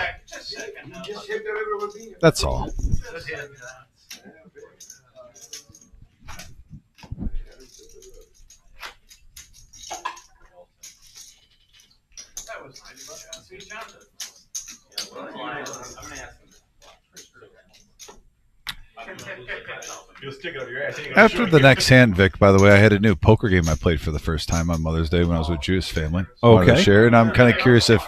That's all. That was nice. See, Johnson. I'm gonna ask him. You'll stick it up your ass. After the next hand, Vic, by the way, I had a new poker game I played for the first time on Mother's Day when I was with Jewish family. Wanted to Okay. share, and I'm kind of curious if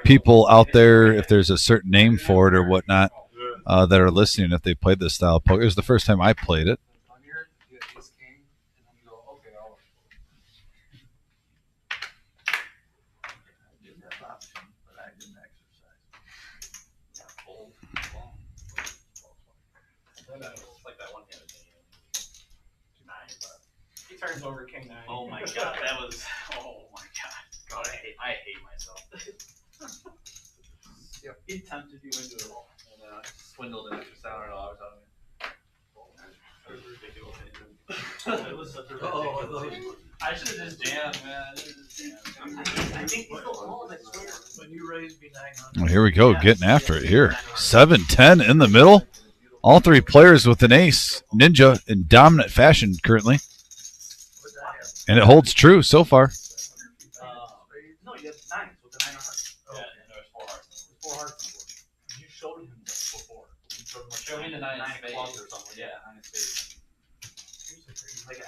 people out there, if there's a certain name for it or whatnot, that are listening, if they played this style of poker. It was the first time I played it. Like that one hand thing. 9, but He turns over king 9. oh my god, that was. Oh my god. God, I hate myself. Yep. He tempted you into it all and swindled an extra $700 out of me. It was such a ridiculous. I should have just jammed, man. I think these little balls, I swear. When you raise me 900. Well, here we go, getting after it here. 7-10 in the middle. All 3 players with an ace. Ninja in dominant fashion currently. And it holds true so far. No, you have 9s with the 9 of hearts. Yeah, and there was 4 hearts. 4 hearts. You showed him before. You showed him like Show me the 9 of of spades clubs or something. Yeah, 9 of spades. Like,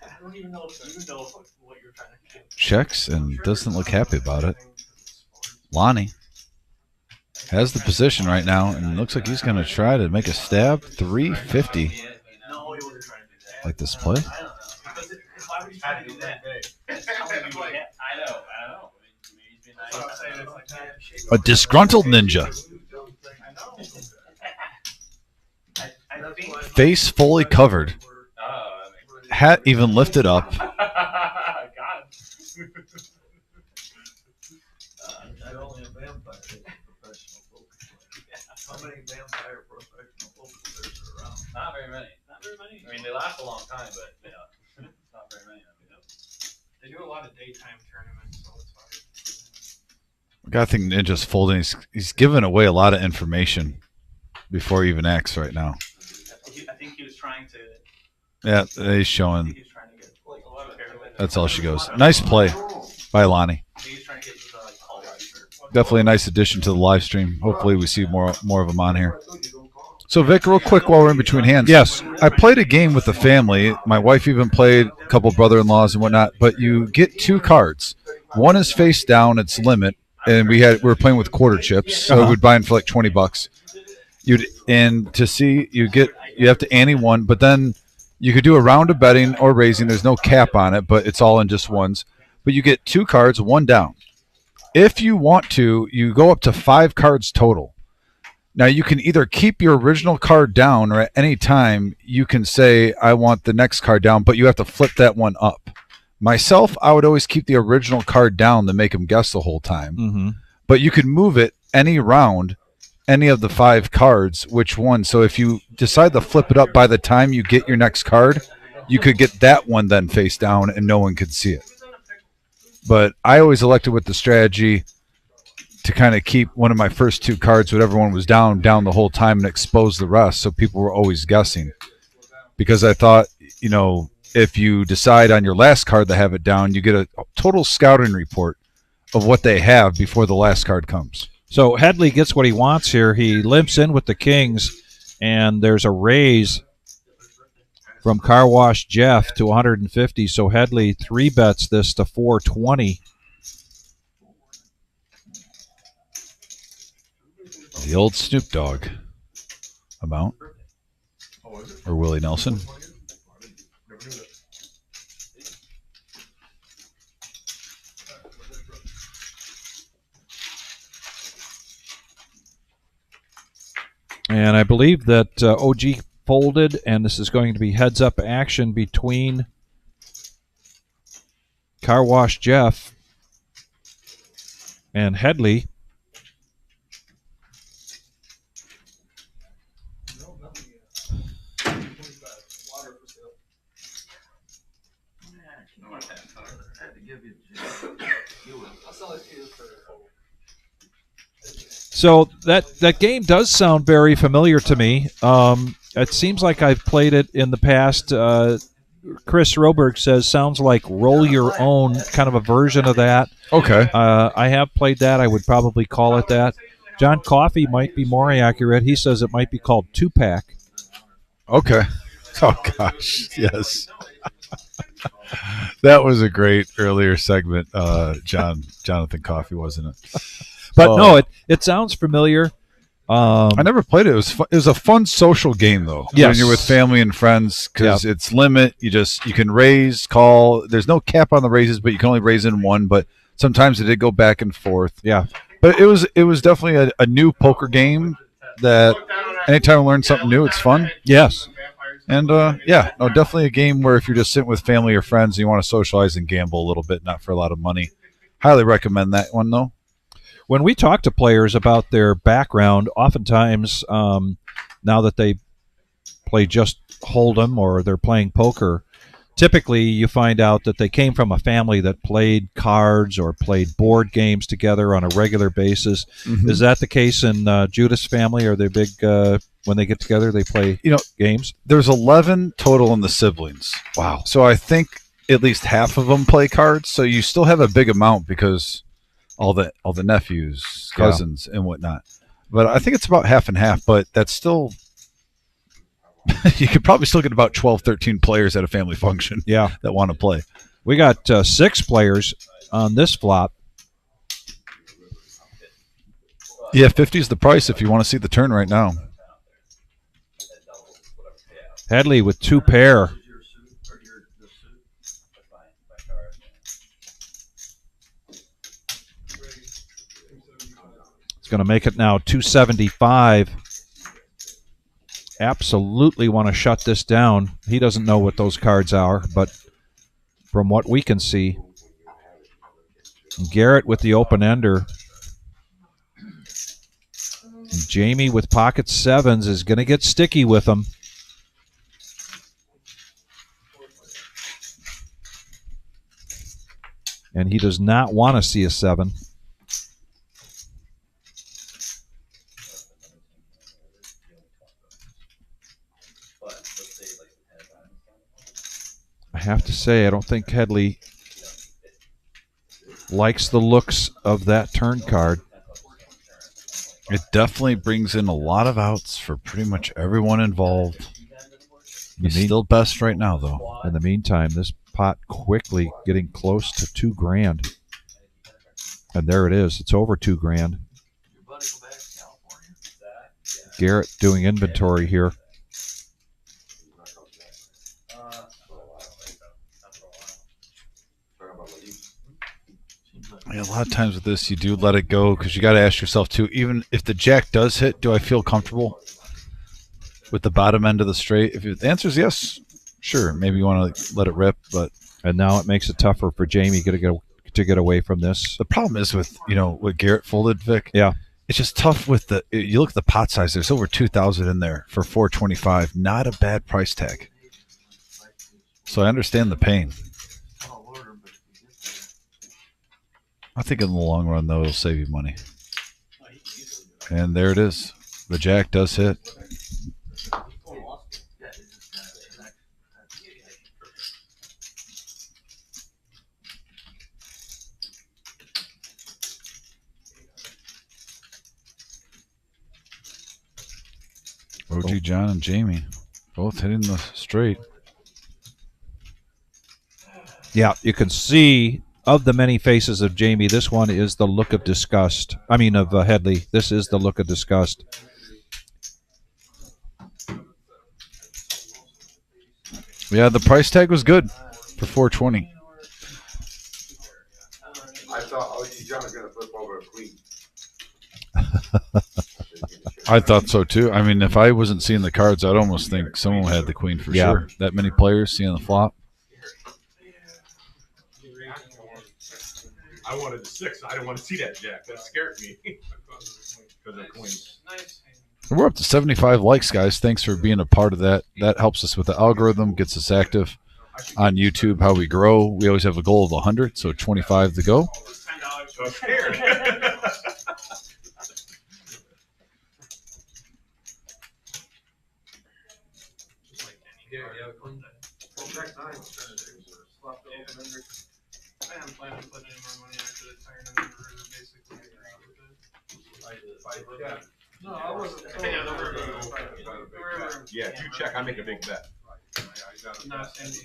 I don't even know if you know what you're trying to do. Checks and doesn't look happy about it. Lonnie has the position right now and looks like he's going to try to make a stab. 350. No, he wasn't trying to do that. Like this play. I don't know. Because why would you try to do that? I know. Maybe he's being nice. That's what I'm saying. It's like that. A disgruntled ninja. I know. I think. Face fully covered. Oh, that makes sense. Hat even lifted up. Got him. Not only a vampire, he's a professional poker player. How many vampire professional poker players are around? Not very many. Not very many. I mean, they last a long time, but yeah, it's not very many. They do a lot of daytime tournaments, so it's hard. I think Ninja's folding. He's giving away a lot of information before he even acts right now. I think he was trying to. Yeah, he's showing. He was trying to get like a lot of. That's all she goes. Nice play by Lonnie. He's trying to get like all right. Definitely a nice addition to the live stream. Hopefully we see more of them on here. So Vic, real quick while we're in between hands. Yes. I played a game with the family. My wife even played, a couple brother-in-laws and whatnot. But you get 2 cards. One is face down, it's limit, and we were playing with quarter chips, so we'd buy them for like $20. You have to ante one, but then you could do a round of betting or raising. There's no cap on it, but it's all in just ones. But you get 2 cards, 1 down. If you want to, you go up to 5 cards total. Now, you can either keep your original card down, or at any time you can say, I want the next card down, but you have to flip that one up. Myself, I would always keep the original card down to make them guess the whole time. Mm-hmm. But you could move it any round, any of the 5 cards, which one. So if you decide to flip it up by the time you get your next card, you could get that one then face down and no one could see it. But I always elected with the strategy to kind of keep one of my first 2 cards, whatever one was down the whole time and expose the rest, so people were always guessing. Because I thought, if you decide on your last card to have it down, you get a total scouting report of what they have before the last card comes. So Headley gets what he wants here. He limps in with the kings, and there's a raise from Car Wash Jeff to 150. So Headley 3-bets this to 420. The old Snoop Dogg amount. Or Willie Nelson. And I believe that OG folded, and this is going to be heads-up action between Car Wash Jeff and Headley. So that game does sound very familiar to me. It seems like I've played it in the past. Chris Roberg says sounds like Roll Your Own, kind of a version of that. Okay. I have played that. I would probably call it that. John Coffey might be more accurate. He says it might be called 2-pack. Okay. Oh, gosh. Yes. That was a great earlier segment, Jonathan Coffey, wasn't it? But no, it sounds familiar. I never played it. It was a fun social game, though. Yes. When you're with family and friends, because it's limit. You can raise, call. There's no cap on the raises, but you can only raise in one. But sometimes it did go back and forth. Yeah. But it was definitely a new poker game that anytime I learn something new, it's fun. Yes. And definitely a game where if you're just sitting with family or friends and you want to socialize and gamble a little bit, not for a lot of money, highly recommend that one, though. When we talk to players about their background, oftentimes now that they play just Hold'em or they're playing poker, typically you find out that they came from a family that played cards or played board games together on a regular basis. Mm-hmm. Is that the case in Judas' family? Are they big when they get together, they play games? There's 11 total in the siblings. Wow. So I think at least half of them play cards. So you still have a big amount because all the nephews, cousins, and whatnot. But I think it's about half and half, but that's still you could probably still get about 12, 13 players at a family function that want to play. We got 6 players on this flop. Yeah, 50 is the price if you want to see the turn right now. Headley with 2 pair. Going to make it now 275. Absolutely want to shut this down. He doesn't know what those cards are, but from what we can see, Garrett with the open-ender. Jamie with pocket 7s is going to get sticky with them. And he does not want to see a 7. I have to say, I don't think Headley likes the looks of that turn card. It definitely brings in a lot of outs for pretty much everyone involved. He's still best right now, though. In the meantime, this pot quickly getting close to $2,000. And there it is. It's over $2,000. Garrett doing inventory here. Yeah, a lot of times with this, you do let it go because you got to ask yourself, too, even if the jack does hit, do I feel comfortable with the bottom end of the straight? If the answer is yes, sure, maybe you want to let it rip, but And now it makes it tougher for Jamie to get away from this. The problem is with what Garrett folded, Vic. Yeah. It's just tough with you look at the pot size. There's over 2,000 in there for 425. Not a bad price tag. So I understand the pain. I think in the long run, though, it'll save you money. And there it is. The jack does hit. OG John and Jamie both hitting the straight. Yeah, you can see of the many faces of Jamie, this one is the look of disgust. I mean, of Headley. This is the look of disgust. Yeah, the price tag was good for 420. I thought OG John was gonna flip over a queen. I thought so too. I mean, if I wasn't seeing the cards, I'd almost think someone had the queen for sure. That many players seeing the flop. I wanted the 6. I didn't want to see that jack. That scared me. Because of queen. We're up to 75 likes, guys. Thanks for being a part of that. That helps us with the algorithm, gets us active on YouTube. How we grow. We always have a goal of 100, so 25 to go. So I'm scared. I am planning on putting any more money after the turn in the river, basically. No, I wasn't. Yeah, the river. Yeah, if you check, I make a big bet. Not saying you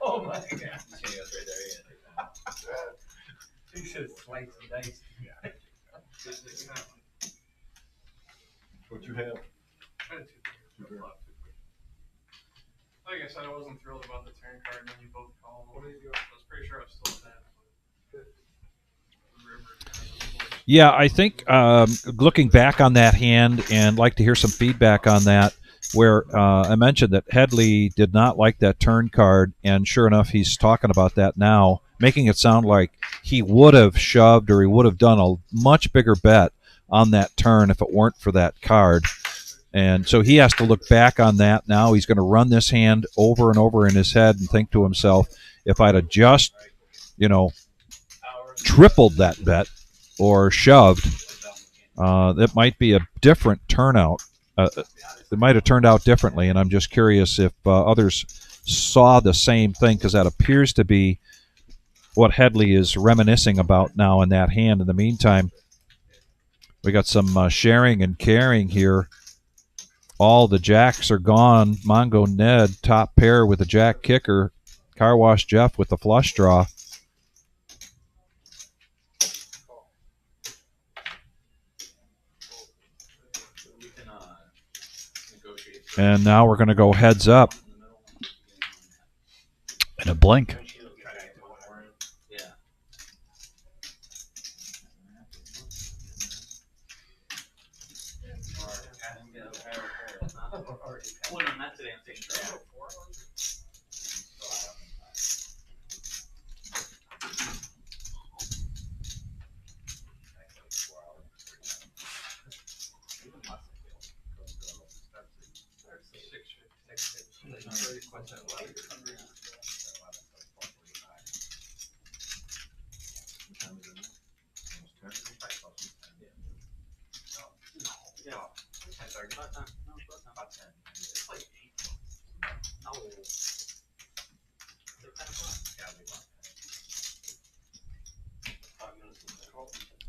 Oh my god. He said slice and dice. What you have? Like I said, I wasn't thrilled about the turn card when you both called. I was pretty sure I was still in that. Yeah, I think looking back on that hand and like to hear some feedback on that, where I mentioned that Headley did not like that turn card, and sure enough, he's talking about that now, making it sound like he would have shoved or he would have done a much bigger bet on that turn if it weren't for that card. And so he has to look back on that now. He's going to run this hand over and over in his head and think to himself, if I'd have just, tripled that bet or shoved, it might be a different turnout. It might have turned out differently, and I'm just curious if others saw the same thing, because that appears to be what Headley is reminiscing about now in that hand. In the meantime, we got some sharing and caring here. All the jacks are gone. Mongo Ned, top pair with a jack kicker. Car Wash Jeff with the flush draw. And now we're going to go heads up. In a blink.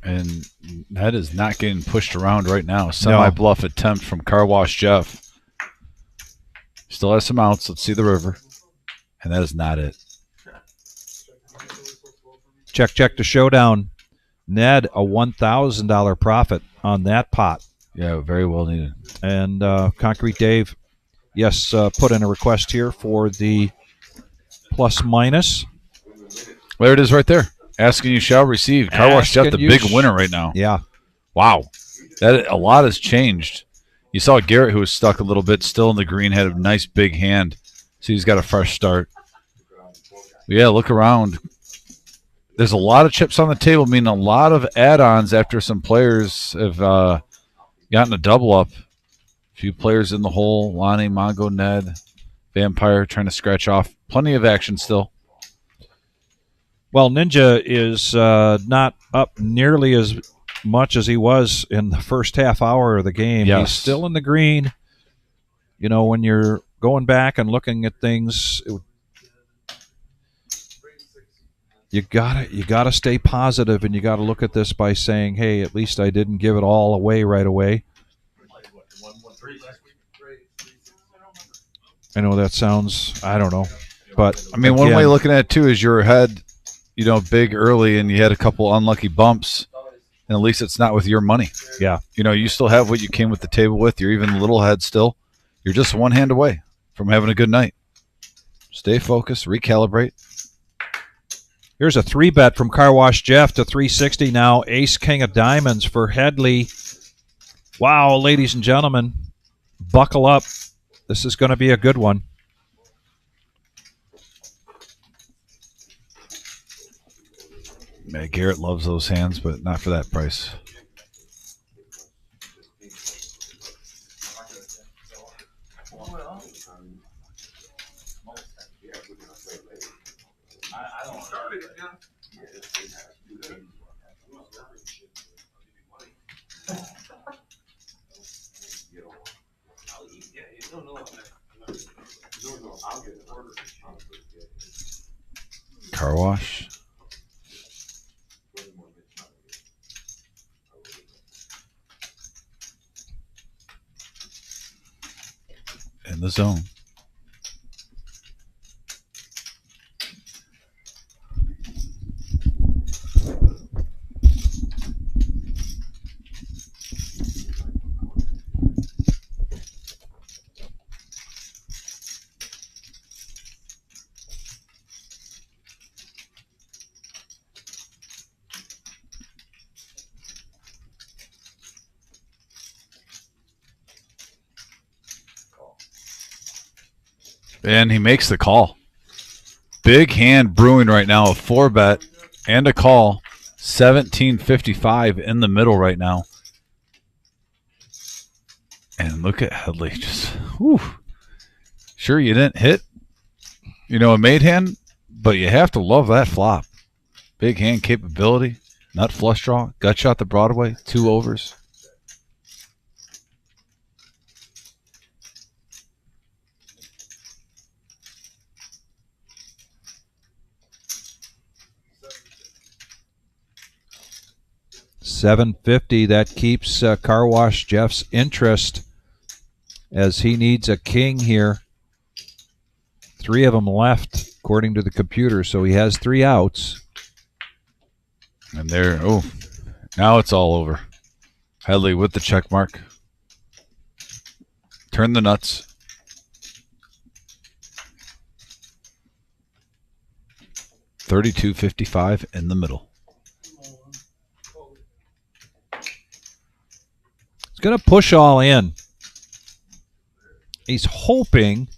And that is not getting pushed around right now. Semi-bluff attempt from Car Wash Jeff. Still has some outs. Let's see the river. And that is not it. Check the showdown. Ned, a $1,000 profit on that pot. Yeah, very well needed. And Concrete Dave, yes, put in a request here for the plus minus. There it is right there. Asking you shall receive. Car Wash Jeff, the big winner right now. Yeah. Wow. A lot has changed. You saw Garrett, who was stuck a little bit, still in the green, had a nice big hand. So he's got a fresh start. But yeah, look around. There's a lot of chips on the table, meaning a lot of add-ons after some players have gotten a double up. A few players in the hole. Lonnie, Mongo, Ned, Vampire trying to scratch off. Plenty of action still. Well, Ninja is not up nearly as much as he was in the first half hour of the game. Yes. He's still in the green. You know, when you're going back and looking at things, you gotta stay positive, and you gotta look at this by saying, "Hey, at least I didn't give it all away right away." I know that sounds, I don't know, but I mean, one way of looking at it too is you're ahead, big early, and you had a couple unlucky bumps, and at least it's not with your money. Yeah. You still have what you came with the table with. You're even a little ahead still. You're just one hand away from having a good night. Stay focused, recalibrate. Here's a 3-bet from Car Wash Jeff to 360 now. Ace King of Diamonds for Headley. Wow, ladies and gentlemen, buckle up. This is going to be a good one. Yeah, Garrett loves those hands, but not for that price. Car wash. In the zone. And he makes the call. Big hand brewing right now. A 4-bet and a call. 17.55 in the middle right now. And look at Headley. Just, whew. Sure, you didn't hit, a made hand, but you have to love that flop. Big hand capability. Nut flush draw. Gut shot the Broadway. 2 overs. $750. That keeps Car Wash Jeff's interest as he needs a king here. 3 of them left, according to the computer, so he has 3 outs. And now it's all over. Headley with the check mark. Turn the nuts. $32.55 in the middle. He's going to push all in. He's hoping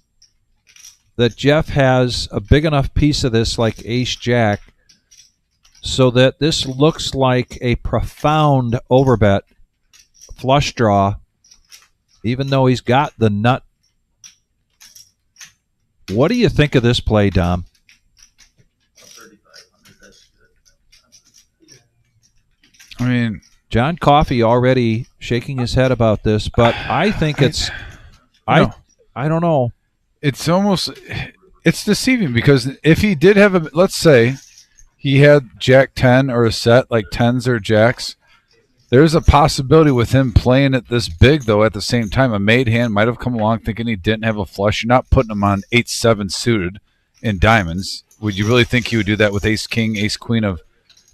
that Jeff has a big enough piece of this like Ace-Jack so that this looks like a profound overbet flush draw, even though he's got the nut. What do you think of this play, Dom? I mean, John Coffey already shaking his head about this, but I think it's I don't know. It's deceiving because if he did have let's say he had Jack 10 or a set like 10s or Jacks, there's a possibility with him playing it this big, though, at the same time. A made hand might have come along thinking he didn't have a flush. You're not putting him on 8-7 suited in diamonds. Would you really think he would do that with Ace-King, Ace-Queen of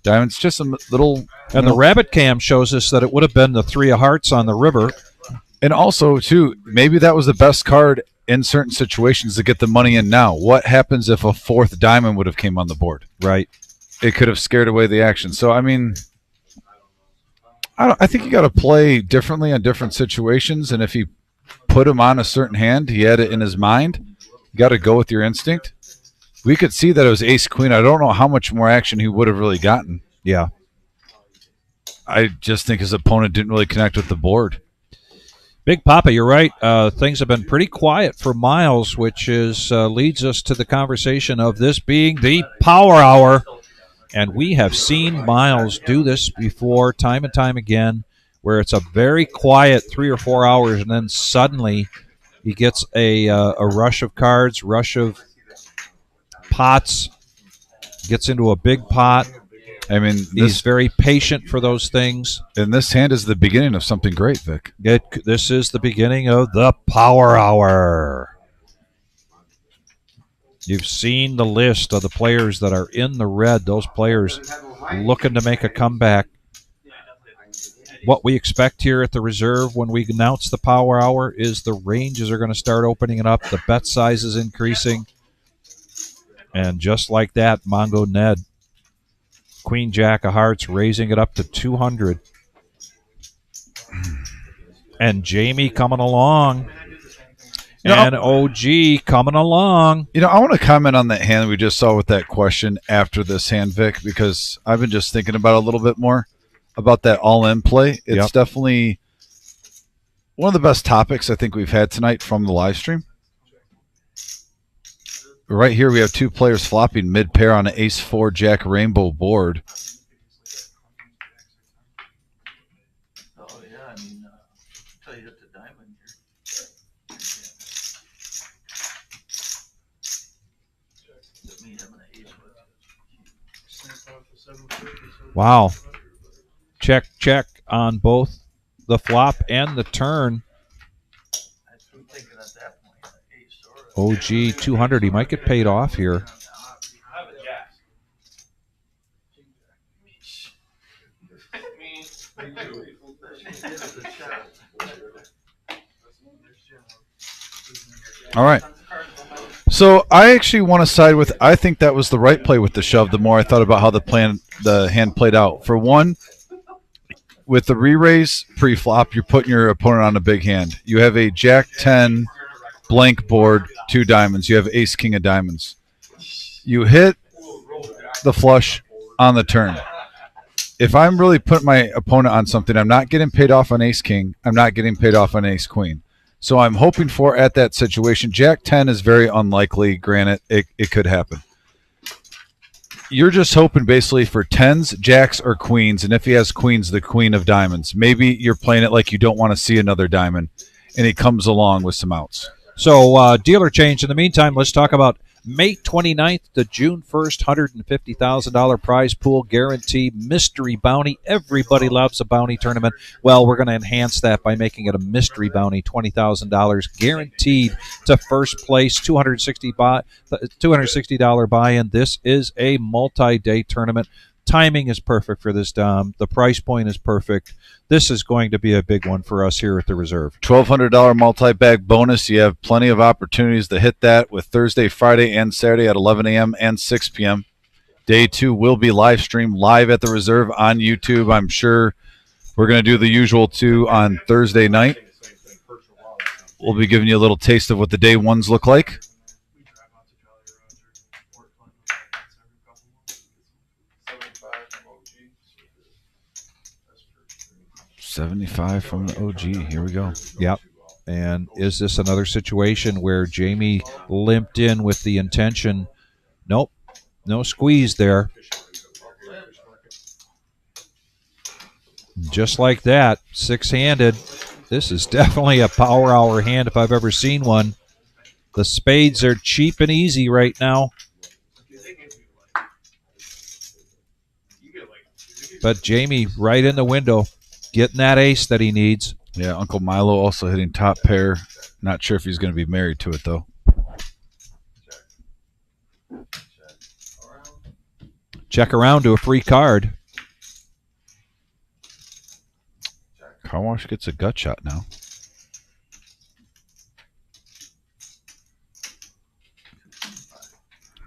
diamonds? Just a little. And the rabbit cam shows us that it would have been the 3 of hearts on the river. And also, too, maybe that was the best card in certain situations to get the money in now. What happens if a 4th diamond would have came on the board? Right. it could have scared away the action. So I mean, I think you got to play differently on different situations, and if he put him on a certain hand, he had it in his mind. You got to go with your instinct. We could see that it was ace queen. I don't know how much more action he would have really gotten. Yeah. I just think his opponent didn't really connect with the board. Big Papa, you're right. Things have been pretty quiet for Miles, which is leads us to the conversation of this being the Power Hour. And we have seen Miles do this before, time and time again, where it's a very quiet 3 or 4 hours, and then suddenly he gets a rush of cards, rush of pots, gets into a big pot. I mean, He's very patient for those things. And this hand is the beginning of something great, Vic. This is the beginning of the Power Hour. You've seen the list of the players that are in the red, those players looking to make a comeback. What we expect here at the reserve when we announce the Power Hour is the ranges are going to start opening it up, the bet size is increasing. And just like that, Mongo Ned, Queen Jack of Hearts raising it up to 200. And Jamie coming along. And OG coming along. You know, I want to comment on that hand we just saw with that question after this hand, Vic, because I've been just thinking about it a little bit more about that all-in play. It's definitely one of the best topics I think we've had tonight from the live stream. Right here we have two players flopping mid-pair on an ace-4 jack rainbow board. Oh, yeah, I mean, until you hit the diamond here. Me having an ace with Wow. Check on both the flop and the turn. I'm thinking at that point, ace or OG 200. He might get paid off here. All right. So I actually want to side with, I think that was the right play with the shove the more I thought about how the hand played out. For one, with the re-raise pre-flop, you're putting your opponent on a big hand. You have a jack 10 blank board, 2 diamonds. You have ace king of diamonds. You hit the flush on the turn. If I'm really putting my opponent on something, I'm not getting paid off on ace king. I'm not getting paid off on ace queen. So I'm hoping for at that situation, jack 10 is very unlikely. Granted, it could happen. You're just hoping basically for 10s, jacks, or queens. And if he has queens, the queen of diamonds. Maybe you're playing it like you don't want to see another diamond, and he comes along with some outs. So dealer change. In the meantime, let's talk about May 29th to June 1st, $150,000 prize pool guarantee mystery bounty. Everybody loves a bounty tournament. Well, we're going to enhance that by making it a mystery bounty, $20,000 guaranteed to first place, $260 buy-in. This is a multi-day tournament. Timing is perfect for this, Dom. The price point is perfect. This is going to be a big one for us here at the Reserve. $1,200 multi-bag bonus. You have plenty of opportunities to hit that with Thursday, Friday, and Saturday at 11 a.m. and 6 p.m. Day 2 will be live streamed live at the Reserve on YouTube. I'm sure we're going to do the usual 2 on Thursday night. We'll be giving you a little taste of what the day 1s look like. 75 from the OG. Here we go. Yep. And is this another situation where Jamie limped in with the intention? Nope. No squeeze there. Just like that, 6-handed. This is definitely a power hour hand if I've ever seen one. The spades are cheap and easy right now. But Jamie right in the window, getting that ace that he needs. Yeah, Uncle Milo also hitting top pair. Not sure if he's going to be married to it, though. Check around to a free card. Car wash gets a gut shot now.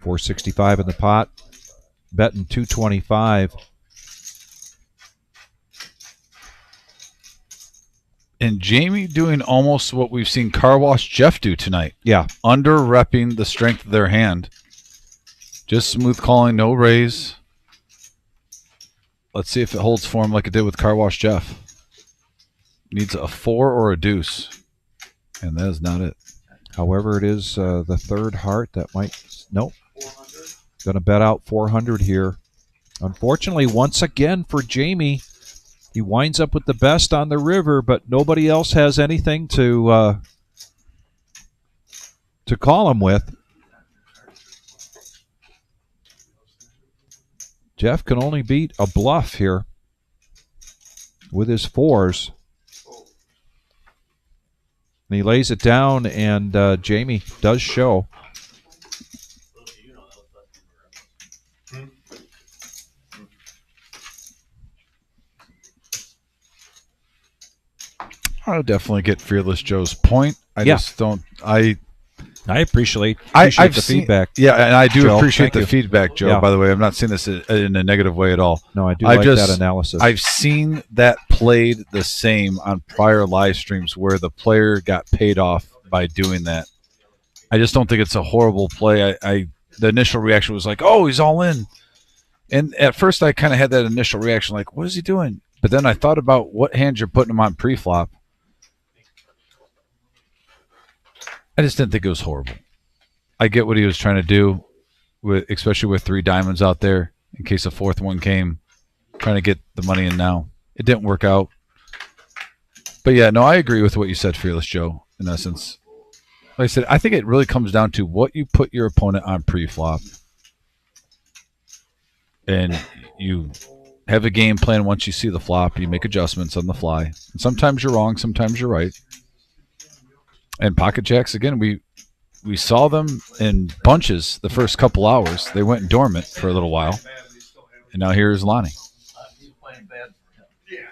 $465 in the pot. betting 225. And Jamie doing almost what we've seen Car Wash Jeff do tonight. Yeah. Under repping the strength of their hand. Just smooth calling, no raise. Let's see if it holds form like it did with Car Wash Jeff. Needs a 4 or a deuce. And that is not it. However, it is the third heart. That might... Nope. Going to bet out 400 here. Unfortunately, once again for Jamie, he winds up with the best on the river, but nobody else has anything to call him with. Jeff can only beat a bluff here with his 4s. And he lays it down, and Jamie does show. I'll definitely get Fearless Joe's point. I just don't. I appreciate I've the seen, feedback. Yeah, and I do Joe, appreciate thank the you. feedback, Joe. Yeah. By the way, I'm not seeing this in a negative way at all. No, I do like that analysis. I've seen that played the same on prior live streams where the player got paid off by doing that. I just don't think it's a horrible play. The initial reaction was like, "Oh, he's all in," and at first I kind of had that initial reaction, like, "What is he doing?" But then I thought about what hand you're putting him on pre-flop. I just didn't think it was horrible. I get what he was trying to do, especially with 3 diamonds out there in case a 4th one came, trying to get the money in now. It didn't work out. But yeah, no, I agree with what you said, Fearless Joe, in essence. Like I said, I think it really comes down to what you put your opponent on pre-flop. And you have a game plan once you see the flop. You make adjustments on the fly. And sometimes you're wrong, sometimes you're right. And pocket jacks, again, we saw them in bunches the first couple hours. They went dormant for a little while. And now here's Lonnie. He's playing bad for him. Yeah.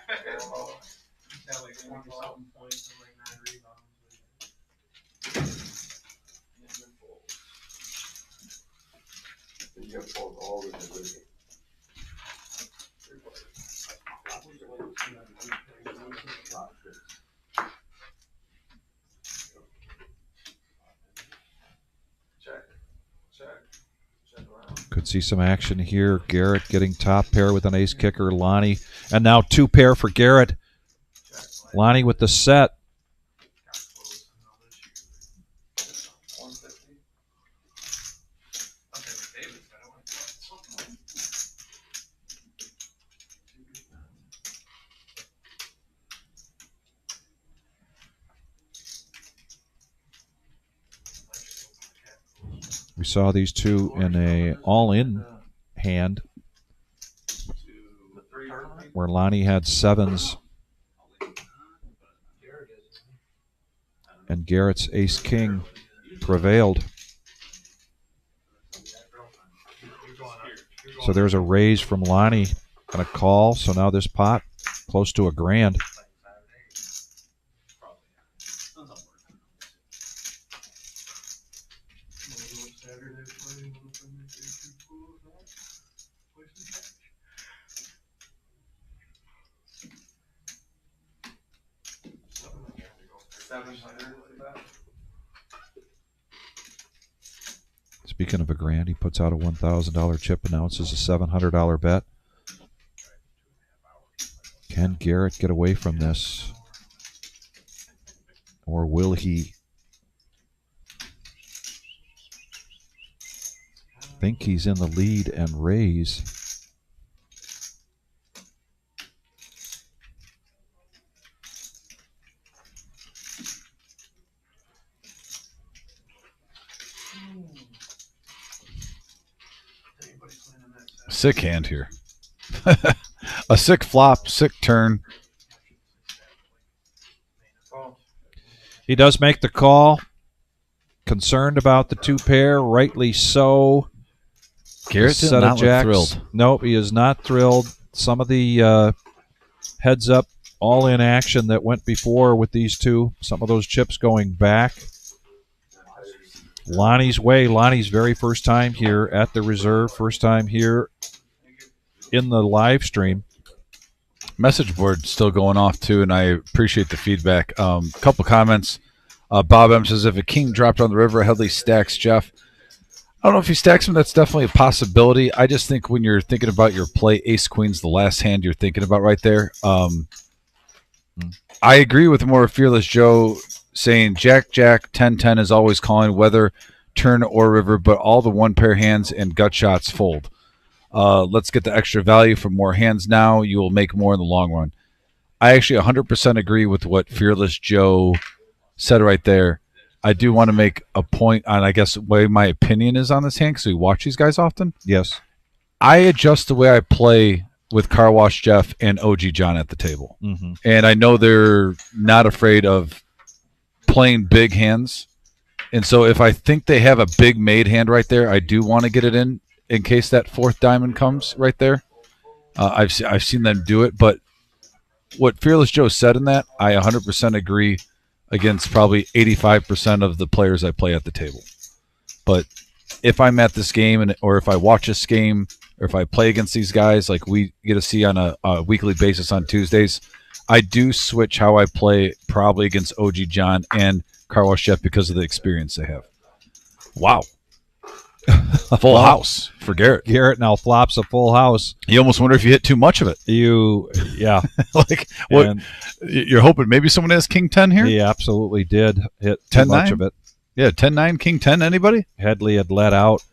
He's got like 20-something points and like 9 rebounds. You got fold all in the Could see some action here. Garrett getting top pair with an ace kicker. Lonnie. And now 2 pair for Garrett. Lonnie with the set. We saw these two in a all-in hand where Lonnie had 7s and Garrett's ace-king prevailed. So there's a raise from Lonnie and a call. So now this pot close to $1,000. Speaking of $1,000, he puts out a $1,000 chip, announces a $700 bet. Can Garrett get away from this? Or will he? Think he's in the lead and raise. Sick hand here. A sick flop, sick turn. He does make the call. Concerned about the 2 pair, rightly so. Garrett did not look thrilled. Nope, he is not thrilled. Some of the heads up all-in action that went before with these two, some of those chips going back. Lonnie's way. Lonnie's very first time here at the reserve, first time here in the live stream. Message board still going off too, and I appreciate the feedback. Couple comments. Bob M says, if a king dropped on the river, Headley stacks Jeff. I don't know if he stacks him. That's definitely a possibility. I just think when you're thinking about your play, ace queen's the last hand you're thinking about right there. I agree with more Fearless Joe saying Jack, 10-10 is always calling, whether turn or river, but all the one pair hands and gut shots fold. Let's get the extra value from more hands now. You will make more in the long run. I actually 100% agree with what Fearless Joe said right there. I do want to make a point on, I guess, way my opinion is on this hand because we watch these guys often. Yes. I adjust the way I play with Car Wash Jeff and OG John at the table. Mm-hmm. And I know they're not afraid of playing big hands. And so if I think they have a big made hand right there, I do want to get it in case that fourth diamond comes right there. I've seen them do it. But what Fearless Joe said in that, I 100% agree against probably 85% of the players I play at the table. But if I'm at this game or if I watch this game or if I play against these guys like we get to see on a weekly basis on Tuesdays, I do switch how I play probably against OG John and Car Wash Chef because of the experience they have. Wow. Full house for Garrett. Garrett now flops a full house. You almost wonder if you hit too much of it. Yeah. Like, what? You're hoping maybe someone has King 10 here? He absolutely did hit too 10-9? much of it. Yeah, 10-9, King 10, anybody? Headley had let out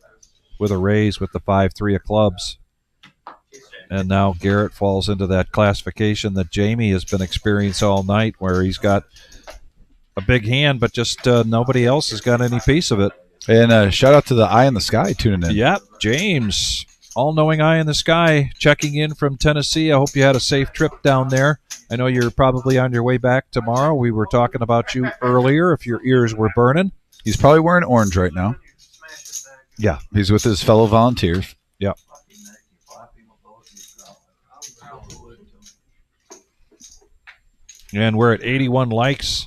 with a raise with the 5-3 of clubs. And now Garrett falls into that classification that Jamie has been experiencing all night where he's got a big hand, but just nobody else has got any piece of it. And shout out to the Eye in the Sky tuning in. Yep, James, all-knowing Eye in the Sky, checking in from Tennessee. I hope you had a safe trip down there. I know you're probably on your way back tomorrow. We were talking about you earlier if your ears were burning. He's probably wearing orange right now. Yeah. He's with his fellow volunteers. Yep. And we're at 81 likes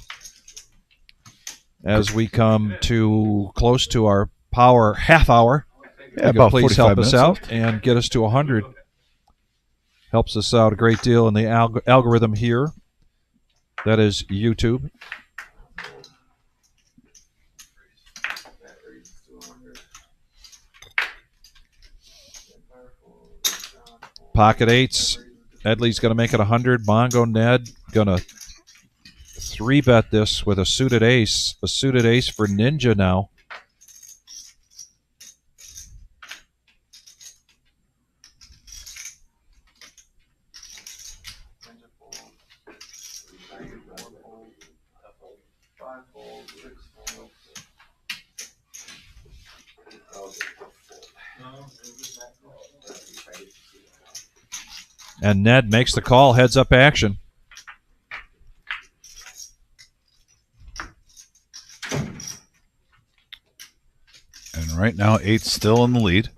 as we come to close to our power half hour. Yeah, about please 45 help us out minutes. and get us to 100. Helps us out a great deal in the algorithm here. That is YouTube. Pocket eights. Edley's going to make it 100. Mongo Ned going to 3-bet this with a suited ace. A suited ace for Ninja now. And Ned makes the call, heads up action. And right now, 8's still in the lead.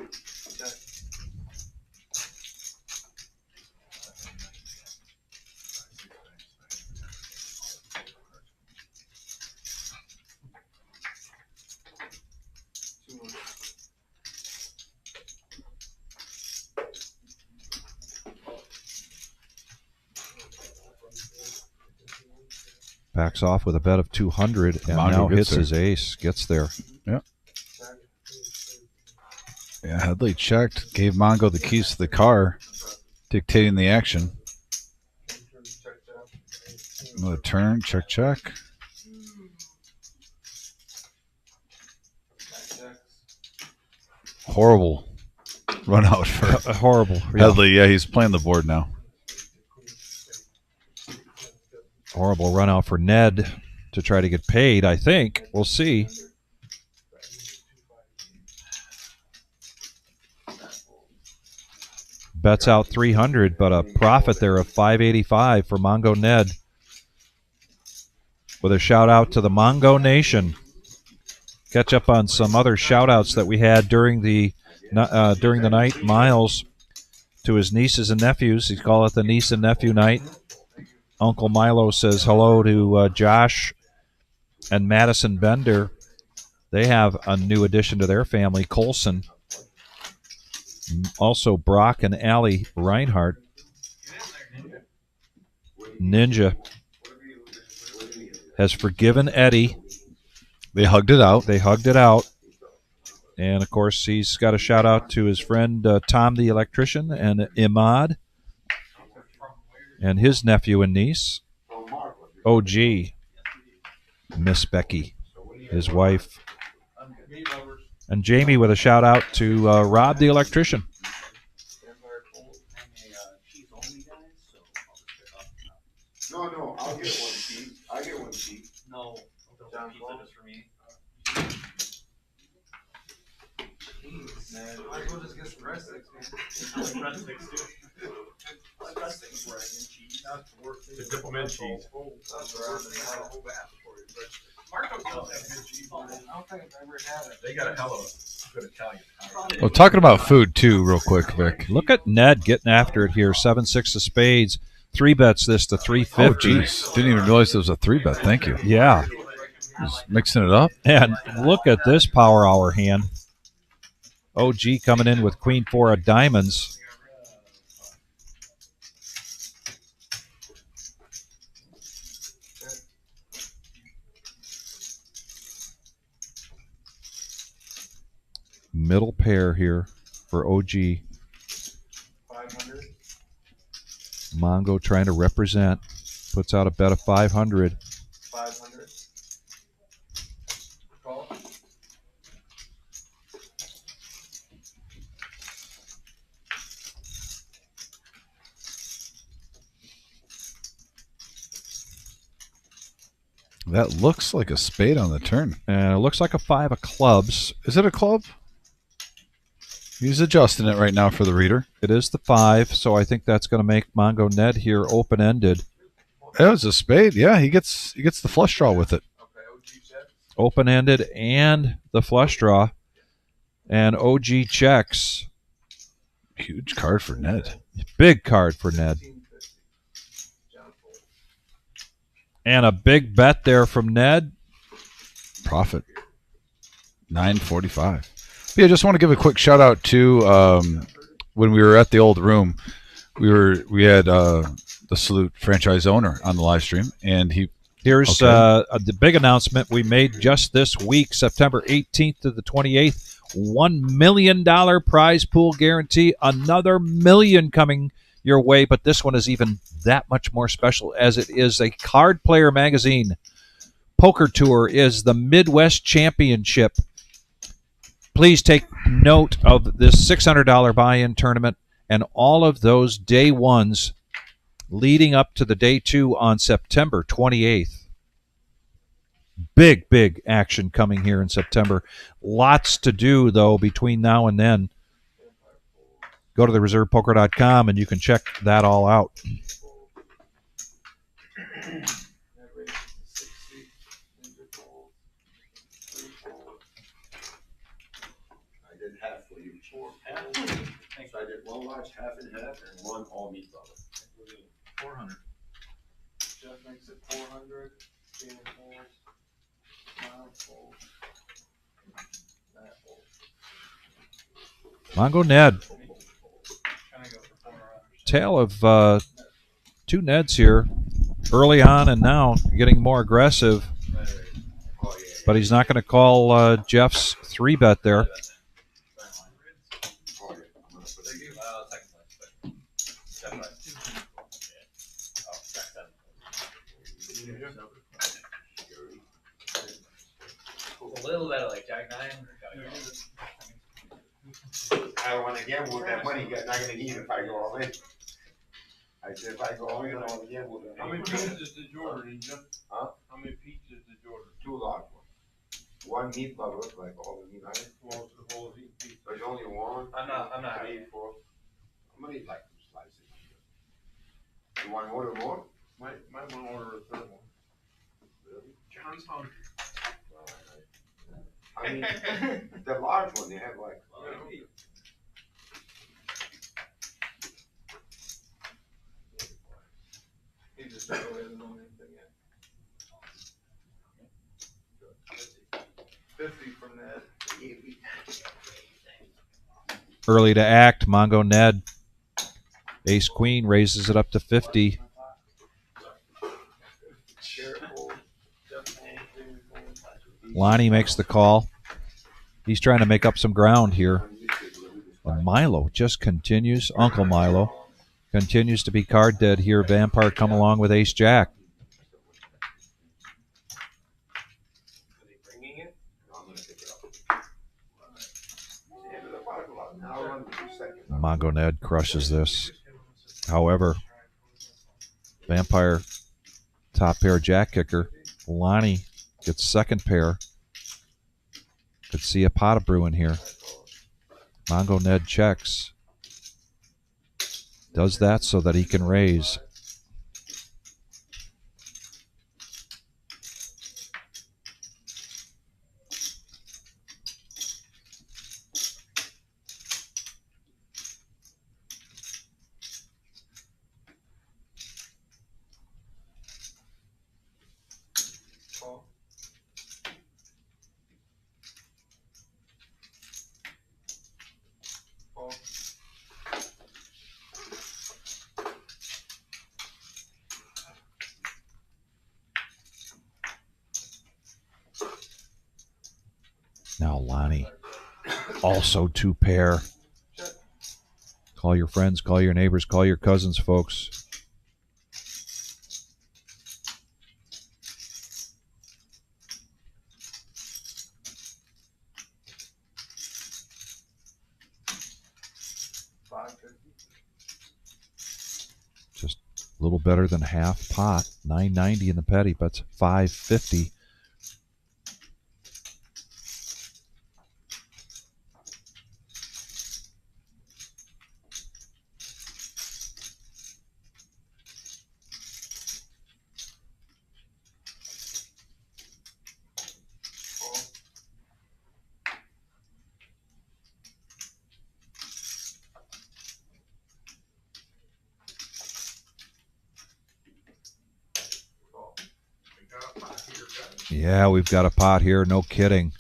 Backs off with a bet of 200 and Mongo now gets hits there. his ace. Gets there. Yep. Yeah, Headley checked, gave Mongo the keys to the car, dictating the action. Another turn, check. Horrible run out for Horrible. Headley. Yeah, he's playing the board now. Horrible run out for Ned to try to get paid, I think. We'll see. Bets out 300, but a profit there of 585 for Mongo Ned. With a shout out to the Mongo Nation. Catch up on some other shout outs that we had during the night. Miles to his nieces and nephews. He call it the niece and nephew night. Uncle Milo says hello to Josh and Madison Bender. They have a new addition to their family, Colson. Also, Brock and Allie Reinhardt. Ninja has forgiven Eddie. They hugged it out. They hugged it out. And, of course, he's got a shout-out to his friend Tom the electrician and Imad and his nephew and niece. OG, Miss Becky, his wife. And Jamie with a shout-out to Rob the electrician. No, I'll get one cheese. I get one cheese. No, pizza just for me. Man, might as well just get some breadsticks, man. I like breadsticks too. I like breadsticks more than cheese. That's the worst thing. The diplomat cheese. That's the worst thing I whole bath before you breadsticks. Marco kills that good cheese. I don't think I've ever had it. They got a hell of a good Italian. Well, talking about food too, real quick, Vic. Look at Ned getting after it here. 7-6 of spades. 3-bets this to 350. Oh, jeez. Didn't even realize there was a 3-bet. Thank you. Yeah. Just mixing it up. And look at this power hour hand. OG coming in with Queen 4 of diamonds. Middle pair here for OG. 500. Mongo trying to represent. Puts out a bet of 500. 500. Call. That looks like a spade on the turn. And it looks like a 5 of clubs. Is it a club? He's adjusting it right now for the reader. It is the 5, so I think that's going to make Mongo Ned here open-ended. That was a spade. Yeah, he gets the flush draw with it. Okay, OG set. Open-ended and the flush draw. And OG checks. Huge card for Ned. Big card for Ned. 1550. John Fold. And a big bet there from Ned. Profit. 945. Yeah, I just want to give a quick shout out to when we were at the old room. We had the Salute franchise owner on the live stream, and Here's the big announcement we made just this week, September 18th to the 28th. $1 million prize pool guarantee. Another $1 million coming your way, but this one is even that much more special as it is a Card Player Magazine. Poker Tour is the Midwest Championship. Please take note of this $600 buy-in tournament and all of those day ones leading up to the day 2 on September 28th. Big action coming here in September. Lots to do, though, between now and then. Go to thereservepoker.com and you can check that all out. That raises to 60. Ninja fold. 3 fold. I did half for you. 4 fold. So I did one large half and half and one all meat level. 400. Jeff makes it 400. Dan folds. Mom folds. That folds. Mongo Ned. Trying to go for 4 rounds. Tale of 2 Neds here. Early on and now getting more aggressive. Oh, yeah. But he's not going to call Jeff's 3-bet there. Oh, yeah. I'm gonna put it here. A little bit of like Jack 9. I don't wanna gamble with that money, you're not gonna eat if I go all in. I said, if I go all in, I wanna gamble with How many that. pizzas did you order, Ninja? Huh? How many pizzas did you order? 2 large ones. One meat lover, like all the meat on it. Well, the whole eating pizza. There's only one. I'm not. 3, 4. I'm gonna eat like 2 slices. You wanna order more? Might want to order a third one. Really? John's hungry. I mean, the large one, they have like. He just doesn't know anything yet. 50 from that. early to act. Mongo Ned. Ace Queen raises it up to 50. Lonnie makes the call. He's trying to make up some ground here. And Milo just continues. Uncle Milo continues to be card dead here. Vampire come along with Ace Jack. Mongo Ned crushes this. However, Vampire top pair jack kicker. Lonnie gets second pair. Could see a pot of brewing here. Mongo Ned checks. Does that so that he can raise. Now Lonnie, also two pair. Call your friends, call your neighbors, call your cousins, folks. Just a little better than half pot. $9.90 in the petty, but it's $5.50. Yeah, we've got a pot here, no kidding.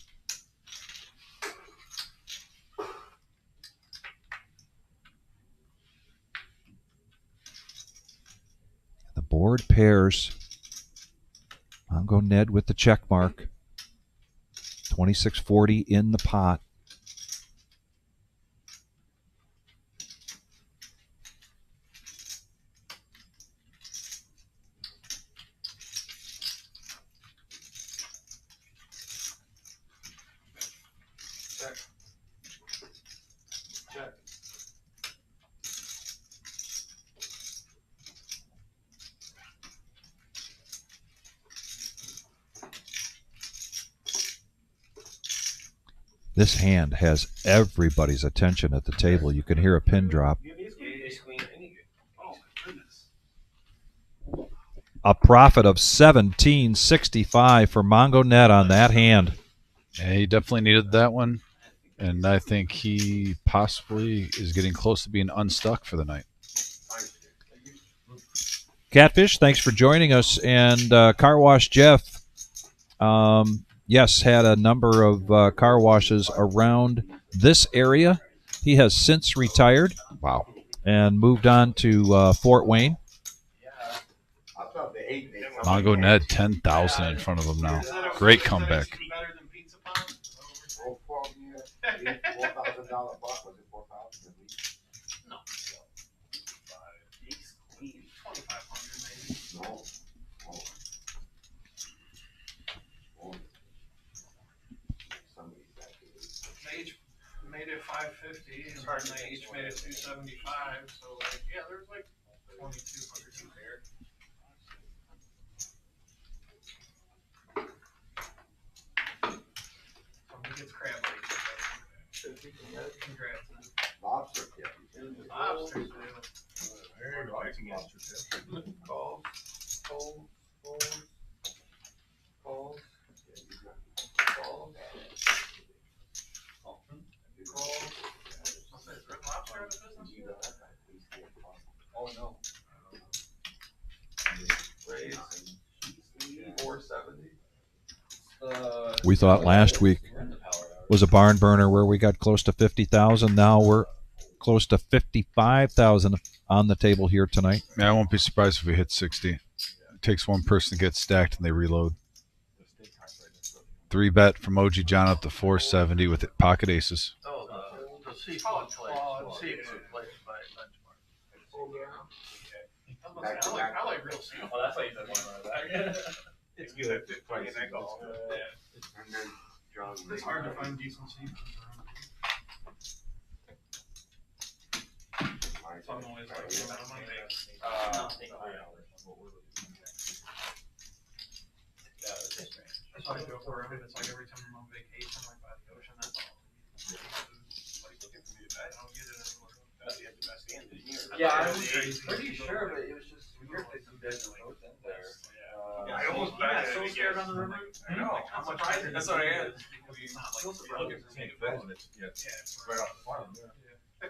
The board pairs. Mongo Ned with the check mark. 26.40 in the pot. This hand has everybody's attention at the table. You can hear a pin drop. A profit of $17.65 for Mongo Ned on that hand. Yeah, he definitely needed that one. And I think he possibly is getting close to being unstuck for the night. Catfish, thanks for joining us. And Car Wash Jeff, yes, had a number of car washes around this area. He has since retired. Wow. And moved on to Fort Wayne. Mongo Ned, 10,000 in front of him now. Great comeback. Made it 550, and then they each made it 275. So like, yeah, there's like 2,200 in there. Somebody gets crab legs. Congrats. Lobster tip. Lobsters, There you go. I can lobster tip. calls, calls, calls, calls, calls. Oh, no. 470. We thought last week was a barn burner where we got close to 50,000. Now we're close to 55,000 on the table here tonight. Yeah, I won't be surprised if we hit 60. It takes one person to get stacked and they reload. 3-bet from OG John up to 470 with it pocket aces. Oh, the seafood place, seafood place by Benchmark. I like real seafood. Oh, that's why you said one right back. It's good. It's alcohol. And then John. It's hard to find decent seafood around. Some always like minimum base. That's why I go for it. It's like every time I'm on vacation, like by the ocean, that's all. Like looking for me to I don't get it anymore. That's the best end, didn't you? Yeah, I was pretty sure, but it was just weird that you guys were both in there. I almost bet so it scared again. on the river. I know. How much? That's what I had. It's not like you're looking for me to film it. Yeah, it's right off the farm. I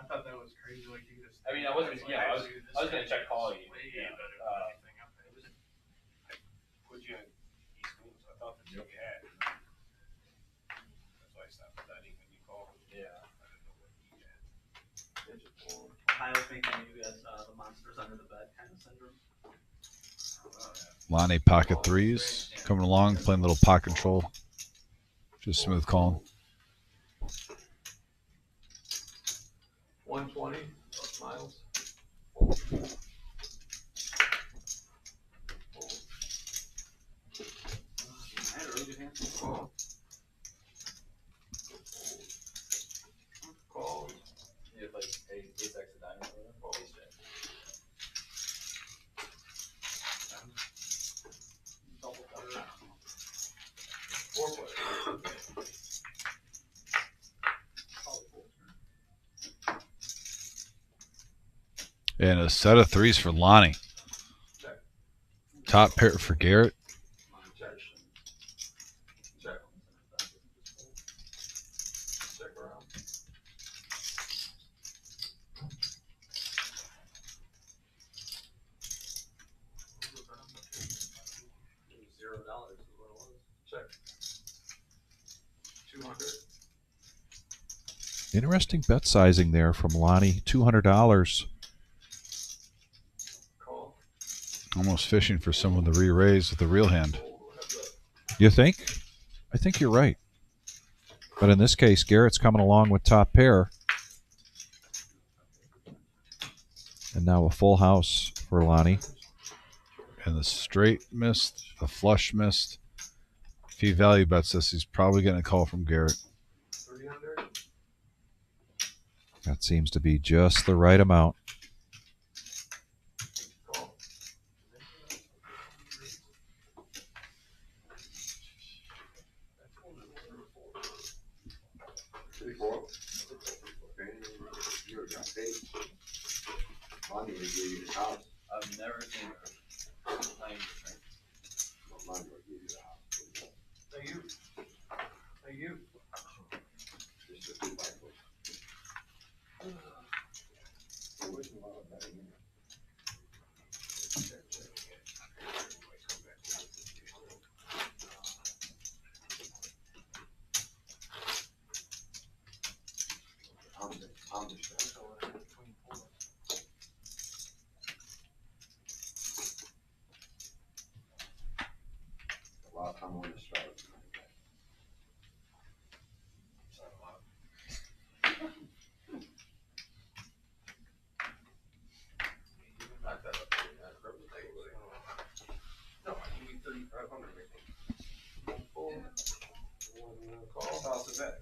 thought that was crazy. Like you just. I mean, I wasn't. Yeah, I was gonna check quality. Yeah, but Put you in East Queens. I thought that's what you had. That's why I stopped studying when you called. yeah. I didn't know what you had. Ohio's making you guys the monsters under the bed kind of syndrome. Lonnie pocket threes coming along, playing a little pot control. Just smooth calling. 120 miles. I had a really good hand. Call. You had like ace X of diamonds or whatever. Ace Jack. Double cutter. 4 player. And a set of threes for Lonnie. Top pair for Garrett. Check. Check. Check around. $0 is what it was. Check. 200. Interesting bet sizing there from Lonnie. $200. Call. Almost fishing for some of the re-raise with the real hand. You think? I think you're right. But in this case, Garrett's coming along with top pair. And now a full house for Lonnie. And the straight missed, the flush missed. If he value bets this, he's probably getting a call from Garrett. 300. That seems to be just the right amount. Call. You're gonna pay. Money will give you the house. I've never seen her playing different. Money will give you the house. Thank you. Thank you. Just a 2x4. There wasn't a lot of betting in it. I'm just a lot of time on the strike. No, I need 3,500. Call. How's the bet?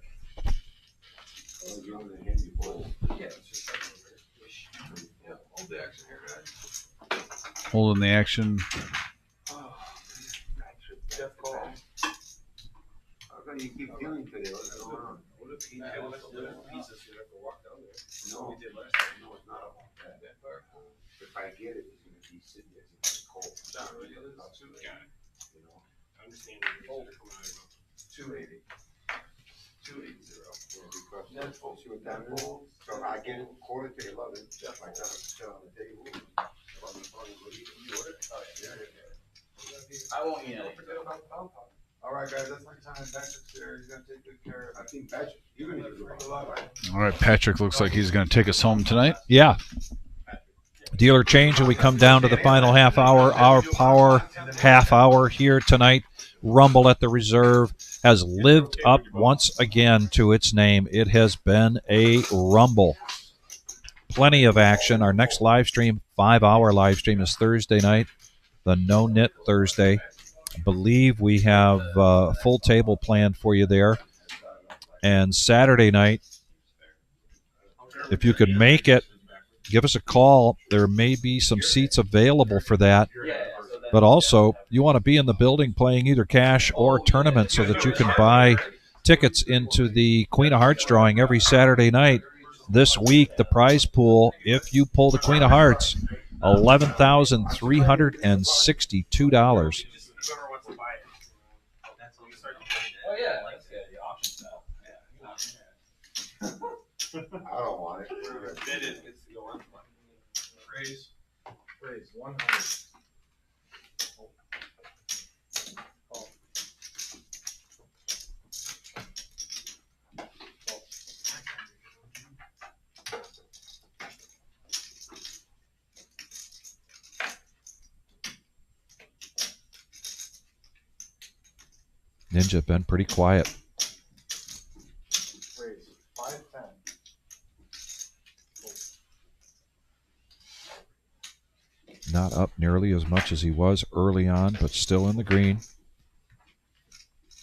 Well, you're only hand you fold. Yeah, it's just yeah, hold the action here, guys. Holding the action. Jeff call. How come you keep dealing today? What's going on? What if he tells us little pieces you have to walk down there? No, We did last time. no, it's not about that. If I get it, it's gonna be sitting there, it's gonna be cold. Not really, it's not too You bad. know? I understand where you're coming out of. 280. 280. Yeah, because that's what you were done. So I get it quarter to 11, just like that, sit on the table. On the phone, what do you order? Oh, yeah. I won't eat Don't anything. forget about the pound pot. All right, guys, that's my time. Patrick's here. He's gonna take good care of it. I think Patrick, you're gonna do it. All right, Patrick looks like he's going to take us home tonight. Yeah. Dealer change, and we come down to the final half hour. Our power half hour here tonight. Rumble at the Reserve has lived up once again to its name. It has been a rumble. Plenty of action. Our next live stream, 5-hour live stream, is Thursday night, the No Knit Thursday. I believe we have a full table planned for you there. And Saturday night, if you could make it, give us a call. There may be some seats available for that. But also, you want to be in the building playing either cash or tournament so that you can buy tickets into the Queen of Hearts drawing every Saturday night. This week, the prize pool, if you pull the Queen of Hearts, $11,362. Oh yeah, that's good. The option style. I don't want it. Bid it, it's the one. Raise 100. Ninja been pretty quiet. Raise 510. Not up nearly as much as he was early on, but still in the green.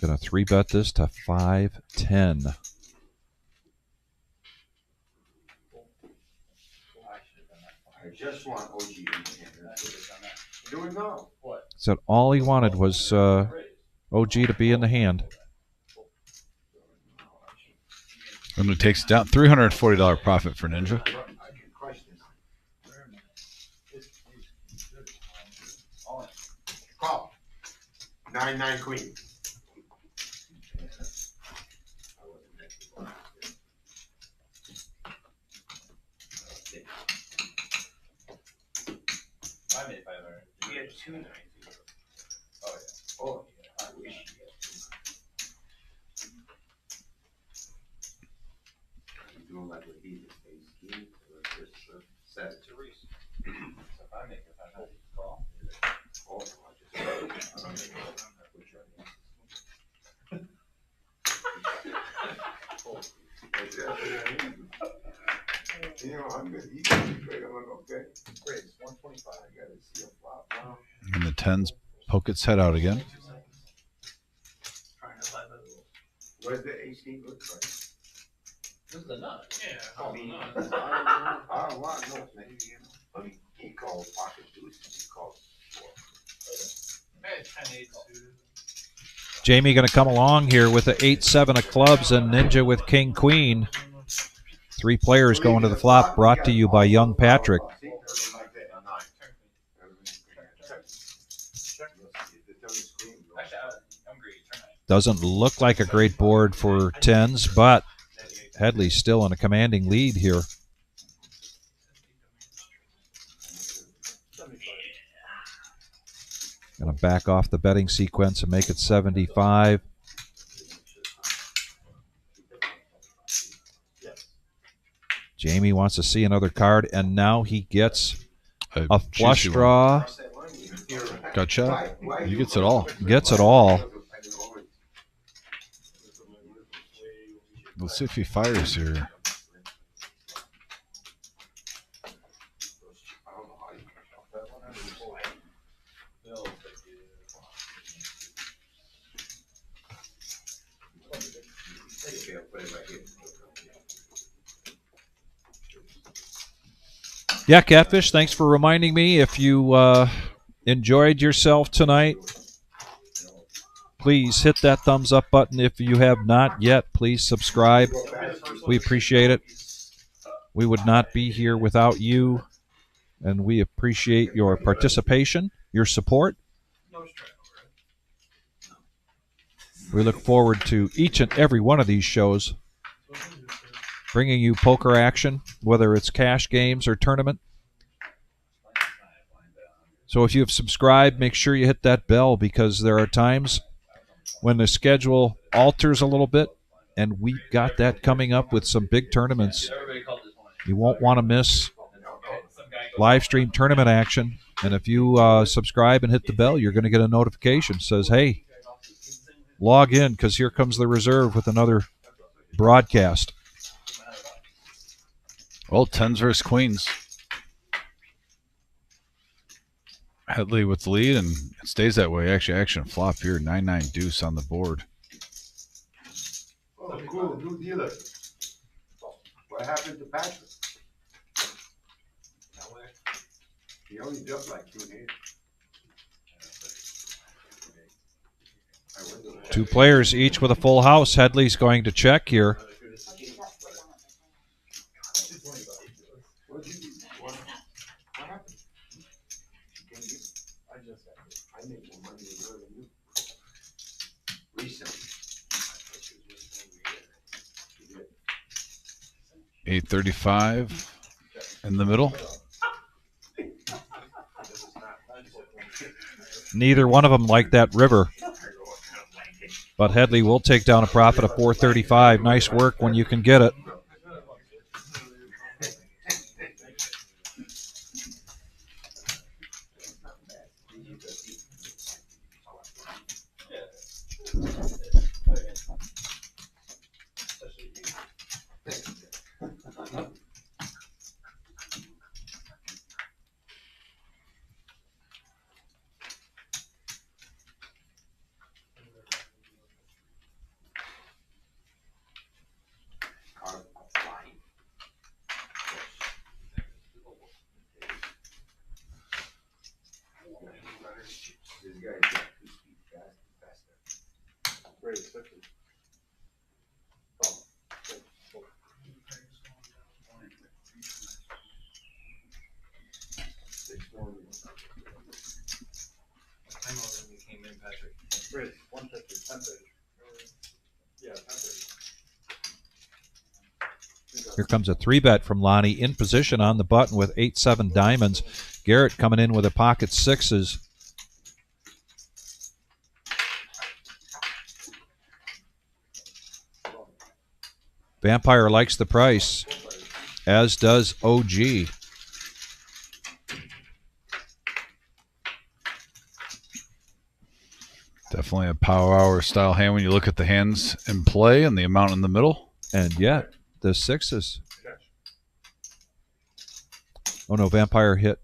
Gonna 3-bet this to 510. I just want OG in the hand. Do it now. Said all he wanted was OG to be in the hand. And it takes down $340 profit for Ninja. I can crush this. Call. 9-9 queen. I made 500. We had 2 9s. Oh yeah. Oh, I wish you had two. Doing like what he did. He's king, or just set it to Reese. So if I make a 500 call. Oh, I just. You know, I'm good. You can be great. I'm like, okay. Raise 125. I gotta see a flop now. And the 10s poke its head out again. Where's the HD look like? This is the nut. Yeah, I mean, no. I don't want no thing, you know. I mean, he called pocket deuces. He called four. I had 10-8 suited. Jamie going to come along here with the 8-7 of clubs and Ninja with King Queen. 3 players going to the flop, brought to you by Young Patrick. Doesn't look like a great board for 10s, but Headley's still in a commanding lead here. Going to back off the betting sequence and make it 75. Jamie wants to see another card, and now he gets a flush juicy one. draw. Gotcha. He gets it all. Gets it all. Let's see if he fires here. Yeah, Catfish, thanks for reminding me. If you enjoyed yourself tonight, please hit that thumbs up button. If you have not yet, please subscribe. We appreciate it. We would not be here without you, and we appreciate your participation, your support. We look forward to each and every one of these shows, bringing you poker action, whether it's cash games or tournament. So if you have subscribed, make sure you hit that bell, because there are times when the schedule alters a little bit, and we've got that coming up with some big tournaments. You won't want to miss live stream tournament action. And if you subscribe and hit the bell, you're going to get a notification says, hey, log in because here comes the reserve with another broadcast. Well, tens versus queens. Headley with the lead, and it stays that way. Actually, action flop here. 9-9 deuce on the board. Oh, cool, new dealer. What happened to Patrick? He only jumped like 2 8. Two players each with a full house. Headley's going to check here. I make more money than you. Recently. 835 in the middle. Neither one of them like that river. But Headley will take down a profit of 435. Nice work when you can get it. Here comes a 3-bet from Lonnie in position on the button with 8-7 diamonds. Garrett coming in with a pocket sixes. Vampire likes the price, as does OG. Definitely a power hour style hand when you look at the hands in play and the amount in the middle. And yet, the sixes. Oh no, Vampire hit.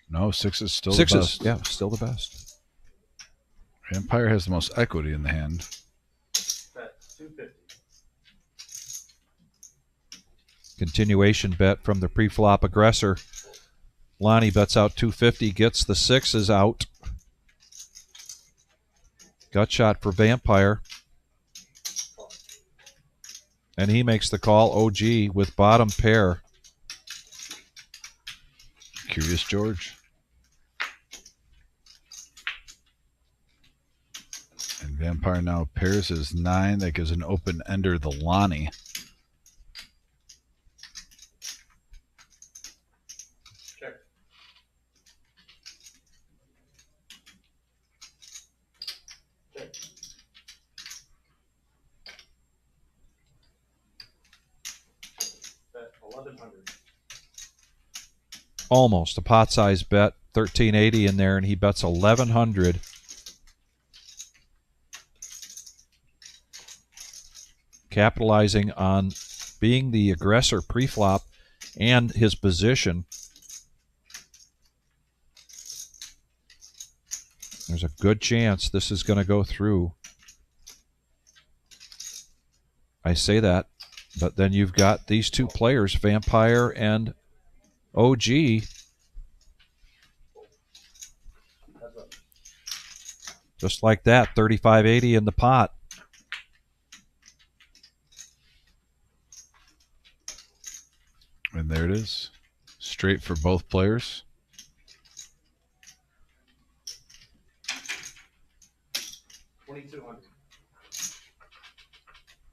No, sixes still Sixes, the best. yeah, still the best. Vampire has the most equity in the hand. Continuation bet from the pre-flop aggressor. Lonnie bets out 250, gets the sixes out. Gut shot for Vampire. And he makes the call, OG, with bottom pair. Curious George. And Vampire now pairs his 9. That gives an open ender the Lonnie. Almost a pot-sized bet, 1380 in there, and he bets 1100. Capitalizing on being the aggressor pre-flop and his position. There's a good chance this is going to go through. I say that, but then you've got these two players, Vampire and OG. Just like that, 3580 in the pot. And there it is. Straight for both players.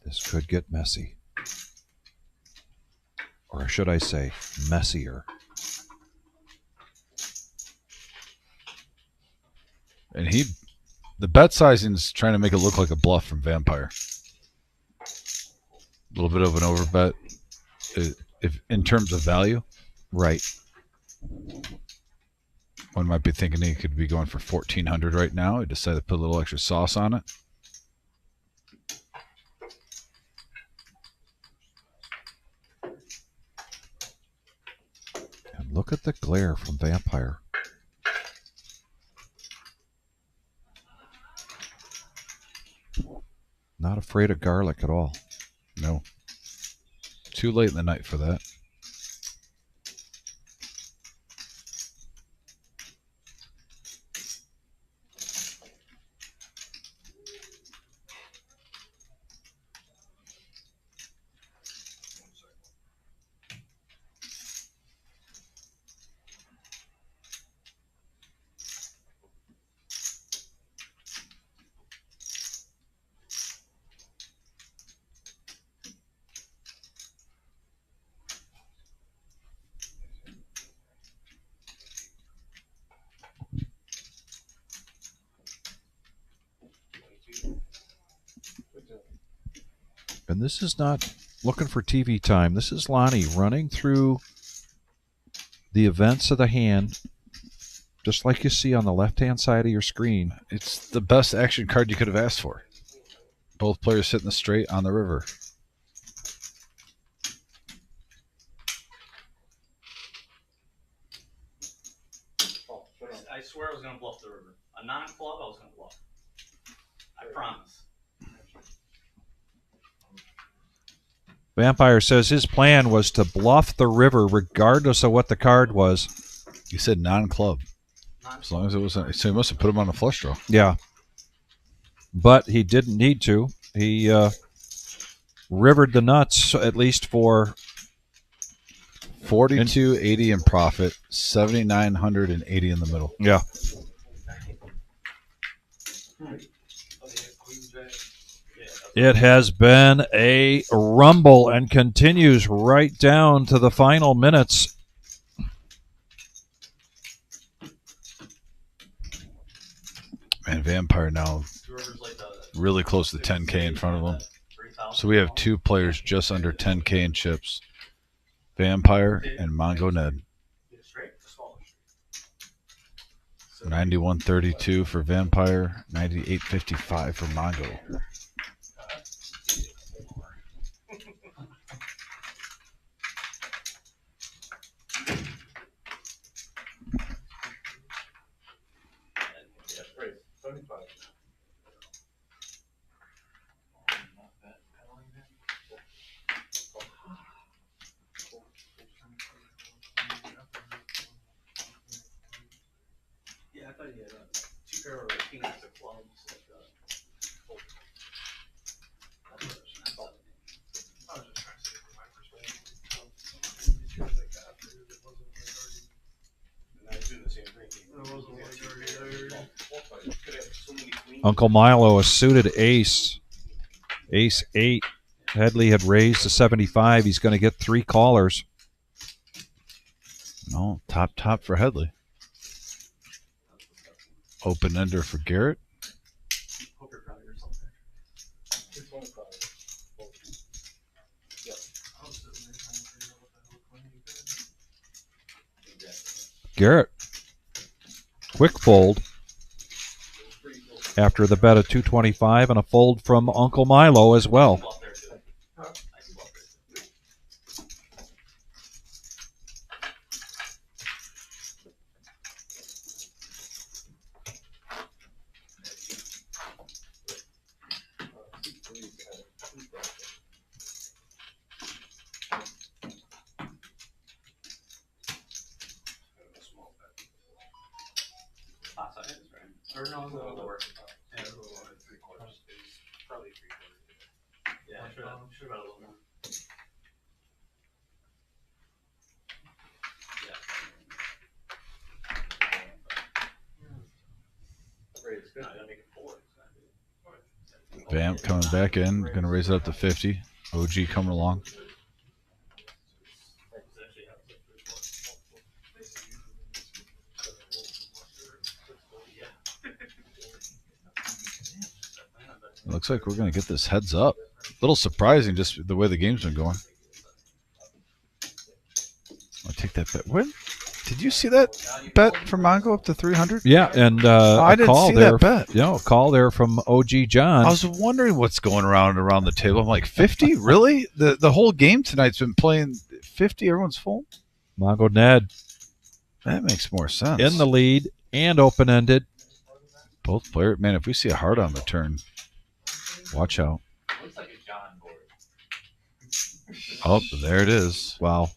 This could get messy. Or should I say, messier. And he The bet sizing is trying to make it look like a bluff from Vampire. A little bit of an overbet, if in terms of value. Right. One might be thinking he could be going for 1,400 right now. He decided to put a little extra sauce on it. And look at the glare from Vampire. Not afraid of garlic at all. No. Too late in the night for that. And this is not looking for TV time. This is Lonnie running through the events of the hand, just like you see on the left-hand side of your screen. It's the best action card you could have asked for. Both players hitting the straight on the river. I swear I was going to bluff the river. A non-club, I was going to bluff. I promise. Vampire says his plan was to bluff the river regardless of what the card was. You said non-club. As long as it wasn't. So he must have put him on a flush draw. Yeah. But he didn't need to. He rivered the nuts, at least for 42.80 in profit, 7,980 in the middle. Yeah. It has been a rumble and continues right down to the final minutes. Man, Vampire now really close to 10K in front of him. So we have two players just under 10K in chips. Vampire and Mongo Ned. 91.32 for Vampire, 98.55 for Mongo. Yeah, I thought he had two pair of kings of clubs. I was just trying to say from my perspective. Like that, it wasn't like already. And I was doing the same thing. It wasn't like already there. Uncle Milo, a suited ace. Ace 8. Headley had raised to 75. He's going to get 3 callers. No, top for Headley. Open ender for Garrett. Poker crowd or something. Garrett. Quick fold after the bet of 225 and a fold from Uncle Milo as well. Or no, the lower. Yeah, Probably 3/4. yeah, I should have a little more. Yeah. I gotta make it 4. Vamp coming back in. Going to raise it up to 50. OG coming along. looks like we're going to get this heads up. A little surprising just the way the game's been going. I'll take that bet. What? Did you see that bet from Mongo up to 300? Yeah, and I a didn't call see there. that bet. A call there from OG John. I was wondering what's going around the table. I'm like, 50? Really? The whole game tonight's been playing 50? Everyone's full? Mongo Ned That makes more sense. in the lead and open-ended. Both players. Man, if we see a heart on the turn, watch out. Looks like a John board. Oh, there it is. Wow.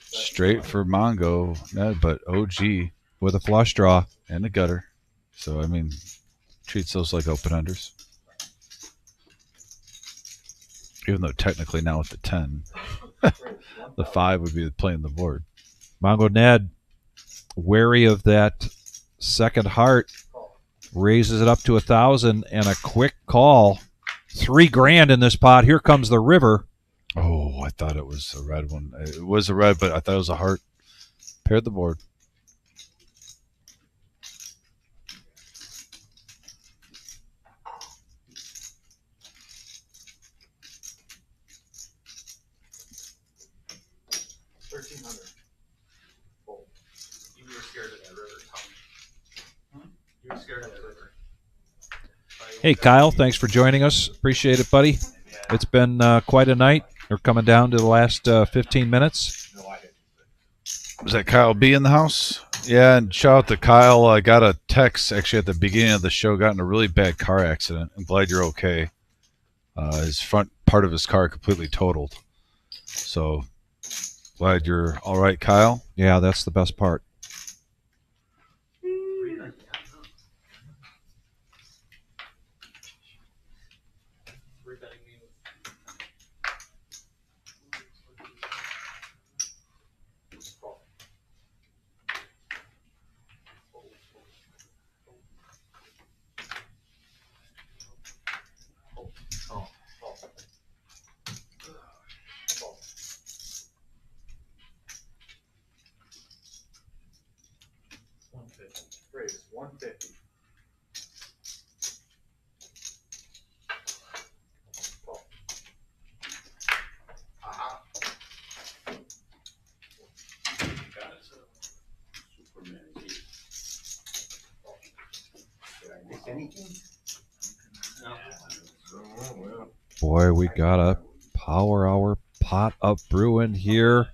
Straight for Mongo, Ned, but OG With a flush draw. and the gutter. So, I mean, treats those like open-enders. Even though technically now with the 10, the 5 would be playing the board. Mongo Ned, wary of that second heart, raises it up to 1,000 and a quick call. $3,000 in this pot. Here comes the river. Oh, I thought it was a red one. It was a red, but I thought it was a heart. Paired the board. You were scared of that river, Tom. You were scared of that river. Hey, Kyle, thanks for joining us. Appreciate it, buddy. It's been quite a night. We're coming down to the last 15 minutes. Was that Kyle B in the house? Yeah, and shout out to Kyle. I got a text actually at the beginning of the show. Got in a really bad car accident. I'm glad you're okay. His front part of his car completely totaled. So glad you're all right, Kyle. Yeah, that's the best part. Raise 150. Boy, we got a power hour pot up brewing here.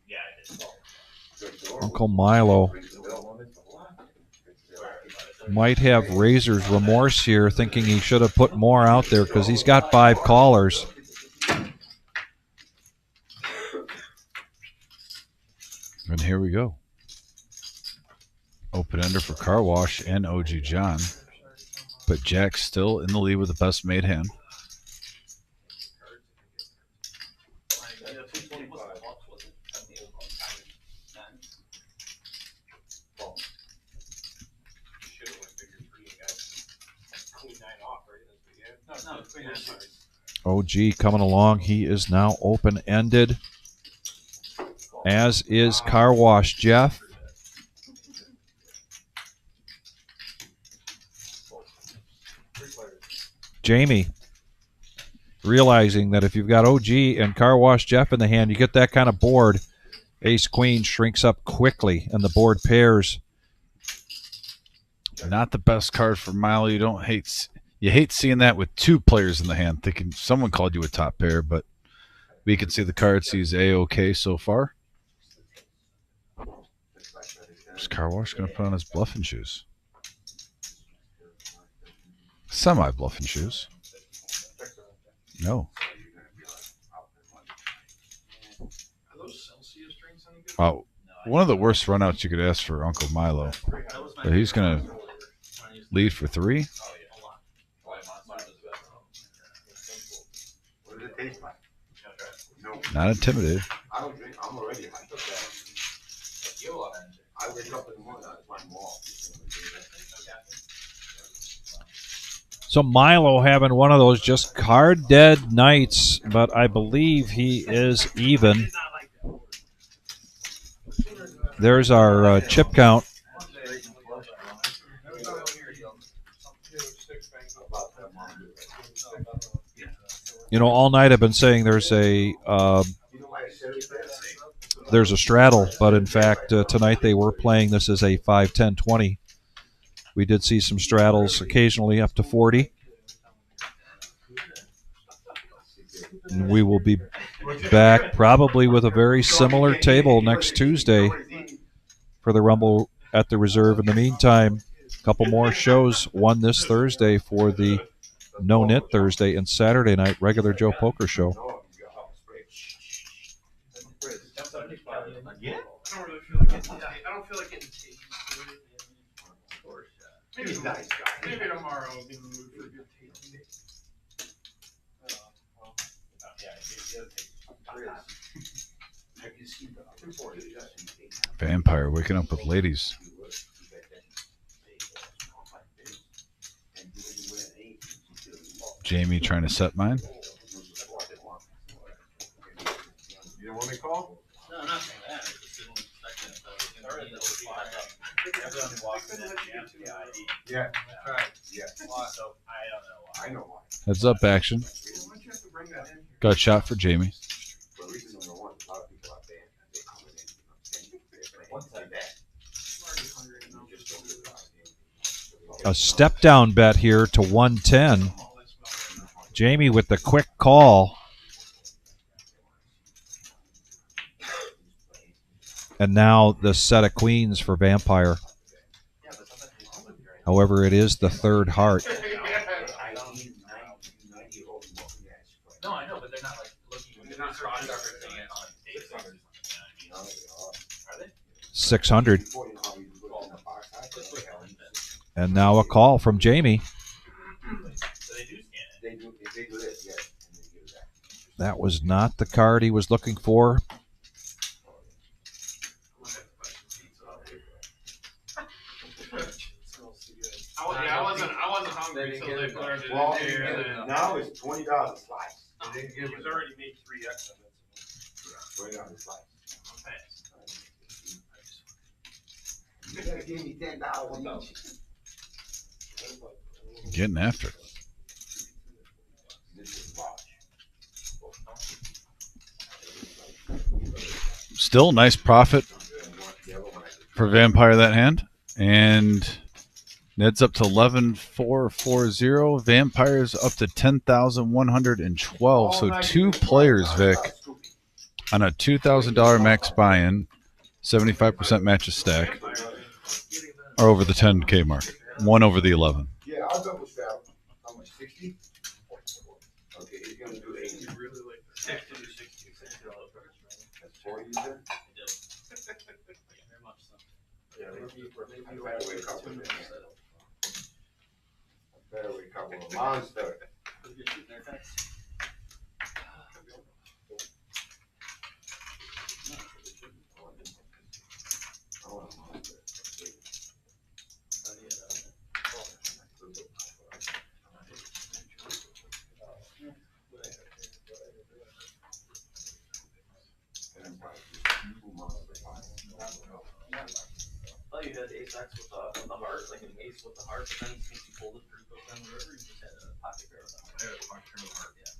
Yeah, I did. Uncle Milo might have razor's remorse here, thinking he should have put more out there because he's got 5 callers. And here we go. Open ender for Car Wash and OG John. But Jack's still in the lead with the best made hand. OG coming along. He is now open-ended, as is Car Wash Jeff. Jamie, realizing that if you've got OG and Car Wash Jeff in the hand, you get that kind of board. Ace Queen shrinks up quickly, and the board pairs. Not the best card for Milo. You hate seeing that with 2 players in the hand, thinking someone called you a top pair, but we can see the cards. He's A-OK so far. Is Car Wash going to put on his bluffing shoes? Semi-bluffing shoes. No. Oh, one of the worst runouts you could ask for Uncle Milo. But he's going to lead for 3. What does it taste like? Not intimidated. I don't drink. I'm already high. I wake up in the morning. I climb wall. So Milo having one of those just card dead nights, but I believe he is even. There's our chip count. You know, all night I've been saying there's a straddle, but in fact tonight they were playing this as a 5, 10, 20. We did see some straddles occasionally up to 40. And we will be back probably with a very similar table next Tuesday for the Rumble at the Reserve. In the meantime, a couple more shows. One this Thursday for the No Knit Thursday, and Saturday night regular Joe Poker show. Yeah? I don't really feel like getting I don't feel like getting tased. Maybe nice guy. Maybe tomorrow I'll be in the mood for a good tasting. Vampire waking up with ladies. Jamie trying to set mine. You don't want me to call? No, I'm not saying that. I just didn't expect it. So I was gonna everyone walks in the ID. Yeah. Right. Yeah. So I don't know why. I know why. Heads up action. Why don't you have to bring that in here? Got a shot for Jamie. Well, reason number one, a lot of people out there, they come in, What's that? I'm already hungry now. A step down bet here to 110. Jamie with the quick call. And now the set of queens for Vampire. However, it is the third heart. No, I know, but they're not like looking. They're not cross-referencing it on Facebook. Are they? 600. And now a call from Jamie. So they do scan it. they do, if they do this, yes, and they do that. That was not the card he was looking for. I wasn't hungry, so they put it in Well, there. And then, now it's $20 a slice. he was already made 3 extra. $20 a slice. Thanks. You gotta give me $10 each. Getting after it. This is large. Still nice profit for Vampire that hand. And Ned's up to 11,440. Vampire's up to 10,112. So 2 players, Vic, on a $2,000 max buy-in, 75% match a stack, are over the 10K mark. One over the 11. Yeah, I'll double stack. How much? 60? Okay, he's gonna do 80. Really like 60 to 60. That's 40, you said? Very much so. Yeah, I better wake up with it. I better wake up with a monster. I want a monster. Oh, you had ace X with the heart, like an ace with the heart, but then since you pulled it through goes down the river, you just had a pocket pair of them. I had a pocket pair of heart. Yeah.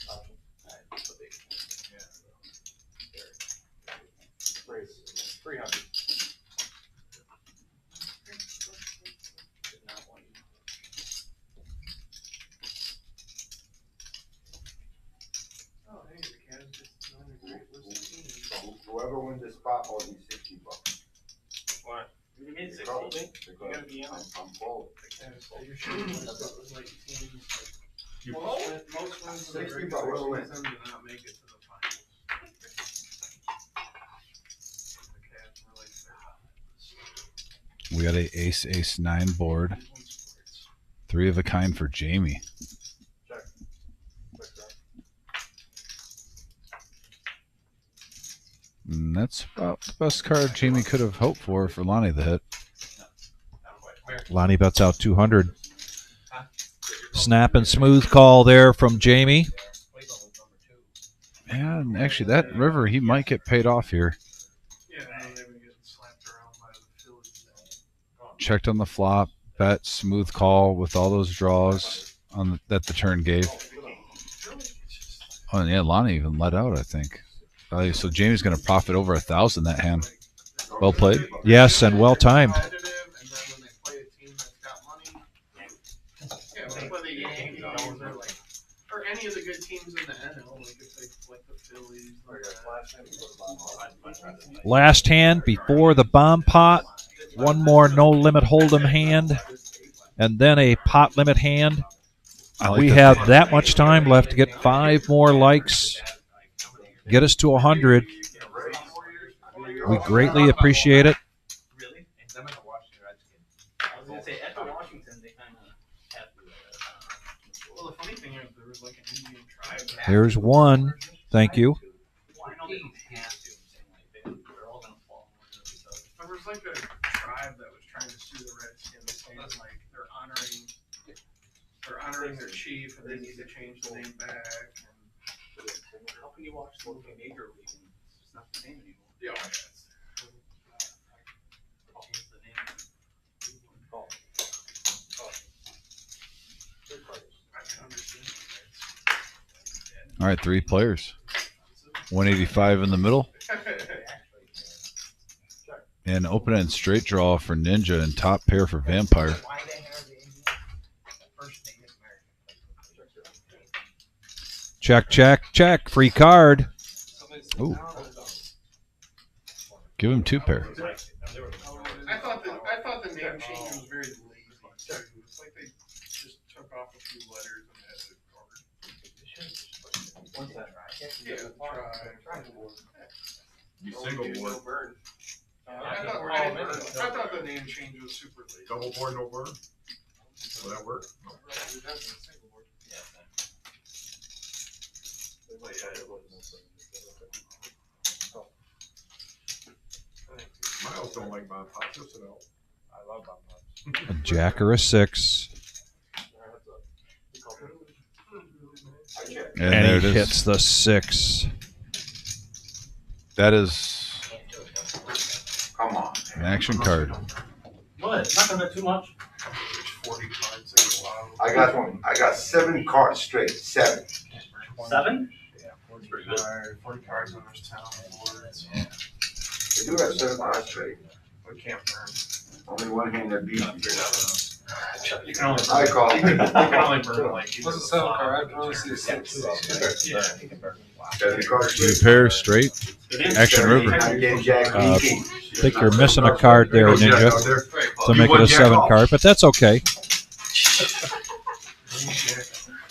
Option. Alright, so big. Raise 300. Did not want you. Oh, hey, the cat is just on a great list of teams. So whoever wins this spot owes me $60. What? You made 60. Because gotta be in. I'm full. The cat is, you're shooting like teams like. You- Most ones in the 60 regular bucks. season do not make it to the finals. The Cavs were like third. We got a ace 9 board. 3 of a kind for Jamie. Check. Quick check. And that's about the best card Jamie could have hoped for Lonnie the hit. Lonnie bets out 200. Snap and smooth call there from Jamie. Yeah, and actually that river, he might get paid off here. Yeah, and then they would get slapped around by the Phillies. Checked on the flop. bet, smooth call with all those draws on that the turn gave. Oh, and yeah, Lonnie even let out, I think. So Jamie's going to profit over 1,000 that hand. Well played. Yes, and well timed. And then when they play a team that's got money, like whether the Yankees or like, or any of the good teams in the NL, like if they like the Phillies. Last hand before the bomb pot. One more no limit hold'em hand, and then a pot limit hand. We have that much time left to get 5 more likes. Get us to 100. We greatly appreciate it. Really? I was gonna say after Washington, they kind of have. Well, the funny thing is there was like an Indian tribe. Here's one. Thank you. Well, I know they don't have to. I'm saying like they're all gonna fall in love with each other. There was like a tribe that was trying to sue the Redskins, saying like they're honoring their chief, and they need to change the name back. And How can you watch the Major League and it's just not the same anymore? yeah, Change the name. I can understand. All right, 3 players. 185 in the middle. And open end straight draw for Ninja and top pair for Vampire. Check, check, check. Free card. Ooh. Give him 2 pair. I thought the name change was very lazy too. It's like they just took off a few letters and added a card. Yeah, try. You single board. I thought the name change was super lazy. Double board, no burn. Will that work? No. Miles don't like bomb pops, just at all. I love bomb pops. A jack or a 6. And And there he it is. hits the 6. That is Come on. an action card. What? Not gonna bet too much. 40 cards in a while. I got one. I got 7 cards straight. 7. 7? Yeah, 40 cards on those town boards. They do have 7 cards straight. We can't burn. Only one hand that beats me. You can only I call You can it. only burn like. What's a 7 card? I can only see a 6. Yeah, you can burn. 7 cards 2 straight. pair straight. Action River. I get Jack I King. think you're missing a card there, Ninja, to make it a 7 card, but that's okay.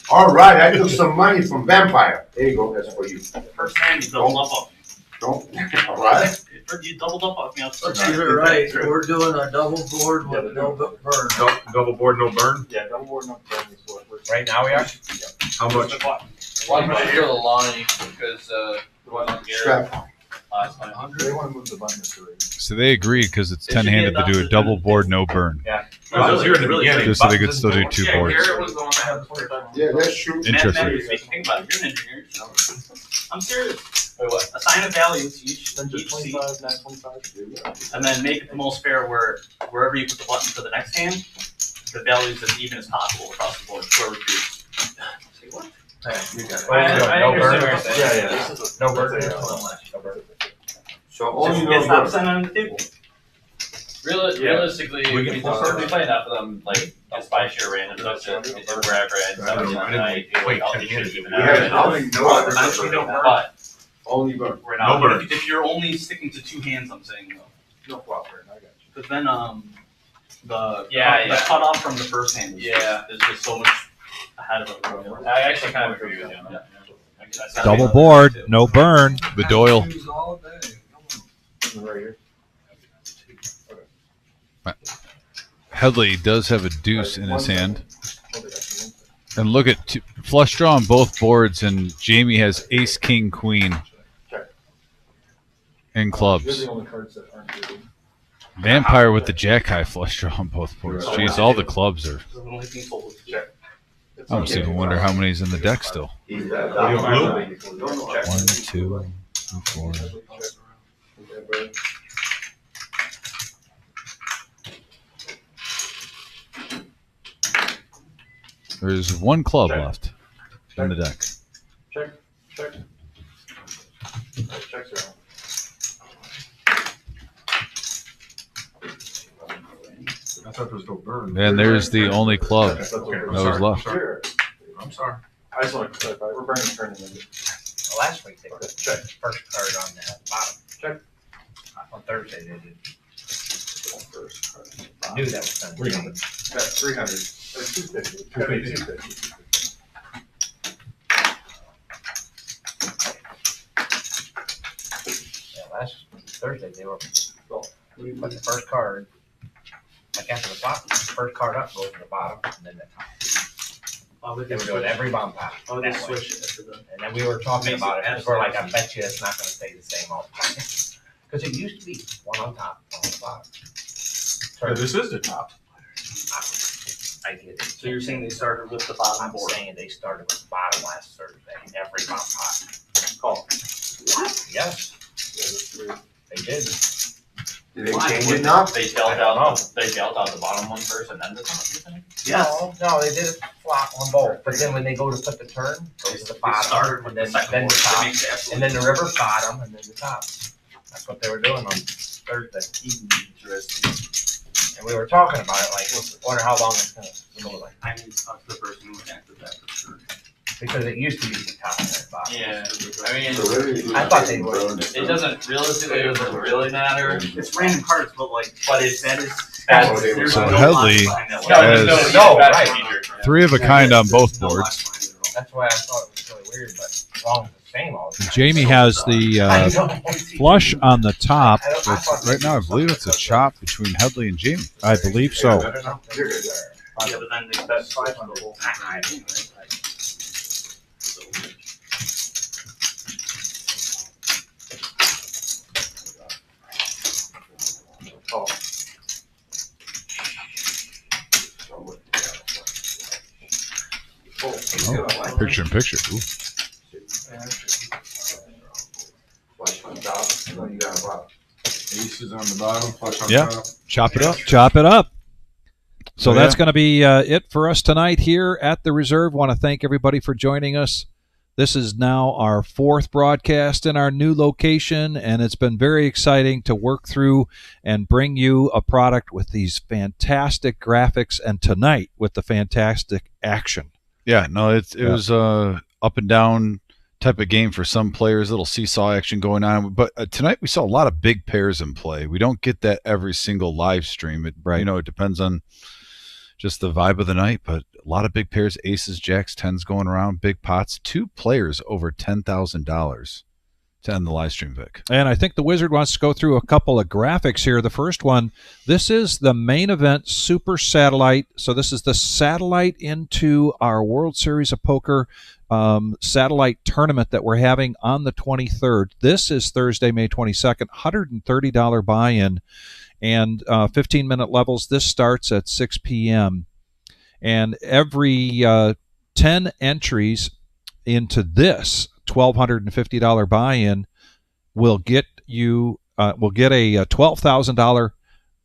All right, I took some money from Vampire. There you go. That's for you. First hand, you doubled up on me. Don't. All right. You doubled up on me. Let's get it right. We're doing a double board with no burn. Double board, no burn? Yeah, double board, no burn is what we're. Right now we are? How much? One might go to Lonnie because the one on Garrett Strap. last time. They want to move the button to 3. So they agreed because it's 10-handed to do a double board, no burn. I was here in the beginning. Just so they could still do 2 Yeah, boards. Garrett was the one that had 25. Yeah, that's true. Interesting. Mathematically speaking, think about it. You're an engineer. I'm serious. Wait, what? Assign a value to each seat, and then make it the most fair where wherever you put the button for the next hand, the value is as even as possible across the board. Whoever chooses. Say what? I No understand burn. what you're saying. No burn. So only It's no not burn. sent on the table. Realistically, We can we afford play enough of them, like just by sheer random, so wherever and stuff. Wait, I'll 10 be hands. even We have out. only no Eventually don't burn. But Only burn. We're No not. burn. If you're only sticking to 2 hands, I'm saying though. No problem. I got you. Because then the Yeah, the yeah. cutoff from the first hand is Yeah. just so much ahead of it. I actually kind of agree with you. Yeah. Double board, no burn. The Doyle. Use all day. Right here. Headley does have a deuce in his hand. And look at flush draw on both boards, and Jamie has ace, king, queen in clubs. the only cards that aren't good. Vampire with the jack high flush draw on both boards. Jeez, all the clubs are. I almost even wonder how many's in the deck still. He's One, two, three, 4. There's one club Check. left in the deck. Check. Checks are out. I thought there was no burn. And there's the only club Okay, that was left. I'm sorry. I just want to clarify. We're burning turning into. Well, last week they put the first card on the bottom. Check. On Thursday they did. First card. I knew that was coming. 300. That's 300. That's 250. 250. Yeah, last Thursday they were put the first card, like after the bottom, the first card up goes to the bottom and then the top. They were doing every bomb pop. Oh, they that way. switched it to the. And then we were talking Makes about it it, because we're like, I absolutely bet you it's not gonna stay the same all the time. Because it used to be one on top, one on the bottom. Yeah, this is the top. I get it. So you're saying they started with the bottom I'm board? saying they started with the bottom last Thursday, every bomb pot. Call. Yes, they did. Did they change it now? They dealt out the bottom one first and then the top, you think? No, they did it flop on both, but then when they go to put the turn, goes to the bottom, started with and then, the second then the board. It top, makes it and then absolutely the river bottom, and then the top. That's what they were doing on Thursday. interesting. And we were talking about it, like, wonder how long it's gonna go like. I need to talk to the person who acted that for sure. Because it used to be the top and the bottom. Yeah, I mean, So what is it? I thought they were. it doesn't, realistically, it doesn't really matter, It's random cards, but like, but it's, that is. that's, So there's So no Headley logic behind that. has- No, right. Three of a kind on both No boards. last line at all. That's why I thought it was really weird, but as long as it's the same all the time. Jamie has the flush on the top. Right now, I believe it's a chop between Headley and Jamie. I believe so. Yeah, but then they bet five on the whole. Oh, picture in picture. Ooh. Flush on top, and then you got a bottom. Aces on the bottom, flush on Yeah. top. Chop it up. Chop it up. So Oh, that's yeah. going to be it for us tonight here at the Reserve. Want to thank everybody for joining us. This is now our fourth broadcast in our new location, and it's been very exciting to work through and bring you a product with these fantastic graphics, and tonight with the fantastic action. Yeah, no, it was up and down type of game for some players, little seesaw action going on. But tonight we saw a lot of big pairs in play. We don't get that every single live stream. It it depends on just the vibe of the night, but a lot of big pairs, aces, jacks, tens going around, big pots. Two players over $10,000 to end the live stream, Vic. And I think the Wizard wants to go through a couple of graphics here. The first one, this is the main event Super Satellite. So this is the satellite into our World Series of Poker satellite tournament that we're having on the 23rd. This is Thursday, May 22nd, $130 buy-in and 15-minute levels. This starts at 6 p.m. And every 10 entries into this $1,250 buy-in will get you a $12,000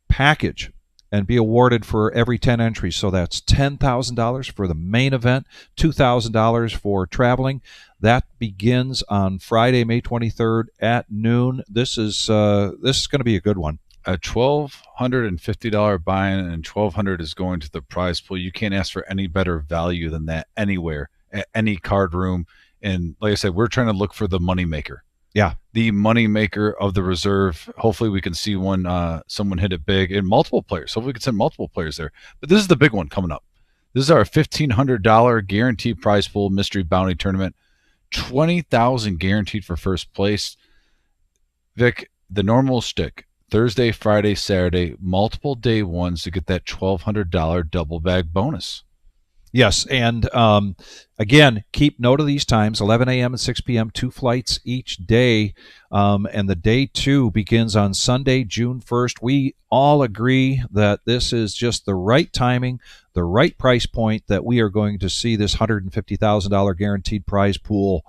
package and be awarded for every 10 entries. So that's $10,000 for the main event, $2,000 for traveling. That begins on Friday, May 23rd at noon. This is going to be a good one. A $1,250 buy-in and $1,200 is going to the prize pool. You can't ask for any better value than that anywhere, at any card room. And like I said, we're trying to look for the moneymaker. Yeah. The moneymaker of the Reserve. Hopefully we can see someone hit it big, and multiple players. Hopefully we can send multiple players there. But this is the big one coming up. This is our $1,500 guaranteed prize pool mystery bounty tournament. $20,000 guaranteed for first place. Vic, the normal shtick. Thursday, Friday, Saturday, multiple day ones to get that $1,200 double bag bonus. Yes, and again, keep note of these times, 11 a.m. and 6 p.m., 2 flights each day, and the day 2 begins on Sunday, June 1st. We all agree that this is just the right timing, the right price point, that we are going to see this $150,000 guaranteed prize pool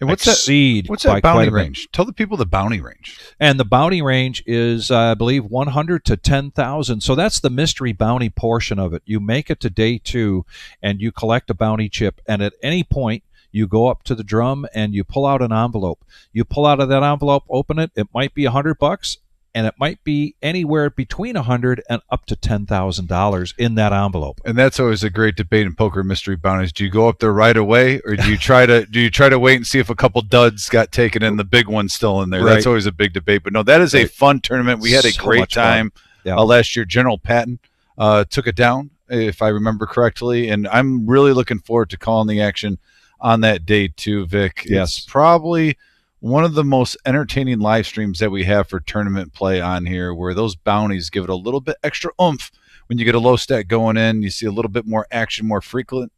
And exceed what's by that quite bounty a bit. range? Tell the people the bounty range. And the bounty range is, I believe, 100 to 10,000. So that's the mystery bounty portion of it. You make it to day 2, and you collect a bounty chip. And at any point, you go up to the drum and you pull out an envelope. You pull out of that envelope, open it. It might be $100, and it might be anywhere between $100 and up to $10,000 in that envelope. And that's always a great debate in poker mystery bounties. Do you go up there right away, or do you try to wait and see if a couple duds got taken and the big one's still in there? Right. That's always a big debate. But no, that is a fun tournament. We had a So great much fun. time Yeah. last year. General Patton took it down, if I remember correctly, and I'm really looking forward to calling the action on that day too, Vic. Yes. It's probably one of the most entertaining live streams that we have for tournament play on here, where those bounties give it a little bit extra oomph when you get a low stack going in. You see a little bit more action, more frequent,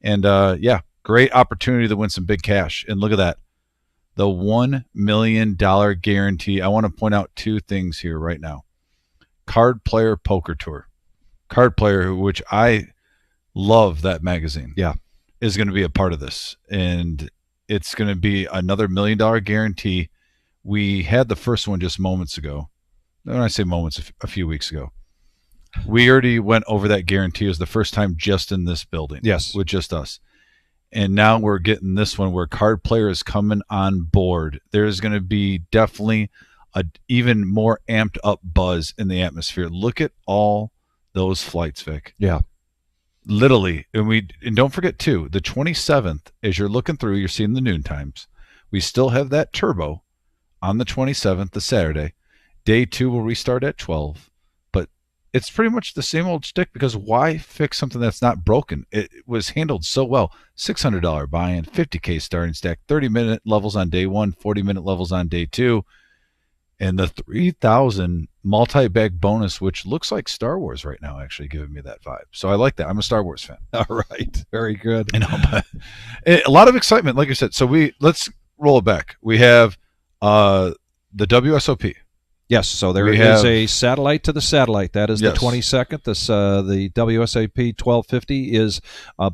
and yeah, great opportunity to win some big cash. And look at that, the $1 million guarantee. I want to point out 2 things here right now. Card Player Poker Tour, Card Player, which I love that magazine. Yeah, is going to be a part of this, and it's going to be another $1 million guarantee. We had the first one just moments ago. When I say moments, a few weeks ago. We already went over that guarantee. It was the first time just in this building. Yes. With just us. And now we're getting this one where Card Player is coming on board. There's going to be definitely a even more amped up buzz in the atmosphere. Look at all those flights, Vic. Yeah. Literally, and don't forget too, the 27th, as you're looking through, you're seeing the noon times. We still have that turbo on the 27th, the Saturday. Day 2 will restart at 12, but it's pretty much the same old shtick, because why fix something that's not broken? It was handled so well. $600 buy-in, $50K starting stack, 30-minute levels on day 1, 40-minute levels on day 2, and the 3,000 multi-bag bonus, which looks like Star Wars right now, actually giving me that vibe. So I like that. I'm a Star Wars fan. All right. Very good. You know, but a lot of excitement, like I said. So let's roll it back. We have the WSOP. Yes, so there We is have- a satellite to the satellite. That is Yes. the 22nd. This the WSAP 1250 is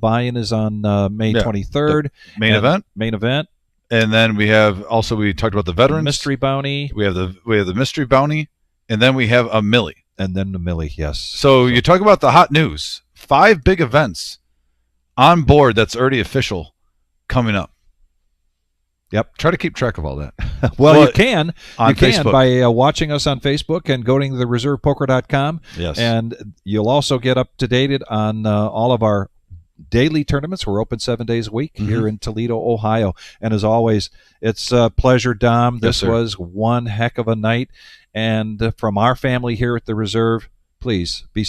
buy-in is on May Yeah. 23rd. Main And event. Main event. And then we have also, we talked about the veterans. Mystery bounty. We have the mystery bounty, and then we have a millie. And then the millie, yes. So you talk about the hot news. 5 big events on board that's already official coming up. Yep. Try to keep track of all that. Well, you can. On You can Facebook. by watching us on Facebook and going to thereservepoker.com. Yes. And you'll also get up to date on all of our daily tournaments. We're open 7 days a week here in Toledo, Ohio. And as always, it's a pleasure, Dom. This sir. was one heck of a night. And from our family here at the Reserve, please be